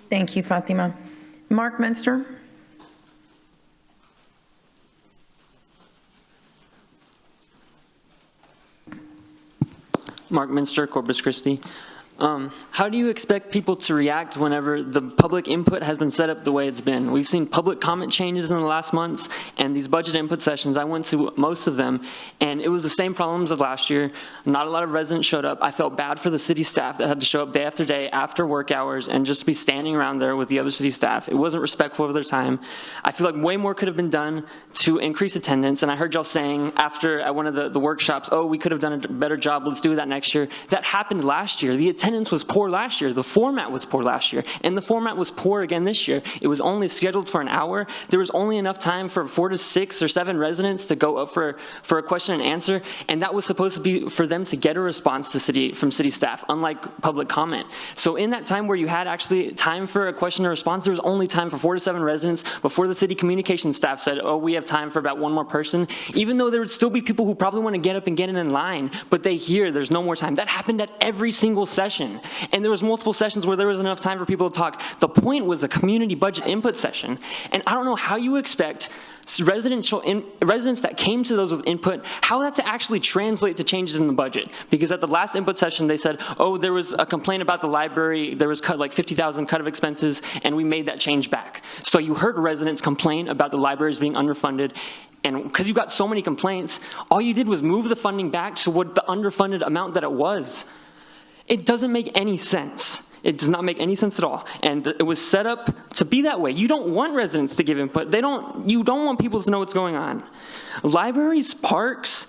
Thank you, Fatima. Mark Minster. Mark Minster, Corpus Christi. How do you expect people to react whenever the public input has been set up the way it's been? We've seen public comment changes in the last months, and these budget input sessions, I went to most of them, and it was the same problems as last year. Not a lot of residents showed up. I felt bad for the city staff that had to show up day after day after work hours and just be standing around there with the other city staff. It wasn't respectful of their time. I feel like way more could have been done to increase attendance, and I heard y'all saying after at one of the workshops, "Oh, we could have done a better job, let's do that next year." That happened last year. The attendance was poor last year. The format was poor last year. And the format was poor again this year. It was only scheduled for an hour. There was only enough time for 4 to 6 or 7 residents to go up for a question and answer. And that was supposed to be for them to get a response from city staff, unlike public comment. So in that time where you had actually time for a question or response, there was only time for 4 to 7 residents before the city communications staff said, "Oh, we have time for about 1 more person," even though there would still be people who probably want to get up and get in line, but they hear there's no more time. That happened at every single session. And there was multiple sessions where there was enough time for people to talk. The point was a community budget input session. And I don't know how you expect residents that came to those with input, how that to actually translate to changes in the budget. Because at the last input session, they said, "Oh, there was a complaint about the library. There was cut like 50,000 cut of expenses, and we made that change back." So you heard residents complain about the libraries being underfunded. And because you got so many complaints, all you did was move the funding back to what the underfunded amount that it was. It doesn't make any sense. It does not make any sense at all. And it was set up to be that way. You don't want residents to give input. You don't want people to know what's going on. Libraries, parks,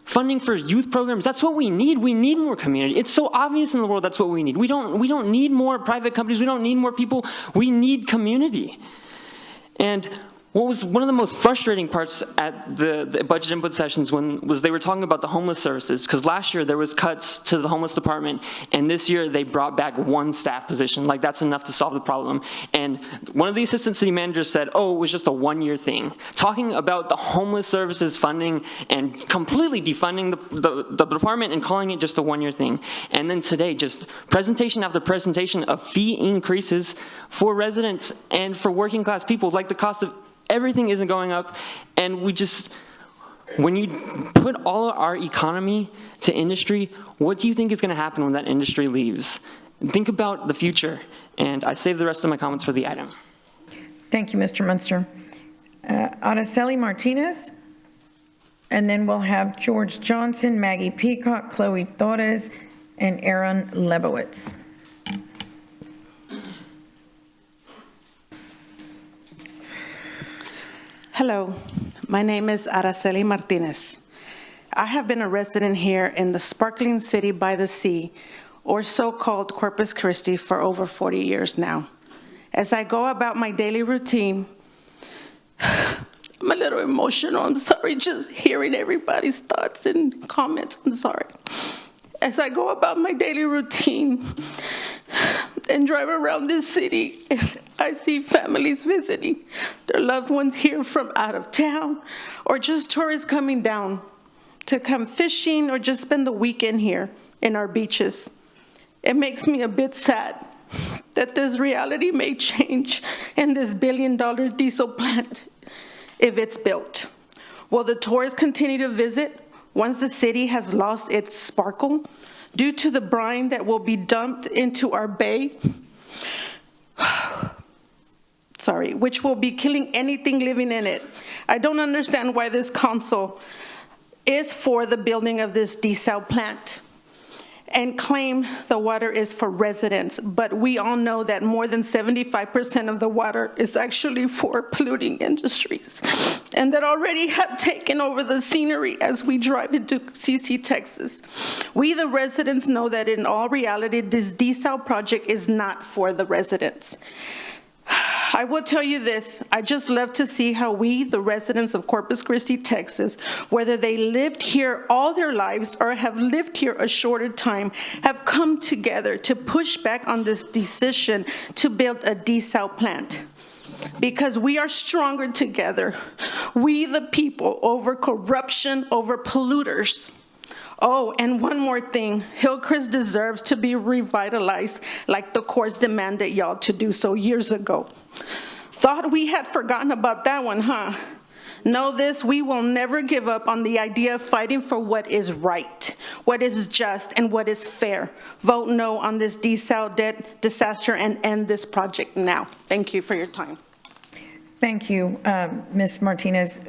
funding for youth programs, that's what we need. We need more community. It's so obvious in the world that's what we need. We don't need more private companies. We don't need more people. We need community. And what was one of the most frustrating parts at the budget input sessions was they were talking about the homeless services, because last year there was cuts to the homeless department, and this year they brought back 1 staff position. Like, that's enough to solve the problem. And one of the assistant city managers said, "Oh, it was just a 1-year thing," talking about the homeless services funding and completely defunding the department and calling it just a 1-year thing. And then today, just presentation after presentation of fee increases for residents and for working class people, like the cost of everything isn't going up, and when you put all our economy to industry, what do you think is going to happen when that industry leaves? Think about the future, and I save the rest of my comments for the item. Thank you, Mr. Munster. Araceli Martinez, and then we'll have George Johnson, Maggie Peacock, Chloe Torres, and Aaron Lebowitz. Hello, my name is Araceli Martinez. I have been a resident here in the sparkling city by the sea, or so-called Corpus Christi, for over 40 years now. As I go about my daily routine, I'm a little emotional. I'm sorry, just hearing everybody's thoughts and comments. I'm sorry. As I go about my daily routine and drive around this city, I see families visiting their loved ones here from out of town, or just tourists coming down to come fishing or just spend the weekend here in our beaches. It makes me a bit sad that this reality may change in this billion-dollar diesel plant if it's built. Will the tourists continue to visit once the city has lost its sparkle due to the brine that will be dumped into our bay? Sorry, which will be killing anything living in it. I don't understand why this council is for the building of this desal plant and claim the water is for residents, but we all know that more than 75% of the water is actually for polluting industries, and that already have taken over the scenery as we drive into CC, Texas. We, the residents, know that in all reality, this desal project is not for the residents. I will tell you this, I just love to see how we, the residents of Corpus Christi, Texas, whether they lived here all their lives or have lived here a shorter time, have come together to push back on this decision to build a desal plant. Because we are stronger together, we the people, over corruption, over polluters. Oh, and one more thing, Hillcrest deserves to be revitalized like the courts demanded y'all to do so years ago. Thought we had forgotten about that one, huh? Know this, we will never give up on the idea of fighting for what is right, what is just, and what is fair. Vote no on this desal debt disaster and end this project now. Thank you for your time. Thank you, Ms. Martinez.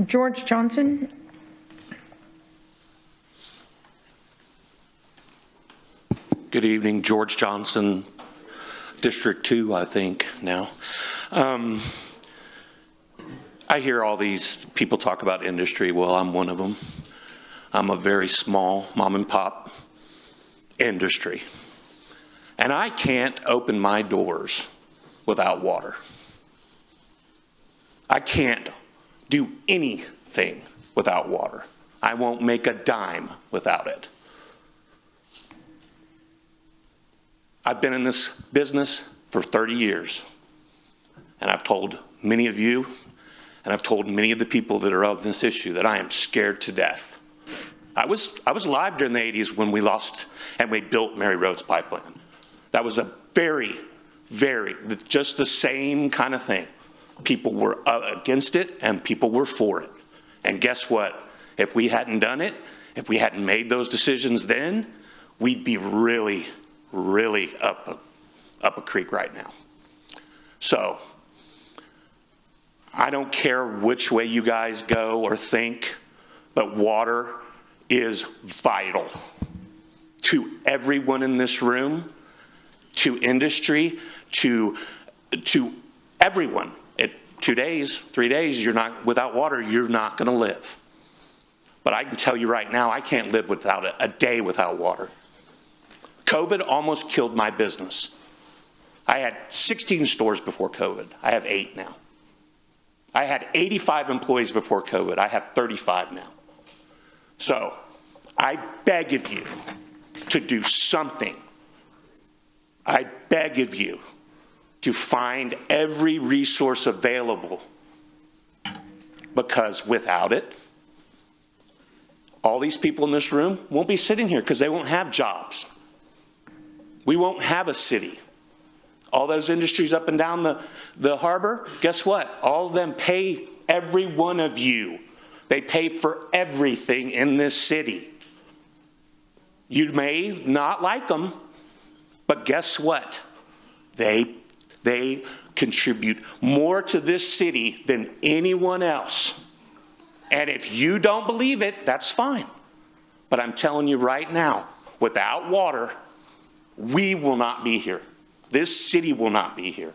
George Johnson? Good evening, George Johnson, District 2, I think now. I hear all these people talk about industry. Well, I'm one of them. I'm a very small mom and pop industry. And I can't open my doors without water. I can't do anything without water. I won't make a dime without it. I've been in this business for 30 years, and I've told many of you, and I've told many of the people that are of this issue that I am scared to death. I was alive during the 80s when we lost and we built Mary Rhodes Pipeline. That was a very, just the same kind of thing. People were against it and people were for it. And guess what? If we hadn't done it, if we hadn't made those decisions then, we'd be really up a creek right now. So I don't care which way you guys go or think, but water is vital to everyone in this room, to industry, to everyone. 2 days, 3 days, you're not without water, you're not going to live. But I can tell you right now, I can't live without a day without water. COVID almost killed my business. I had 16 stores before COVID. I have 8 now. I had 85 employees before COVID. I have 35 now. So I beg of you to do something. I beg of you to find every resource available, because without it, all these people in this room won't be sitting here because they won't have jobs. We won't have a city. All those industries up and down the harbor, guess what? All of them pay every one of you. They pay for everything in this city. You may not like them, but guess what? They contribute more to this city than anyone else. And if you don't believe it, that's fine. But I'm telling you right now, without water, we will not be here. This city will not be here.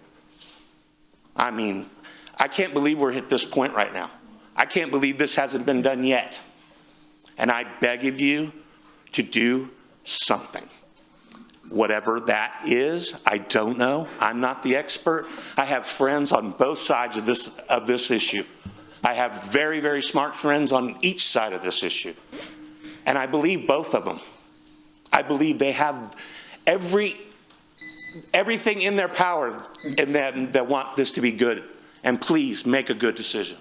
I mean, I can't believe we're at this point right now. I can't believe this hasn't been done yet. And I beg of you to do something. Whatever that is, I don't know. I'm not the expert. I have friends on both sides of this issue. I have very, very smart friends on each side of this issue. And I believe both of them. I believe they have everything in their power and that want this to be good. And please make a good decision.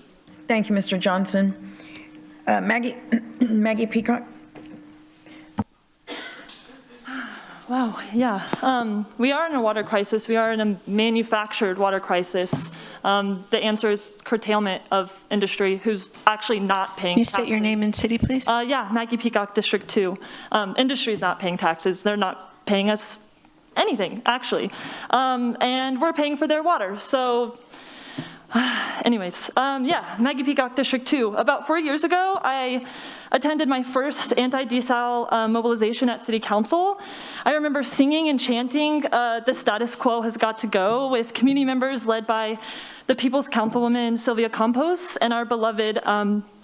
Thank you, Mr. Johnson. Maggie Peacock. Wow, yeah. We are in a water crisis. We are in a manufactured water crisis. The answer is curtailment of industry who's actually not paying Can you taxes. state your name and city, please? Yeah, Maggie Peacock, District 2. Industry's not paying taxes. They're not paying us anything, actually. And we're paying for their water. So anyways, yeah, Maggie Peacock, District 2. About 4 years ago, I attended my first anti-desal mobilization at City Council. I remember singing and chanting, the status quo has got to go, with community members led by the People's Councilwoman Sylvia Campos and our beloved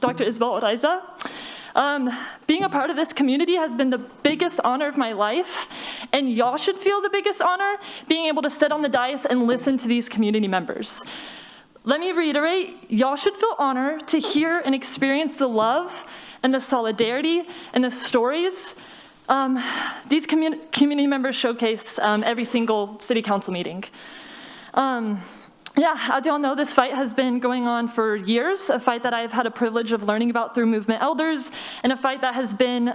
Dr. Isabel Oraiza. Being a part of this community has been the biggest honor of my life, and y'all should feel the biggest honor being able to sit on the dais and listen to these community members. Let me reiterate, y'all should feel honored to hear and experience the love and the solidarity and the stories these community members showcase every single city council meeting. Yeah, as y'all know, this fight has been going on for years, a fight that I've had a privilege of learning about through movement elders, and a fight that has been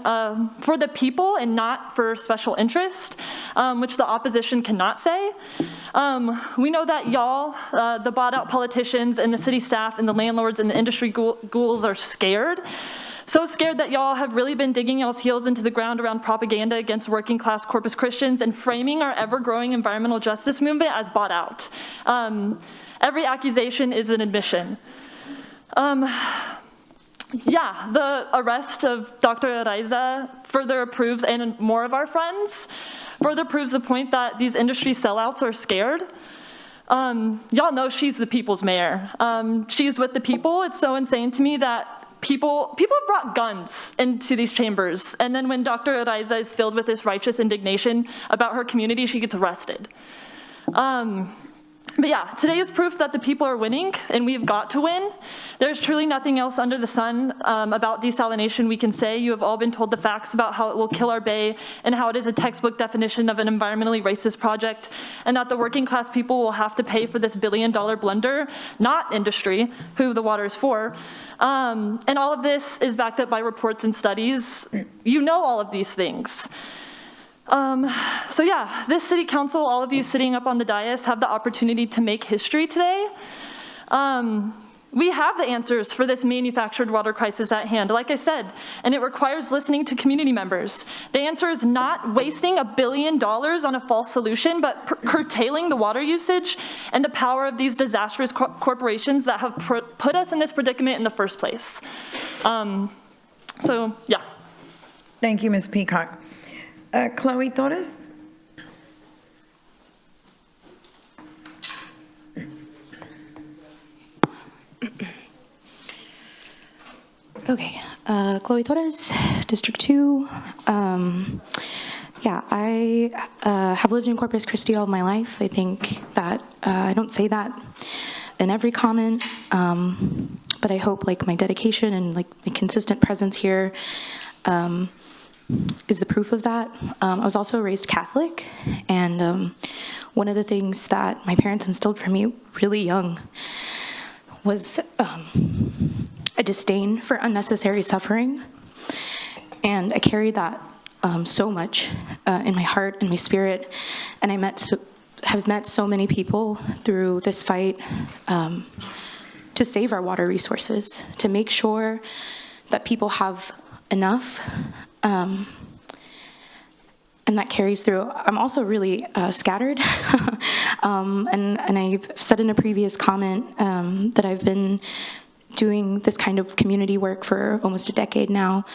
for the people and not for special interest, which the opposition cannot say. We know that y'all, the bought out politicians and the city staff and the landlords and the industry ghouls are scared. So scared that y'all have really been digging y'all's heels into the ground around propaganda against working class Corpus Christians and framing our ever-growing environmental justice movement as bought out. Every accusation is an admission. Yeah, the arrest of Dr. Oraiza further proves, and more of our friends, further proves the point that these industry sellouts are scared. Y'all know she's the people's mayor. She's with the people. It's so insane to me that people have brought guns into these chambers, and then when Dr. Oraiza is filled with this righteous indignation about her community, she gets arrested. But yeah, today is proof that the people are winning, and we've got to win. There's truly nothing else under the sun about desalination we can say. You have all been told the facts about how it will kill our bay and how it is a textbook definition of an environmentally racist project, and that the working class people will have to pay for this billion-dollar blunder, not industry, who the water is for. And all of this is backed up by reports and studies. You know all of these things. So yeah, this city council, all of you sitting up on the dais, have the opportunity to make history today. We have the answers for this manufactured water crisis at hand, like I said, and it requires listening to community members. The answer is not wasting $1 billion on a false solution, but curtailing the water usage and the power of these disastrous corporations that have put us in this predicament in the first place. So yeah. Thank you, Ms. Peacock. Chloe Torres? Okay, Chloe Torres, District 2. Yeah, I have lived in Corpus Christi all my life. I think that I don't say that in every comment, but I hope like my dedication and like my consistent presence here is the proof of that. I was also raised Catholic, and one of the things that my parents instilled for me really young was a disdain for unnecessary suffering, and I carried that so much in my heart and my spirit, and have met so many people through this fight to save our water resources, to make sure that people have enough. And that carries through. I'm also really scattered, and I've said in a previous comment that I've been doing this kind of community work for almost a decade now,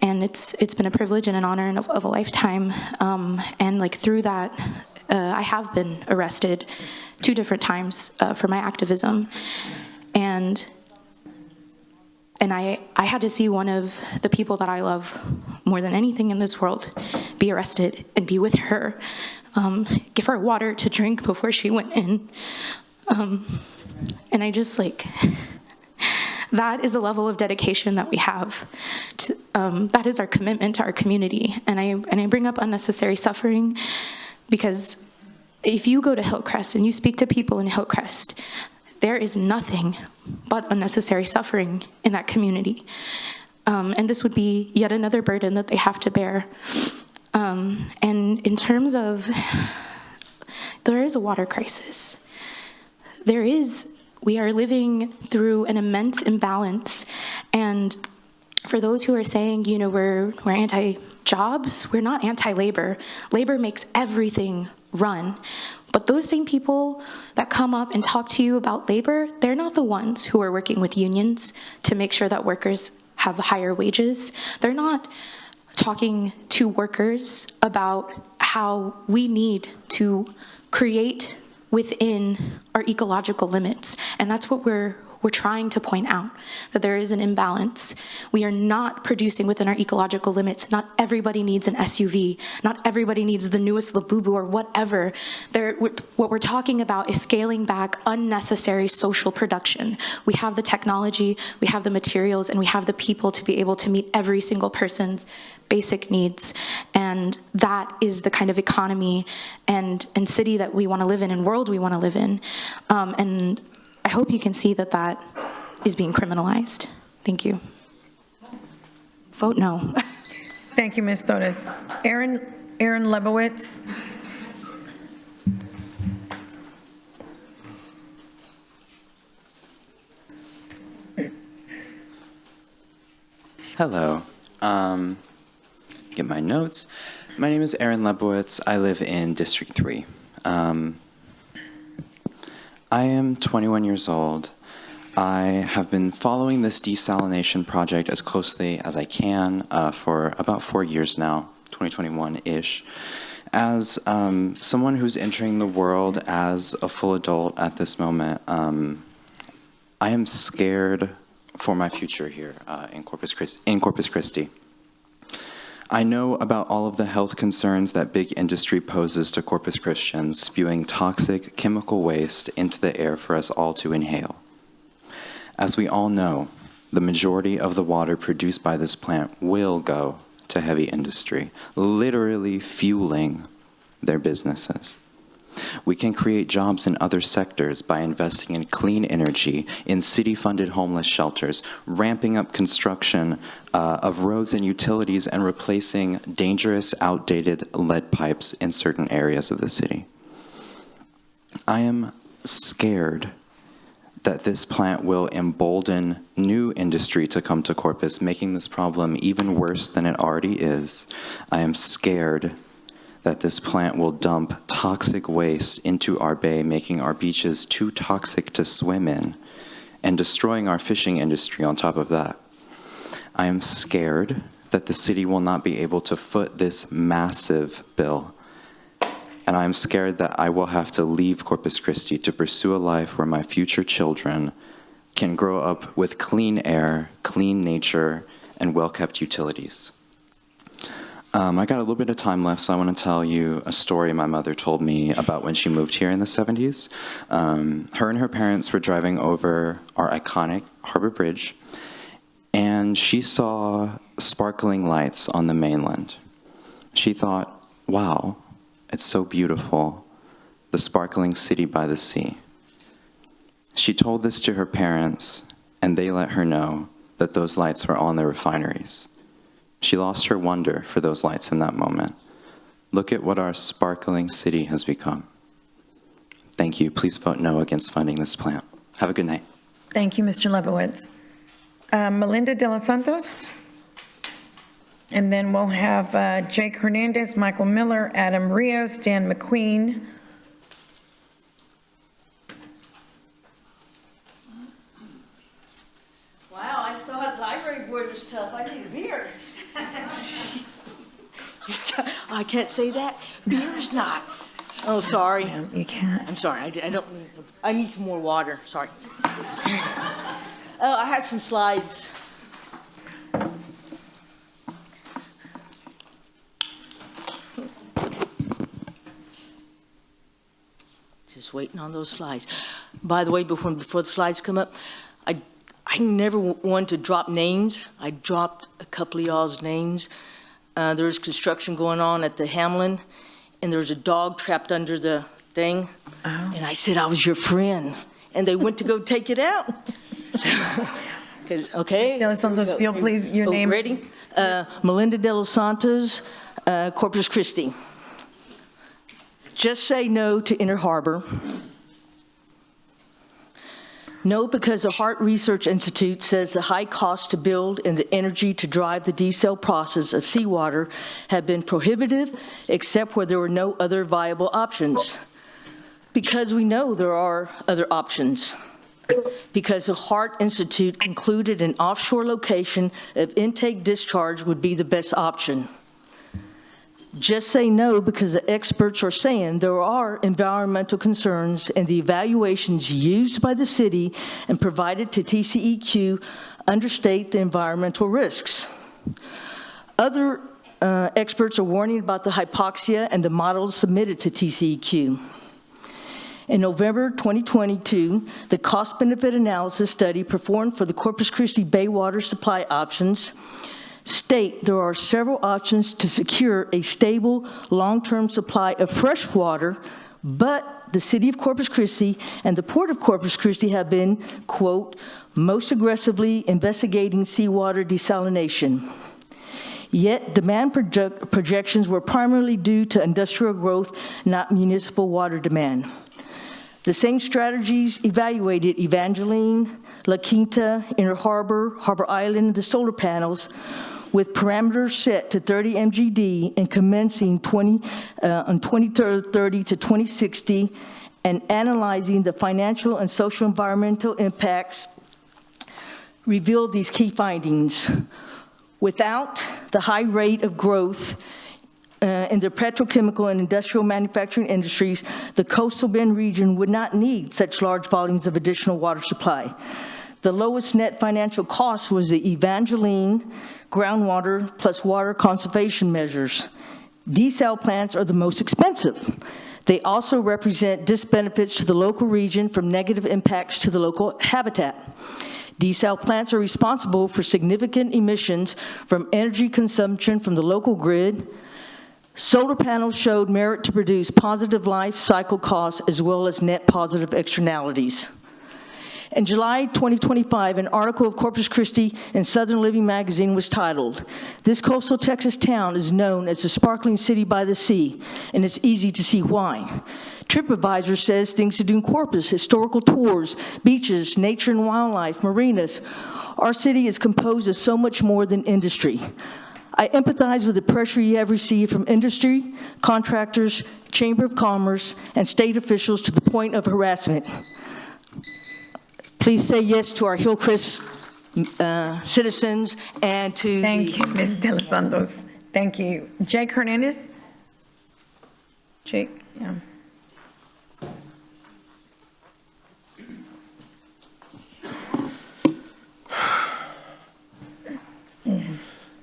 and it's been a privilege and an honor of a lifetime. And like through that, I have been arrested 2 different times for my activism, and And I had to see one of the people that I love more than anything in this world be arrested and be with her, give her water to drink before she went in. And I just that is the level of dedication that we have. That is our commitment to our community. And I bring up unnecessary suffering because if you go to Hillcrest and you speak to people in Hillcrest, there is nothing but unnecessary suffering in that community. And this would be yet another burden that they have to bear. And in terms of, there is a water crisis. We are living through an immense imbalance. And for those who are saying, we're anti-jobs, we're not anti-labor. Labor makes everything run. But those same people that come up and talk to you about labor, they're not the ones who are working with unions to make sure that workers have higher wages. They're not talking to workers about how we need to create within our ecological limits. And that's what we're trying to point out, that there is an imbalance. We are not producing within our ecological limits. Not everybody needs an SUV. Not everybody needs the newest Labubu or whatever. What we're talking about is scaling back unnecessary social production. We have the technology, we have the materials, and we have the people to be able to meet every single person's basic needs. And that is the kind of economy and city that we want to live in and world we want to live in. And I hope you can see that is being criminalized. Thank you. Vote no. Thank you, Ms. Torres. Aaron Lebowitz. Hello. Get my notes. My name is Aaron Lebowitz. I live in District 3. I am 21 years old. I have been following this desalination project as closely as I can for about 4 years now, 2021-ish. As someone who's entering the world as a full adult at this moment, I am scared for my future here in Corpus Christi. I know about all of the health concerns that big industry poses to Corpus Christians, spewing toxic chemical waste into the air for us all to inhale. As we all know, the majority of the water produced by this plant will go to heavy industry, literally fueling their businesses. We can create jobs in other sectors by investing in clean energy, in city-funded homeless shelters, ramping up construction of roads and utilities, and replacing dangerous, outdated lead pipes in certain areas of the city. I am scared that this plant will embolden new industry to come to Corpus, making this problem even worse than it already is. I am scared that this plant will dump toxic waste into our bay, making our beaches too toxic to swim in, and destroying our fishing industry on top of that. I am scared that the city will not be able to foot this massive bill. And I'm scared that I will have to leave Corpus Christi to pursue a life where my future children can grow up with clean air, clean nature, and well-kept utilities. I got a little bit of time left, so I want to tell you a story my mother told me about when she moved here in the 70s. Her and her parents were driving over our iconic Harbor Bridge, and she saw sparkling lights on the mainland. She thought, wow, it's so beautiful, the sparkling city by the sea. She told this to her parents, and they let her know that those lights were on the refineries. She lost her wonder for those lights in that moment. Look at what our sparkling city has become. Thank you. Please vote no against funding this plant. Have a good night. Thank you, Mr. Lebowitz. Melinda De Los Santos. And then we'll have Jake Hernandez, Michael Miller, Adam Rios, Dan McQueen. Wow, I thought library board was tough. I need a beer. I can't say that. Beer's not. Oh, sorry. Yeah, you can't. I'm sorry. I don't. I need some more water. Sorry. Oh, I have some slides. Just waiting on those slides. By the way, before the slides come up, I never wanted to drop names. I dropped a couple of y'all's names. There's construction going on at the Hamlin, and there's a dog trapped under the thing. Oh. And I said I was your friend, and they went to go take it out. Okay. Tell us on those field, please, your name. Ready? Melinda De Los Santos, Corpus Christi. Just say no to Inner Harbor. No, because the Hart Research Institute says the high cost to build and the energy to drive the desal process of seawater have been prohibitive, except where there were no other viable options. Because we know there are other options. Because the Hart Institute concluded an offshore location of intake discharge would be the best option. Just say no because the experts are saying there are environmental concerns and the evaluations used by the city and provided to TCEQ understate the environmental risks. Other experts are warning about the hypoxia and the models submitted to TCEQ. In November 2022, the cost-benefit analysis study performed for the Corpus Christi Bay water supply options state there are several options to secure a stable, long-term supply of fresh water, but the City of Corpus Christi and the Port of Corpus Christi have been, quote, most aggressively investigating seawater desalination. Yet demand projections were primarily due to industrial growth, not municipal water demand. The same strategies evaluated Evangeline, La Quinta, Inner Harbor, Harbor Island, and the solar panels with parameters set to 30 MGD and commencing on 2030 to 2060 and analyzing the financial and social environmental impacts revealed these key findings. Without the high rate of growth in the petrochemical and industrial manufacturing industries, the coastal bend region would not need such large volumes of additional water supply. The lowest net financial cost was the Evangeline groundwater plus water conservation measures. Desal plants are the most expensive. They also represent disbenefits to the local region from negative impacts to the local habitat. Desal plants are responsible for significant emissions from energy consumption from the local grid. Solar panels showed merit to produce positive life cycle costs as well as net positive externalities. In July 2025, an article of Corpus Christi in Southern Living magazine was titled, "This coastal Texas town is known as the sparkling city by the sea, and it's easy to see why." TripAdvisor says things to do in Corpus, historical tours, beaches, nature and wildlife, marinas. Our city is composed of so much more than industry. I empathize with the pressure you have received from industry, contractors, Chamber of Commerce, and state officials to the point of harassment. Please say yes to our Hillcrest citizens and to Thank you, Ms. De Los Santos. Thank you. Jake Hernandez? Jake, yeah.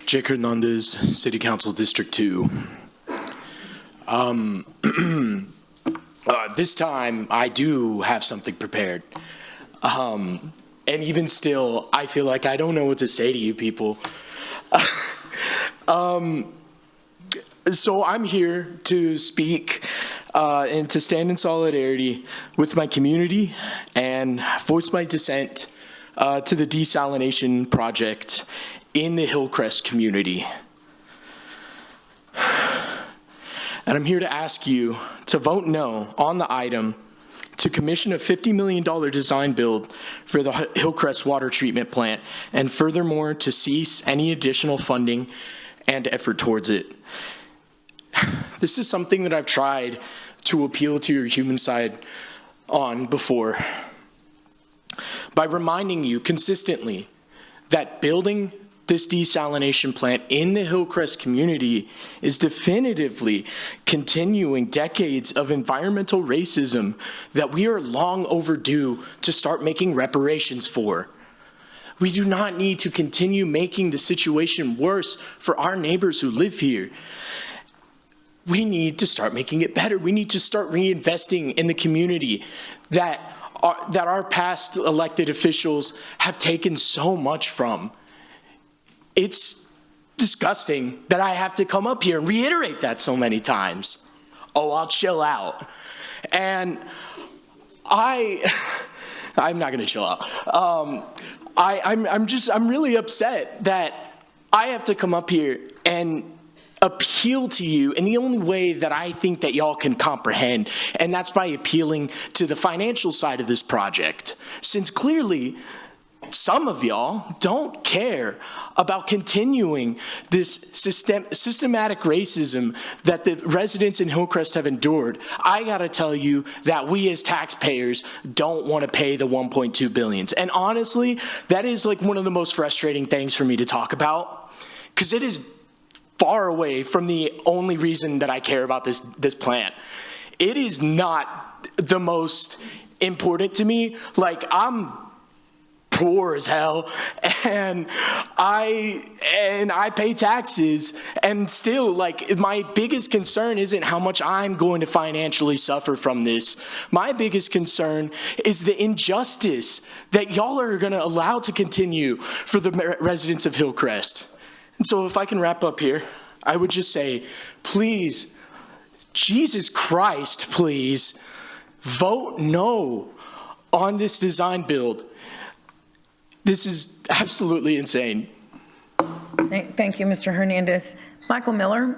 Jake Hernandez, City Council District 2. This time, I do have something prepared. And even still, I feel like I don't know what to say to you people. So I'm here to speak and to stand in solidarity with my community and voice my dissent to the desalination project in the Hillcrest community. And I'm here to ask you to vote no on the item to commission a $50 million design build for the Hillcrest water treatment plant, and furthermore, to cease any additional funding and effort towards it. This is something that I've tried to appeal to your human side on before by reminding you consistently that building this desalination plant in the Hillcrest community is definitively continuing decades of environmental racism that we are long overdue to start making reparations for. We do not need to continue making the situation worse for our neighbors who live here. we need to start making it better. We need to start reinvesting in the community that our past elected officials have taken so much from. It's disgusting that I have to come up here and reiterate that so many times. Oh, I'll chill out. And I'm not gonna chill out. I'm really upset that I have to come up here and appeal to you in the only way that I think that y'all can comprehend, and that's by appealing to the financial side of this project. Since clearly, some of y'all don't care about continuing this systematic racism that the residents in Hillcrest have endured. I gotta tell you that we as taxpayers don't wanna pay the 1.2 billion. And honestly, that is like one of the most frustrating things for me to talk about, because it is far away from the only reason that I care about this plant. It is not the most important to me. Like, I'm poor as hell, and I pay taxes, and still, like, my biggest concern isn't how much I'm going to financially suffer from this. My biggest concern is the injustice that y'all are gonna allow to continue for the residents of Hillcrest. And so if I can wrap up here, I would just say, please, Jesus Christ, please, vote no on this design build. This is absolutely insane. Thank you, Mr. Hernandez. Michael Miller.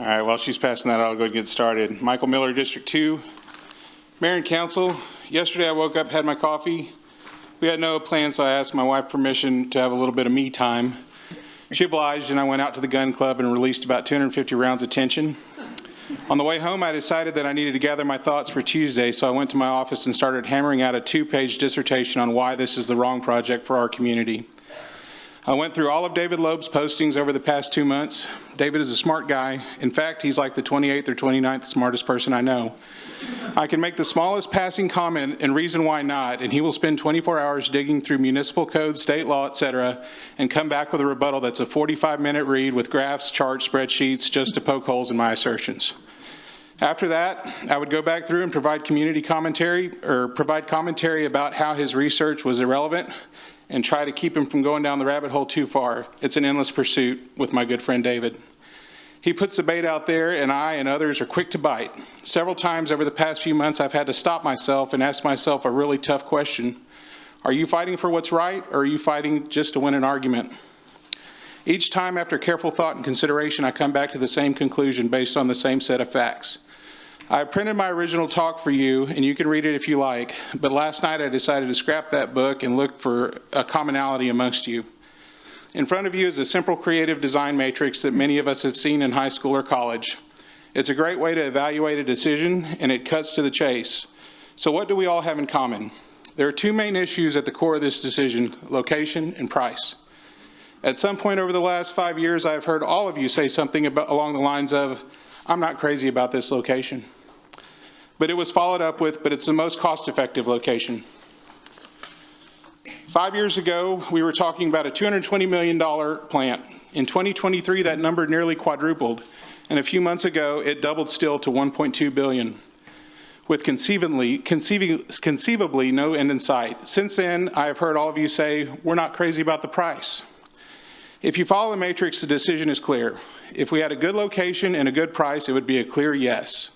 All right, while she's passing that, I'll go and get started. Michael Miller, District 2. Mayor and Council, yesterday I woke up, had my coffee. We had no plan, so I asked my wife permission to have a little bit of me time. She obliged, and I went out to the gun club and released about 250 rounds of tension. On the way home, I decided that I needed to gather my thoughts for Tuesday, so I went to my office and started hammering out a 2-page dissertation on why this is the wrong project for our community. I went through all of David Loeb's postings over the past 2 months. David is a smart guy. In fact, he's like the 28th or 29th smartest person I know. I can make the smallest passing comment and reason why not, and he will spend 24 hours digging through municipal codes, state law, etc., and come back with a rebuttal that's a 45-minute read with graphs, charts, spreadsheets, just to poke holes in my assertions. After that, I would go back through and provide commentary about how his research was irrelevant, and try to keep him from going down the rabbit hole too far. It's an endless pursuit with my good friend David. He puts the bait out there, and I and others are quick to bite. Several times over the past few months, I've had to stop myself and ask myself a really tough question. Are you fighting for what's right, or are you fighting just to win an argument? Each time, after careful thought and consideration, I come back to the same conclusion based on the same set of facts. I printed my original talk for you, and you can read it if you like, but last night I decided to scrap that book and look for a commonality amongst you. In front of you is a simple creative design matrix that many of us have seen in high school or college. It's a great way to evaluate a decision, and it cuts to the chase. So what do we all have in common? There are 2 main issues at the core of this decision: location and price. At some point over the last 5 years, I've heard all of you say something along the lines of, I'm not crazy about this location. But it was followed up with, but it's the most cost-effective location. 5 years ago, we were talking about a $220 million plant. In 2023, that number nearly quadrupled, and a few months ago, it doubled still to $1.2 billion, with conceivably no end in sight. Since then, I have heard all of you say, we're not crazy about the price. If you follow the matrix, the decision is clear. If we had a good location and a good price, it would be a clear yes.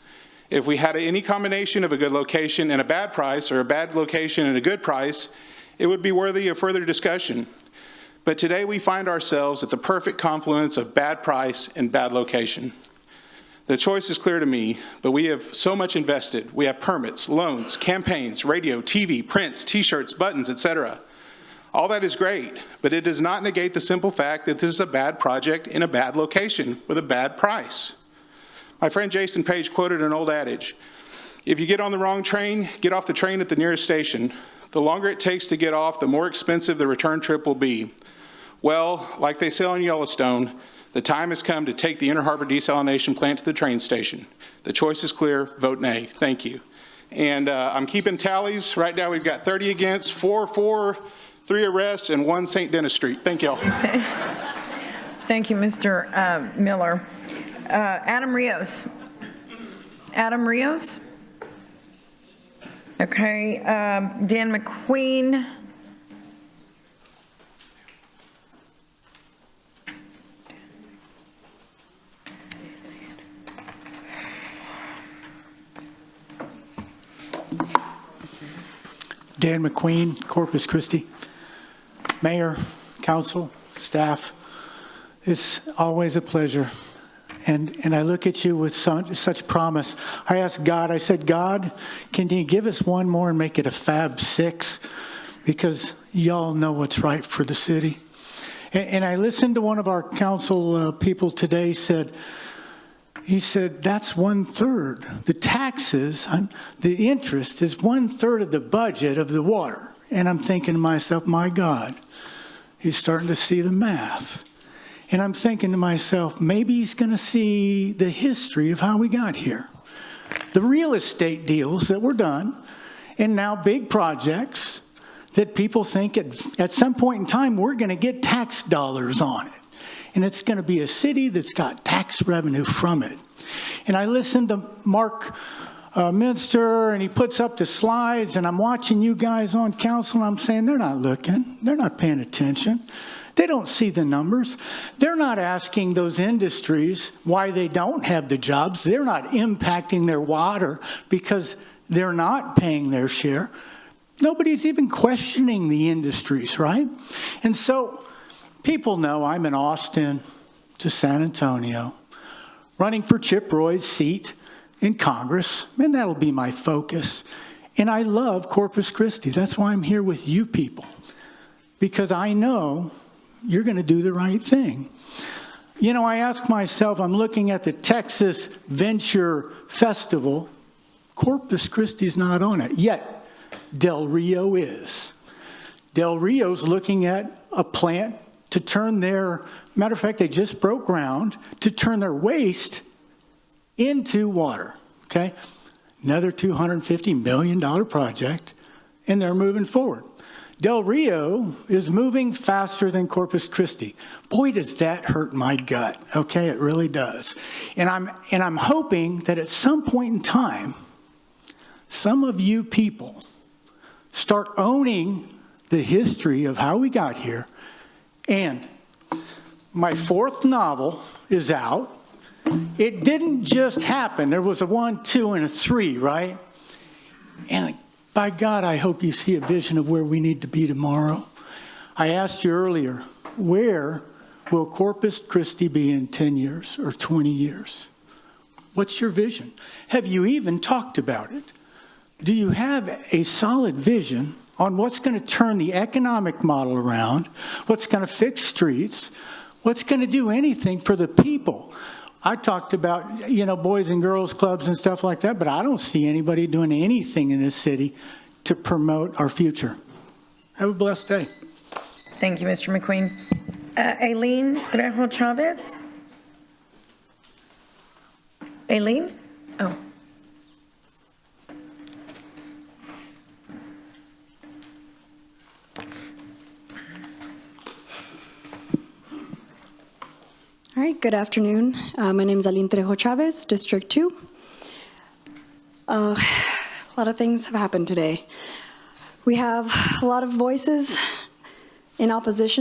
If we had any combination of a good location and a bad price, or a bad location and a good price, it would be worthy of further discussion. But today we find ourselves at the perfect confluence of bad price and bad location. The choice is clear to me, but we have so much invested. We have permits, loans, campaigns, radio, TV, prints, t-shirts, buttons, etc. All that is great, but it does not negate the simple fact that this is a bad project in a bad location with a bad price. My friend Jason Page quoted an old adage: if you get on the wrong train, get off the train at the nearest station. The longer it takes to get off, the more expensive the return trip will be. Well, like they say on Yellowstone, the time has come to take the Inner Harbor desalination plant to the train station. The choice is clear. Vote nay. Thank you. And I'm keeping tallies. Right now we've got 30 against, 4 for, 3 arrests, and 1 St. Denis Street. Thank y'all. Okay. Thank you, Mr. Miller. Adam Rios. Adam Rios? Okay. Dan McQueen. Dan McQueen, Corpus Christi. Mayor, council, staff, it's always a pleasure. And I look at you with such promise. I asked God, I said, God, can you give us one more and make it a Fab 6? Because y'all know what's right for the city. And I listened to one of our council people today he said, that's 1/3. The taxes, the interest is 1/3 of the budget of the water. And I'm thinking to myself, my God, he's starting to see the math. And I'm thinking to myself, maybe he's going to see the history of how we got here. The real estate deals that were done, and now big projects that people think at some point in time we're going to get tax dollars on it. And it's going to be a city that's got tax revenue from it. And I listened to Mark Minster, and he puts up the slides, and I'm watching you guys on council, and I'm saying they're not looking. They're not paying attention. They don't see the numbers. They're not asking those industries why they don't have the jobs. They're not impacting their water because they're not paying their share. Nobody's even questioning the industries, right? And so people know I'm in Austin to San Antonio, running for Chip Roy's seat in Congress, and that'll be my focus. And I love Corpus Christi. That's why I'm here with you people, because I know you're going to do the right thing. You know, I ask myself, I'm looking at the Texas Venture Festival. Corpus Christi's not on it, yet Del Rio is. Del Rio's looking at a plant to turn their, matter of fact, they just broke ground to turn their waste into water, okay? Another $250 million project, and they're moving forward. Del Rio is moving faster than Corpus Christi. Boy, does that hurt my gut, okay? It really does. And I'm hoping that at some point in time, some of you people start owning the history of how we got here. And my 4th novel is out. It didn't just happen. There was a 1, 2, and a 3, right? And by God, I hope you see a vision of where we need to be tomorrow. I asked you earlier, where will Corpus Christi be in 10 years or 20 years? What's your vision? Have you even talked about it? Do you have a solid vision on what's going to turn the economic model around, what's going to fix streets, what's going to do anything for the people? I talked about, you know, boys and girls clubs and stuff like that, but I don't see anybody doing anything in this city to promote our future. Have a blessed day. Thank you, Mr. McQueen. Aileen Trejo Chavez? Aileen? Oh. All right, good afternoon. My name is Aileen Trejo Chavez, District 2. A lot of things have happened today. We have a lot of voices in opposition